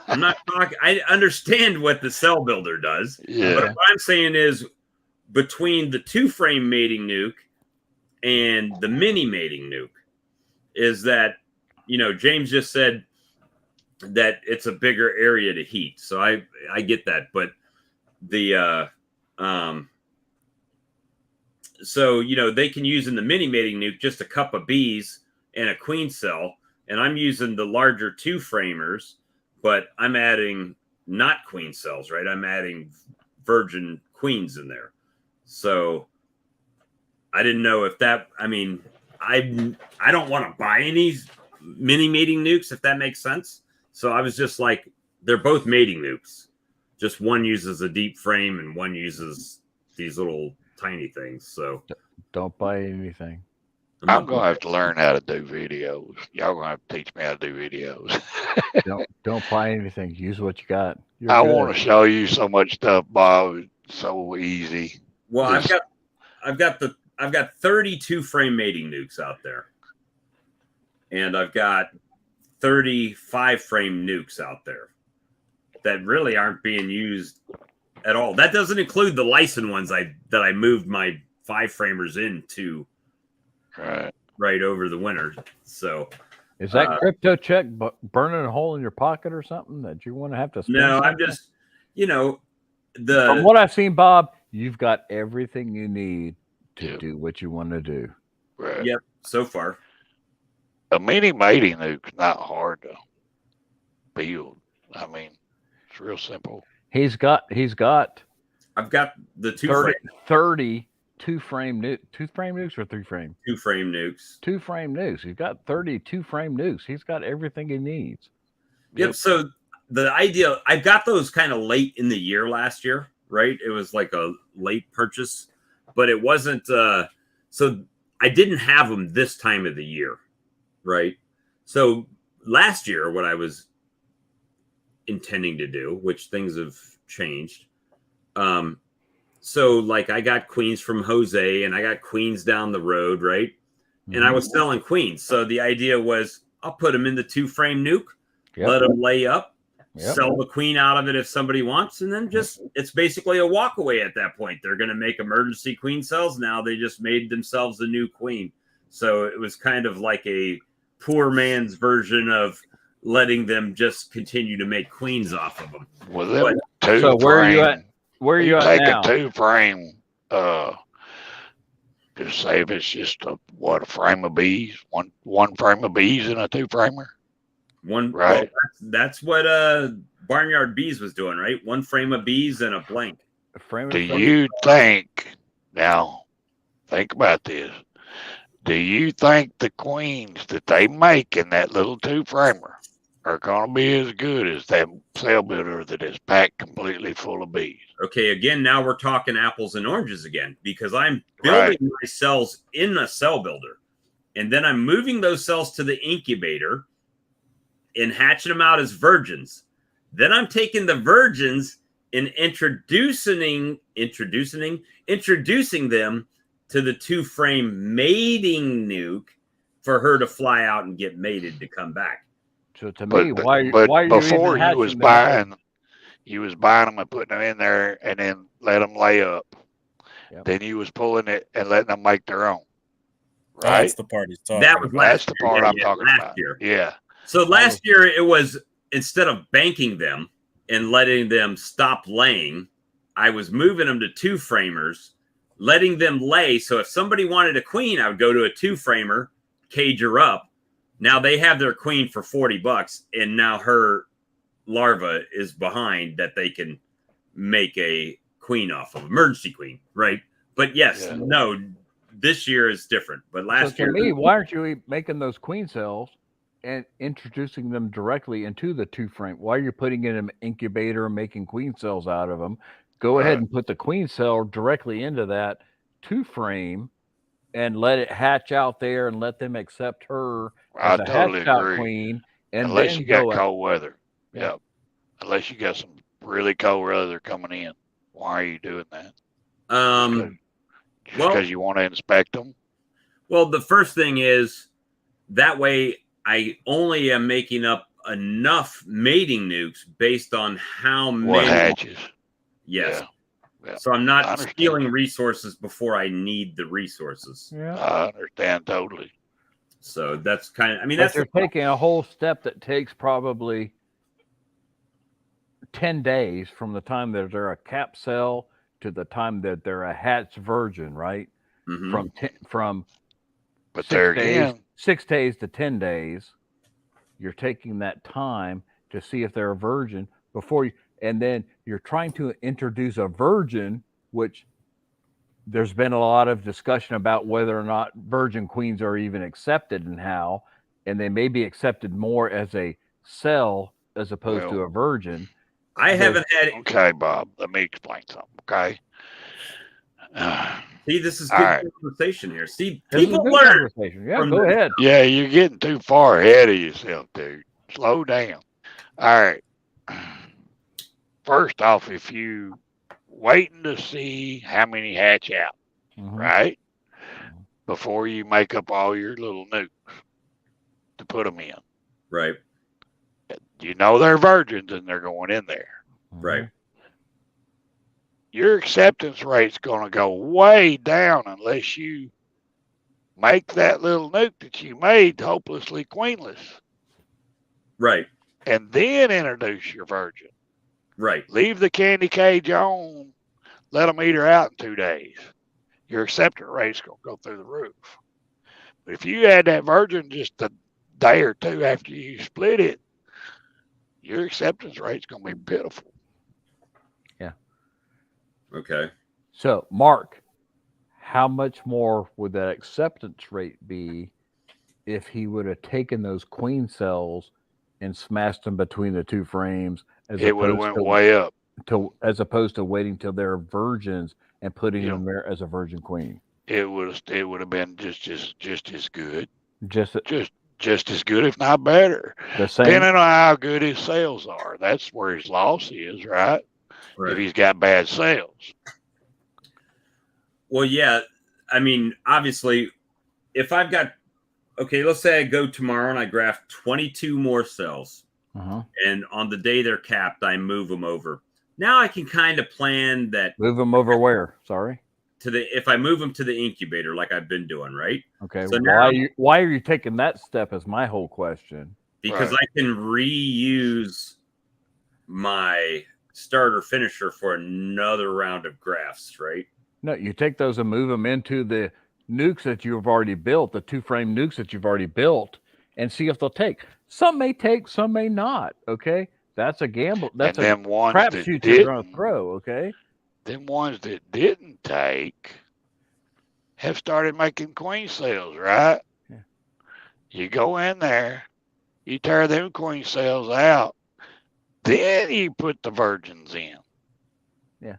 I understand what the cell builder does. Yeah. But what I'm saying is between the 2-frame mating nuke and the mini mating nuke is that, James just said that it's a bigger area to heat. So I get that. But so, they can use in the mini mating nuke just a cup of bees and a queen cell. And I'm using the larger 2-framers, but I'm adding not queen cells, right? I'm adding virgin queens in there. So I didn't know if that, I mean, I don't want to buy any mini mating nukes, if that makes sense. So I was just like, they're both mating nukes. Just one uses a deep frame and one uses these little tiny things. So Don't buy anything. I'm going to have to learn how to do videos. Y'all going to have to teach me how to do videos. Don't buy anything. Use what you got. I want to show you so much stuff, Bob. It's so easy. Well, Just- I've got 32 frame mating nukes out there, and I've got 35 frame nukes out there that really aren't being used at all. That doesn't include the licensed ones that I moved my 5-framers into right over the winter. So is that crypto check burning a hole in your pocket or something that you want to have to spend? no, I'm just from what I've seen, Bob, you've got everything you need to do what you want to do. Right. Yep, so far. A mini mating nuke's not hard to build. I mean, it's real simple. He's got I've got the 30 2-frame nukes. 2-frame nukes or 3-frame? 2-frame nukes. 2-frame nukes. He's got 30 2-frame nukes. He's got everything he needs. Yep. So the idea, I got those kind of late in the year last year, right? It was like a late purchase, but it wasn't. So I didn't have them this time of the year, right? So last year, what I was intending to do, which things have changed. So like I got queens from Jose and I got queens down the road, right? and I was selling queens. So the idea was I'll put them in the 2-frame nuke, let them lay up, sell the queen out of it if somebody wants, and then just it's basically a walk away at that point. They're going to make emergency queen cells now. They just made themselves a new queen. So it was kind of like a poor man's version of letting them just continue to make queens off of them. Well, so where are you at? Where are you at now? Take a 2-frame, just say if it's just a frame of bees, one frame of bees in a 2-framer. One, right? Well, that's what Barnyard Bees was doing, right? 1 frame of bees and a blank. Do you think, now think about this, do you think the queens that they make in that little 2-framer are going to be as good as that cell builder that is packed completely full of bees? Okay, again, now we're talking apples and oranges again, because I'm building my cells in a cell builder, and then I'm moving those cells to the incubator and hatching them out as virgins. Then I'm taking the virgins and introducing them to the 2-frame mating nuke for her to fly out and get mated to come back. So to me, why are you before even you was buying them and putting them in there and then let them lay up. Yep. Then you was pulling it and letting them make their own. Right? That's the part he's talking about. That's the part I'm talking about. Yeah. So last year it was, instead of banking them and letting them stop laying, I was moving them to 2-framers, letting them lay. So if somebody wanted a queen, I would go to a 2-framer, cage her up. Now they have their queen for $40, and now her larva is behind that they can make a queen off of, emergency queen, right? But yes, no, this year is different. But last year, to me, why aren't you making those queen cells and introducing them directly into the 2-frame? Why are you putting in an incubator and making queen cells out of them? Go ahead and put the queen cell directly into that 2-frame and let it hatch out there and let them accept her as a hatched out queen. And unless you got cold weather. Yeah. Unless you got some really cold weather coming in. Why are you doing that? Because you want to inspect them? Well, the first thing is that way I only am making up enough mating nukes based on how many. What hatches? Yes. Yeah. So I'm not stealing resources before I need the resources. Yeah. I understand totally. So that's kind of, that's you're taking a whole step that takes probably 10 days from the time that they're a cap cell to the time that they're a hatched virgin, right? Mm-hmm. From but 6 days, 6 days to 10 days, you're taking that time to see if they're a virgin before you, and then you're trying to introduce a virgin, which there's been a lot of discussion about whether or not virgin queens are even accepted and how, and they may be accepted more as a cell as opposed to a virgin. I haven't had. Okay, Bob, let me explain something. Okay. See, this is good conversation here. See, people learn. Yeah, go ahead. Yeah, you're getting too far ahead of yourself, dude. Slow down. All right. First off, if you waiting to see how many hatch out, right? Before you make up all your little nukes to put them in. Right. You know they're virgins and they're going in there. Right. Your acceptance rate's going to go way down unless you make that little nuke that you made hopelessly queenless. Right. And then introduce your virgin. Right. Leave the candy cage on. Let them eat her out in 2 days. Your acceptance rate's going to go through the roof. But if you had that virgin just a day or two after you split it, your acceptance rate's going to be pitiful. Yeah. Okay. So, Mark, how much more would that acceptance rate be if he would have taken those queen cells and smashed them between the 2 frames? It would have went way up. As opposed to waiting till they're virgins and putting them there as a virgin queen. It would have been just as good. Just as good, if not better. The same. Depending on how good his sales are. That's where his loss is, right? If he's got bad sales. Well, yeah. I mean, obviously, if I've got okay, let's say I go tomorrow and I graft 22 more cells. Uh-huh. And on the day they're capped, I move them over. Now I can kind of plan that. Move them over where? Sorry. If I move them to the incubator like I've been doing, right? Okay. So why are you taking that step is my whole question. Because I can reuse my starter finisher for another round of grafts, right? No, you take those and move them into the nukes that you've already built, the 2-frame nukes that you've already built, and see if they'll take. Some may take, some may not. Okay, that's a gamble. That's a crapshoot you're going to throw. Okay. Them ones that didn't take have started making queen cells, right? Yeah. You go in there, you tear them queen cells out, then you put the virgins in. Yeah.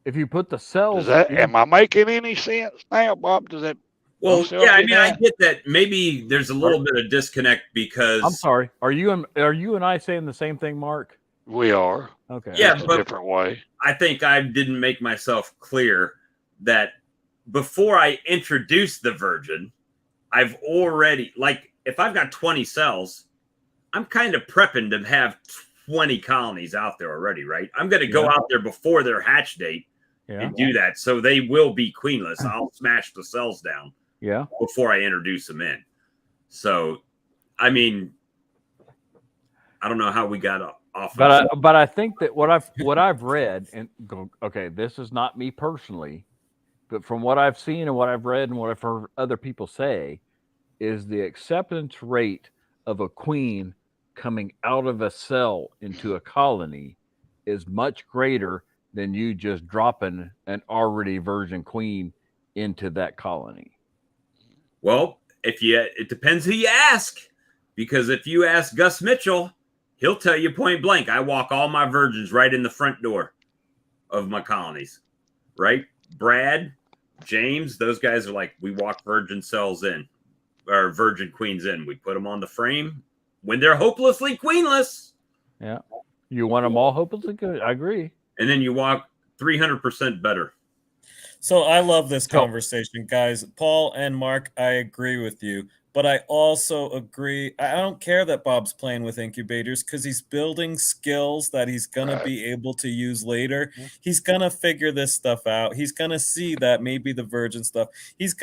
If you put the cells, am I making any sense now, Bob? Does that? Well, yeah, I mean, I get that. Maybe there's a little bit of disconnect because I'm sorry. Are you and I saying the same thing, Mark? We are. Okay. Yeah, but a different way. I think I didn't make myself clear that before I introduce the virgin, I've already, like, if I've got 20 cells, I'm kind of prepping to have 20 colonies out there already, right? I'm going to go out there before their hatch date and do that. So they will be queenless. I'll smash the cells down before I introduce them in. So, I mean, I don't know how we got off. But I think that what I've read, and okay, this is not me personally, but from what I've seen and what I've read and what I've heard other people say, is the acceptance rate of a queen coming out of a cell into a colony is much greater than you just dropping an already virgin queen into that colony. Well, it depends who you ask, because if you ask Gus Mitchell, he'll tell you point blank, I walk all my virgins right in the front door of my colonies, right? Brad, James, those guys are like, we walk virgin cells in, or virgin queens in. We put them on the frame when they're hopelessly queenless. Yeah. You want them all hopelessly good. I agree. And then you walk 300% better. So I love this conversation, guys. Paul and Mark, I agree with you. But I also agree. I don't care that Bob's playing with incubators because he's building skills that he's going to be able to use later. He's going to figure this stuff out. He's going to see that maybe the virgin stuff. He's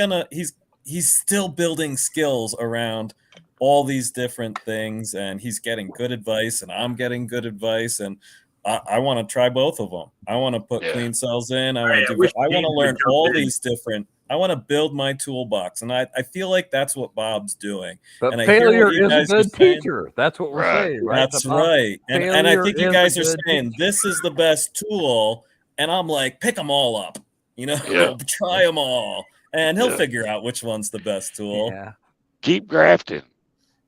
still building skills around all these different things, and he's getting good advice, and I'm getting good advice, and I want to try both of them. I want to put clean cells in. I want to learn all these different. I want to build my toolbox, and I feel like that's what Bob's doing. But and failure is a good teacher. That's what we're saying, right? That's right. And I think you guys are saying this is the best tool, and I'm like, pick them all up. Try them all, and he'll figure out which one's the best tool. Yeah. Keep grafting.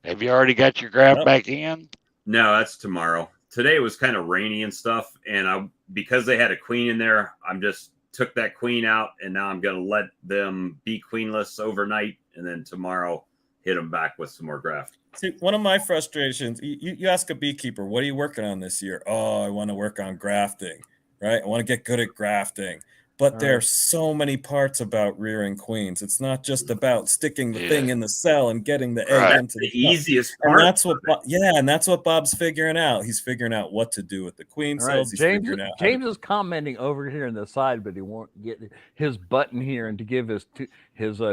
Have you already got your graft back in? No, that's tomorrow. Today it was kind of rainy and stuff, and because they had a queen in there, I'm just took that queen out, and now I'm going to let them be queenless overnight, and then tomorrow hit them back with some more graft. See, one of my frustrations, you ask a beekeeper, what are you working on this year? Oh, I want to work on grafting, right? I want to get good at grafting. But there are so many parts about rearing queens. It's not just about sticking the thing in the cell and getting the egg into the easiest part. And that's what Bob's figuring out. He's figuring out what to do with the queen cells. He's figuring out. James is commenting over here on the side, but he won't get his button here and to give his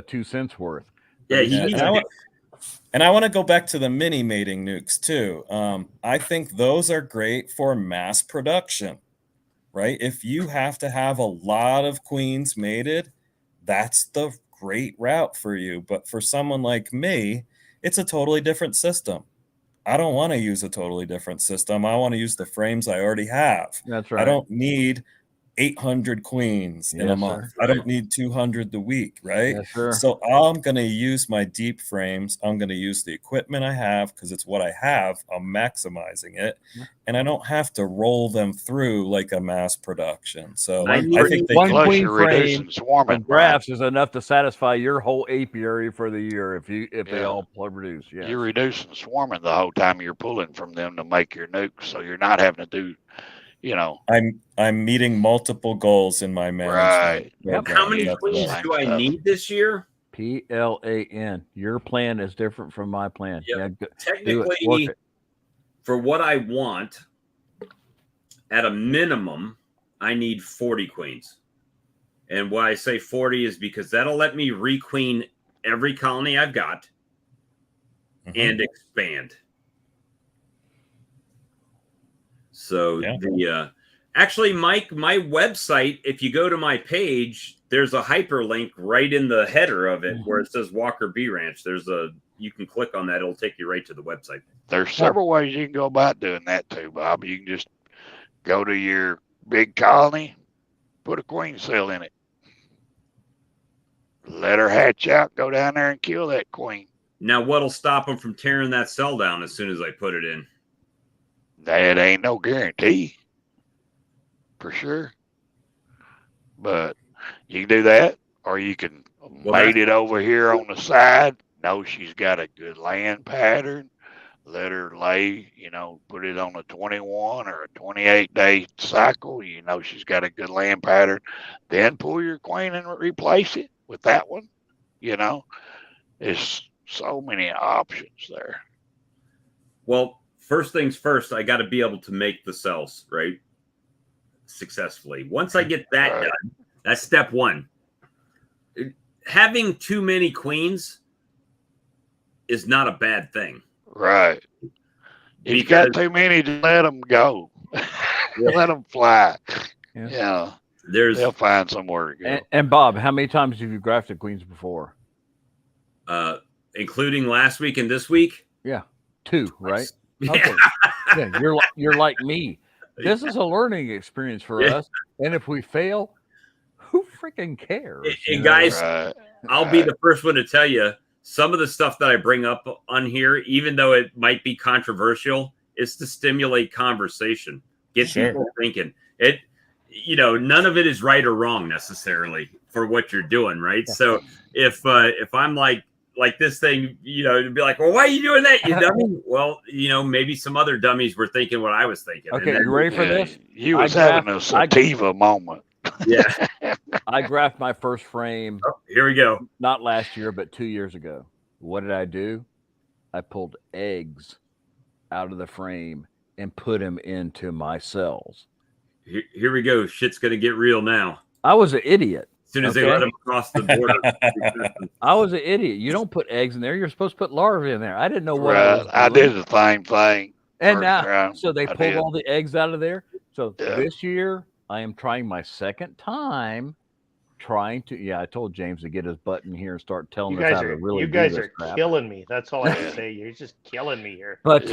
2 cents worth. Yeah, and I want to go back to the mini mating nukes too. I think those are great for mass production. Right? If you have to have a lot of queens mated, that's the great route for you. But for someone like me, it's a totally different system. I don't want to use a totally different system. I want to use the frames I already have. That's right. I don't need 800 queens in a month. I don't need 200 the week, right? Yes, sir. So I'm going to use my deep frames. I'm going to use the equipment I have because it's what I have. I'm maximizing it. And I don't have to roll them through like a mass production. So I think one queen frame of grafts is enough to satisfy your whole apiary for the year if they all produce. Yeah. You're reducing swarming the whole time you're pulling from them to make your nukes, so you're not having to do I'm meeting multiple goals in my management. Right. How many queens do I need this year? PLAN. Your plan is different from my plan. Yep. Yeah, do Technically, it. Work it. for what I want, at a minimum, I need 40 queens. And why I say 40 is because that'll let me requeen every colony I've got and expand. So actually, Mike, my website, if you go to my page, there's a hyperlink right in the header of it where it says Walker Bee Ranch. You can click on that. It'll take you right to the website. There's several ways you can go about doing that too, Bob. You can just go to your big colony, put a queen cell in it. Let her hatch out, go down there and kill that queen. Now, what'll stop them from tearing that cell down as soon as I put it in? That ain't no guarantee, for sure. But you can do that, or you can mate it over here on the side. Know she's got a good land pattern. Let her lay, put it on a 21 or a 28-day cycle. You know she's got a good land pattern. Then pull your queen and replace it with that one. There's so many options there. Well, first things first, I got to be able to make the cells, right? Successfully. Once I get that done, that's step one. Having too many queens is not a bad thing. Right. If you got too many, just let them go. Let them fly. Yeah. They'll find somewhere to go. And Bob, how many times have you grafted queens before? Including last week and this week? Yeah. 2, right? Yeah. Okay. Yeah, you're like me. This is a learning experience for us. And if we fail, who freaking cares? And guys, I'll be the first one to tell you, some of the stuff that I bring up on here, even though it might be controversial, is to stimulate conversation. Get people thinking. None of it is right or wrong necessarily for what you're doing, right? So if I'm like this thing, it'd be like, well, why are you doing that, you dummy? Well, maybe some other dummies were thinking what I was thinking. Okay, you ready for this? You was having a sativa moment. Yeah. I graphed my first frame. Oh, here we go. Not last year, but 2 years ago. What did I do? I pulled eggs out of the frame and put them into my cells. Here we go. Shit's going to get real now. I was an idiot. As soon as they let them cross the border. I was an idiot. You don't put eggs in there. You're supposed to put larvae in there. I didn't know what I did the same thing. And now, so they pulled all the eggs out of there. So this year, I am trying my second time I told James to get his butt in here and start telling us how to really do this. You guys are killing me. That's all I can say. You're just killing me here. But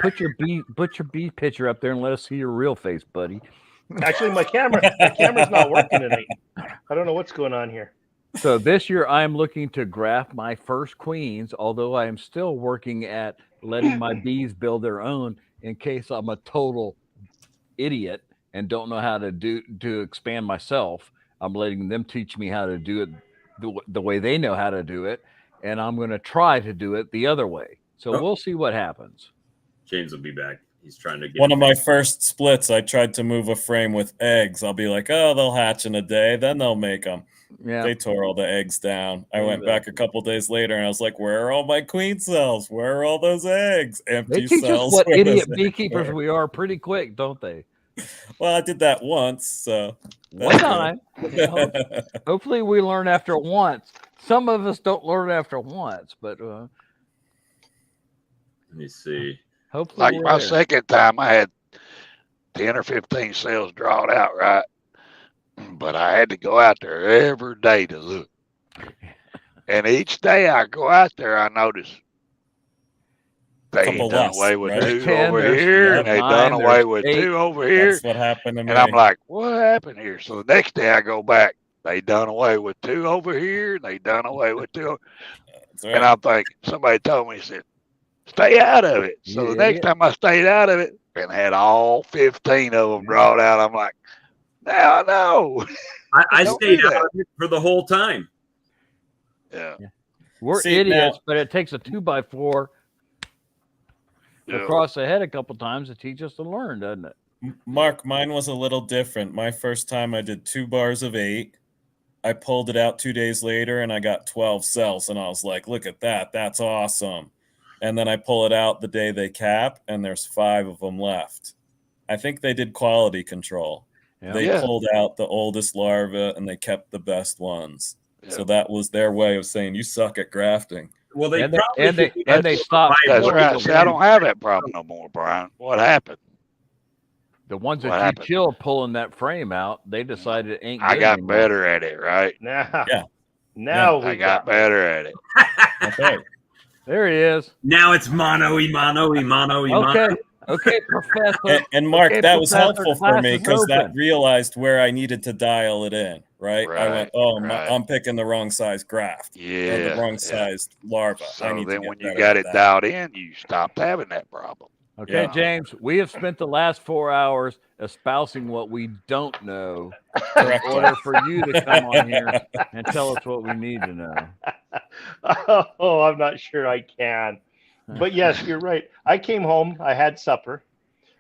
put your bee picture up there and let us see your real face, buddy. Actually, my camera's not working tonight. I don't know what's going on here. So this year I'm looking to graft my first queens, although I am still working at letting my bees build their own in case I'm a total idiot and don't know how to expand myself. I'm letting them teach me how to do it the way they know how to do it, and I'm going to try to do it the other way. So we'll see what happens. James will be back. He's trying to get one of my first splits. I tried to move a frame with eggs. I'll be like, oh, they'll hatch in a day, then they'll make them. Yeah. They tore all the eggs down. I went back a couple days later and I was like, where are all my queen cells? Where are all those eggs? Empty cells. They teach us what idiot beekeepers we are pretty quick, don't they? Well, I did that once, so one time. Hopefully we learn after once. Some of us don't learn after once, but let me see. Hopefully like my second time, I had 10 or 15 cells drawn out, right? But I had to go out there every day to look. And each day I go out there, I notice they done away with 2 over here, and they done away with 2 over here. That's what happened to me. And I'm like, what happened here? So the next day I go back, they done away with 2 over here, and they done away with 2. And I'm thinking, somebody told me, said, stay out of it. So the next time I stayed out of it and had all 15 of them drawn out, I'm like, now I know. I stayed out of it for the whole time. Yeah. We're idiots, but it takes a 2x4 across the head a couple times to teach us to learn, doesn't it? Mark, mine was a little different. My first time I did 2 bars of 8. I pulled it out 2 days later and I got 12 cells, and I was like, look at that. That's awesome. And then I pull it out the day they cap, and there's 5 of them left. I think they did quality control. Yeah. They pulled out the oldest larvae and they kept the best ones. Yeah. So that was their way of saying, you suck at grafting. Well, they And probably they stopped. That's right. See, I don't have that problem no more, Brian. What happened? The ones What that happened? you killed pulling that frame out, they decided it ain't. I good got anymore. better at it, right? Now, Yeah. now I we got better at it. Okay. There he is. Now it's mono. Okay, Professor. And Mark, Okay, that was Professor, helpful for class me is because that open. realized where I needed to dial it in, right? I went, Right. I'm picking the wrong size graft. Or Yeah. the wrong sized larva. I So need to then get when you better got at it that. dialed in, you stopped having that problem. Okay, Yeah. James, we have spent the last 4 hours espousing what we don't know Correct. in order for you to come on here and tell us what we need to know. Oh, I'm not sure I can. But yes, you're right. I came home. I had supper.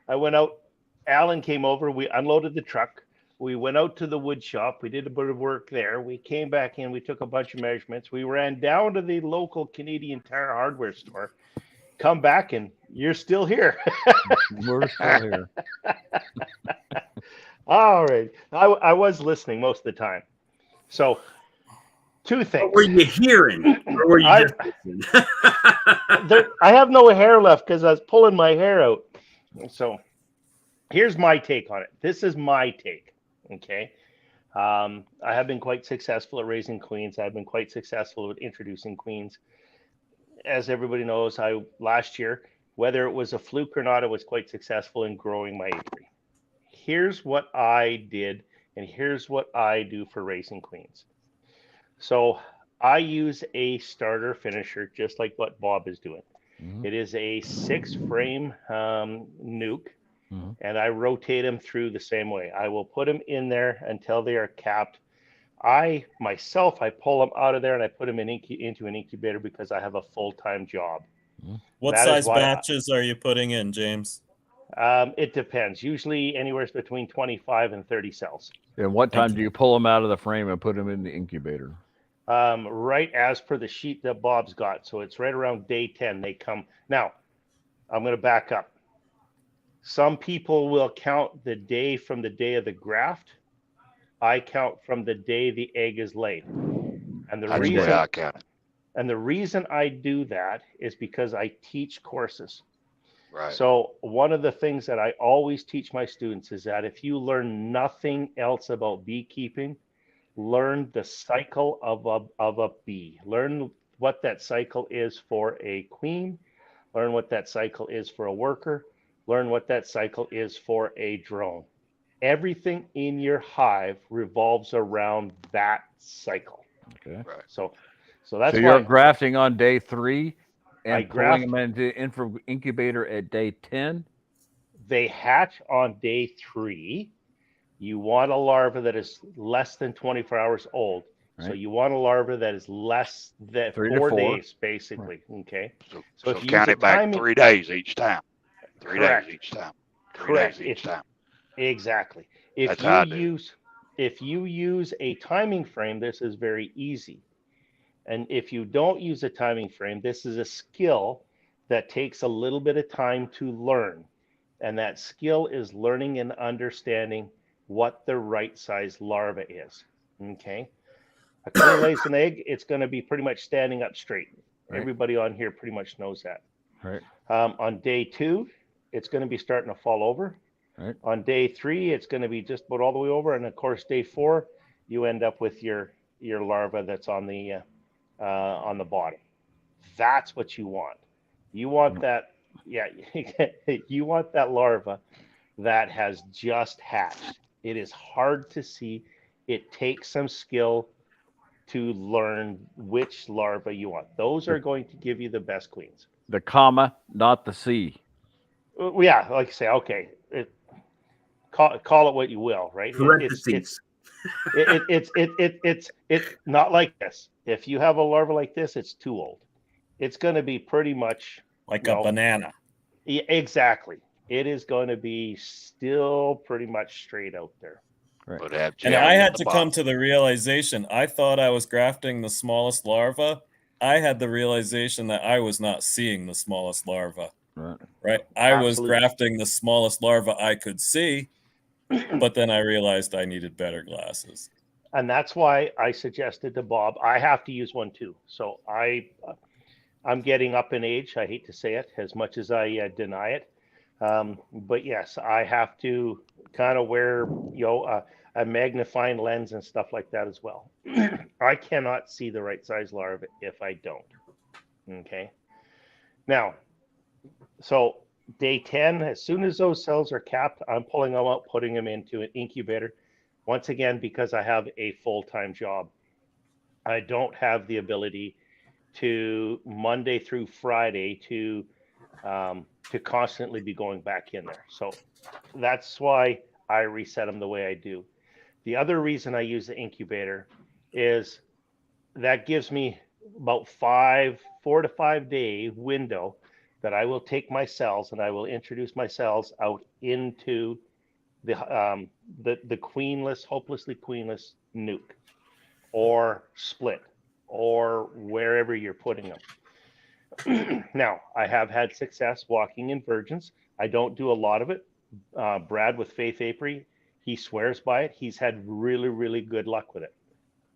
I went out. Alan came over. We unloaded the truck. We went out to the wood shop. We did a bit of work there. We came back in. We took a bunch of measurements. We ran down to the local Canadian Tire hardware store. Come back and you're still here. We're still here. All right. I was listening most of the time. So, 2 things. What were you hearing? Or were you just listening? I have no hair left because I was pulling my hair out. So, here's my take on it. This is my take. Okay. I have been quite successful at raising queens. I've been quite successful at introducing queens. As everybody knows, last year, whether it was a fluke or not, I was quite successful in growing my apiary. Here's what I did, and here's what I do for raising queens. So I use a starter finisher, just like what Bob is doing. It is a 6-frame nuke, and I rotate them through the same way. I will put them in there until they are capped. I pull them out of there and I put them into an incubator because I have a full-time job. What size batches are you putting in, James? It depends. Usually anywhere between 25 and 30 cells. And what time do you pull them out of the frame and put them in the incubator? Right as per the sheet that Bob's got. So it's right around day 10 they come. Now, I'm going to back up. Some people will count the day from the day of the graft. I count from the day the egg is laid. And the reason I do that is because I teach courses. Right. So one of the things that I always teach my students is that if you learn nothing else about beekeeping, learn the cycle of a bee. Learn what that cycle is for a queen. Learn what that cycle is for a worker. Learn what that cycle is for a drone. Everything in your hive revolves around that cycle. Okay. Right. So that's so why you're grafting on day 3 and I pulling them into incubator at day 10. They hatch on day 3. You want a larva that is less than 24 hours old. Right. So you want a larva that is less than 4 days, basically. Right. Okay. So if you count it back 3 days each time. 3 days each time. 3 days each time. Exactly. If you use a timing frame, this is very easy. And if you don't use a timing frame, this is a skill that takes a little bit of time to learn. And that skill is learning and understanding what the right size larva is. Okay. A queen lays an egg, it's going to be pretty much standing up straight. Right. Everybody on here pretty much knows that. Right. On day 2, it's going to be starting to fall over. Right. On day 3, it's going to be just about all the way over. And of course, day 4, you end up with your larva that's on the bottom. That's what you want. You want that. Yeah. You want that larva that has just hatched. It is hard to see. It takes some skill to learn which larva you want. Those are going to give you the best queens. The comma, not the C. Yeah, like I say, okay. Call it what you will, right? It's not like this. If you have a larva like this, it's too old. It's going to be pretty much like a banana. Yeah, exactly. It is going to be still pretty much straight out there. Right. But have And jelly I at had the to bottom. come to the realization, I thought I was grafting the smallest larva. I had the realization that I was not seeing the smallest larva. Right. I was Absolutely. grafting the smallest larva I could see, but then I realized I needed better glasses. And that's why I suggested to Bob, I have to use one too. So I'm getting up in age. I hate to say it as much as I deny it. But yes, I have to kind of wear, a magnifying lens and stuff like that as well. I cannot see the right size larva if I don't. Okay. Now, so day 10, as soon as those cells are capped, I'm pulling them out, putting them into an incubator. Once again, because I have a full-time job, I don't have the ability to Monday through Friday to constantly be going back in there. So that's why I reset them the way I do. The other reason I use the incubator is that gives me about 4 to 5 day window that I will take my cells and I will introduce my cells out into the queenless, hopelessly queenless nuke or split or wherever you're putting them. Now, I have had success walking in virgins. I don't do a lot of it. Brad with Faith Apiary, he swears by it. He's had really, really good luck with it.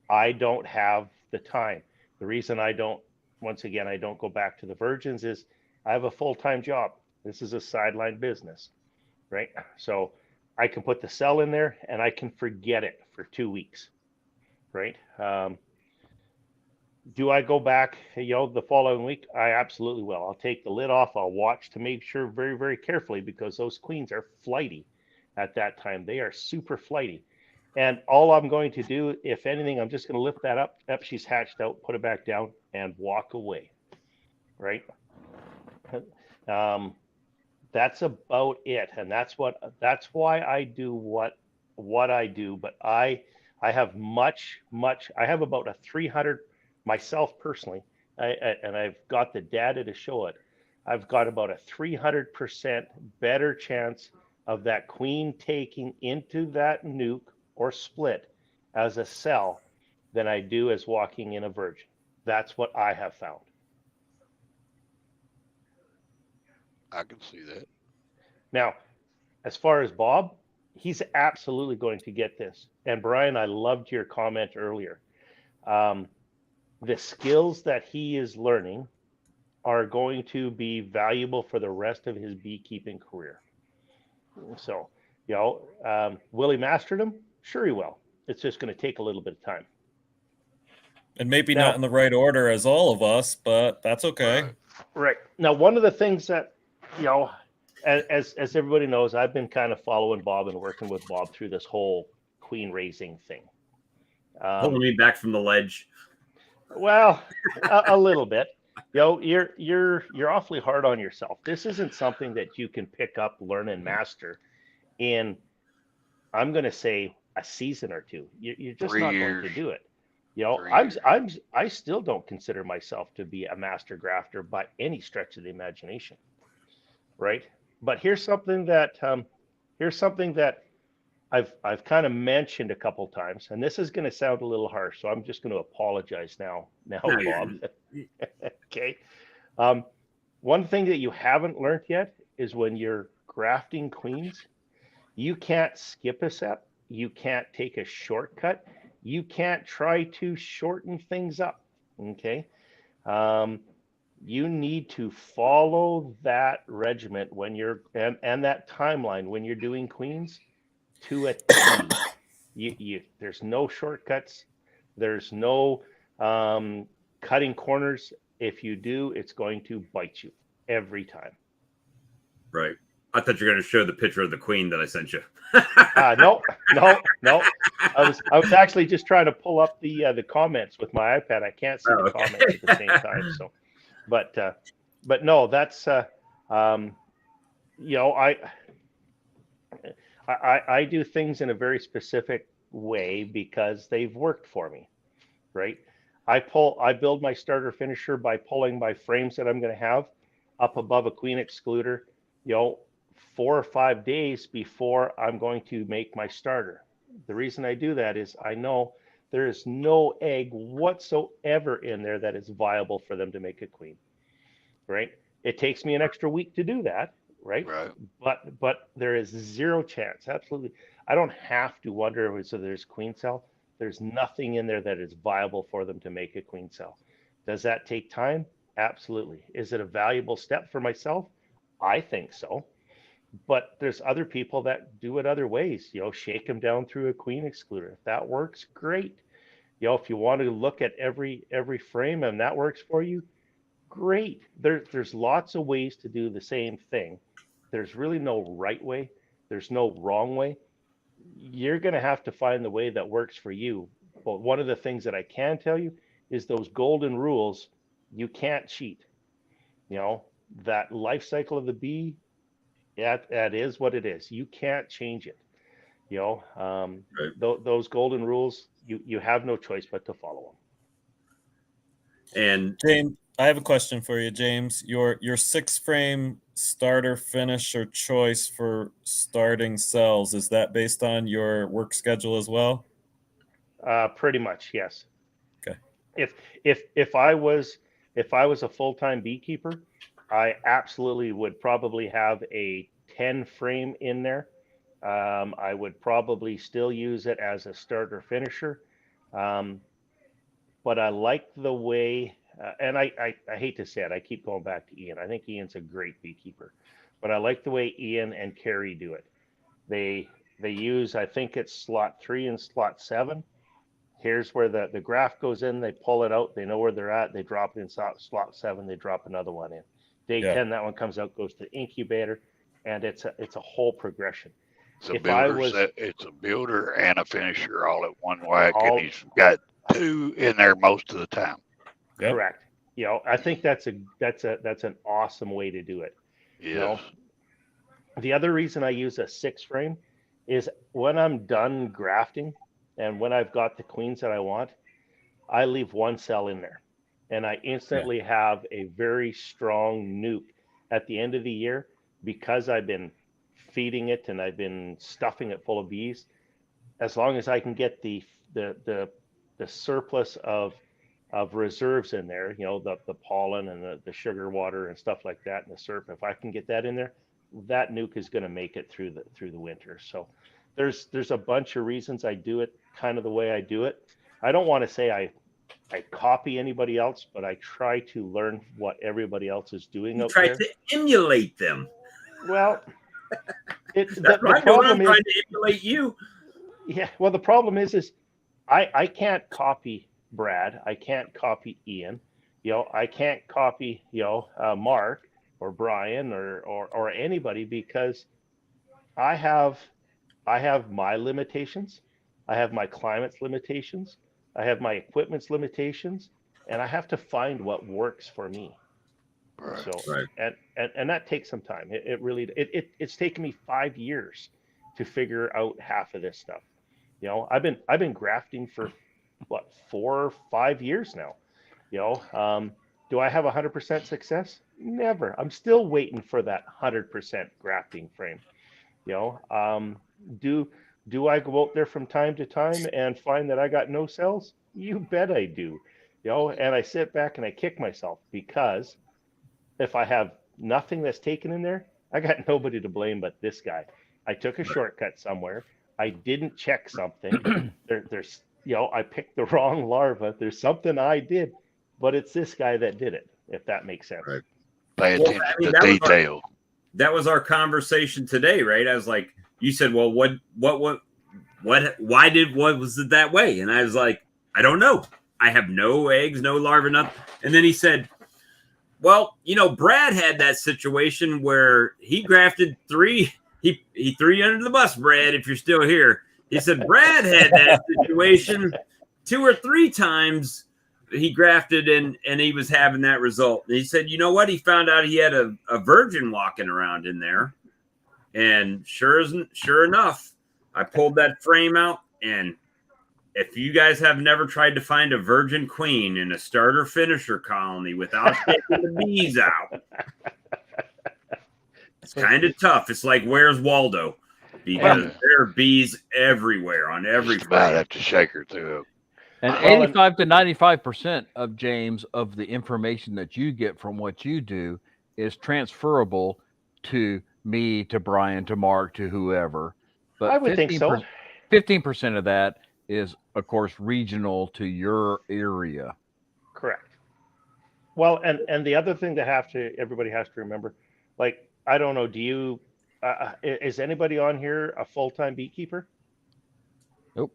I don't have the time. The reason I don't go back to the virgins is I have a full-time job. This is a sideline business, right? So I can put the cell in there and I can forget it for 2 weeks, right? Do I go back, the following week? I absolutely will. I'll take the lid off. I'll watch to make sure very, very carefully because those queens are flighty at that time. They are super flighty. And all I'm going to do, if anything, I'm just going to lift that up. Yep, she's hatched out, put it back down, and walk away, right? That's about it, and that's why I do what I do. But I have much. I have about a 300 myself personally, and I've got the data to show it. I've got about a 300% better chance of that queen taking into that nuke or split as a cell than I do as walking in a virgin. That's what I have found. I can see that. Now, as far as Bob, he's absolutely going to get this. And Brian, I loved your comment earlier. The skills that he is learning are going to be valuable for the rest of his beekeeping career. So, will he master them? Sure he will. It's just going to take a little bit of time. And maybe not in the right order as all of us, but that's okay. Right. Now, one of the things that, as everybody knows, I've been kind of following Bob and working with Bob through this whole queen raising thing. Pulling me back from the ledge. Well, a little bit. You're awfully hard on yourself. This isn't something that you can pick up, learn, and master in, I'm going to say, a season or two. You're just not going to do it. I still don't consider myself to be a master grafter by any stretch of the imagination, right? But here's something that I've kind of mentioned a couple times, and this is going to sound a little harsh, so I'm just going to apologize now, Bob. Okay. One thing that you haven't learned yet is when you're grafting queens, you can't skip a step. You can't take a shortcut. You can't try to shorten things up. Okay. You need to follow that regiment when you're and that timeline when you're doing queens to a T. There's no shortcuts. There's no cutting corners. If you do, it's going to bite you every time. Right. I thought you were going to show the picture of the queen that I sent you. No. I was actually just trying to pull up the comments with my iPad. I can't see the comments at the same time. So, but no, that's I do things in a very specific way because they've worked for me, right? I build my starter finisher by pulling my frames that I'm going to have up above a queen excluder, 4 or 5 days before I'm going to make my starter. The reason I do that is I know there is no egg whatsoever in there that is viable for them to make a queen, right? It takes me an extra week to do that, right? Right. But there is zero chance, absolutely. I don't have to wonder whether there's queen cell. There's nothing in there that is viable for them to make a queen cell. Does that take time? Absolutely. Is it a valuable step for myself? I think so. But there's other people that do it other ways. Shake them down through a queen excluder. If that works, great. If you want to look at every frame and that works for you, great. There's lots of ways to do the same thing. There's really no right way. There's no wrong way. You're going to have to find the way that works for you. But one of the things that I can tell you is those golden rules, you can't cheat. That life cycle of the bee, that is what it is. You can't change it. Those golden rules, you have no choice but to follow them. And James, I have a question for you, James. Your 6-frame starter finish or choice for starting cells, is that based on your work schedule as well? Pretty much, yes. Okay. If I was a full-time beekeeper, I absolutely would probably have a 10 frame in there. I would probably still use it as a starter finisher. But I like the way, and I hate to say it, I keep going back to Ian. I think Ian's a great beekeeper, but I like the way Ian and Carrie do it. They use, I think it's slot 3 and slot 7. Here's where the graph goes in, they pull it out, they know where they're at, they drop it in slot 7, they drop another one in. Day 10, that one comes out, goes to the incubator, and it's a whole progression. It's a builder and a finisher all at one whack, and he's got 2 in there most of the time. Yep. Correct. I think that's an awesome way to do it. Yes. The other reason I use a 6 frame is when I'm done grafting and when I've got the queens that I want, I leave one cell in there, and I instantly have a very strong nuke at the end of the year because I've been feeding it and I've been stuffing it full of bees. As long as I can get the surplus of reserves in there, the pollen and the sugar water and stuff like that, and the syrup, if I can get that in there, that nuke is going to make it through the winter. So there's a bunch of reasons I do it kind of the way I do it. I don't want to say I copy anybody else, but I try to learn what everybody else is doing out there. Try to emulate them. Well, the problem is, I'm trying to emulate you. Yeah. Well, the problem is I can't copy Brad. I can't copy Ian. I can't copy Mark or Brian or anybody because I have my limitations. I have my climate's limitations. I have my equipment's limitations, and I have to find what works for me. Right. So, and that takes some time. It's taken me 5 years to figure out half of this stuff. I've been grafting for 4 or 5 years now. Do I have 100% success? Never. I'm still waiting for that 100% grafting frame. Do I go out there from time to time and find that I got no cells? You bet I do. And I sit back and I kick myself because if I have nothing that's taken in there, I got nobody to blame but this guy. I took a shortcut somewhere. I didn't check something. There's I picked the wrong larva. There's something I did, but it's this guy that did it, if that makes sense. Right. Pay attention to detail. That was our conversation today, right? I was like, you said, well, why was it that way? And I was like, I don't know. I have no eggs, no larvae, nothing. And then he said, well, Brad had that situation where he grafted 3. He threw you under the bus, Brad, if you're still here. He said Brad had that situation 2 or 3 times. He grafted and he was having that result. And he said, you know what? He found out he had a virgin walking around in there. And sure enough, I pulled that frame out. And if you guys have never tried to find a virgin queen in a starter finisher colony without taking the bees out, it's kind of tough. It's like, where's Waldo? because there are bees everywhere on every Just about frame. have to shake her through. And Well, 85 to 95% of James of the information that you get from what you do is transferable to me, to Brian, to Mark, to whoever. But I would think so. 15% of that is, of course, regional to your area. Correct. Well, and the other thing that everybody has to remember, like, I don't know, do you, is anybody on here a full-time beekeeper? Nope.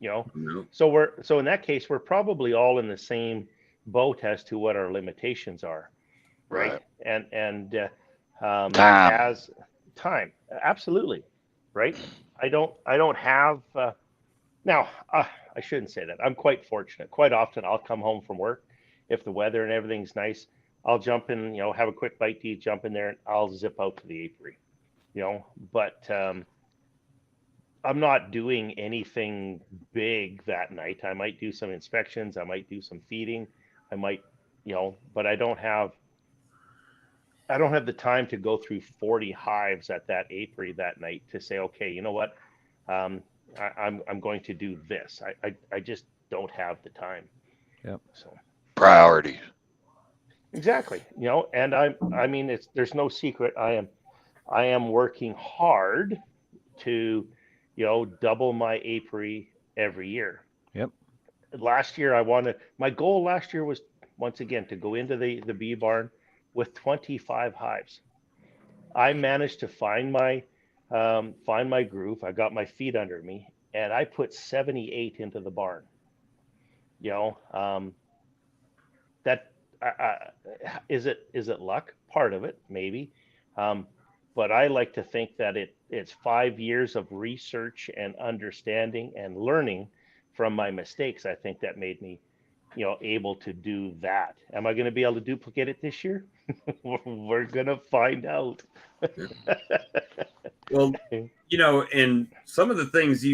You know, Nope. so in that case, we're probably all in the same boat as to what our limitations are, right? And Time. as time, absolutely, right? I don't have now. I shouldn't say that. I'm quite fortunate. Quite often, I'll come home from work if the weather and everything's nice. I'll jump in, you know, have a quick bite to eat, jump in there, and I'll zip out to the apiary, you know. But I'm not doing anything big that night. I might do some inspections. I might do some feeding. I might, you know, but I don't have the time to go through 40 hives at that apiary that night to say, okay, you know what, I'm going to do this. I just don't have the time. Yep. So Priorities. exactly, you know, and I mean, there's no secret. I am working hard to, you know, double my apiary every year. Yep. Last year, my goal last year was, once again, to go into the bee barn with 25 hives. I managed to find my groove. I got my feet under me, and I put 78 into the barn. You know, that is it luck? Part of it, maybe. But I like to think that it's 5 years of research and understanding and learning from my mistakes. I think that made me, you know, able to do that. Am I going to be able to duplicate it this year? We're going to find out. Well, you know, and some of the things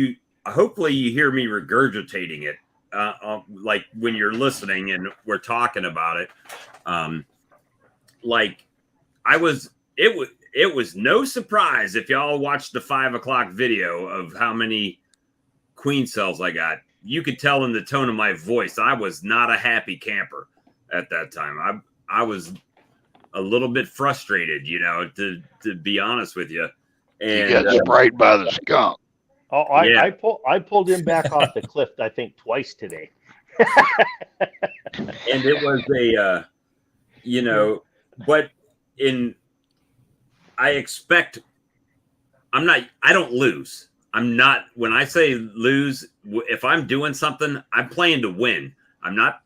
hopefully you hear me regurgitating it, like when you're listening and we're talking about it. Like it was no surprise if y'all watched the 5 o'clock video of how many queen cells I got. You could tell in the tone of my voice, I was not a happy camper at that time. I was a little bit frustrated, you know, to be honest with you. And You got sprayed by the skunk. Oh, I pulled him back off the cliff, I think, twice today. And it was a, you know, but I don't lose. I'm not, when I say lose, if I'm doing something, I'm playing to win. I'm not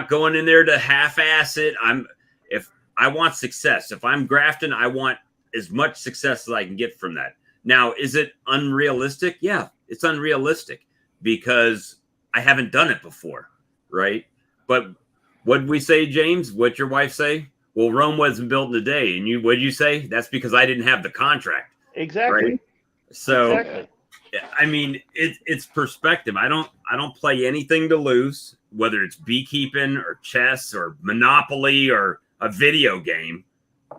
going in there to half-ass it. If I want success, if I'm grafting, I want as much success as I can get from that. Now, is it unrealistic? Yeah, it's unrealistic because I haven't done it before, right? But what did we say, James? What'd your wife say? Well, Rome wasn't built in a day. And what'd you say? That's because I didn't have the contract. Exactly. Right? So, exactly. I mean, it's perspective. I don't play anything to lose, whether it's beekeeping or chess or Monopoly or a video game.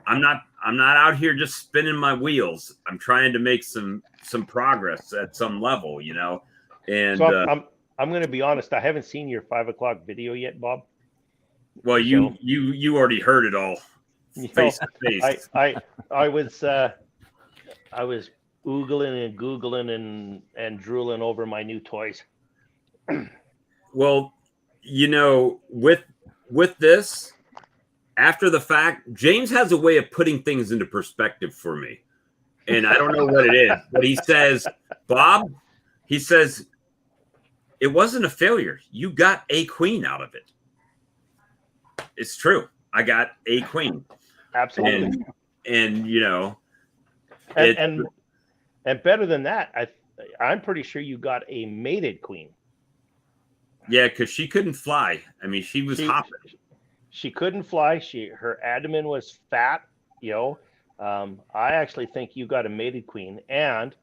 I'm not out here just spinning my wheels. I'm trying to make some progress at some level, you know. And so I'm going to be honest. I haven't seen your 5 o'clock video yet, Bob. Well, you already heard it all face to face. I was oogling and googling and drooling over my new toys. Well, you know, with this, after the fact, James has a way of putting things into perspective for me. And I don't know what it is, but he says, Bob, he says, it wasn't a failure. You got a queen out of it. It's true. I got a queen. Absolutely. And you know, and better than that, I'm pretty sure you got a mated queen. Yeah, because she couldn't fly. I mean, she was hopping. She couldn't fly. Her abdomen was fat. You know, I actually think you got a mated queen. And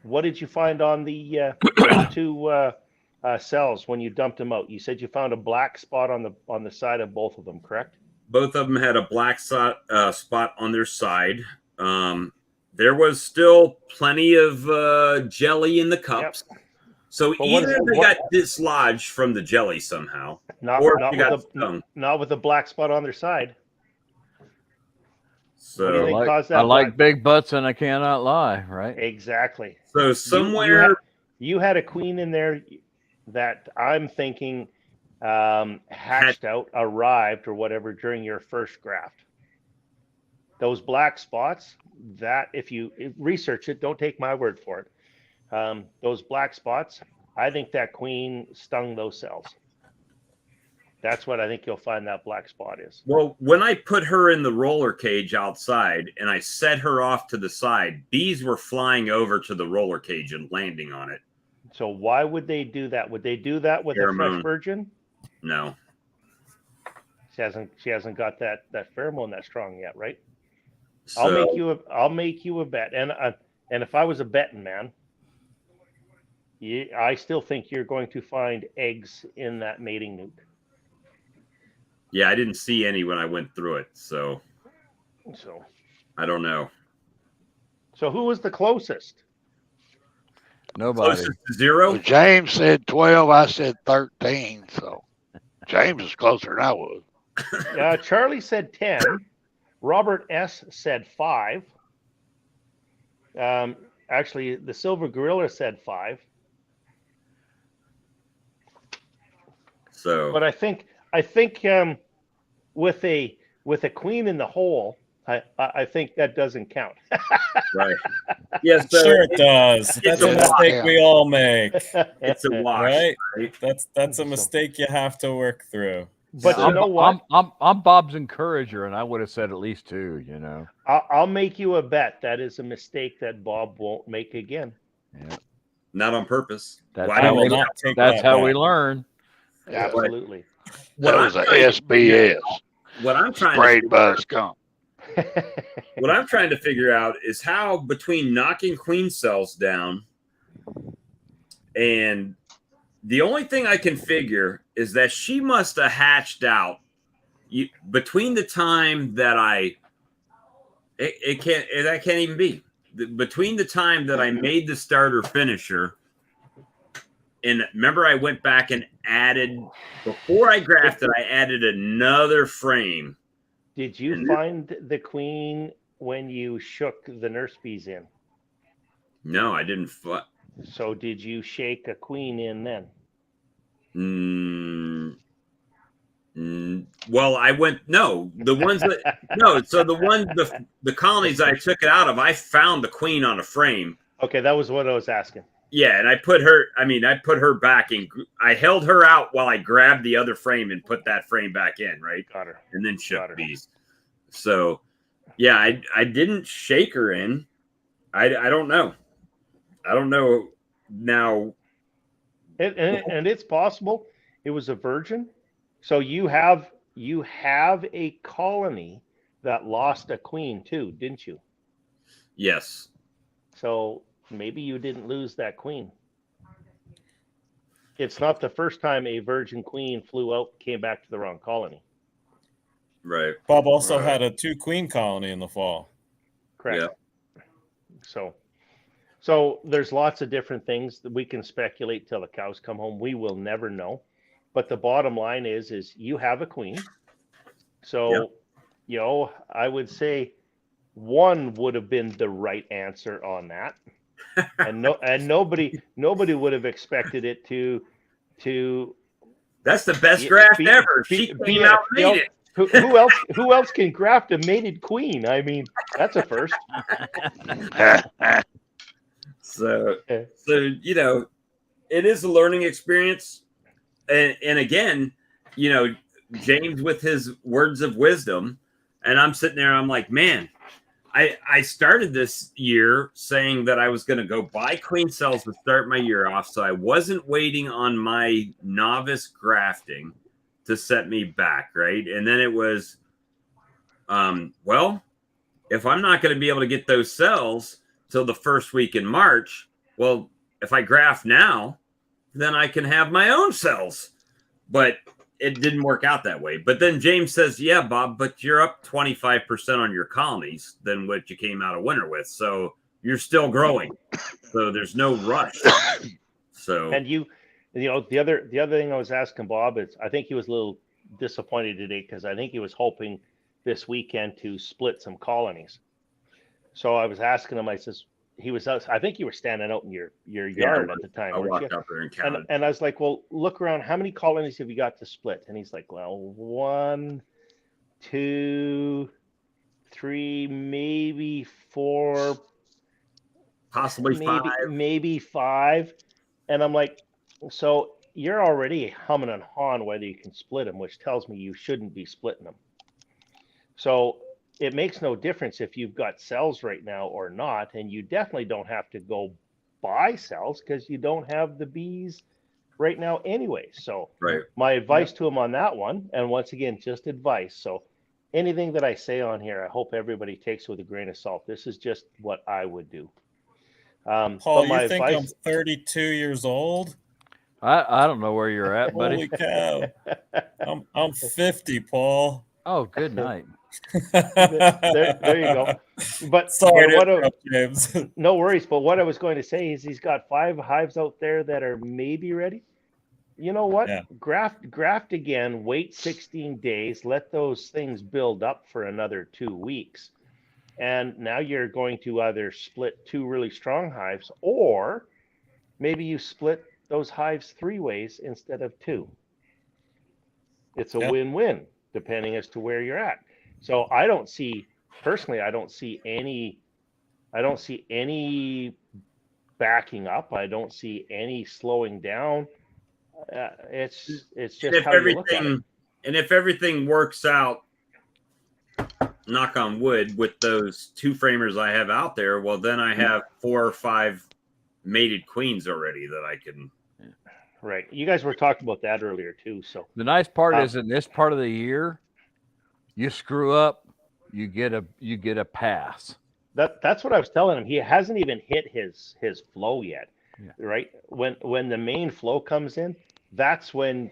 what did you find on the two cells when you dumped them out? You said you found a black spot on the side of both of them, correct? Both of them had a black spot on their side. there was still plenty of jelly in the cups. Yep. So But either they got dislodged from the jelly somehow, or they got stung. Not with a black spot on their side. So What do you think caused that? I like big butts, and I cannot lie. Right? Exactly. So somewhere you had a queen in there that I'm thinking hatched out, arrived, or whatever during your first graft. Those black spots, that if you research it, don't take my word for it. Those black spots, I think that queen stung those cells. That's what I think you'll find that black spot is. Well, when I put her in the roller cage outside and I set her off to the side, bees were flying over to the roller cage and landing on it. So why would they do that? Would they do that with a fresh virgin? No. She hasn't got that pheromone that strong yet, right? So, I'll make you a bet, and if I was a betting man, I still think you're going to find eggs in that mating newt. Yeah, I didn't see any when I went through it, so I don't know. So who was the closest? Nobody. Closest to 0? Well, James said 12. I said 13. So James is closer than I was. Charlie said 10. Robert S. said 5. Actually, the Silver Gorilla said 5. So, but I think with a queen in the hole, I think that doesn't count. right. Yes, yeah, so sure it does. That's a mistake we all make. It's a wash, right? That's a mistake you have to work through. But you know what? I'm Bob's encourager, and I would have said at least 2. You know, I'll make you a bet that is a mistake that Bob won't make again. Yeah. Not on purpose. That's how we learn. Absolutely. That was a SBS. What I'm trying sprayed by a skunk. What I'm trying to figure out is how between knocking queen cells down and the only thing I can figure is that she must have hatched out between the time that that can't even be between the time that I made the starter finisher. And remember, I went back and added, before I grafted, I added another frame. Did you find the queen when you shook the nurse bees in? No, I didn't. So did you shake a queen in then? Well, I went, no, the ones that, no, so the colonies I took it out of, I found the queen on a frame. Okay, that was what I was asking. Yeah, and I put her back in. I held her out while I grabbed the other frame and put that frame back in, right? Got her. And then shook bees. So, yeah, I didn't shake her in. I don't know. I don't know now. And it's possible it was a virgin. So you have a colony that lost a queen too, didn't you? Yes. So maybe you didn't lose that queen. It's not the first time a virgin queen flew out, came back to the wrong colony. Right. Bob also had a 2 queen colony in the fall. Correct. Yeah. So there's lots of different things that we can speculate till the cows come home. We will never know. But the bottom line is you have a queen. So, I would say 1 would have been the right answer on that. And nobody would have expected it to That's the best graft ever. She came out and made it. Who else can graft a mated queen? I mean, that's a first. So it is a learning experience. And again, James with his words of wisdom, and I'm sitting there, I'm like, man, I started this year saying that I was going to go buy queen cells to start my year off. So I wasn't waiting on my novice grafting to set me back. Right. And then it was, well, if I'm not going to be able to get those cells till the first week in March, well, if I graft now, then I can have my own cells. But it didn't work out that way. But then James says, yeah, Bob, but you're up 25% on your colonies than what you came out of winter with. So you're still growing. So there's no rush. So, And the other thing I was asking Bob is, I think he was a little disappointed today because I think he was hoping this weekend to split some colonies. So I was asking him, I think you were standing out in your yard at the time, I weren't walked you? out there and counted. And I was like, well, look around. How many colonies have you got to split? And he's like, well, 1, 2, 3, maybe 4, Possibly maybe 5. And I'm like, so you're already humming and hawing whether you can split them, which tells me you shouldn't be splitting them. So it makes no difference if you've got cells right now or not, and you definitely don't have to go buy cells because you don't have the bees right now anyway. So my advice to him on that one, and once again, just advice. So anything that I say on here, I hope everybody takes with a grain of salt. This is just what I would do. Paul, you think I'm 32 years old? I don't know where you're at, buddy. Holy cow! I'm 50, Paul. Oh, good night. there you go. But sorry, James. No worries. But what I was going to say is he's got 5 hives out there that are maybe ready. You know what? Yeah. Graft again. Wait 16 days. Let those things build up for another 2 weeks. And now you're going to either split 2 really strong hives, or maybe you split those hives 3 ways instead of 2. It's a win-win, depending as to where you're at. So I don't see any backing up. I don't see any slowing down. It's just how you look at it. And if everything works out, knock on wood, with those 2 framers I have out there, well, then I have 4 or 5 mated queens already that I can. Right. You guys were talking about that earlier too. So the nice part is, in this part of the year, you screw up, you get a pass. That's what I was telling him. He hasn't even hit his flow yet. Yeah. Right. When the main flow comes in, that's when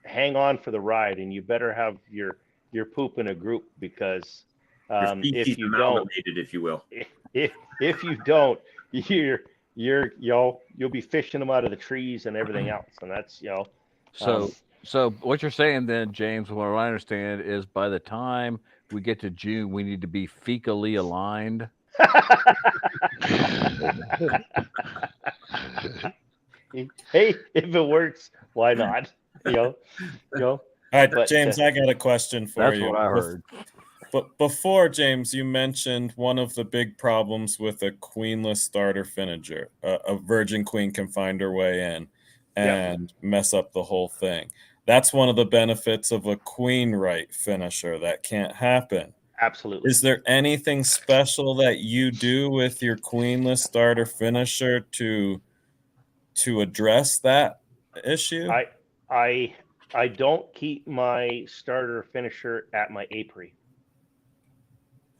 hang on for the ride, and you better have your poop in a group, because if you don't, if you will, if you don't, you'll be fishing them out of the trees and everything else, and that's So what you're saying then, James, what I understand is, by the time we get to June, we need to be fecally aligned. Hey, if it works, why not? All right, but, James, I got a question for you. That's what I heard. But before, James, you mentioned one of the big problems with a queenless starter finisher. A virgin queen can find her way in and mess up the whole thing. That's one of the benefits of a queen right finisher. That can't happen. Absolutely. Is there anything special that you do with your queenless starter finisher to address that issue? I don't keep my starter finisher at my apiary.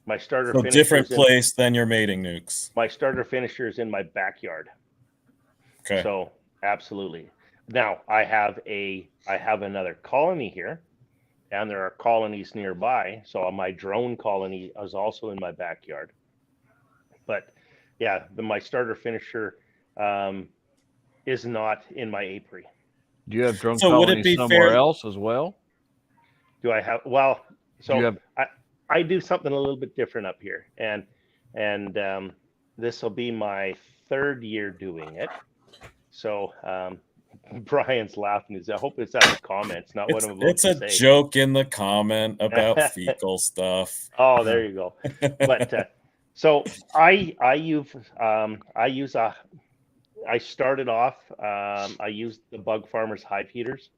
My starter finisher, different place than your mating nukes. My starter finisher is in my backyard. Okay. So absolutely. Now I have another colony here, and there are colonies nearby. So my drone colony is also in my backyard. But yeah, my starter finisher is not in my apiary. Do you have drone colonies somewhere else as well? Do I have? Well, so I do something a little bit different up here, and this will be my 3rd year doing it. So Brian's laughing. I hope it's at the comments, not what I'm about to say. It's a joke in the comment about fecal stuff. Oh, there you go. But so I started off. I used the Bug Farmers hive heaters.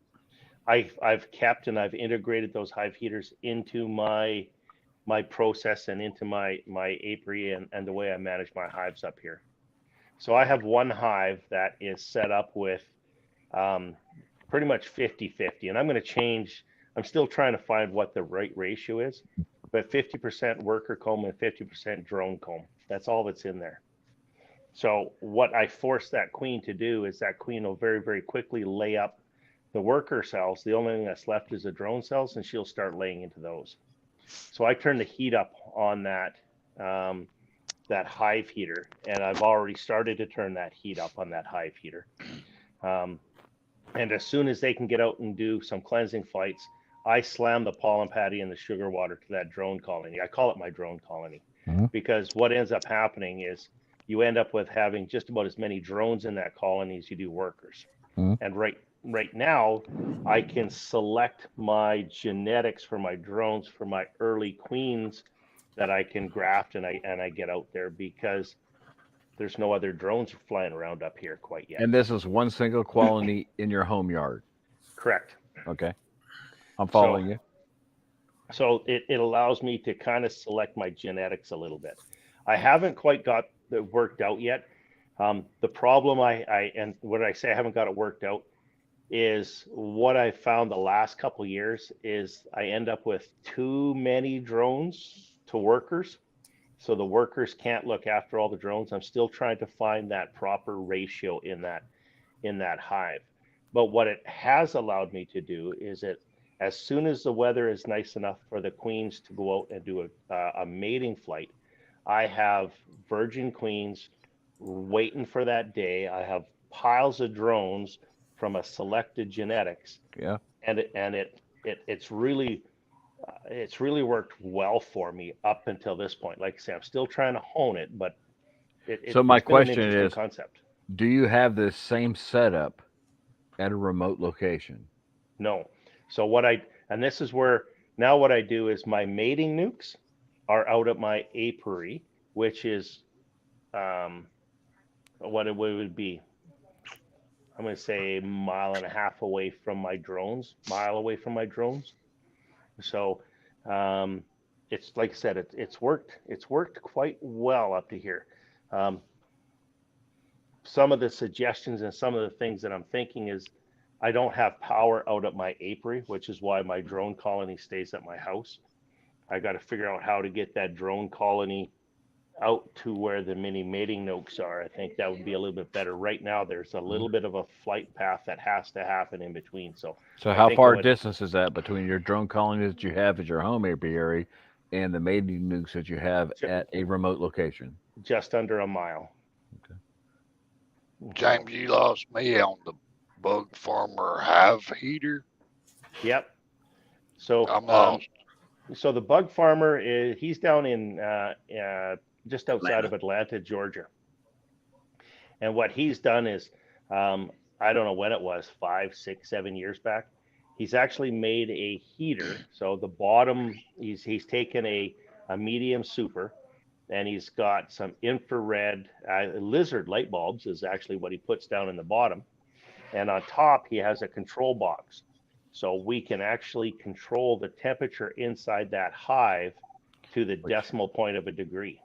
I've kept and I've integrated those hive heaters into my process and into my apiary and the way I manage my hives up here. So I have one hive that is set up with pretty much 50-50, and I'm going to change. I'm still trying to find what the right ratio is, but 50% worker comb and 50% drone comb. That's all that's in there. So what I force that queen to do is that queen will very, very quickly lay up The worker cells, the only thing that's left is the drone cells, and she'll start laying into those. So I turn the heat up on that that hive heater, and I've already started to turn that heat up on that hive heater. And as soon as they can get out and do some cleansing flights, I slam the pollen patty and the sugar water to that drone colony. I call it my drone colony, because what ends up happening is you end up with having just about as many drones in that colony as you do workers. And right now, I can select my genetics for my drones for my early queens that I can graft and I get out there, because there's no other drones flying around up here quite yet. And this is one single colony in your home yard. Correct. Okay. I'm following you. So it allows me to kind of select my genetics a little bit. I haven't quite got it worked out yet. The problem and when I say I haven't got it worked out is what I found the last couple of years is I end up with too many drones to workers. So the workers can't look after all the drones. I'm still trying to find that proper ratio in that hive. But what it has allowed me to do is that as soon as the weather is nice enough for the queens to go out and do a mating flight, I have virgin queens waiting for that day. I have piles of drones from a selected genetics. Yeah. And it's really worked well for me up until this point. Like I say, I'm still trying to hone it, but so my it's been an question interesting is, concept. Do you have this same setup at a remote location? No. So and this is where now what I do is my mating nukes are out at my apiary, which is what it would be. I'm going to say a mile and a half away from my drones, mile away from my drones. So it's like I said, it's worked quite well up to here. Some of the suggestions and some of the things that I'm thinking is I don't have power out at my apiary, which is why my drone colony stays at my house. I got to figure out how to get that drone colony out to where the mini mating nukes are. I think that would be a little bit better. Right now, there's a little bit of a flight path that has to happen in between. So how far distance is that between your drone colony that you have at your home apiary and the mating nukes that you have at a remote location? Just under a mile. Okay. James, you lost me on the bug farmer hive heater. Yep. So I'm lost. So the bug farmer he's down in just outside of Atlanta, Georgia. And what he's done is, I don't know when it was, 5, 6, 7 years back. He's actually made a heater. So the bottom, he's taken a medium super, and he's got some infrared lizard light bulbs is actually what he puts down in the bottom. And on top, he has a control box. So we can actually control the temperature inside that hive to the decimal point of a degree.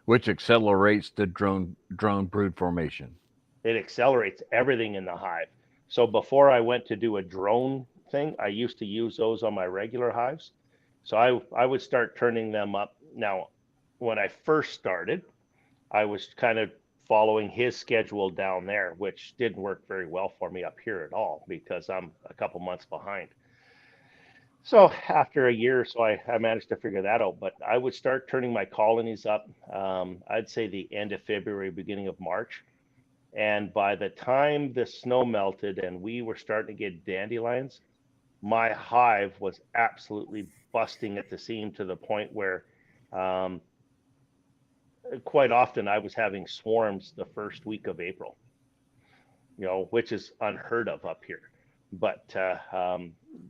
Which accelerates the drone brood formation. It accelerates everything in the hive. So before I went to do a drone thing, I used to use those on my regular hives. So I would start turning them up. Now, when I first started, I was kind of following his schedule down there, which didn't work very well for me up here at all because I'm a couple months behind. So after a year or so, I managed to figure that out. But I would start turning my colonies up, I'd say the end of February, beginning of March. And by the time the snow melted and we were starting to get dandelions, my hive was absolutely busting at the seam to the point where quite often I was having swarms the first week of April, which is unheard of up here. But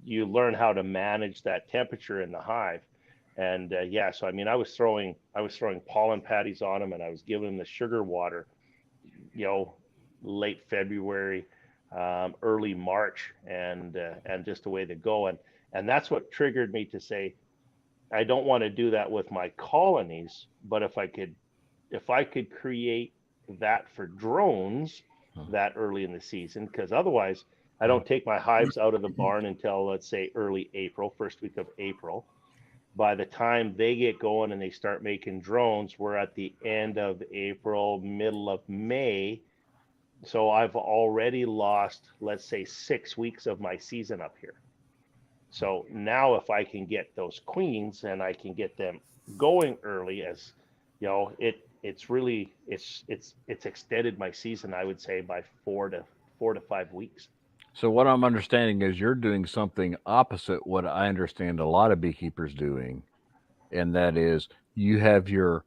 you learn how to manage that temperature in the hive. And so I mean, I was throwing pollen patties on them, and I was giving them the sugar water, late February, early March, and just the way to go. And that's what triggered me to say, I don't want to do that with my colonies, but if I could create that for drones that early in the season, because otherwise I don't take my hives out of the barn until, let's say, early April, first week of April. By the time they get going and they start making drones, we're at the end of April, middle of May. So I've already lost, let's say, 6 weeks of my season up here. So now if I can get those queens and I can get them going early, as you know, it's really it's extended my season, I would say, by 4 to 5 weeks. So what I'm understanding is you're doing something opposite what I understand a lot of beekeepers doing, and that is you have your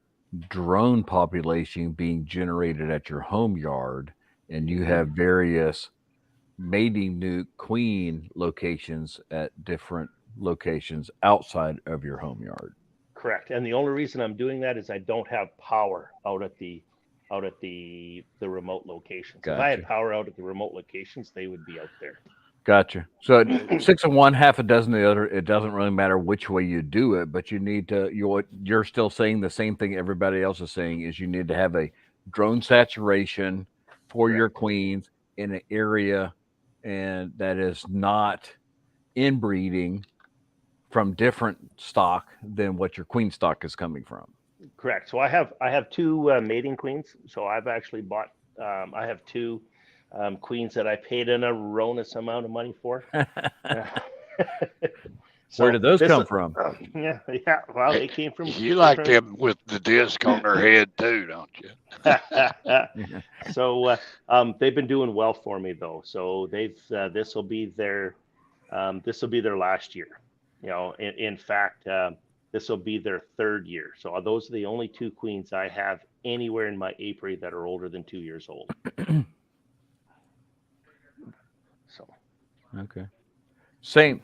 drone population being generated at your home yard, and you have various mating nuke queen locations at different locations outside of your home yard. Correct. And the only reason I'm doing that is I don't have power out at the remote locations. If I had Gotcha. power out at the remote locations, they would be out there. Gotcha. So 6 of one, half a dozen of the other. It doesn't really matter which way you do it, but you need to. You're still saying the same thing everybody else is saying is you need to have a drone saturation for your queens in an area, and that is not inbreeding from different stock than what your queen stock is coming from. Correct. So I have 2 mating queens. So I've actually bought. I have 2 queens that I paid an erroneous amount of money for. So where did those come from? Yeah. Well, they came from. You like them with the disc on their head too, don't you? So they've been doing well for me though. So they've this will be their last year. You know, in fact, this will be their 3rd year. So those are the only 2 queens I have anywhere in my apiary that are older than 2 years old. So. Okay. Same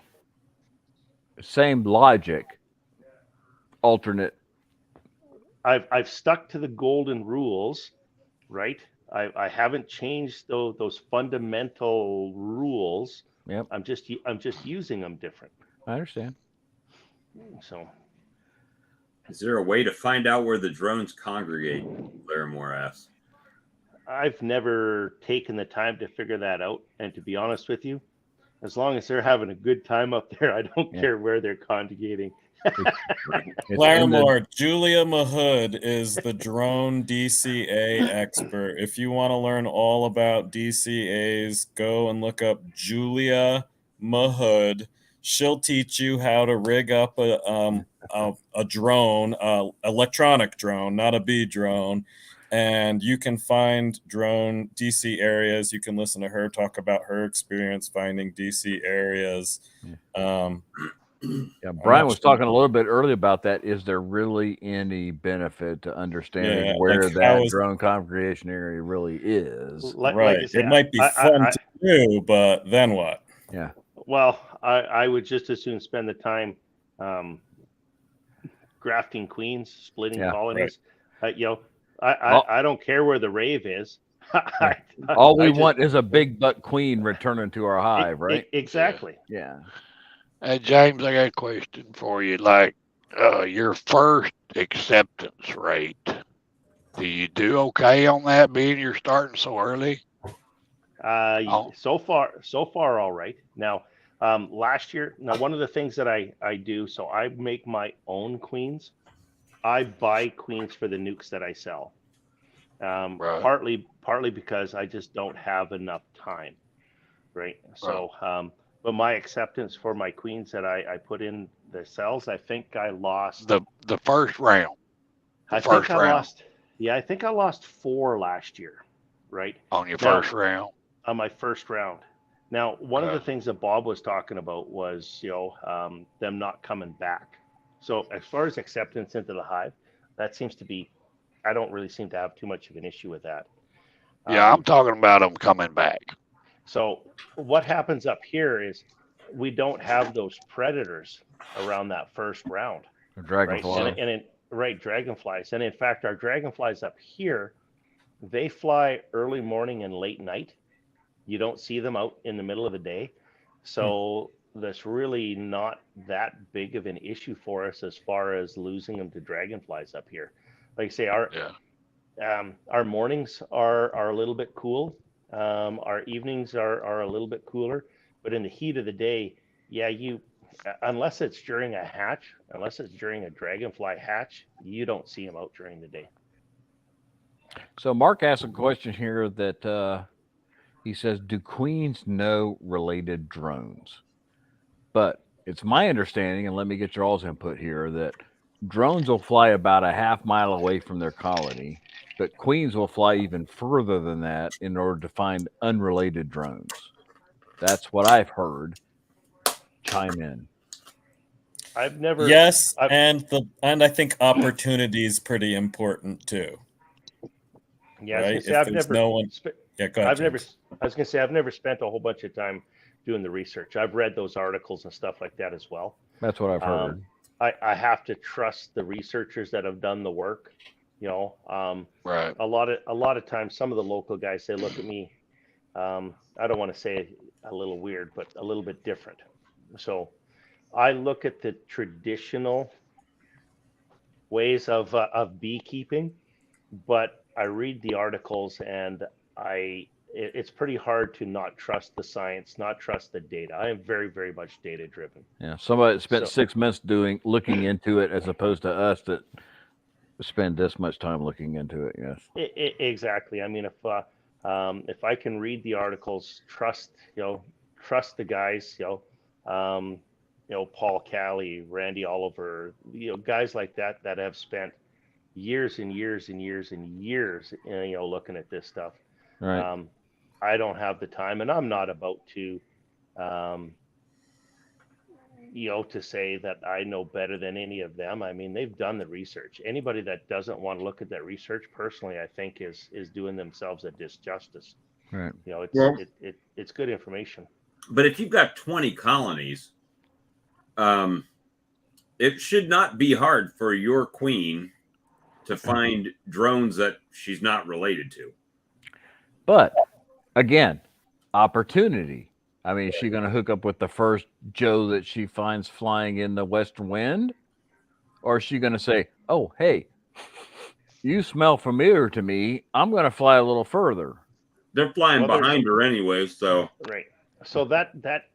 logic. Alternate. I've stuck to the golden rules, right? I haven't changed those fundamental rules. Yep. I'm just using them different. I understand. So, is there a way to find out where the drones congregate? Larimore asks. I've never taken the time to figure that out. And to be honest with you, as long as they're having a good time up there, I don't care where they're congregating. Larimore, Julia Mahood is the drone DCA expert. If you want to learn all about DCAs, go and look up Julia Mahood. She'll teach you how to rig up a drone, electronic drone, not a bee drone. And you can find drone DC areas. You can listen to her talk about her experience finding DC areas. Yeah, Brian was talking a little bit earlier about that. Is there really any benefit to understanding where that drone congregation area really is? Right. It might be fun to do, but then what? Yeah. Well, I would just as soon spend the time grafting queens, splitting colonies. Right. You know, I don't care where the rave is. All we want is a big butt queen returning to our hive, right? Exactly. Yeah. James, I got a question for you. Like your first acceptance rate, do you do okay on that being you're starting so early? So far, all right. Now, last year, one of the things that I do, so I make my own queens. I buy queens for the nukes that I sell. Partly because I just don't have enough time, right? So, but my acceptance for my queens that I put in the cells, I think I lost the first round. I think I lost 4 last year, right? On your first round. On my first round. Now, one of the things that Bob was talking about was, them not coming back. So as far as acceptance into the hive, that seems to be, I don't really seem to have too much of an issue with that. Yeah, I'm talking about them coming back. So what happens up here is we don't have those predators around that first round. Dragonflies. Right? Dragonflies. And in fact, our dragonflies up here, they fly early morning and late night. You don't see them out in the middle of the day. So that's really not that big of an issue for us as far as losing them to dragonflies up here. Like I say, our mornings are a little bit cool. Our evenings are a little bit cooler, but in the heat of the day, unless it's during a dragonfly hatch, you don't see them out during the day. So Mark asked a question here that He says, "Do queens know related drones?" But it's my understanding, and let me get your all's input here, that drones will fly about a half mile away from their colony, but queens will fly even further than that in order to find unrelated drones. That's what I've heard. Chime in. I've never. Yes, I've, and I think opportunity is pretty important too. yeah, Right? I was gonna say If I've there's never. no one, yeah, go ahead, I've never. James. I was gonna say I've never spent a whole bunch of time doing the research. I've read those articles and stuff like that as well. That's what I've heard. I have to trust the researchers that have done the work. You know, Right. a lot of times, some of the local guys say, "Look at me." I don't want to say a little weird, but a little bit different. So I look at the traditional ways of beekeeping, but I read the articles and it's pretty hard to not trust the science, not trust the data. I am very, very much data driven. Yeah, somebody that spent So 6 months looking into it, as opposed to us that spend this much time looking into it. Yes. exactly. I mean, if I can read the articles, trust the guys, Paul Cali, Randy Oliver, guys like that that have spent years and years and years and years, looking at this stuff. Right. I don't have the time, and I'm not about to, to say that I know better than any of them. I mean, they've done the research. Anybody that doesn't want to look at that research, personally, I think is doing themselves a disjustice. Right. Well- It's good information. But if you've got 20 colonies, it should not be hard for your queen to find drones that she's not related to. But again, opportunity. I mean, is she going to hook up with the first Joe that she finds flying in the west wind? Or is she going to say, "Oh, hey, you smell familiar to me. I'm going to fly a little further"? They're flying Well, behind her anyway, so Right. So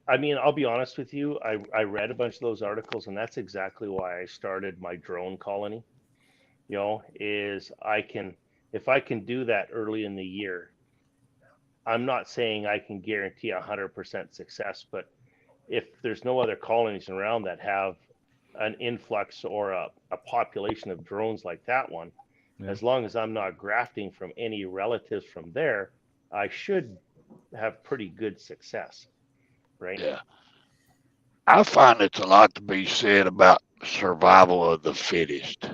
I mean, I'll be honest with you. I read a bunch of those articles, and that's exactly why I started my drone colony. Is if I can do that early in the year, I'm not saying I can guarantee 100% success, but if there's no other colonies around that have an influx or a population of drones like that one, Yeah. as long as I'm not grafting from any relatives from there, I should have pretty good success, right? Yeah. I find it's a lot to be said about survival of the fittest.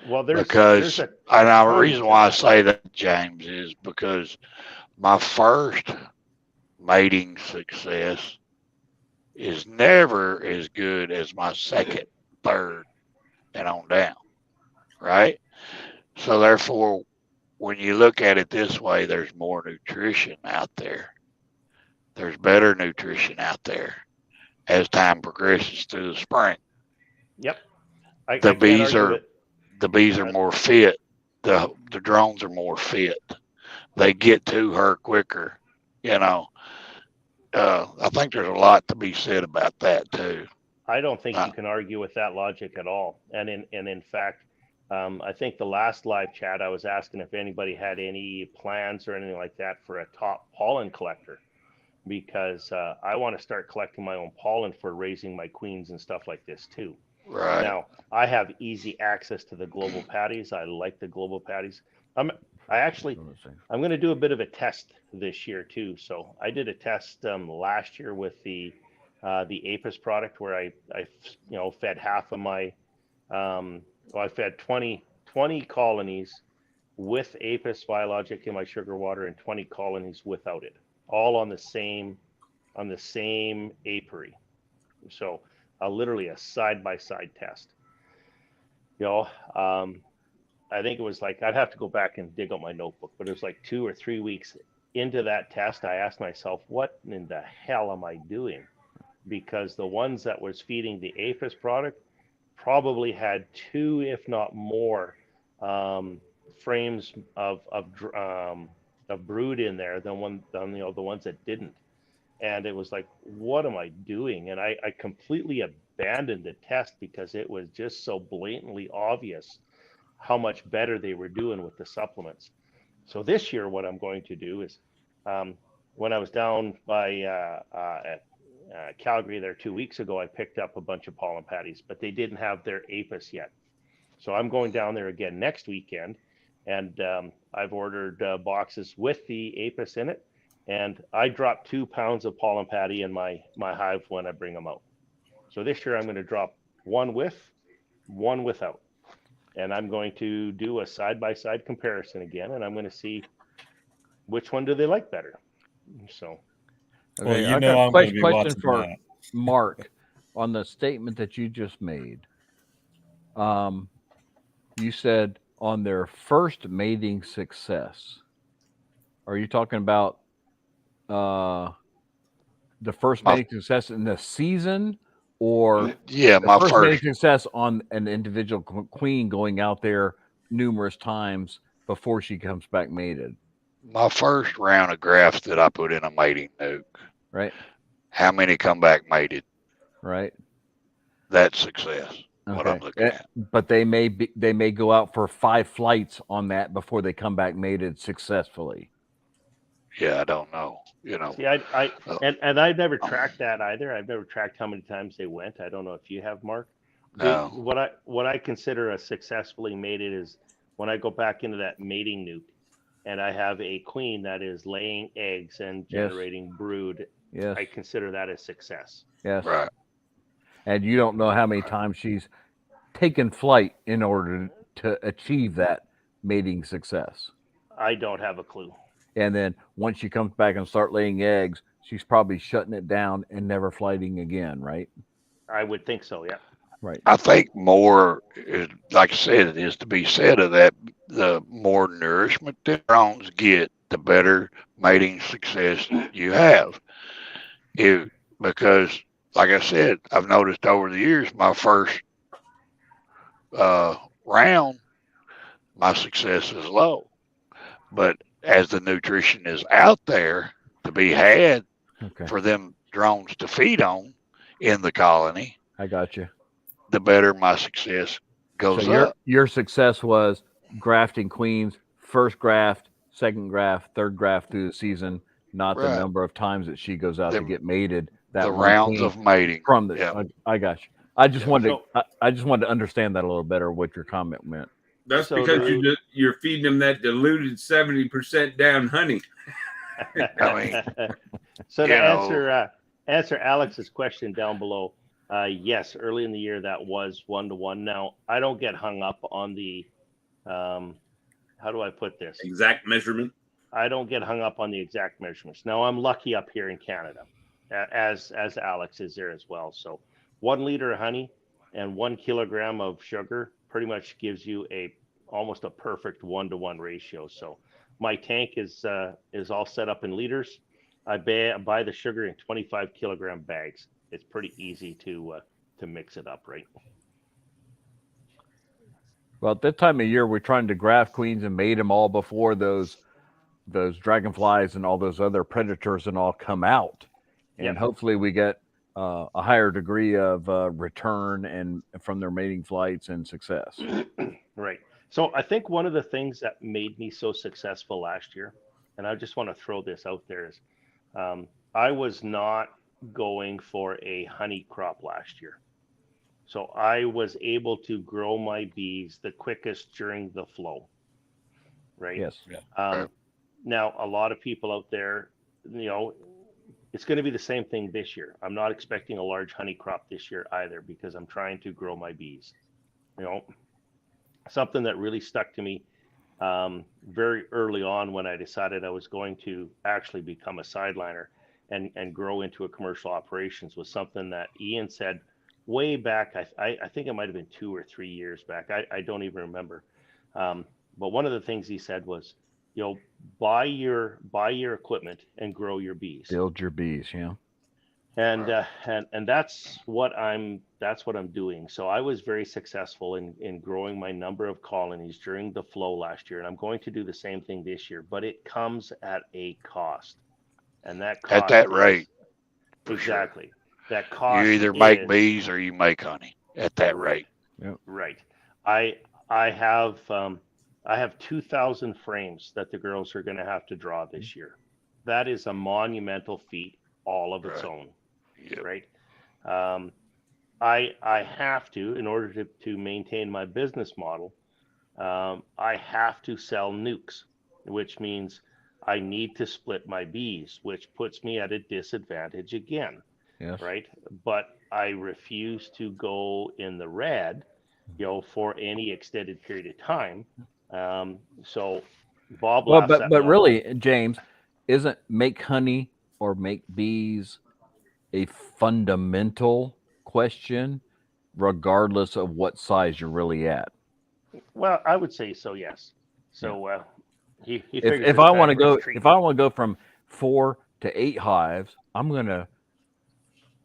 Well, there's Because a and the ton reason to why I that. say that, James, is because my first mating success is never as good as my second, third, and on down. Right? So therefore, when you look at it this way, there's more nutrition out there. There's better nutrition out there as time progresses through the spring. Yep. The I can't bees argue are it. the bees are more fit. The drones are more fit. They get to her quicker. I think there's a lot to be said about that too. I don't think you can argue with that logic at all. And in fact, I think the last live chat I was asking if anybody had any plans or anything like that for a top pollen collector, because I want to start collecting my own pollen for raising my queens and stuff like this too. Right. Now I have easy access to the global patties. I like the global patties. I'm going to do a bit of a test this year too. So I did a test last year with the Apis product where I fed half of my I fed 20 colonies with Apis biologic in my sugar water and 20 colonies without it, all on the same apiary. So literally a side-by-side test. I think it was like, I'd have to go back and dig out my notebook, but it was like 2 or 3 weeks into that test. I asked myself, what in the hell am I doing? Because the ones that was feeding the Apis product probably had 2, if not more, frames of brood in there than the ones that didn't. And it was like, what am I doing? And I completely abandoned the test because it was just so blatantly obvious how much better they were doing with the supplements. So this year, what I'm going to do is when I was down by Calgary there 2 weeks ago, I picked up a bunch of pollen patties, but they didn't have their apis yet. So I'm going down there again next weekend, and I've ordered boxes with the apis in it, and I drop 2 pounds of pollen patty in my hive when I bring them out. So this year I'm going to drop one with, one without, and I'm going to do a side-by-side comparison again, and I'm going to see which one do they like better. So, Well, Okay, you I know got a I'm going to be question watching for that. Mark on the statement that you just made. You said on their first mating success. Are you talking about the first My- mating success in the season, or Yeah, the my first first. mating success on an individual queen going out there numerous times before she comes back mated? My first round of grafts that I put in a mating nuke. Right. How many come back mated? Right. That's success. What I'm Okay. looking at. But they may go out for 5 flights on that before they come back mated successfully. Yeah, I don't know. see, and I've never tracked that either. I've never tracked how many times they went. I don't know if you have, Mark. No. What I consider a successfully mated is when I go back into that mating nuke, and I have a queen that is laying eggs and generating brood. Yes. I consider that a success. Yes. Right. And you don't know how many times she's taken flight in order to achieve that mating success. I don't have a clue. And then once she comes back and start laying eggs, she's probably shutting it down and never flighting again, right? I would think so, yeah. Right. I think more, like I said, it is to be said of that. The more nourishment that drones get, the better mating success you have. Because, like I said, I've noticed over the years, my first round, my success is low. But as the nutrition is out there to be had Okay. for them drones to feed on in the colony, I got you. the better my success goes So up. your success was grafting queens, first graft, second graft, third graft through the season, not the Right. number of times that she goes out to get mated. That The one rounds queen of mating. from the. Yeah. I got you. I just Yeah. wanted I just wanted to understand that a little better. What your comment meant. That's So because the- you're feeding them that diluted 70% down honey. I mean, So to you know. answer Alex's question down below, yes, early in the year that was 1-to-1. Now I don't get hung up on the, how do I put this? Exact measurement. I don't get hung up on the exact measurements. Now I'm lucky up here in Canada, as Alex is there as well. So 1 liter of honey and 1 kilogram of sugar pretty much gives you almost a perfect 1-to-1 ratio. So my tank is all set up in liters. I buy the sugar in 25 kilogram bags. It's pretty easy to mix it up, right? Well, at that time of year, we're trying to graft queens and mate them all before those dragonflies and all those other predators and all come out, and Yep. hopefully we get a higher degree of return and from their mating flights and success. Right. So I think one of the things that made me so successful last year, and I just want to throw this out there, is I was not going for a honey crop last year. So I was able to grow my bees the quickest during the flow. Right. Yes. Now, a lot of people out there, it's going to be the same thing this year. I'm not expecting a large honey crop this year either because I'm trying to grow my bees. Something that really stuck to me very early on when I decided I was going to actually become a sideliner and grow into a commercial operations was something that Ian said way back. I think it might have been 2 or 3 years back. I don't even remember. But one of the things he said was, buy your equipment and grow your bees. Build your bees, yeah. And that's what I'm doing. So I was very successful in growing my number of colonies during the flow last year, and I'm going to do the same thing this year. But it comes at a cost, and that cost At that rate, exactly. Sure. That cost. You either make bees or you make honey. At that rate. Yep. Right. I have 2,000 frames that the girls are going to have to draw this year. that is a monumental feat all of its Right. own, Yep. right? I have to, in order to maintain my business model, I have to sell nukes, which means I need to split my bees, which puts me at a disadvantage again, Yes. right? But I refuse to go in the red, for any extended period of time. So Bob Well, laughs at me but all the really, James, isn't make honey or make bees a fundamental question, regardless of what size you're really at? Well, I would say so, yes. Yeah. So he If figures it's time for his if treatment. I want to go from 4 to 8 hives,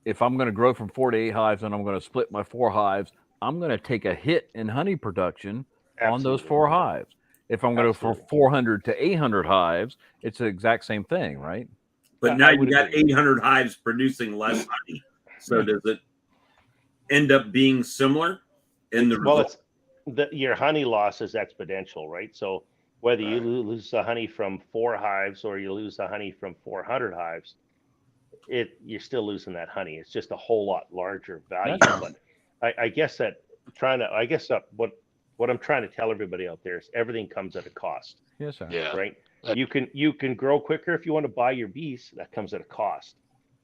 if I'm gonna grow from 4 to 8 hives and I'm gonna split my 4 hives, I'm gonna take a hit in honey production on those Absolutely. 4 hives. If I'm gonna go from Absolutely. 400 to 800 hives, it's the exact same thing, right? But now I you would got agree. 800 hives producing less honey. So does it end up being similar in the Well, result? your honey loss is exponential, right? So whether you Right. lose the honey from 4 hives or you lose the honey from 400 hives, you're still losing that honey. It's just a whole lot larger value. That's But I guess what I'm trying to tell everybody out there is everything comes at a cost, yes, sir. Yeah. right? That- You can grow quicker if you want to buy your bees. That comes at a cost.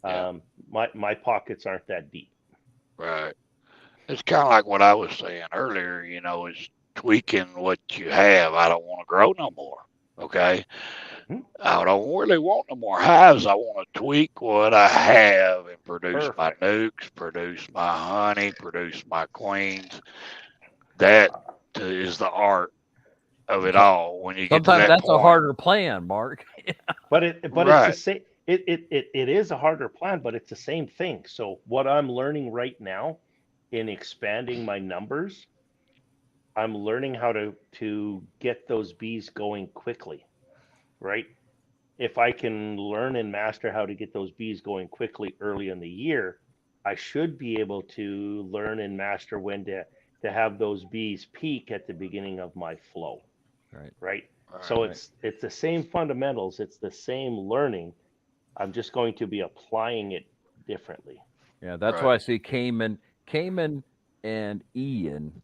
Yeah. My pockets aren't that deep. Right. It's kind of like what I was saying earlier, is tweaking what you have. I don't want to grow no more. Okay. Mhm. I don't really want no more hives. I want to tweak what I have and produce my Perfect. nukes, produce my honey, produce my queens. That is the art of it all. When you get to Sometimes that that's a point, harder plan, Mark. But it's the right? same. It is a harder plan, but it's the same thing. So what I'm learning right now in expanding my numbers, I'm learning how to get those bees going quickly, right? If I can learn and master how to get those bees going quickly early in the year, I should be able to learn and master when to have those bees peak at the beginning of my flow, Right. right? Right. So Right. it's the same fundamentals, it's the same learning. I'm just going to be applying it differently. Yeah, that's Right. why I see Cayman and Ian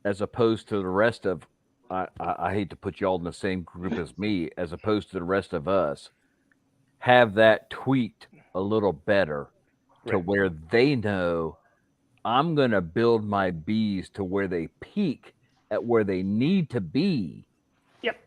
as opposed to the rest of I hate to put y'all in the same group as me, as opposed to the rest of us, have that tweaked a little better to Right. where they know I'm going to build my bees to where they peak at where they need to be Yep.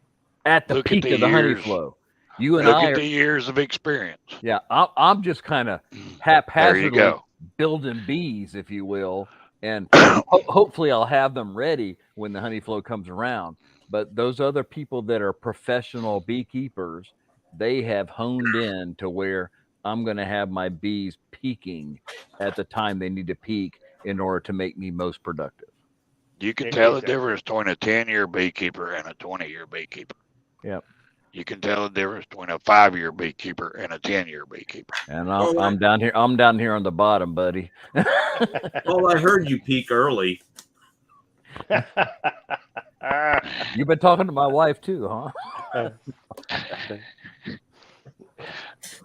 at the Look at peak the of the honey years. flow. You and Look I at are, the years of experience. yeah, I'm just kind of There you haphazardly go. building bees, if you will, and hopefully I'll have them ready when the honey flow comes around. But those other people that are professional beekeepers, they have honed in to where I'm going to have my bees peaking at the time they need to peak in order to make me most productive. You can tell the Exactly. difference between a 10-year beekeeper and a 20-year beekeeper. Yep. You can tell the difference between a 5-year beekeeper and a 10-year beekeeper. And Well, I'm down here. I'm down here on the bottom, buddy. Well, I heard you peak early. You've been talking to my wife too, huh?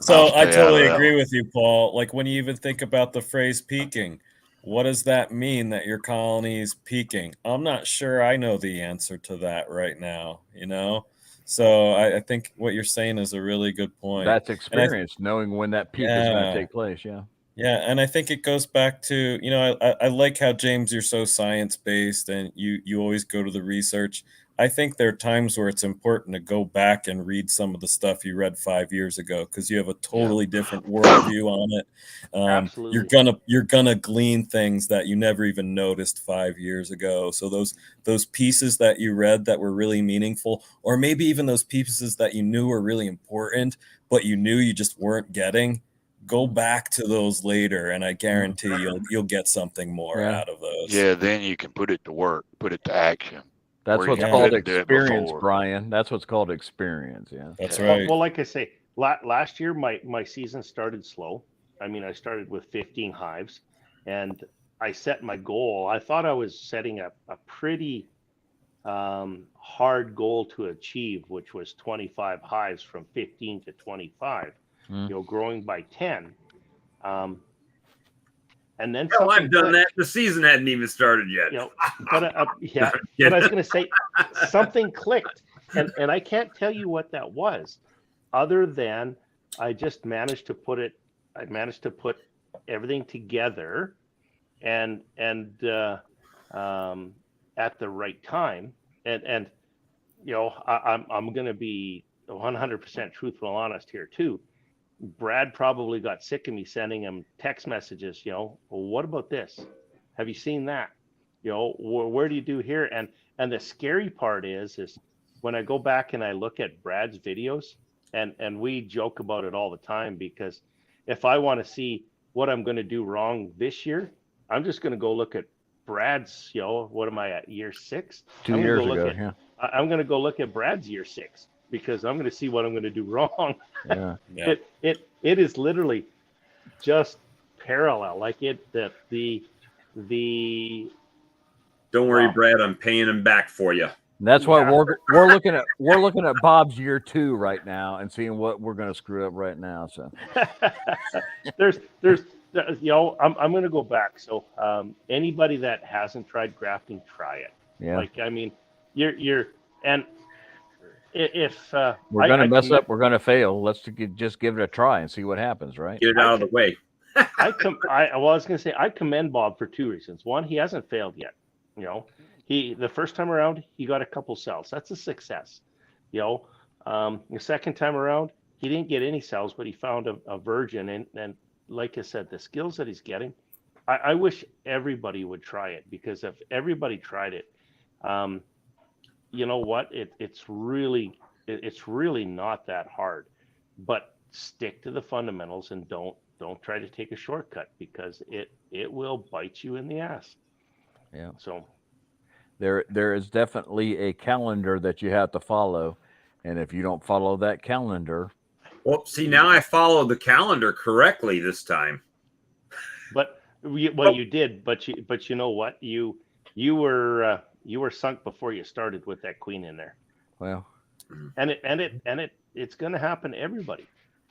So I'll I stay out of totally that agree one. with you, Paul. Like when you even think about the phrase peaking, what does that mean that your colony is peaking? I'm not sure I know the answer to that right now, you know? So I think what you're saying is a really good point. That's And experience, knowing when that peak is going to take place. Yeah. yeah, and I think it goes back to, I like how, James, you're so science-based and you always go to the research. I think there are times where it's important to go back and read some of the stuff you read 5 years ago because you have a totally different worldview on it. Absolutely. You're gonna glean things that you never even noticed 5 years ago. So those pieces that you read that were really meaningful, or maybe even those pieces that you knew were really important, but you knew you just weren't getting, go back to those later, and I guarantee you'll get something more Yeah. out of those. Yeah, then you can put it to work, put it to action. That's where what's you called couldn't do it experience, before. Brian. That's what's called experience. Yeah. That's Yeah. right. Well, like I say, last year my season started slow. I mean, I started with 15 hives, and I set my goal. I thought I was setting a pretty hard goal to achieve, which was 25 hives from 15 to 25, growing by 10. And then hell, I've done that. The season hadn't even started yet. But I was going to say something clicked, and I can't tell you what that was, other than I just managed to put everything together, and at the right time, and I'm going to be 100% truthful and honest here too. Brad probably got sick of me sending him text messages, well, what about this? Have you seen that? Where do you do here? And the scary part is when I go back and I look at Brad's videos, and we joke about it all the time, because if I want to see what I'm going to do wrong this year, I'm just going to go look at Brad's, what am I at, year 6? 2 years ago, yeah. I'm going to go look at Brad's year 6, because I'm going to see what I'm going to do wrong. Yeah. It is literally just parallel. Like the Don't worry, Brad, I'm paying him back for you. And that's why we're looking at Bob's year 2 right now and seeing what we're going to screw up right now. So there's I'm going to go back. So anybody that hasn't tried grafting, try it. Yeah. Like, I mean, you're and if we're going to mess up, we're going to fail. Let's just give it a try and see what happens, right? Get it out of the way. I was going to say, I commend Bob for 2 reasons. One, he hasn't failed yet. The first time around, he got a couple cells. That's a success. The second time around, he didn't get any cells, but he found a virgin. And like I said, the skills that he's getting, I wish everybody would try it, because if everybody tried it, you know what? It's really not that hard. But stick to the fundamentals and don't try to take a shortcut, because it will bite you in the ass. Yeah. So there is definitely a calendar that you have to follow, and if you don't follow that calendar, well, see, now I followed the calendar correctly this time. But you did. But you know what? You were sunk before you started with that queen in there. Well, and it's going to happen to everybody.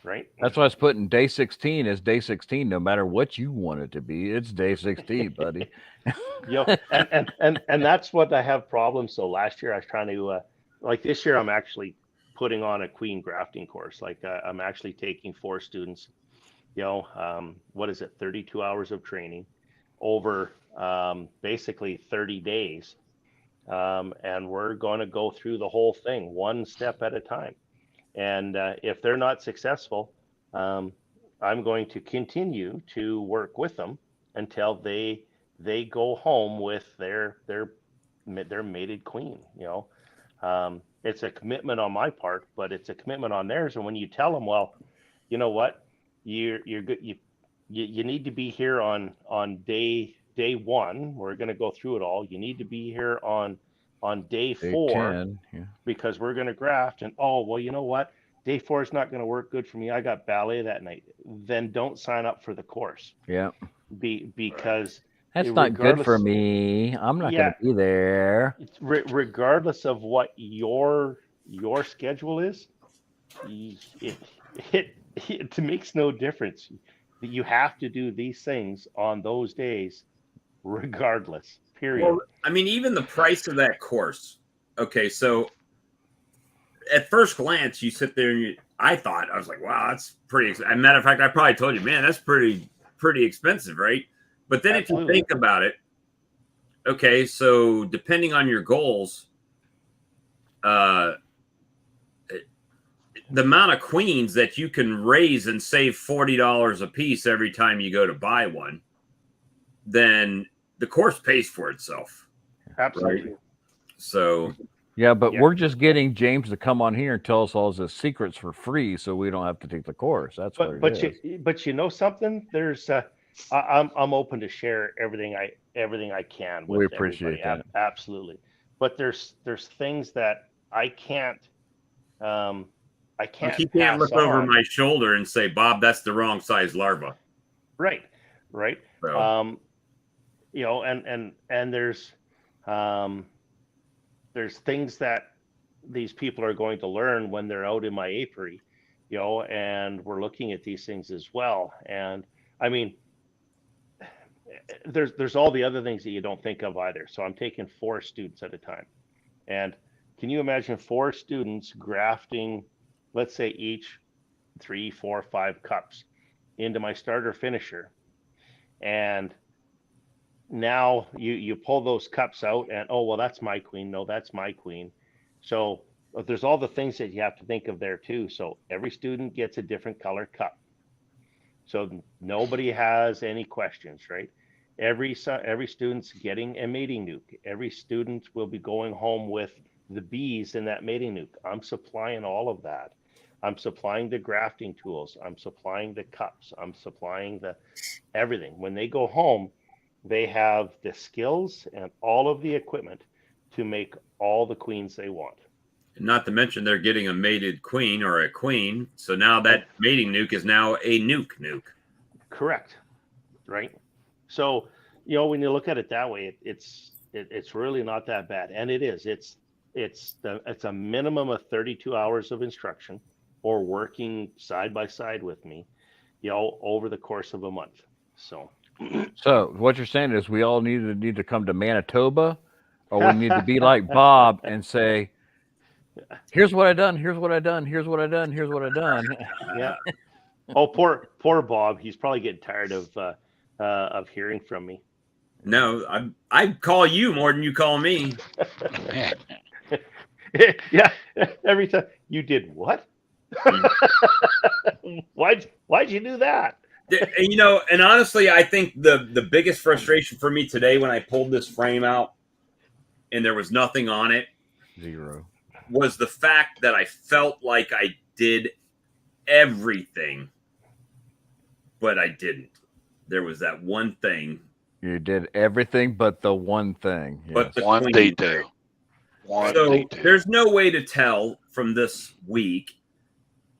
Right. That's why I was putting day 16 as day 16. No matter what you want it to be, it's day 16, buddy. And that's what I have problems. So last year I was trying to like this year I'm actually putting on a queen grafting course. Like I'm actually taking 4 students. What is it? 32 hours of training over basically 30 days, and we're going to go through the whole thing one step at a time. And if they're not successful, I'm going to continue to work with them until they go home with their mated queen. It's a commitment on my part, but it's a commitment on theirs. And when you tell them, well, you know what, you're good. You need to be here on day 1. We're going to go through it all. You need to be here on day 4, 10, yeah. Because we're going to graft. And well, you know what? Day 4 is not going to work good for me. I got ballet that night. Then don't sign up for the course. Yeah. Because that's not good for me. I'm not going to be there. Regardless of what your schedule is, it makes no difference. You have to do these things on those days, regardless. Period. Well, I mean, even the price of that course. Okay, so at first glance, you sit there and I was like, wow, that's pretty. As a matter of fact, I probably told you, man, that's pretty expensive, right? But then Absolutely. If you think about it, okay, so depending on your goals, the amount of queens that you can raise and save $40 a piece every time you go to buy one, then the course pays for itself. Absolutely. Right? So yeah, but we're just getting James to come on here and tell us all his secrets for free, so we don't have to take the course. That's what it is. But you know something? There's I'm open to share everything I can with we appreciate everybody. that. Absolutely. But there's things that I can't he can't look over my shoulder and say, Bob, that's the wrong size larva. Right. So. And there's things that these people are going to learn when they're out in my apiary, and we're looking at these things as well. And I mean, there's all the other things that you don't think of either. So I'm taking 4 students at a time. And can you imagine 4 students grafting, let's say each 3, 4, 5 cups into my starter finisher? And now you pull those cups out and, oh, well, that's my queen. No, that's my queen. So there's all the things that you have to think of there too. So every student gets a different color cup. So nobody has any questions, right? Every student's getting a mating nuke. Every student will be going home with the bees in that mating nuke. I'm supplying all of that. I'm supplying the grafting tools. I'm supplying the cups. I'm supplying the everything. When they go home, they have the skills and all of the equipment to make all the queens they want. Not to mention they're getting a mated queen or a queen. So now that mating nuke is now a nuke. Correct. Right. So, when you look at it that way, it's really not that bad. And it is. It's a minimum of 32 hours of instruction or working side by side with me, over the course of a month. So what you're saying is we all need to come to Manitoba, or we need to be like Bob and say, here's what I done. Here's what I done. Here's what I done. Here's what I done. Yeah. Oh, poor Bob. He's probably getting tired of hearing from me. No, I call you more than you call me. Yeah. Every time. You did what? Why'd you do that? And honestly, I think the biggest frustration for me today when I pulled this frame out and there was nothing on it, 0, was the fact that I felt like I did everything, but I didn't. There was that one thing. You did everything but the one thing. Yes. But the one detail. There's no way to tell from this week,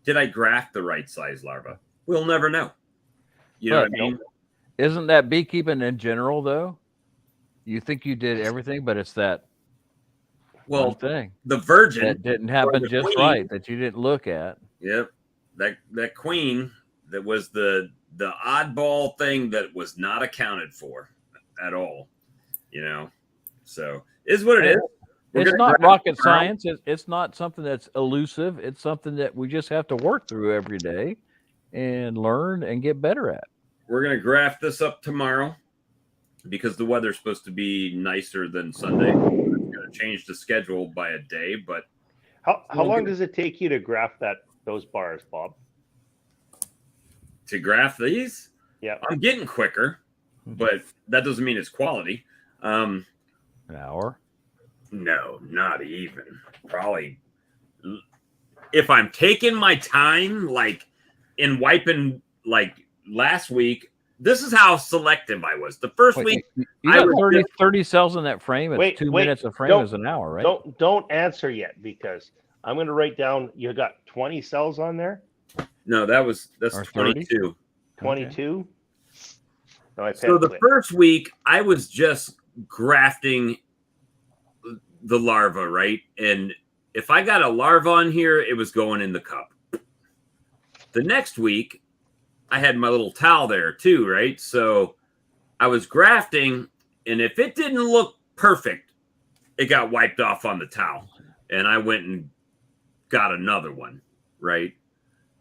did I graft the right size larva? We'll never know. You know what I mean? Isn't that beekeeping in general, though? You think you did everything, but it's that one thing. The virgin that didn't happen just queen, right, that you didn't look at. Yep. That queen that was the oddball thing that was not accounted for at all. So is what it is. It's not rocket science. It's not something that's elusive. It's something that we just have to work through every day and learn and get better at. We're going to graft this up tomorrow because the weather's supposed to be nicer than Sunday. It's going to change the schedule by a day, but how long does it take you to graft those bars, Bob? To graft these? Yeah. I'm getting quicker, but that doesn't mean it's quality. An hour? No, not even. Probably. If I'm taking my time, like in wiping, like last week, this is how selective I was. The first week, you got 30 cells in that frame. It's 2 minutes a frame is an hour, right? Don't answer yet, because I'm going to write down. You got 20 cells on there. No, that's 22. 22. No, so the first week, I was just grafting the larva, right? And if I got a larva on here, it was going in the cup. The next week, I had my little towel there too, right? So I was grafting, and if it didn't look perfect, it got wiped off on the towel. And I went and got another one, right?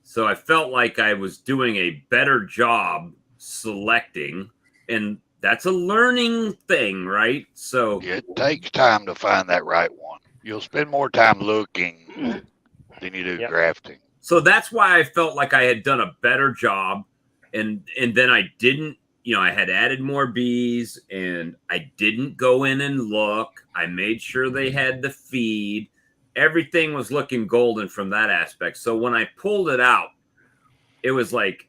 So I felt like I was doing a better job selecting, and that's a learning thing, right? So it takes time to find that right one. You'll spend more time looking than you do grafting. So that's why I felt like I had done a better job. And then I didn't, I had added more bees, and I didn't go in and look. I made sure they had the feed. Everything was looking golden from that aspect. So when I pulled it out, it was like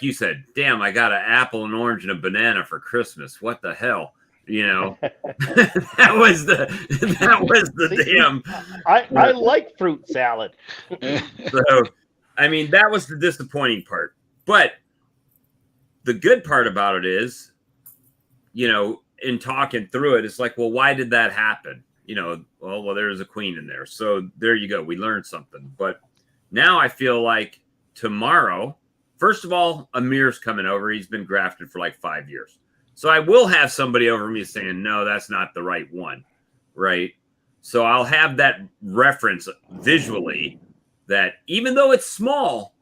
you said, damn, I got an apple, an orange, and a banana for Christmas. What the hell? That was the damn. I like fruit salad. So, I mean, that was the disappointing part. But the good part about it is, in talking through it, it's like, well, why did that happen? well, there's a queen in there. So there you go. We learned something. But now I feel like tomorrow, first of all, Amir's coming over. He's been grafted for like 5 years. So I will have somebody over me saying, no, that's not the right one. Right. So I'll have that reference visually that even though it's small,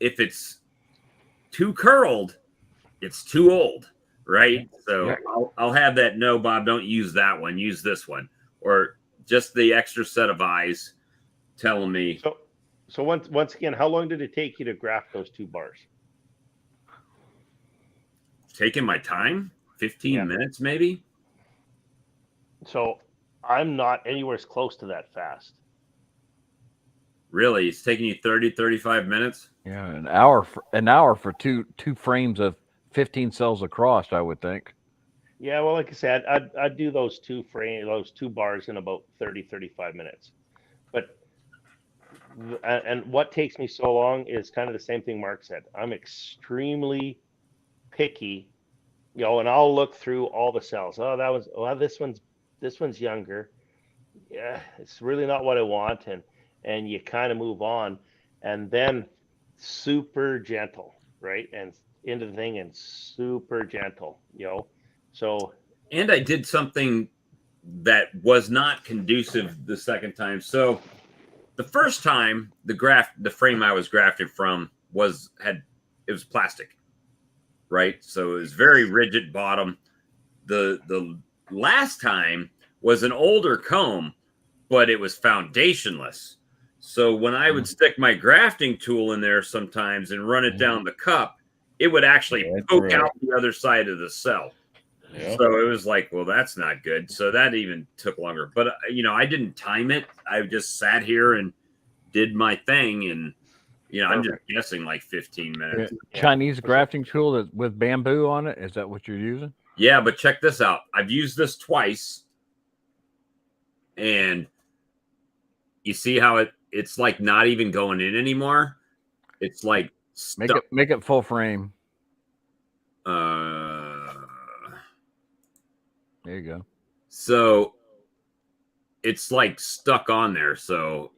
if it's too curled, it's too old. Right. So I'll have that. No, Bob, don't use that one. Use this one, or just the extra set of eyes telling me. So once again, how long did it take you to graft those 2 bars? Taking my time, 15 minutes maybe. So I'm not anywhere close to that fast. Really? It's taking you 30, 35 minutes? Yeah, an hour for two frames of 15 cells across, I would think. Yeah, well, like I said, I'd do those 2 bars in about 30, 35 minutes. But and what takes me so long is kind of the same thing Mark said. I'm extremely picky, and I'll look through all the cells. This one's younger. Yeah, it's really not what I want, and you kind of move on, and then super gentle, right? And into the thing and super gentle, So. And I did something that was not conducive the second time. So the first time the frame I was grafted from was plastic, right? So it was very rigid bottom. The last time was an older comb, but it was foundationless. So when I would stick my grafting tool in there sometimes and run it down the cup, it would actually poke out the other side of the cell. Yeah. So it was like, well, that's not good. So that even took longer. But, I didn't time it. I just sat here and did my thing. And, I'm just guessing like 15 minutes. Chinese grafting tool with bamboo on it. Is that what you're using? Yeah, but check this out. I've used this twice. And you see how it's like not even going in anymore. It's like stuck. Make it full frame. There you go. So it's like stuck on there. So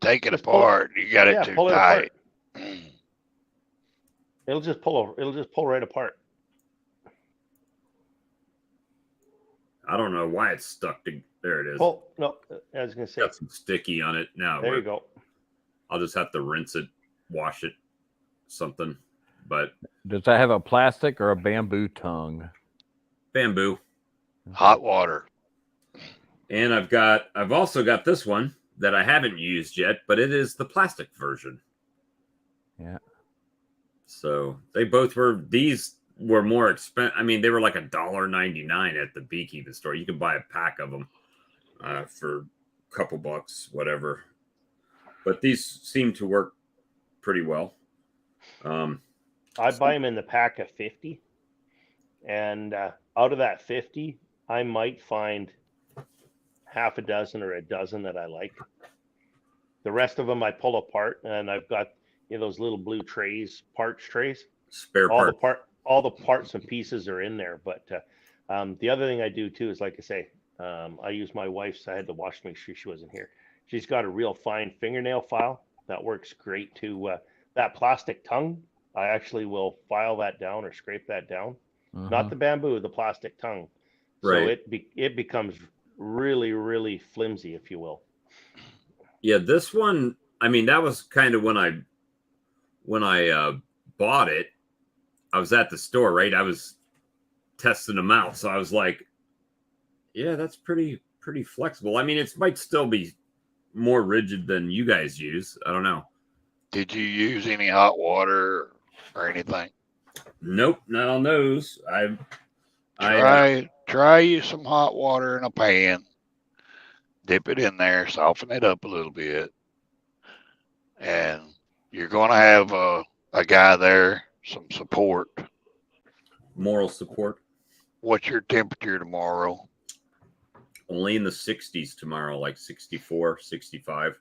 take it apart. You got it too tight. It'll just pull right apart. I don't know why it's stuck to. There it is. No, I was gonna say got some sticky on it now. There you go. I'll just have to rinse it, wash it, something. But does that have a plastic or a bamboo tongue? Bamboo. Hot water. And I've also got this one that I haven't used yet, but it is the plastic version. Yeah. So these were more expensive. I mean, they were like $1.99 at the beekeeping store. You could buy a pack of them for a couple bucks, whatever. But these seem to work pretty well. I buy them in the pack of 50, and out of that 50, I might find half a dozen or a dozen that I like. The rest of them I pull apart, and I've got those little blue trays, parts trays. Spare parts. All the parts and pieces are in there. But the other thing I do too is, like I say, I use my wife's. I had to wash to make sure she wasn't here. She's got a real fine fingernail file that works great too. That plastic tongue, I actually will file that down or scrape that down. Not the bamboo, the plastic tongue. Right. So it becomes really, really flimsy, if you will. Yeah, this one. I mean, that was kind of when I bought it. I was at the store, right? I was testing them out, so I was like, "Yeah, that's pretty flexible." I mean, it might still be more rigid than you guys use. I don't know. Did you use any hot water or anything? Nope, not on those. Try use some hot water in a pan. Dip it in there, soften it up a little bit, and you're going to have a guy there, some support. Moral support. What's your temperature tomorrow? Only in the 60s tomorrow, like 64, 65.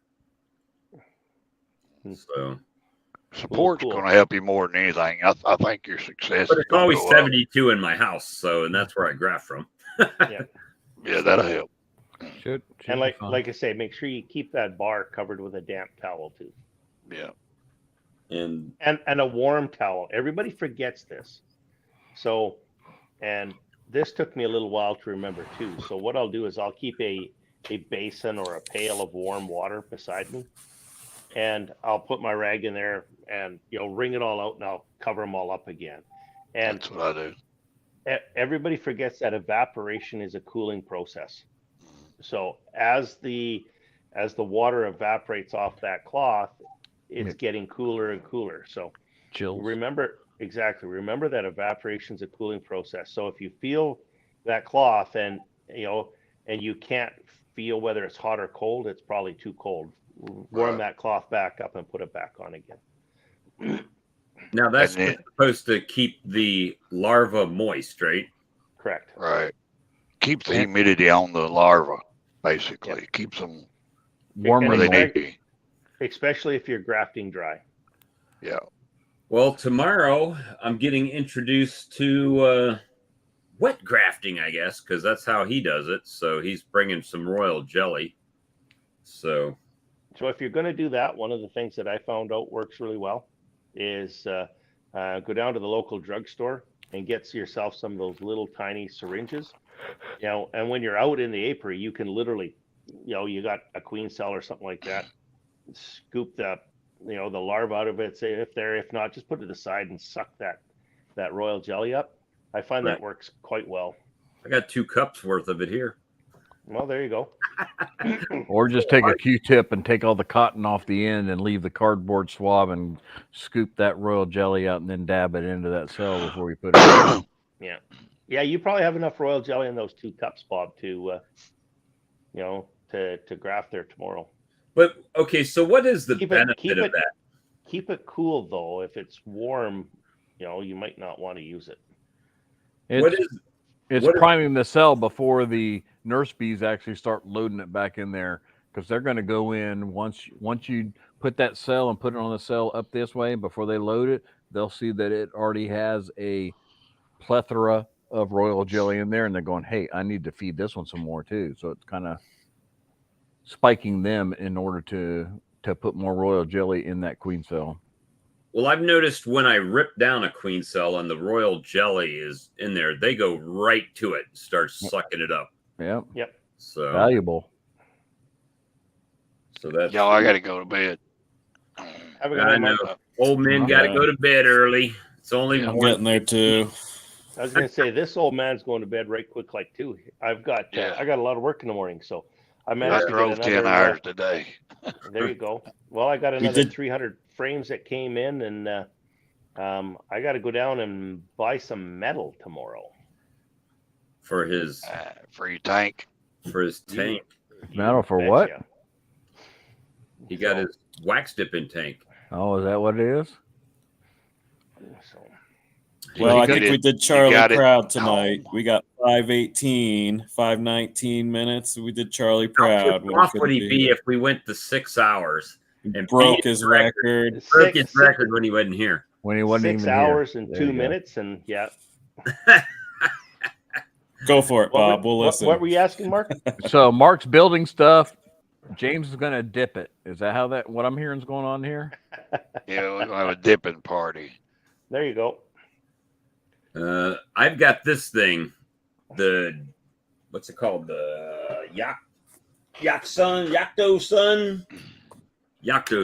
So support's going to help you more than anything. I think your success. But it's always 72 in my house, and that's where I graft from. Yeah. Yeah, that'll help. Should And be fine. like I say, make sure you keep that bar covered with a damp towel too, Yeah. And and a warm towel. Everybody forgets this. So, and this took me a little while to remember too. So what I'll do is I'll keep a basin or a pail of warm water beside me, and I'll put my rag in there and wring it all out, and I'll cover them all up again. And That's what I do. everybody forgets that evaporation is a cooling process. So as the water evaporates off that cloth, it's getting cooler and cooler. So Chills. remember that evaporation is a cooling process. So if you feel that cloth and you can't feel whether it's hot or cold, it's probably too cold. Warm that cloth back up and put it back on again. now that's supposed to keep the larva moist, right? Correct. Right. Keep the humidity on the larva, basically. Keeps them Warmer where they than need to be. Especially if you're grafting dry. Yeah. Well, tomorrow I'm getting introduced to wet grafting, I guess, because that's how he does it. So he's bringing some royal jelly. So if you're going to do that, one of the things that I found out works really well is go down to the local drugstore and get yourself some of those little tiny syringes. And when you're out in the apiary, you can literally, you got a queen cell or something like that, scoop the larva out of it, say if not, just put it aside and suck that royal jelly up. I find that works quite well. I got 2 cups worth of it here. Well, there you go. Or just take a Q-tip and take all the cotton off the end and leave the cardboard swab and scoop that royal jelly out and then dab it into that cell before you put it in. Yeah, you probably have enough royal jelly in those 2 cups, Bob, to graft there tomorrow. But okay, so what is the benefit of that? Keep it cool though. If it's warm, you might not want to use it. It's priming the cell before the nurse bees actually start loading it back in there, because they're going to go in once you put that cell and put it on the cell up this way. Before they load it, they'll see that it already has a plethora of royal jelly in there, and they're going, hey, I need to feed this one some more too. So it's kind of spiking them in order to put more royal jelly in that queen cell. Well, I've noticed when I rip down a queen cell and the royal jelly is in there, they go right to it and start sucking it up. Yep. So valuable. So that's Y'all, I got to go to bed. I know. Old men got to go to bed early. It's only I'm getting there too. I was going to say, this old man's going to bed right quick like too. I got a lot of work in the morning, so I managed to drove 10 hours today. There you go. Well, I got another 300 frames that came in, and I got to go down and buy some metal tomorrow for his for your tank. For his tank. Metal for what? He got his wax dipping tank. Oh, is that what it is? Well, I think we did Charlie Proud tonight. We got 5:18, 5:19 minutes. We did Charlie Proud. How off would he be if we went to 6 hours and broke his record? Broke his record when he wasn't here. When he wasn't 6 even hours here. and 2 minutes, and Go for it, Bob. We'll listen. What were you asking, Mark? So Mark's building stuff. James is going to dip it. Is that what I'm hearing is going on here? Yeah, we're going to have a dipping party. There you go. I've got this thing. What's it called? The Yakto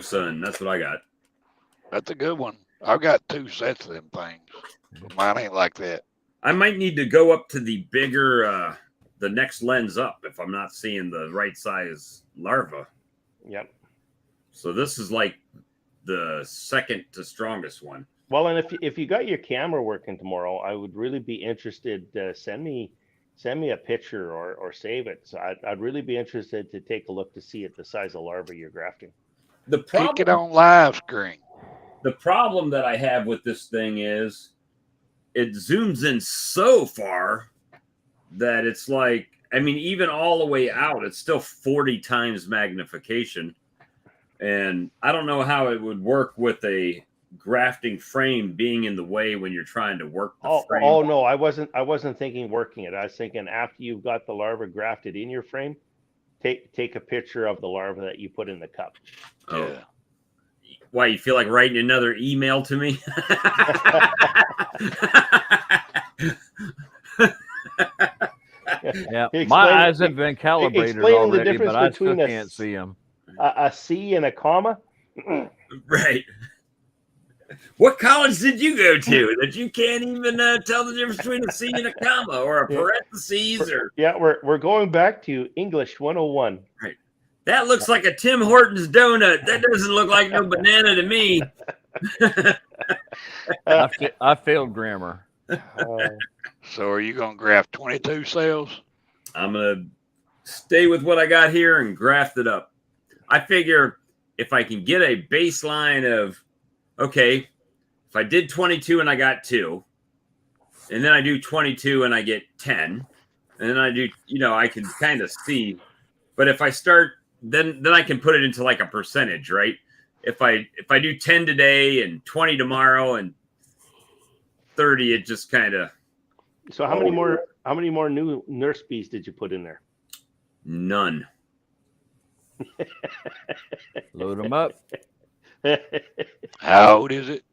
Sun. That's what I got. That's a good one. I've got 2 sets of them things. But mine ain't like that. I might need to go up to the bigger, the next lens up if I'm not seeing the right size larva. Yep. So this is like the second to strongest one. Well, and if you got your camera working tomorrow, I would really be interested. Send me a picture or save it. So I'd really be interested to take a look to see the size of larva you're grafting. Kick it on live screen. The problem that I have with this thing is it zooms in so far that it's like, I mean, even all the way out, it's still 40 times magnification. And I don't know how it would work with a grafting frame being in the way when you're trying to work the frame. Oh no, I wasn't thinking working it. I was thinking after you've got the larva grafted in your frame, take a picture of the larva that you put in the cup. Oh. Yeah. Why, you feel like writing another email to me? Yeah, my eyes have been calibrated already, but I still can't see them. A C and a comma? Right. What college did you go to that you can't even tell the difference between a C and a comma or a parentheses? Or yeah, we're going back to English 101. Right. That looks like a Tim Hortons donut. That doesn't look like no banana to me. I failed grammar. So are you going to graft 22 cells? I'm going to stay with what I got here and graft it up. I figure if I can get a baseline of, okay, if I did 22 and I got 2, and then I do 22 and I get 10, and then I do, I can kind of see. But if I start, then I can put it into like a percentage, right? If I do 10 today and 20 tomorrow and 30, it just kind of. So how many more new nurse bees did you put in there? None. Load them up. How old is it?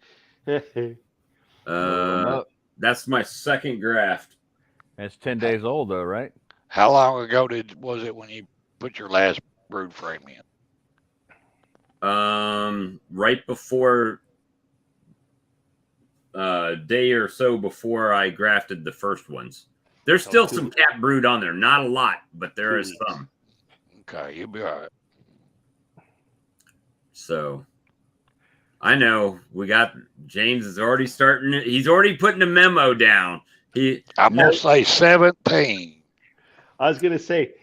That's my second graft. It's 10 days old though, right? How long ago was it when you put your last brood frame in? Right before a day or so before I grafted the first ones. There's still some cat brood on there. Not a lot, but there is some. Okay, you'll be all right. So I know James is already starting. He's already putting a memo down. I'm going to say 17. I was going to say.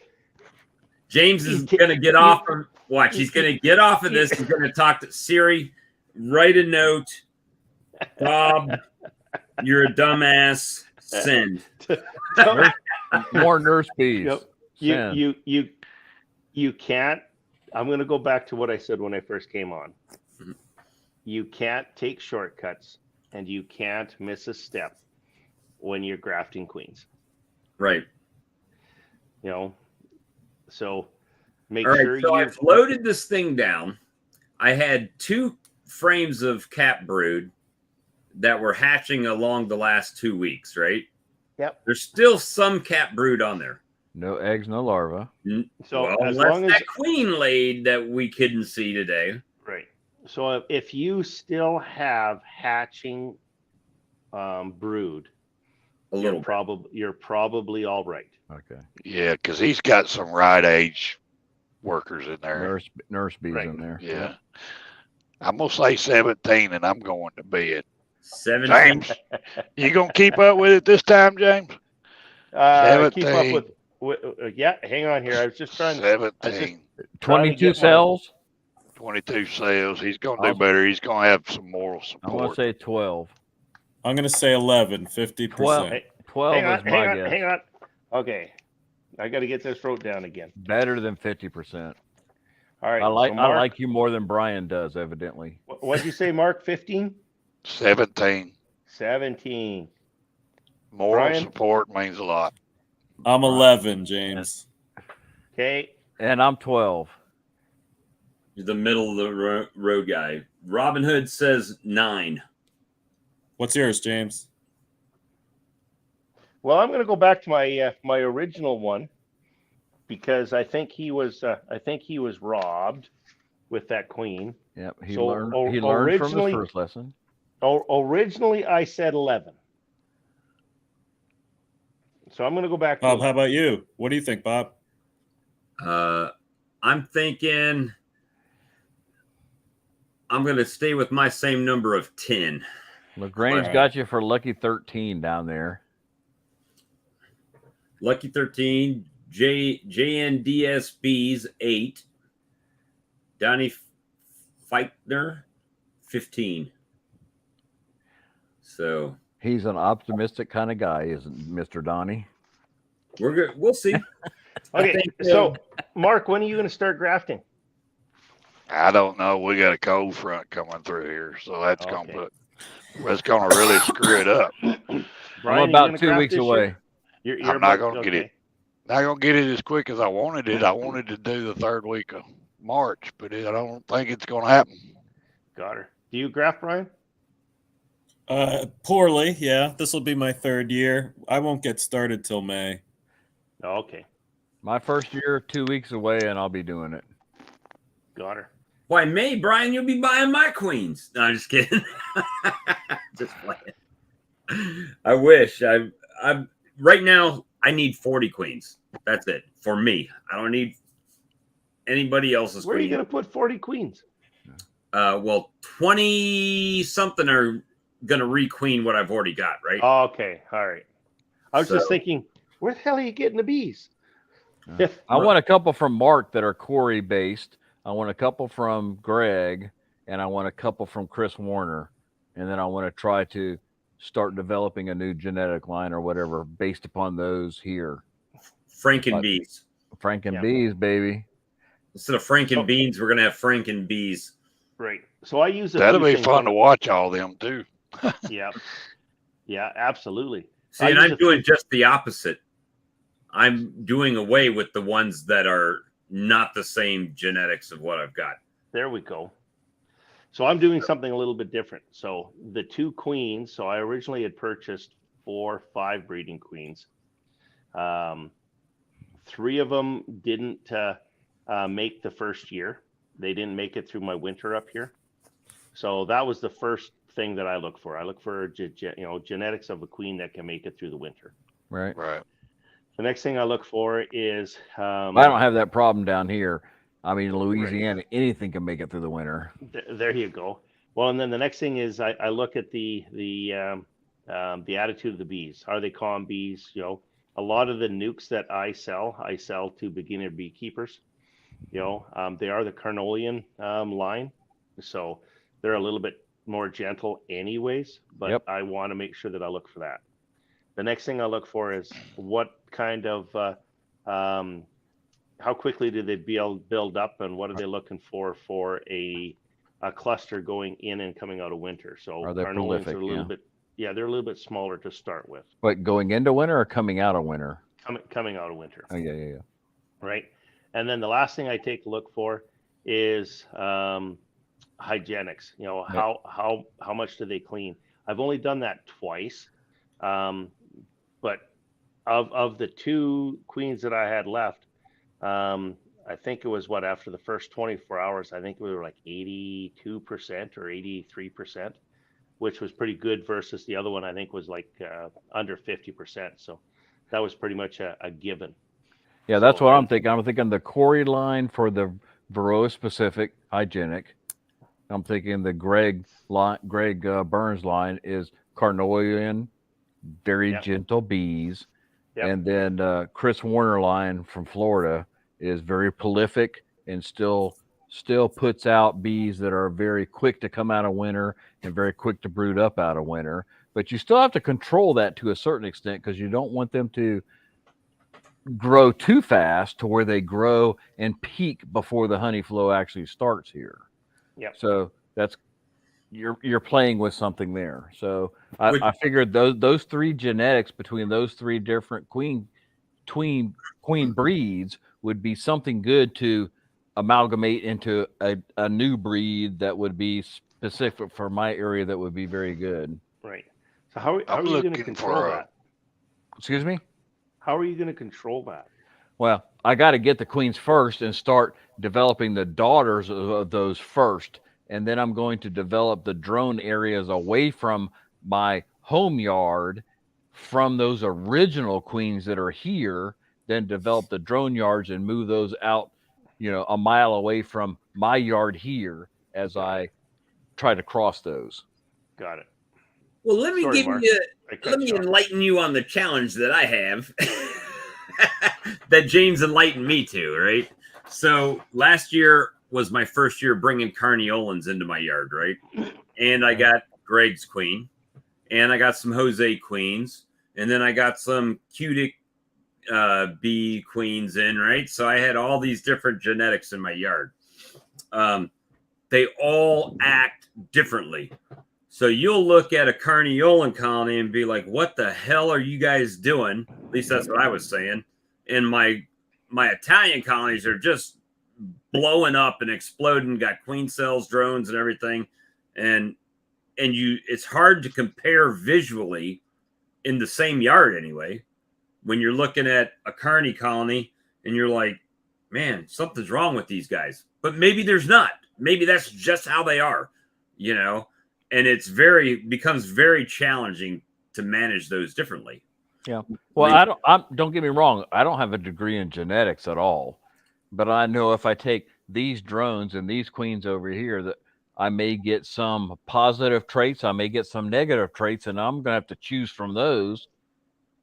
James is going to get off of, watch, he's going to get off of this. He's going to talk to Siri, write a note. Bob, you're a dumbass. Send. More nurse bees. Yep. You can't. I'm going to go back to what I said when I first came on. You can't take shortcuts and you can't miss a step when you're grafting queens. Right. So make All right, sure so I've loaded this thing down. I had 2 frames of cat brood that were hatching along the last 2 weeks, right? Yep. There's still some cat brood on there. No eggs, no larva. So as unless long as that queen laid that we couldn't see today. Right. So if you still have hatching brood, you're probably all right. Okay. Yeah, because he's got some right age workers in there. Nurse bees in there. Yeah. I'm going to say 17 and I'm going to bed. 17. James, you going to keep up with it this time, James? 17. Keep up with yeah, hang on here. I was just trying 17. 22 cells? 22 cells. He's going to do better. He's going to have some moral support. I'm going to say 12. I'm going to say 11, 50%. 12 is my guess. Hang on. Okay. I got to get this wrote down again. Better than 50%. All right. I like you more than Brian does, evidently. What did you say, Mark? 15? 17. 17. Moral support means a lot. I'm 11, James. Okay. And I'm 12. You're the middle of the road guy. Robin Hood says 9. What's yours, James? Well, I'm going to go back to my original one because I think he was robbed with that queen. Yep, he learned from his first lesson. Originally, I said 11. So I'm going to go back. Bob, how about you? What do you think, Bob? I'm thinking I'm going to stay with my same number of 10. LaGrange got you for lucky 13 down there. Lucky 13. JNDSB's 8. Donnie Feitner 15. So he's an optimistic kind of guy, isn't Mr. Donnie? We're good. We'll see. Okay, so Mark, when are you going to start grafting? I don't know. We got a cold front coming through here, so that's Okay. gonna really screw it up. Brian, I'm about 2 weeks away. You're I'm about, not gonna get okay. it. Not gonna get it as quick as I wanted it. I wanted to do the third week of March, but I don't think it's gonna happen. Got her. Do you graft, Brian? Poorly, yeah. This will be my 3rd year. I won't get started till May. Oh, okay. My first year, 2 weeks away, and I'll be doing it. Got her. Why, May, Brian, you'll be buying my queens. No, I'm just kidding. Just playing. I wish. I'm right now. I need 40 queens. That's it for me. I don't need anybody else's. Where are you queen. going to put 40 queens? Well, 20 something are gonna re-queen what I've already got, right? Oh, okay. All right. I was just So- thinking, where the hell are you getting the bees? I want a couple from Mark that are Corey based. I want a couple from Greg, and I want a couple from Chris Warner. And then I want to try to start developing a new genetic line or whatever based upon those here. Franken bees. Franken Yeah. bees, baby. Instead of Franken beans, we're gonna have Franken bees. Right. So I use That'll be fun to watch all them too. Yeah. Yeah, absolutely. See, and I'm doing just the opposite. I'm doing away with the ones that are not the same genetics of what I've got. There we go. So I'm doing something a little bit different. So the 2 queens, so I originally had purchased 4 or 5 breeding queens. 3 of them didn't make the first year. They didn't make it through my winter up here. So that was the first thing that I look for. I look for genetics of a queen that can make it through the winter. Right. Right. The next thing I look for is I don't have that problem down here. I mean, Louisiana, anything can make it through the winter. There you go. Well, and then the next thing is I look at the attitude of the bees. Are they calm bees? A lot of the nukes that I sell to beginner beekeepers. They are the Carnolian line, so they're a little bit more gentle anyways. But Yep. I want to make sure that I look for that. The next thing I look for is what kind of how quickly do they build up, and what are they looking for a cluster going in and coming out of winter? So Are they Carnolians prolific? are a little bit, they're a little bit smaller to start with. But going into winter or coming out of winter? Coming out of winter. Oh yeah. Right. And then the last thing I take a look for is hygienics. How much do they clean? I've only done that twice, but of the 2 queens that I had left, I think it was after the first 24 hours, I think we were like 82% or 83%, which was pretty good versus the other one I think was like under 50%. So that was pretty much a given. Yeah, that's what I'm thinking. I'm thinking the Corey line for the Varroa specific hygienic. I'm thinking the Greg Burns line is Carnolian, very gentle bees. Yep. And then Chris Warner line from Florida is very prolific and still puts out bees that are very quick to come out of winter and very quick to brood up out of winter. But you still have to control that to a certain extent because you don't want them to grow too fast to where they grow and peak before the honey flow actually starts here. Yep. So that's you're playing with something there. So I figured those 3 genetics between those 3 different queen breeds would be something good to amalgamate into a new breed that would be specific for my area that would be very good. Right. So how are you going to control that? Excuse me? How are you going to control that? Well, I got to get the queens first and start developing the daughters of those first. And then I'm going to develop the drone areas away from my home yard from those original queens that are here, then develop the drone yards and move those out, a mile away from my yard here as I try to cross those. Got it. Well, let me let me enlighten you on the challenge that I have that James enlightened me to, right? So last year was my first year bringing Carniolans into my yard, right? And I got Greg's queen, and I got some Jose queens, and then I got some Cutic bee queens in, right? So I had all these different genetics in my yard. they all act differently. So you'll look at a Carniolan colony and be like, what the hell are you guys doing? At least that's what I was saying. And my Italian colonies are just blowing up and exploding, got queen cells, drones, and everything. And it's hard to compare visually in the same yard anyway. When you're looking at a Carney colony and you're like, man, something's wrong with these guys. But maybe there's not. Maybe that's just how they are, you know? And becomes very challenging to manage those differently. Yeah. Well, don't get me wrong. I don't have a degree in genetics at all, but I know if I take these drones and these queens over here, that I may get some positive traits. I may get some negative traits, and I'm going to have to choose from those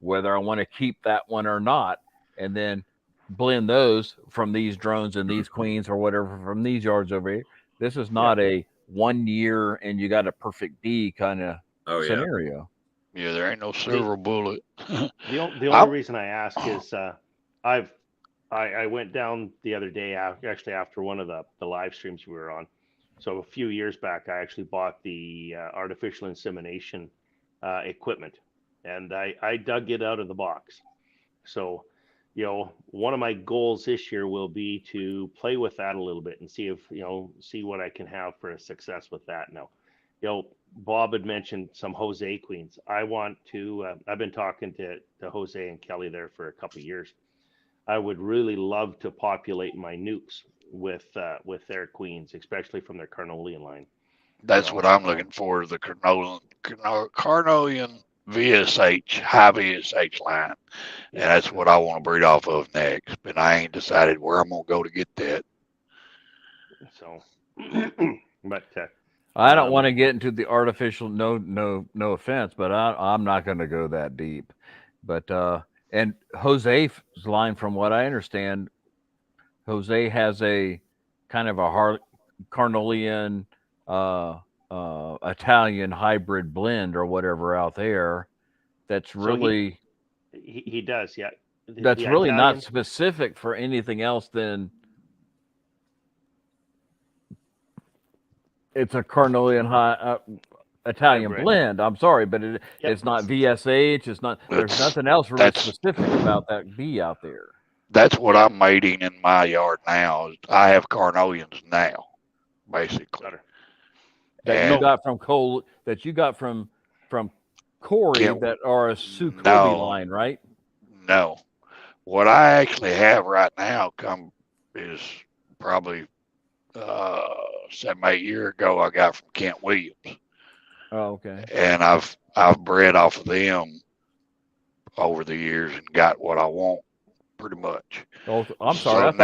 whether I want to keep that one or not, and then blend those from these drones and these queens or whatever from these yards over here. This is not a 1 year and you got a perfect D kind of scenario. Yeah, there ain't no silver bullet. The only reason I ask is I went down the other day, actually after one of the live streams we were on. So a few years back, I actually bought the artificial insemination equipment, and I dug it out of the box. So, you know, one of my goals this year will be to play with that a little bit and see what I can have for a success with that. Now, you know, Bob had mentioned some Jose queens. I want to, I've been talking to Jose and Kelly there for a couple of years. I would really love to populate my nukes with their queens, especially from their Carnolian line. That's what I'm looking for, the Carnolian VSH, high VSH line. And that's what I want to breed off of next. But I ain't decided where I'm going to go to get that. So, but I don't want to get into the artificial, no offense, but I'm not going to go that deep. But, and Jose's line, from what I understand, Jose has a kind of a Carnolian, Italian hybrid blend or whatever out there. That's really, so he does. Yeah. That's really Italian, not specific for anything else than it's a Carnolian Italian blend. I'm sorry, but it's not VSH. It's not. There's nothing else really specific about that bee out there. That's what I'm mating in my yard now. I have Carnolians now, basically. That you got from Cole. That you got from Corey. That are a Sukobi line, right? No. What I actually have right now is probably 7-8 years ago. I got from Kent Williams. Oh, okay. And I've bred off of them over the years and got what I want, pretty much. Oh, I'm sorry. So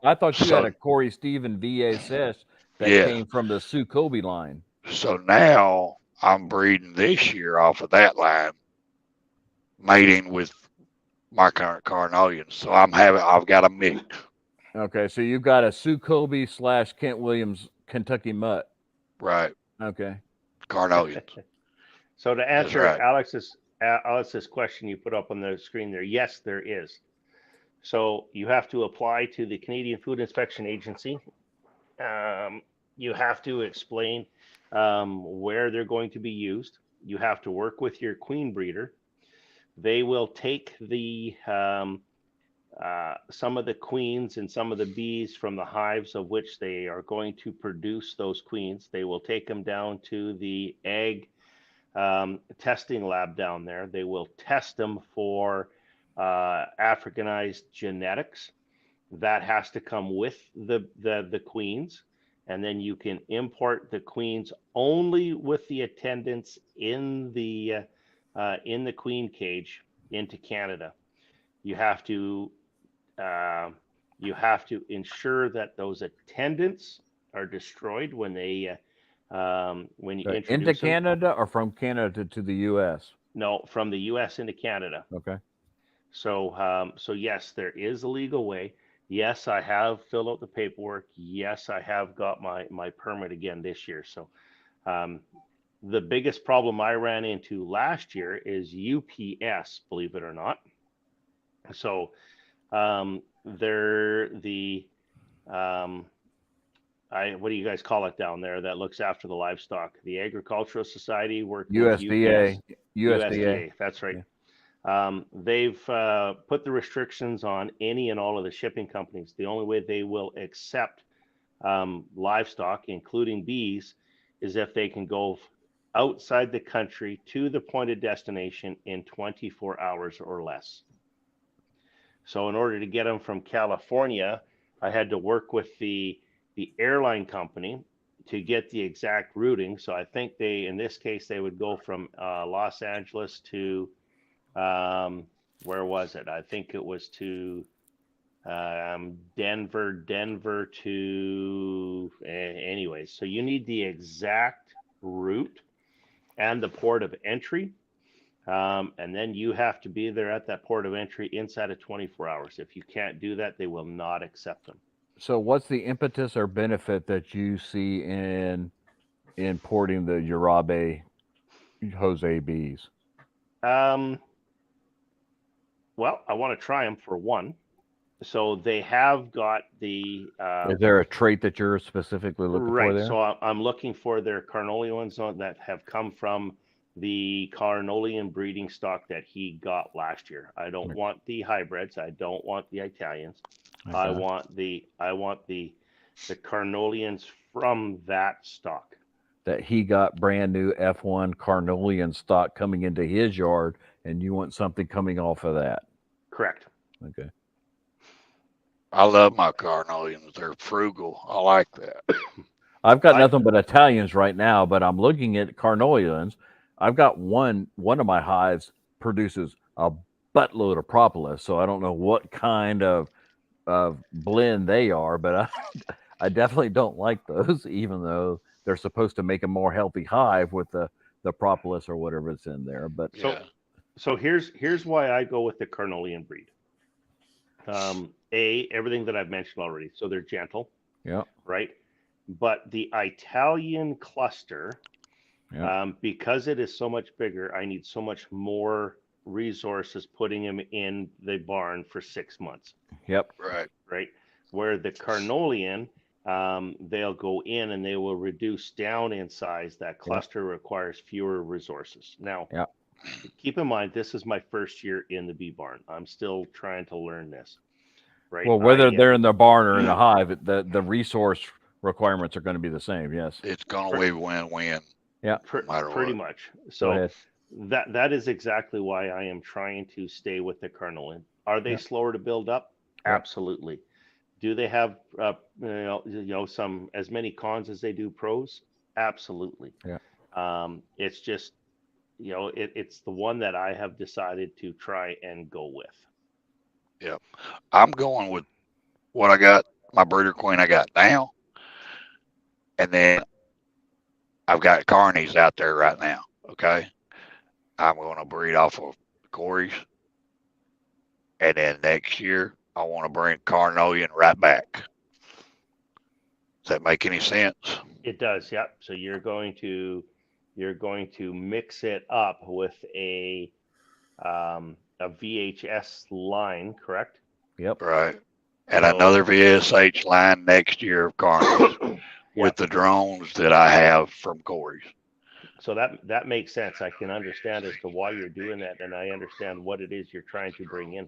I thought you had a Corey Stephen VSS that came from the Sukobi line. So now I'm breeding this year off of that line, mating with my current Carnolians. So I've got a mix. Okay, so you've got a Sukobi / Kent Williams Kentucky Mutt. Right. Okay. Carnolians. So to answer Alex's question you put up on the screen there, yes, there is. So you have to apply to the Canadian Food Inspection Agency. You have to explain where they're going to be used. You have to work with your queen breeder. They will take the some of the queens and some of the bees from the hives of which they are going to produce those queens. They will take them down to the egg testing lab down there. They will test them for Africanized genetics. That has to come with the queens, and then you can import the queens only with the attendants in the queen cage into Canada. You have to ensure that those attendants are destroyed when they when you introduce into Canada or from Canada to the U.S. No, from the U.S. into Canada. Okay. So so yes, there is a legal way. Yes, I have filled out the paperwork. Yes, I have got my permit again this year. So the biggest problem I ran into last year is UPS, believe it or not. I what do you guys call it down there that looks after the livestock? The Agricultural Society working USDA. with USDA. That's right. They've put the restrictions on any and all of the shipping companies. The only way they will accept livestock, including bees, is if they can go outside the country to the point of destination in 24 hours or less. So in order to get them from California, I had to work with the airline company to get the exact routing. So I think in this case, they would go from Los Angeles to, where was it? I think it was to Denver to, anyways. So you need the exact route and the port of entry. And then you have to be there at that port of entry inside of 24 hours. If you can't do that, they will not accept them. So what's the impetus or benefit that you see in importing the Urabe Jose bees? Well, I want to try them for one. So they have got the. Is there a trait that you're specifically looking for there? So I'm looking for their Carnolians that have come from the Carnolian breeding stock that he got last year. I don't want the hybrids. I don't want the Italians. Okay. I want the Carnolians from that stock. That he got brand new F1 Carnolian stock coming into his yard, and you want something coming off of that. Correct. Okay. I love my Carnolians. They're frugal. I like that. I've got nothing but Italians right now, but I'm looking at Carnolians. I've got one of my hives produces a buttload of propolis, so I don't know what kind of blend they are, but I definitely don't like those, even though they're supposed to make a more healthy hive with the propolis or whatever it's in there. But so here's why I go with the Carnolian breed. Everything that I've mentioned already. So they're gentle. Yeah. Right. But the Italian cluster, because it is so much bigger, I need so much more resources putting them in the barn for 6 months. Yep. Right. Where the Carnolian, they'll go in and they will reduce down in size. That cluster requires fewer resources. Now, keep in mind, this is my first year in the bee barn. I'm still trying to learn this. Right. Well, whether they're in the barn or in the hive, the resource requirements are going to be the same. Yes. It's going to be win-win. Yeah. Pretty much. So that is exactly why I am trying to stay with the Carnolian. Are they slower to build up? Absolutely. Do they have some as many cons as they do pros? Absolutely. Yeah. It's just it's the one that I have decided to try and go with. Yep. I'm going with what I got, my breeder queen I got now. And then I've got Carnies out there right now. Okay. I'm going to breed off of Corey's. And then next year, I want to bring Carnolian right back. Does that make any sense? It does. Yep. So you're going to mix it up with a VHS line, correct? Yep. Right. And another VSH line next year of Carnies with the drones that I have from Corey's. So that makes sense. I can understand as to why you're doing that, and I understand what it is you're trying to bring in.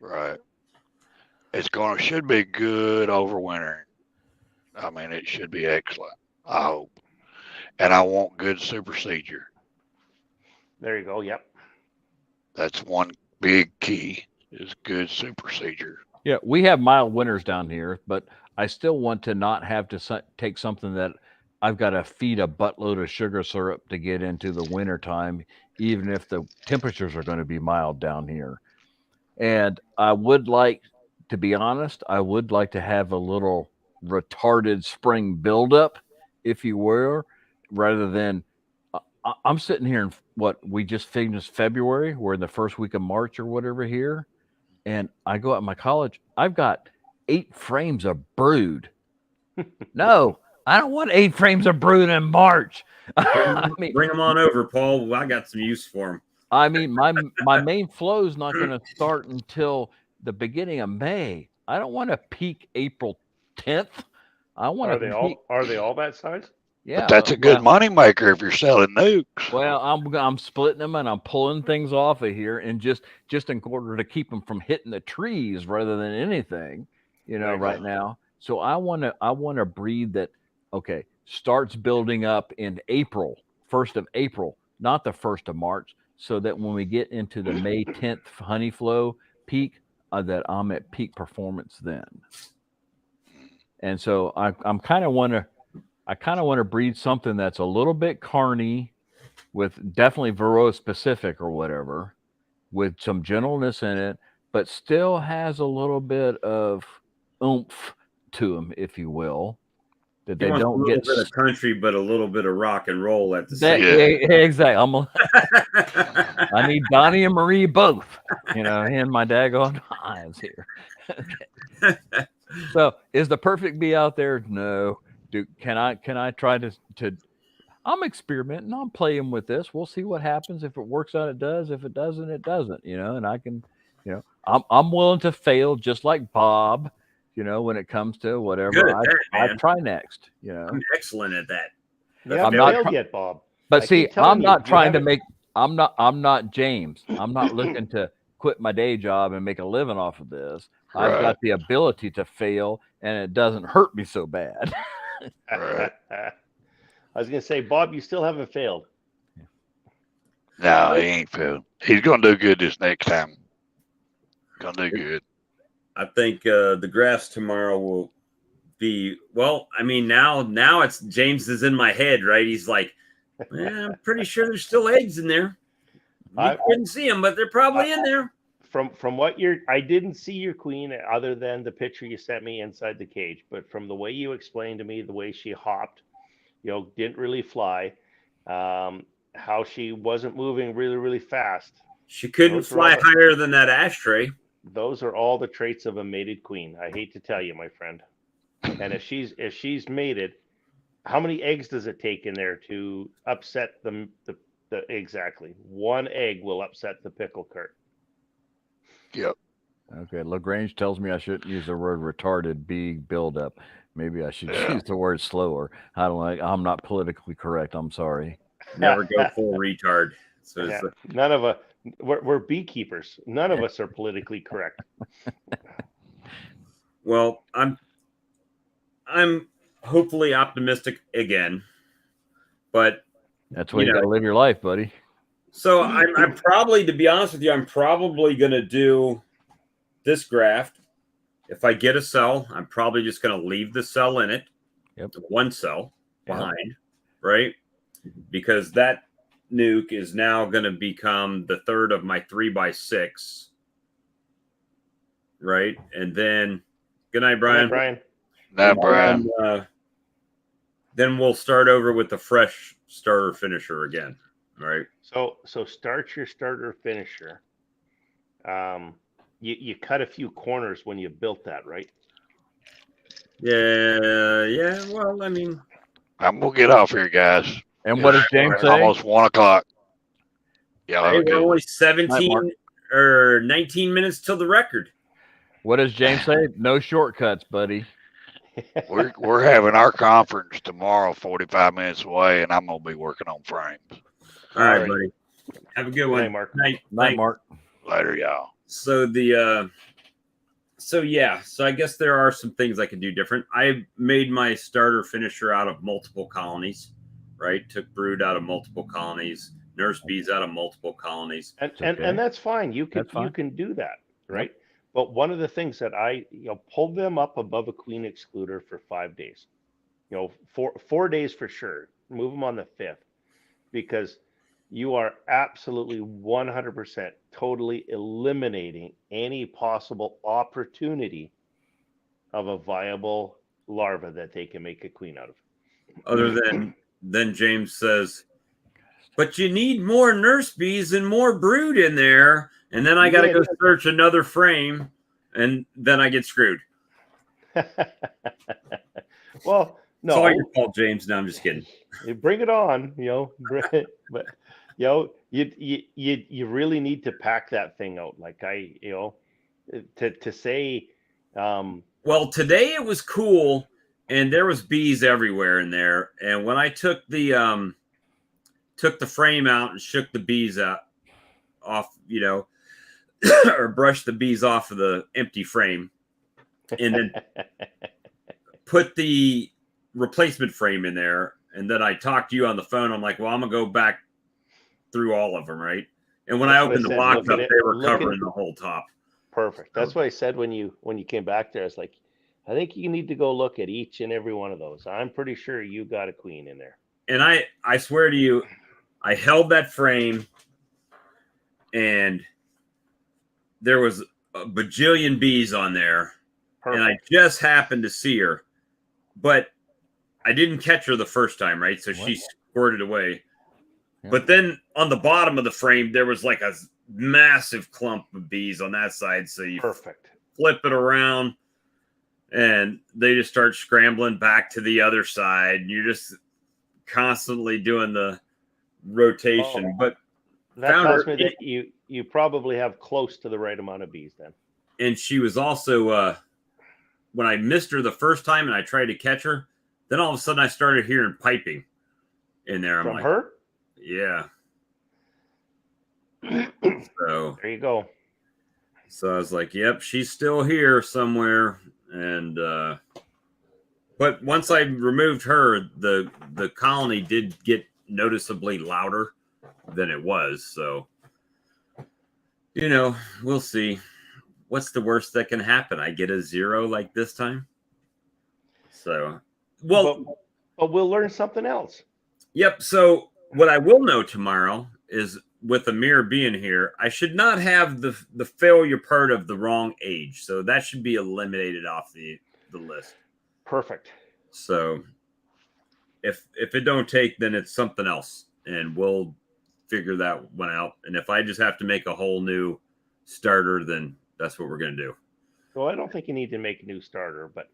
Right. Should be good overwintering. I mean, it should be excellent. I hope. And I want good supersedure. There you go. Yep. That's one big key is good supersedure. Yeah, we have mild winters down here, but I still want to not have to take something that I've got to feed a buttload of sugar syrup to get into the winter time, even if the temperatures are going to be mild down here. And I would like, to be honest, I would like to have a little retarded spring buildup, if you will, rather than I'm sitting here in we just finished February. We're in the first week of March or whatever here. And I go out in my college. I've got 8 frames of brood. No, I don't want 8 frames of brood in March. I mean, bring them on over, Paul. I got some use for them. I mean, my main flow is not going to start until the beginning of May. I don't want to peak April 10th. I want Are to they compete. all? Are they all that size? Yeah, But that's a good money maker if you're selling nukes. Well, I'm splitting them and I'm pulling things off of here, and just in order to keep them from hitting the trees rather than anything, right now. So I want to breed that. Okay, starts building up in April, 1st of April, not the 1st of March, so that when we get into the May 10th honey flow peak, that I'm at peak performance then. And so I kind of want to breed something that's a little bit carny, with definitely Varroa specific or whatever, with some gentleness in it, but still has a little bit of oomph to them, if you will, that they don't get a little bit of country, but a little bit of rock and roll at the that, same. Exactly. I need Donnie and Marie both, in my daggone eyes here. Okay. So is the perfect bee out there? No. Can I try to I'm experimenting. I'm playing with this. We'll see what happens. If it works out, it does. If it doesn't, it doesn't. And I can, I'm willing to fail, just like Bob. When it comes to whatever Good at that, I man. try next. I'm excellent at that. You haven't failed yet, Bob. But see, I'm not trying to haven't- make. I'm not James. I'm not looking to quit my day job and make a living off of this. Right. I've got the ability to fail, and it doesn't hurt me so bad. Right. I was going to say, Bob, you still haven't failed. No, he ain't failed. He's going to do good this next time. Going to do good. I think the grass tomorrow will be, well, I mean, now it's James is in my head, right? He's like, I'm pretty sure there's still eggs in there. We couldn't see them, but they're probably in there. From what I didn't see your queen other than the picture you sent me inside the cage, but from the way you explained to me, the way she hopped, didn't really fly, how she wasn't moving really, really fast. She couldn't fly higher than that ashtray. Those are all the traits of a mated queen. I hate to tell you, my friend. And if she's mated, how many eggs does it take in there to upset the exactly? One egg will upset the pickle cart. Yep. Okay, Lagrange tells me I shouldn't use the word retarded bee buildup. Maybe I should use the word slower. I'm not politically correct. I'm sorry. Never go full retard. So yeah, none of us. We're beekeepers. None of us are politically correct. Well, I'm hopefully optimistic again, but that's why you got to live your life, buddy. So I'm probably, to be honest with you, I'm probably going to do this graft. If I get a cell, I'm probably just going to leave the cell in it. Yep. One cell behind, right? Because that nuke is now going to become the third of my 3x6. Right? And then, good night, Brian. Good night, Brian. Then we'll start over with the fresh starter finisher again. All right. So start your starter finisher. You cut a few corners when you built that, right? Yeah. Well, I mean, I'm gonna get off here, guys. And what does James say? Almost 1 o'clock. Yeah, hey, we're only 17 or 19 minutes till the record. What does James say? No shortcuts, buddy. We're having our conference tomorrow, 45 minutes away, and I'm gonna be working on frames. All right, buddy. Have a good one. Night, Mark. Night, Mark. Later, y'all. So so I guess there are some things I could do different. I made my starter finisher out of multiple colonies, right? Took brood out of multiple colonies, nurse bees out of multiple colonies. And that's fine. You can do that, right? Yep. But one of the things that I pulled them up above a queen excluder for 5 days. 4 days for sure. Move them on the 5th, because you are absolutely 100% totally eliminating any possible opportunity of a viable larva that they can make a queen out of. Other than James says, but you need more nurse bees and more brood in there. And then I got to go search another frame, and then I get screwed. Well, no. It's all your fault, James. No, I'm just kidding. You bring it on, but you really need to pack that thing out. Like to say. Well, today it was cool and there was bees everywhere in there. And when I took the frame out and shook the bees off, or brushed the bees off of the empty frame, and then put the replacement frame in there, and then I talked to you on the phone. I'm like, well, I'm gonna go back through all of them, right? And when I opened the box up, they were covering the whole top. Perfect. That's what I said when you came back there. I was like, I think you need to go look at each and every one of those. I'm pretty sure you got a queen in there. And I swear to you, I held that frame, and there was a bajillion bees on there. Perfect. And I just happened to see her, but I didn't catch her the first time, right? So she squirted away. Yeah. But then on the bottom of the frame, there was like a massive clump of bees on that side. So you flip it around, and they just start scrambling back to the other side. And you're just constantly doing the rotation. But that tells me that you probably have close to the right amount of bees then. And she was also when I missed her the first time and I tried to catch her, then all of a sudden I started hearing piping in there. From her? Yeah. So there you go. So I was like, yep, she's still here somewhere. And but once I removed her, the colony did get noticeably louder than it was. So we'll see. What's the worst that can happen? I get a 0 like this time. So, well, but we'll learn something else. Yep. So what I will know tomorrow is, with Amir being here, I should not have the failure part of the wrong age. So that should be eliminated off the list. Perfect. So if it don't take, then it's something else, and we'll figure that one out. And if I just have to make a whole new starter, then that's what we're going to do. Well, I don't think you need to make a new starter, but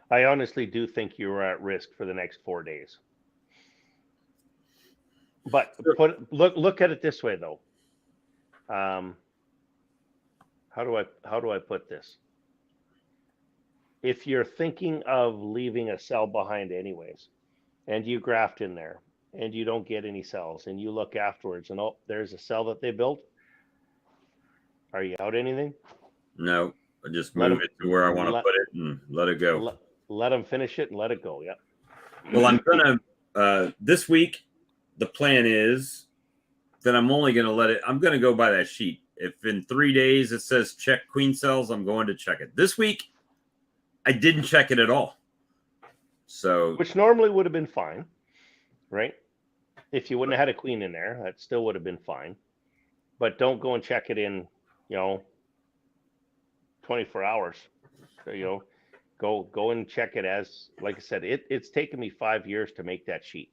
I honestly do think you are at risk for the next 4 days. But look at it this way, though. How do I put this? If you're thinking of leaving a cell behind anyways, and you graft in there, and you don't get any cells, and you look afterwards, and there's a cell that they built, are you out anything? No, I just move it to where I want to put it and let it go. Let them finish it and let it go. Yep. Well, I'm gonna this week. The plan is that I'm only going to I'm going to go by that sheet. If in 3 days it says check queen cells, I'm going to check it. This week, I didn't check it at all. So, which normally would have been fine, right? If you wouldn't have had a queen in there, that still would have been fine. But don't go and check it in, 24 hours. So, go and check it as, like I said, it's taken me 5 years to make that sheet.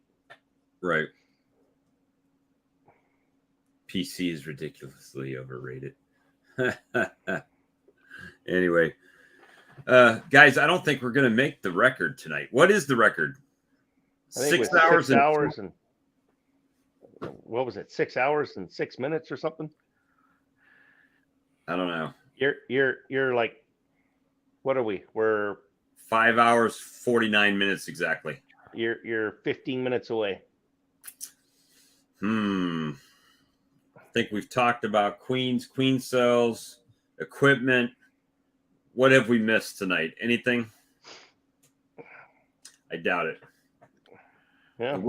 Right. PC is ridiculously overrated. Anyway, guys, I don't think we're going to make the record tonight. What is the record? 6 hours and what was it? 6 hours and 6 minutes or something? I don't know. You're like, what are we? We're 5 hours 49 minutes exactly. You're 15 minutes away. I think we've talked about queen cells, equipment. What have we missed tonight? Anything? I doubt it. Yeah. The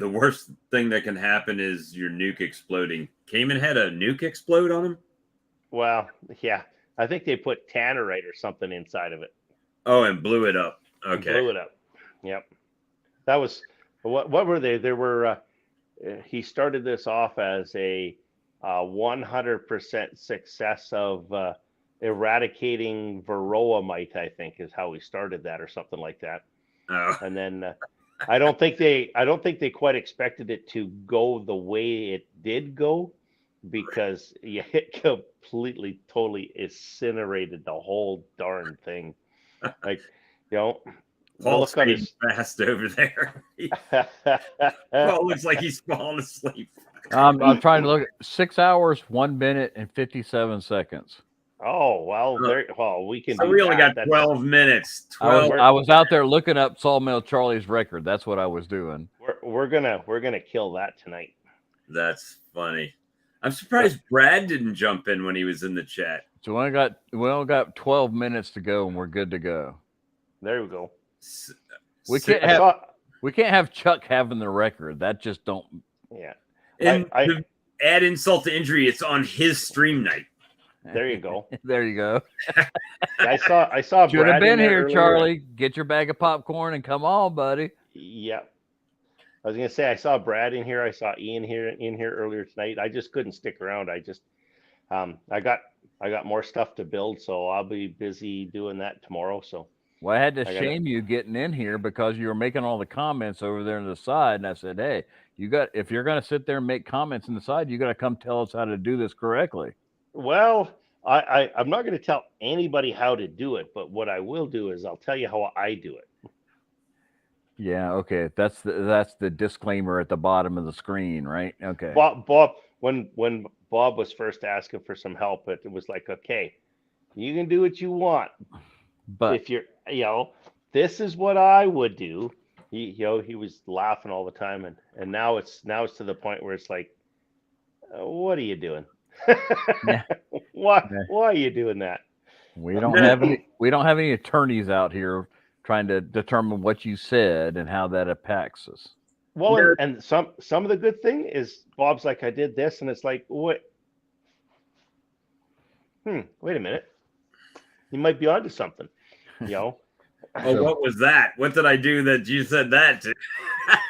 worst thing that can happen is your nuke exploding. Cayman had a nuke explode on him? Well, yeah. I think they put tannerite or something inside of it. Oh, and blew it up. Okay. Blew it up. Yep. That was, what were they? There were, he started this off as a 100% success of eradicating varroa mite, I think is how he started that, or something like that. Oh. And then I don't think they quite expected it to go the way it did go, because it completely, totally incinerated the whole darn thing. Like, Paul's fast over there. Paul looks like he's falling asleep. I'm trying to look at 6 hours, 1 minute, and 57 seconds. Oh well, we can. So do we only that. got 12 minutes. I was 12. I was out there looking up Sawmill Charlie's record. That's what I was doing. We're gonna kill that tonight. That's funny. I'm surprised Brad didn't jump in when he was in the chat. So we only got 12 minutes to go, and we're good to go. There we go. We can't have Chuck having the record. That just don't. Yeah. And to add insult to injury, it's on his stream night. There you go. There you go. I saw. Should have been here, earlier. Charlie. Get your bag of popcorn and come on, buddy. Yep. I was gonna say I saw Brad in here. I saw Ian in here earlier tonight. I just couldn't stick around. I just I got more stuff to build, so I'll be busy doing that tomorrow. So well, I had to shame you getting in here because you were making all the comments over there on the side, and I said, "Hey, if you're gonna sit there and make comments on the side, you got to come tell us how to do this correctly." Well, I'm not going to tell anybody how to do it, but what I will do is I'll tell you how I do it. Yeah, okay. That's the disclaimer at the bottom of the screen, right? Okay. Bob, when Bob was first asking for some help, it was like, okay, you can do what you want, but if you're, this is what I would do. He was laughing all the time, and now it's to the point where it's like, what are you doing? Why are you doing that? We don't have any attorneys out here trying to determine what you said and how that impacts us. Well, and some of the good thing is Bob's like, I did this, and it's like, what? Wait a minute, you might be onto something, Oh, what was that? What did I do that you said that to?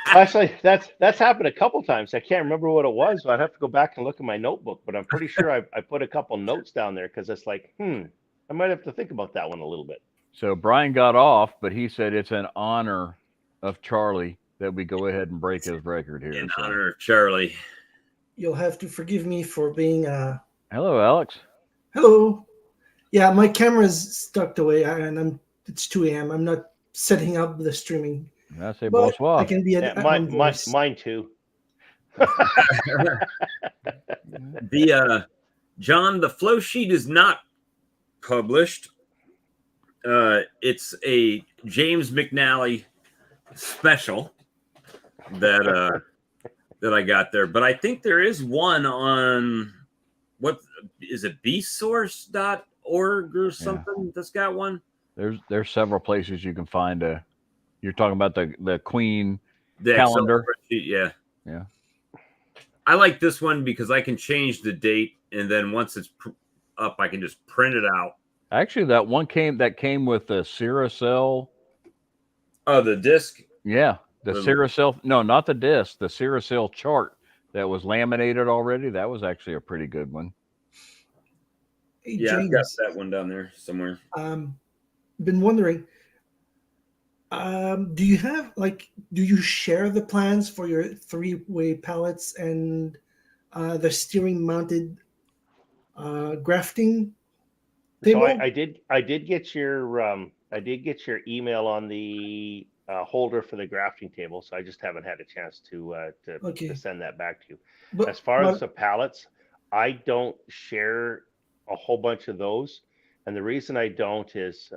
Actually, that's happened a couple times. I can't remember what it was. So I'd have to go back and look at my notebook, but I'm pretty sure I put a couple notes down there because it's like, I might have to think about that one a little bit. So Brian got off, but he said it's an honor of Charlie that we go ahead and break his record here. In honor of Charlie. You'll have to forgive me for being Hello, Alex. Hello. Yeah, my camera's stuck away, and it's 2 a.m. I'm not setting up the streaming. I say bonsoir. I can be mine too. John, the flow sheet is not published. It's a James McNally special that I got there, but I think there is one on what is it, bsource.org or something that's got one. There's several places you can find you're talking about the Queen calendar. Yeah. Yeah. I like this one because I can change the date, and then once it's up, I can just print it out. Actually, that one came with the Ciracel. Oh, the disc? Yeah. The Ciracel. No, not the disc. The Ciracel chart that was laminated already. That was actually a pretty good one. Hey, yeah, James, I've got that one down there somewhere. Been wondering, do you share the plans for your 3-way pallets and the steering mounted grafting table? So I did get your email on the holder for the grafting table, so I just haven't had a chance to send that back to you. But as far as the pallets, I don't share a whole bunch of those, and the reason I don't is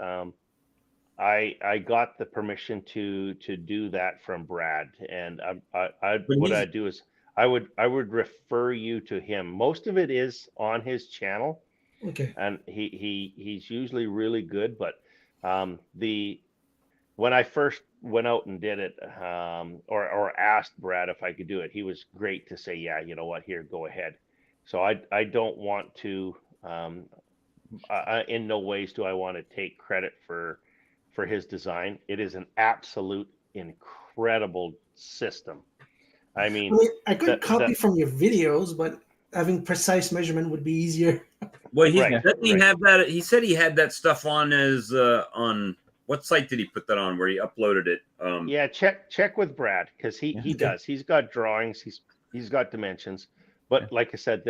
I got the permission to do that from Brad, and what I'd do is I would refer you to him. Most of it is on his channel. Okay. And he's usually really good, but when I first went out and did it, or asked Brad if I could do it, he was great to say, yeah, you know what, here, go ahead. So I don't want to, in no ways do I want to take credit for his design. It is an absolute incredible system. I mean I could copy from your videos, but having precise measurement would be easier. Well, he said he had that stuff on his on what site did he put that on where he uploaded it? Yeah, check with Brad, because he does. He's got drawings, he's got dimensions. But like I said,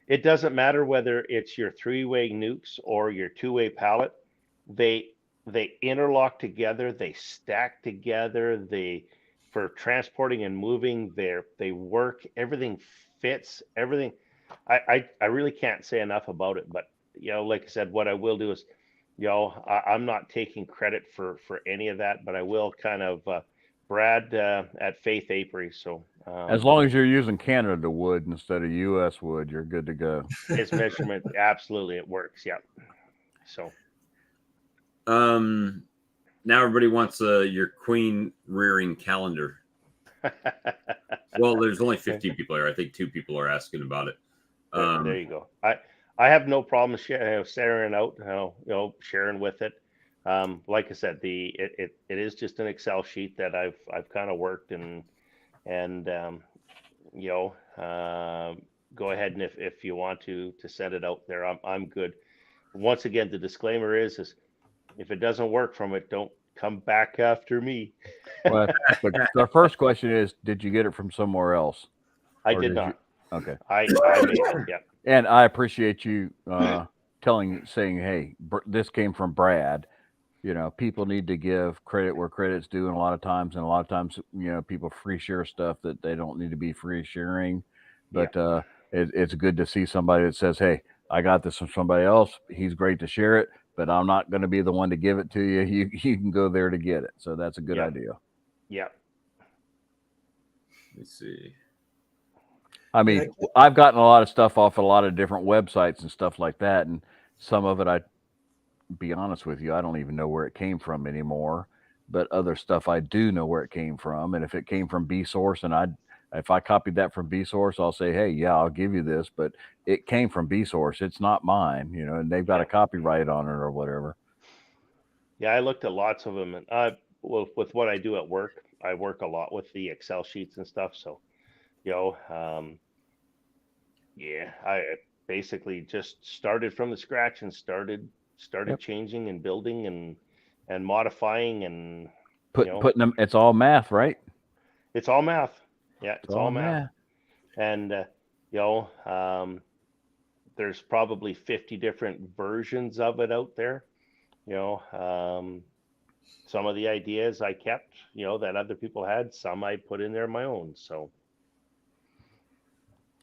it doesn't matter whether it's your 3-way nukes or your 2-way pallet. They interlock together, they stack together, for transporting and moving, they work, everything fits, everything. I really can't say enough about it, but like I said, what I will do is, I'm not taking credit for any of that, but I will kind of Brad at Faith Apiary. So As long as you're using Canada wood instead of U.S. wood, you're good to go. his measurement, absolutely, it works. Yeah. So. Now everybody wants your queen rearing calendar. Well, there's only 15 people here. I think 2 people are asking about it. There you go. I have no problem sharing out, sharing with it. Like I said, it is just an Excel sheet that I've kind of worked and go ahead and if you want to send it out there, I'm good. Once again, the disclaimer is if it doesn't work from it, don't come back after me. Well, the first question is, did you get it from somewhere else? I did not. Okay. I made it. Yeah. And I appreciate you saying, hey, this came from Brad. People need to give credit where credit's due, and a lot of times, people free share stuff that they don't need to be free sharing. But it's good to see somebody that says, hey, I got this from somebody else. He's great to share it, but I'm not going to be the one to give it to you. You can go there to get it. So that's a good idea. Yeah. Let's see. I mean, I've gotten a lot of stuff off a lot of different websites and stuff like that. And some of it, I be honest with you, I don't even know where it came from anymore. But other stuff, I do know where it came from. And if it came from B source, and if I copied that from B source, I'll say, hey, yeah, I'll give you this. But it came from B source. It's not mine, and they've got a copyright on it or whatever. Yeah, I looked at lots of them. And with what I do at work, I work a lot with the Excel sheets and stuff. So, I basically just started from the scratch and started changing and building and modifying and putting them. It's all math, right? It's all math. Yeah, it's all math. And there's probably 50 different versions of it out there. Some of the ideas I kept, that other people had. Some I put in there my own. So.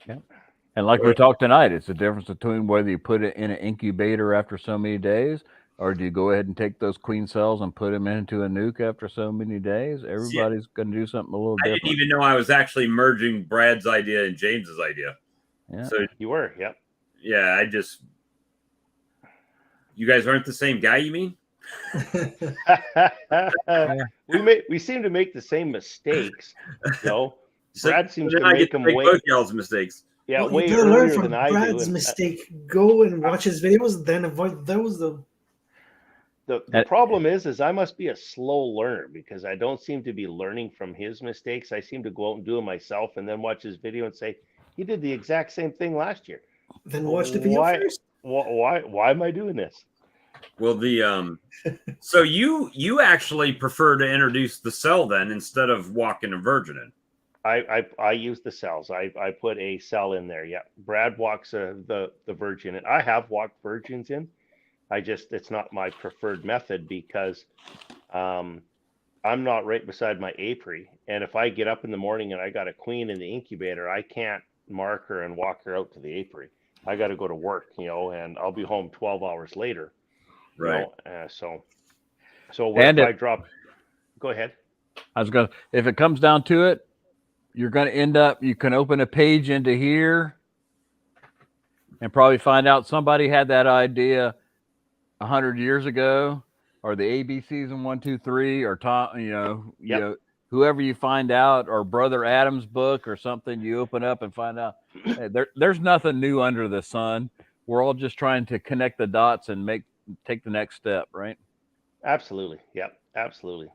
Yeah. And like we talked tonight, it's the difference between whether you put it in an incubator after so many days, or do you go ahead and take those queen cells and put them into a nuke after so many days? Everybody's going to do something a little different. I didn't even know I was actually merging Brad's idea and James's idea. Yeah. So you were, yep. Yeah, you guys aren't the same guy, you mean? We seem to make the same mistakes. Brad seems to make them way both y'all's mistakes. Yeah, well, way you gotta earlier learn from than I Brad's do. mistake. Go and watch his videos, then avoid those. The problem is I must be a slow learner because I don't seem to be learning from his mistakes. I seem to go out and do them myself and then watch his video and say, he did the exact same thing last year. Then watch the video first. Why am I doing this? Well, so you actually prefer to introduce the cell then instead of walking a virgin in. I use the cells. I put a cell in there. Yeah. Brad walks the virgin in. I have walked virgins in. It's not my preferred method because I'm not right beside my apiary. And if I get up in the morning and I got a queen in the incubator, I can't mark her and walk her out to the apiary. I got to go to work, and I'll be home 12 hours later. Right. So if I drop, go ahead. If it comes down to it, you're going to end up, you can open a page into here and probably find out somebody had that idea 100 years ago, or the ABCs in 1, 2, 3, or Tom, whoever you find out, or Brother Adam's book or something, you open up and find out hey, there's nothing new under the sun. We're all just trying to connect the dots and take the next step, right? Absolutely. Yep. Absolutely.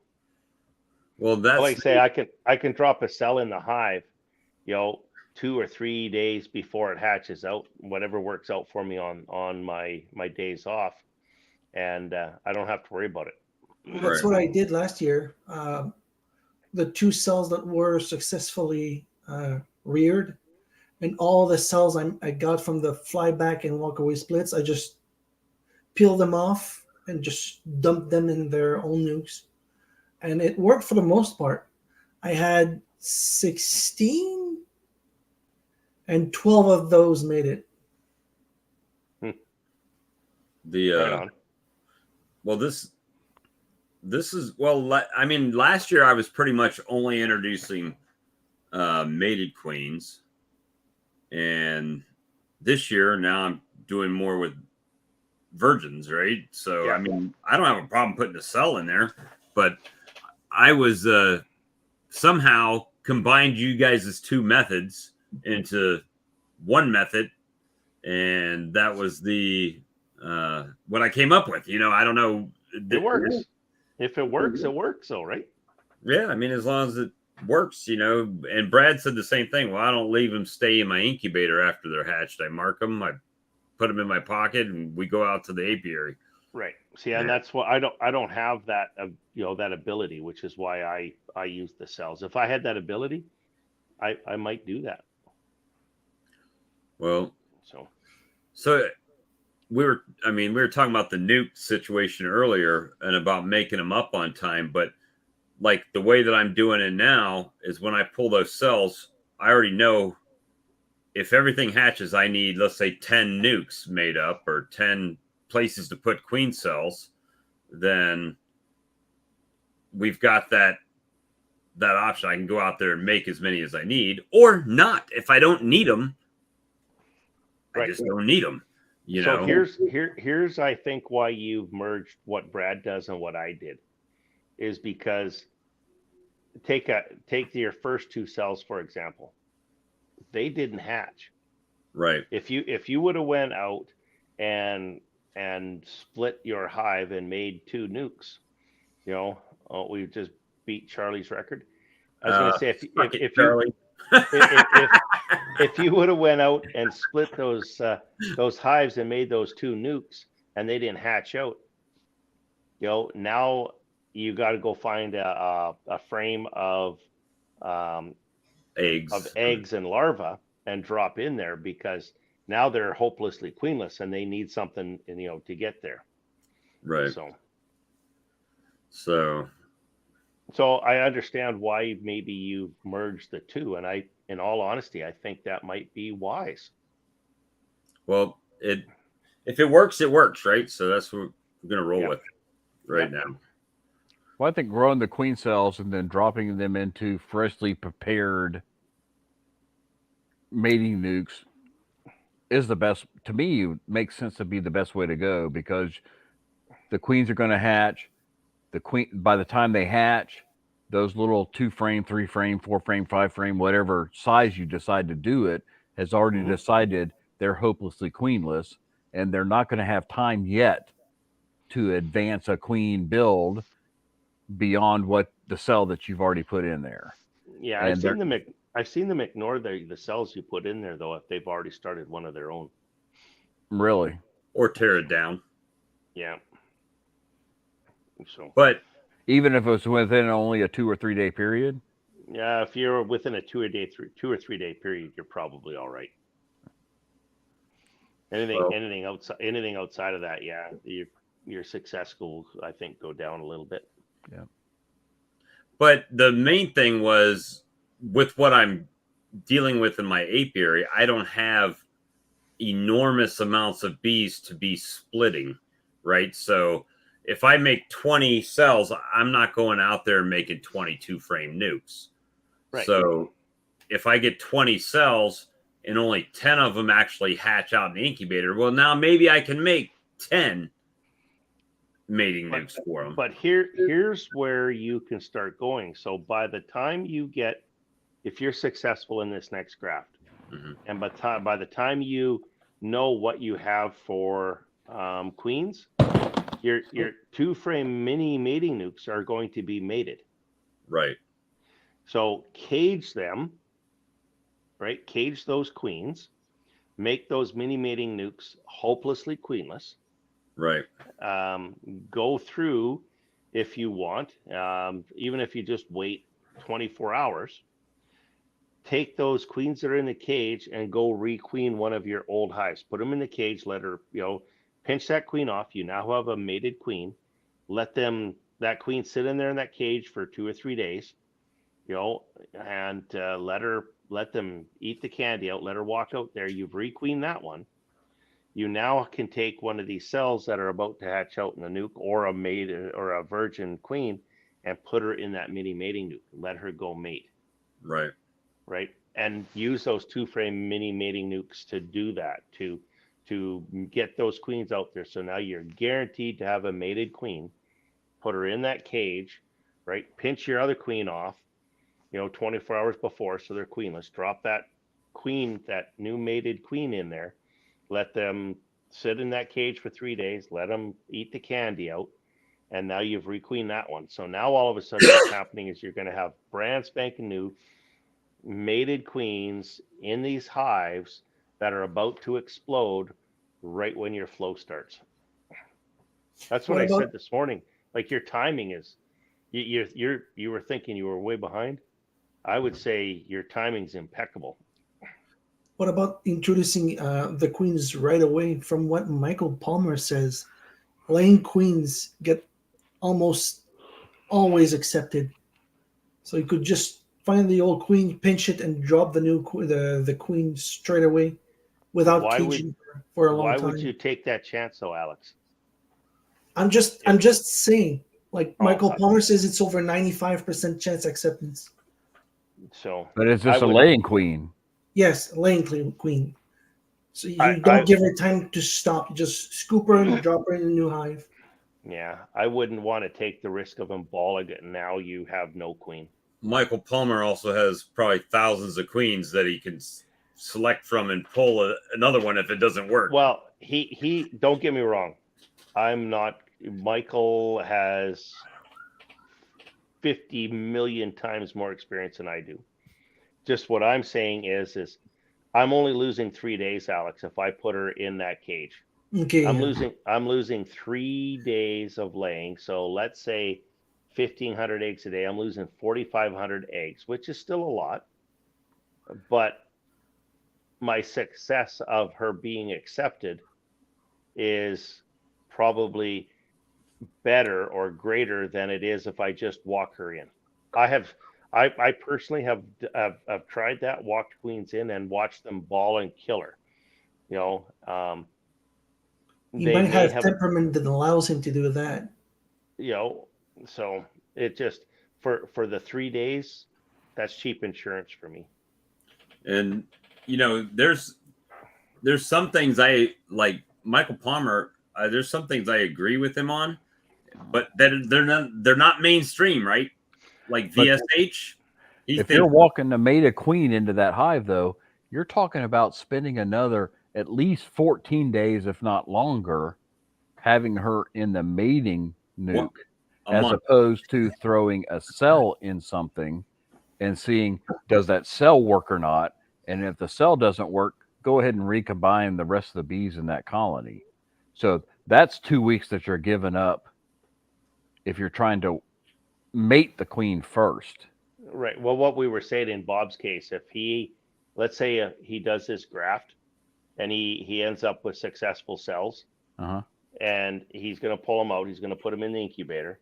Well, that's like I say, I can drop a cell in the hive, 2 or 3 days before it hatches out, whatever works out for me on my days off, and I don't have to worry about it. That's what I did last year. The 2 cells that were successfully reared, and all the cells I got from the flyback and walkaway splits, I just peeled them off and just dumped them in their own nukes. And it worked for the most part. I had 16 and 12 of those made it. The Right on. well, this is I mean, last year I was pretty much only introducing mated queens, and this year now I'm doing more with virgins, right? So Yeah. I mean, I don't have a problem putting a cell in there, but I was somehow combined you guys' two methods into one method, and that was the what I came up with. I don't know. It works. If it works, it works. So right. Yeah, I mean, as long as it works, And Brad said the same thing. Well, I don't leave them stay in my incubator after they're hatched. I mark them. I put them in my pocket, and we go out to the apiary. Right. See, and that's what I don't have that that ability, which is why I use the cells. If I had that ability, I might do that. Well, so we were talking about the nuke situation earlier and about making them up on time, but like the way that I'm doing it now is when I pull those cells, I already know if everything hatches, I need, let's say, 10 nukes made up or 10 places to put queen cells. Then we've got that option. I can go out there and make as many as I need, or not. If I don't need them, I just don't need them. So here's I think why you've merged what Brad does and what I did is because take your first two cells, for example. They didn't hatch. Right. If you would have went out and split your hive and made two nukes, we just beat Charlie's record. I was going to say if you would have went out and split those hives and made those two nukes and they didn't hatch out, now you got to go find a frame of eggs and larvae and drop in there, because now they're hopelessly queenless and they need something to get there. Right. So I understand why maybe you've merged the two, and in all honesty, I think that might be wise. Well, if it works, it works, right? So that's what we're going to roll with now. Well, I think growing the queen cells and then dropping them into freshly prepared mating nukes is the best. To me, it makes sense to be the best way to go, because the queens are going to hatch. By the time they hatch, those little 2-frame, 3-frame, 4-frame, 5-frame, whatever size you decide to do it, has already decided they're hopelessly queenless, and they're not going to have time yet to advance a queen build beyond what the cell that you've already put in there. Yeah, I've seen them ignore the cells you put in there, though, if they've already started one of their own. Really? Or tear it down. Yeah. So, but even if it was within only a 2 or 3 day period? Yeah, if you're within a 2 or 3 day period, you're probably all right. Anything outside of that, yeah, your success will, I think, go down a little bit. Yeah. But the main thing was, with what I'm dealing with in my apiary, I don't have enormous amounts of bees to be splitting, right? So if I make 20 cells, I'm not going out there and making 22 frame nukes. Right. So if I get 20 cells and only 10 of them actually hatch out in the incubator, well, now maybe I can make 10 mating nukes for them. But here's where you can start going. So by the time if you're successful in this next graft, and by the time you know what you have for queens, your 2-frame mini mating nukes are going to be mated. Right. So cage them, right? Cage those queens, make those mini mating nukes hopelessly queenless. Right. Go through, if you want, even if you just wait 24 hours, take those queens that are in the cage and go requeen one of your old hives. Put them in the cage, let her, pinch that queen off. You now have a mated queen. Let that queen sit in there in that cage for 2 or 3 days, and let them eat the candy out. Let her walk out there. You've requeened that one. You now can take one of these cells that are about to hatch out in the nuke, or a mate or a virgin queen, and put her in that mini mating nuke. Let her go mate. Right. Right. And use those 2-frame mini mating nukes to do that, to get those queens out there. So now you're guaranteed to have a mated queen. Put her in that cage, right? Pinch your other queen off, 24 hours before, so they're queenless. Drop that queen, that new mated queen in there. Let them sit in that cage for 3 days. Let them eat the candy out. And now you've requeened that one. So now all of a sudden what's happening is you're going to have brand spanking new mated queens in these hives that are about to explode right when your flow starts. That's what I said this morning. Like, your timing is, you were thinking you were way behind. I would say your timing's impeccable. What about introducing the queens right away? From what Michael Palmer says, laying queens get almost always accepted. So you could just find the old queen, pinch it, and drop the new the queen straight away without caging for a long time. Why would you take that chance, though, Alex? I'm just saying. Like Michael Palmer says, it's over 95% chance acceptance. So, but is this a laying queen? Yes, laying queen. So you don't give her time to stop. You just scoop her and drop her in a new hive. Yeah, I wouldn't want to take the risk of emballing it, and now you have no queen. Michael Palmer also has probably thousands of queens that he can select from and pull another one if it doesn't work. Well, he don't get me wrong. I'm not. Michael has 50 million times more experience than I do. Just what I'm saying is I'm only losing 3 days, Alex, if I put her in that cage. Okay. I'm losing 3 days of laying. So let's say 1,500 eggs a day. I'm losing 4,500 eggs, which is still a lot. But my success of her being accepted is probably better or greater than it is if I just walk her in. I personally have tried that, walked queens in and watched them ball and kill her. He might have temperament that allows him to do that. So it just for the 3 days, that's cheap insurance for me. And there's some things I like. Michael Palmer, there's some things I agree with him on, but they're not mainstream, right? Like VSH. If you're walking the mated queen into that hive, though, you're talking about spending another at least 14 days, if not longer, having her in the mating nuke, as opposed to throwing a cell in something and seeing, does that cell work or not? And if the cell doesn't work, go ahead and recombine the rest of the bees in that colony. So that's 2 weeks that you're giving up if you're trying to mate the queen first. Right. Well, what we were saying in Bob's case, if let's say he does this graft and he ends up with successful cells, and he's going to pull them out, he's going to put them in the incubator.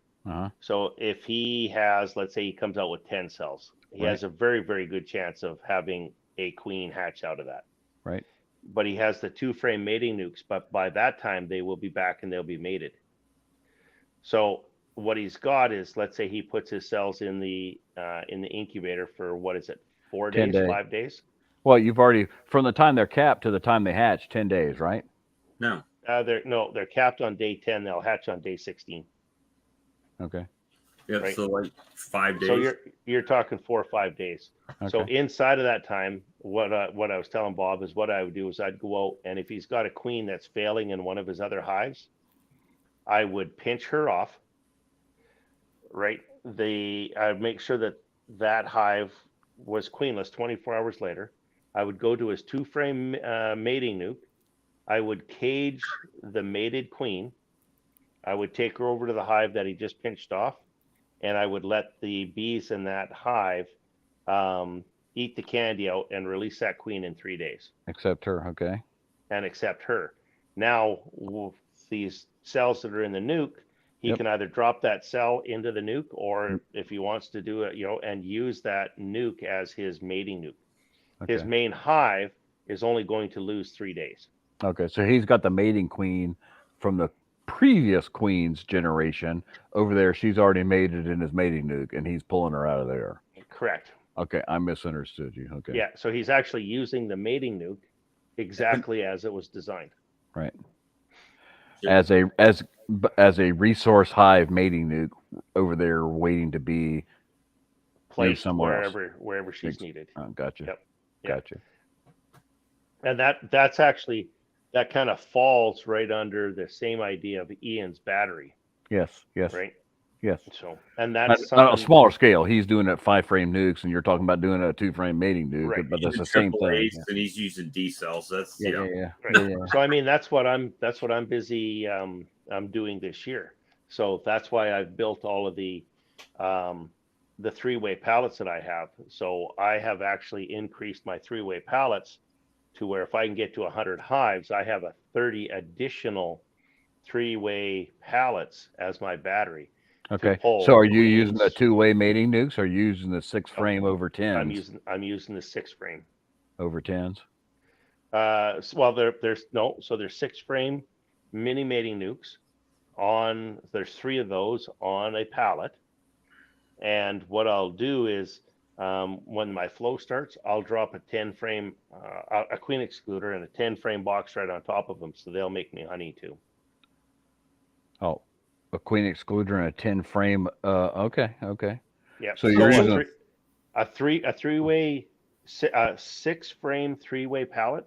So if he has, let's say he comes out with 10 cells, he has a very, very good chance of having a queen hatch out of that. Right. But he has the 2-frame mating nukes, but by that time they will be back and they'll be mated. So what he's got is, let's say he puts his cells in the incubator for, what is it, 4 days, 5 days? Well, you've already, from the time they're capped to the time they hatch, 10 days, right? No. They're capped on day 10. They'll hatch on day 16. Okay. Yeah, right? So like 5 days. So you're talking 4 or 5 days. Okay. So inside of that time, what I was telling Bob is, what I would do is I'd go out, and if he's got a queen that's failing in one of his other hives, I would pinch her off. Right. I'd make sure that hive was queenless 24 hours later. I would go to his 2-frame mating nuke. I would cage the mated queen. I would take her over to the hive that he just pinched off, and I would let the bees in that hive eat the candy out and release that queen in 3 days. Accept her, okay. And accept her. Now, with these cells that are in the nuke, he can either drop that cell into the nuke, or if he wants to do it, and use that nuke as his mating nuke. Okay. His main hive is only going to lose 3 days. Okay, so he's got the mating queen from the previous queen's generation over there. She's already mated in his mating nuke, and he's pulling her out of there. Correct. Okay, I misunderstood you. Okay. Yeah, so he's actually using the mating nuke exactly as it was designed. Right. As a resource hive mating nuke over there, waiting to be placed somewhere wherever she's needed. Oh, gotcha. Yep. Gotcha. And that's actually, that kind of falls right under the same idea of Ian's battery. Yes. Yes. Right. Yes. So, and that's on a smaller scale. He's doing it 5-frame nukes, and you're talking about doing a 2-frame mating nuke. Right. But that's the same thing. And he's using D cells. That's Right. So I mean, that's what I'm busy. I'm doing this year. So that's why I've built all of the 3-way pallets that I have. So I have actually increased my 3-way pallets to where if I can get to 100 hives, I have a 30 additional 3-way pallets as my battery. Okay. So are you using the 2-way mating nukes, or are you using the 6-frame over 10s? I'm using the 6-frame over 10s. Well, there's 6-frame mini mating nukes on. There's 3 of those on a pallet, and what I'll do is when my flow starts, I'll drop a 10-frame a queen excluder and a 10-frame box right on top of them, so they'll make me honey too. Oh. A queen excluder and a 10-frame. Okay. Yeah. So you're using a 3-way 6-frame 3-way pallet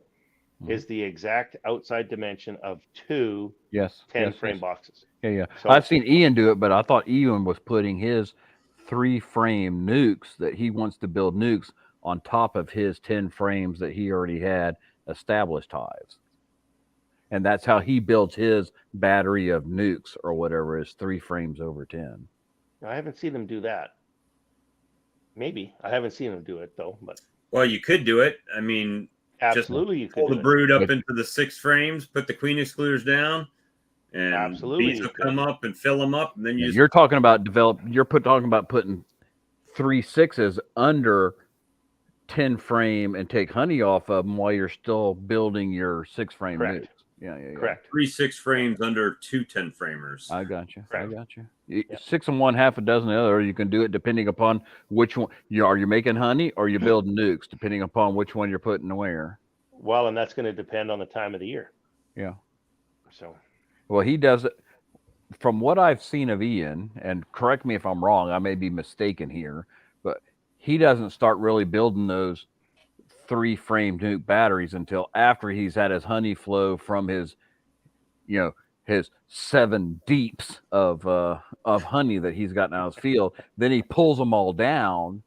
is the exact outside dimension of 2 10-frame boxes. Yeah. So, I've seen Ian do it, but I thought Ian was putting his 3-frame nukes that he wants to build nukes on top of his 10 frames that he already had established hives. And that's how he builds his battery of nukes or whatever is 3 frames over 10. I haven't seen him do that. Maybe I haven't seen him do it though. But well, you could do it. I mean, absolutely, you could pull the brood up into the 6 frames, put the queen excluders down, and bees will come up and fill them up, and then you're talking about talking about putting 3 6s under 10 frame and take honey off of them while you're still building your 6-frame nukes. Yeah. Correct. 3 6 frames under 2 10-framers. I got you. Correct. I got you. 6 and 1, half a dozen the other. You can do it depending upon which one are you making honey or you building nukes, depending upon which one you're putting where. Well, and that's going to depend on the time of the year. Yeah. So. Well, he does it. From what I've seen of Ian, and correct me if I'm wrong, I may be mistaken here, but he doesn't start really building those 3-frame nuke batteries until after he's had his honey flow from his, his 7 deeps of honey that he's gotten out of his field. Then he pulls them all down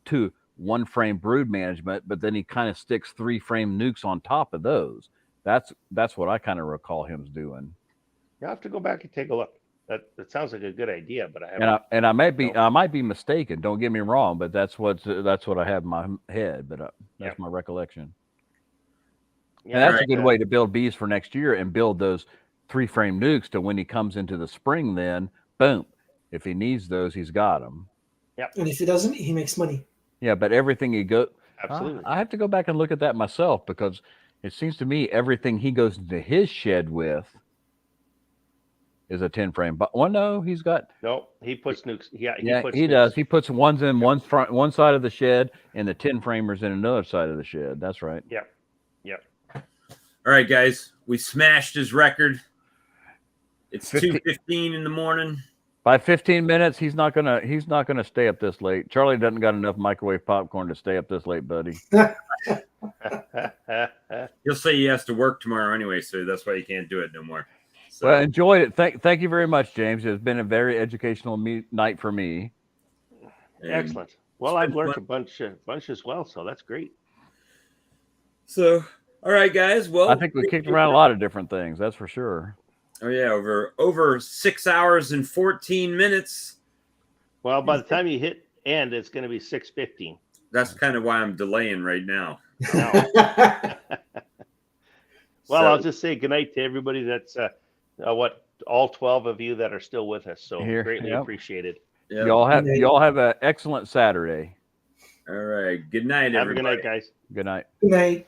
to 1-frame brood management, but then he kind of sticks 3-frame nukes on top of those. That's what I kind of recall him doing. You have to go back and take a look. That sounds like a good idea, but I haven't. And I might be mistaken. Don't get me wrong, but that's what I have in my head. But that's my recollection. Yeah, and that's a good way to build bees for next year and build those 3-frame nukes to when he comes into the spring. Then boom, if he needs those, he's got them. Yeah. And if he doesn't, he makes money. Yeah, but everything he goes. Absolutely. I have to go back and look at that myself because it seems to me everything he goes into his shed with is a 10-frame. But he's got. No, he puts nukes. He does. He puts ones in one side of the shed and the 10-framers in another side of the shed. That's right. Yep. All right, guys, we smashed his record. It's 2:15 in the morning. By 15 minutes, he's not gonna stay up this late. Charlie doesn't got enough microwave popcorn to stay up this late, buddy. He'll say he has to work tomorrow anyway, so that's why he can't do it no more. So. Well, enjoyed it. Thank you very much, James. It's been a very educational night for me. Excellent. Well, I've learned a bunch as well, so that's great. So, all right, guys. Well, I think we kicked around a lot of different things. That's for sure. Oh yeah, over 6 hours and 14 minutes. Well, by the time you hit end, it's going to be 6:15. That's kind of why I'm delaying right now. Well, I'll just say goodnight to everybody. That's all 12 of you that are still with us. So greatly appreciated. Yep. Y'all have an excellent Saturday. All right. Good night, everybody. Have a good night, guys. Good night. Good night.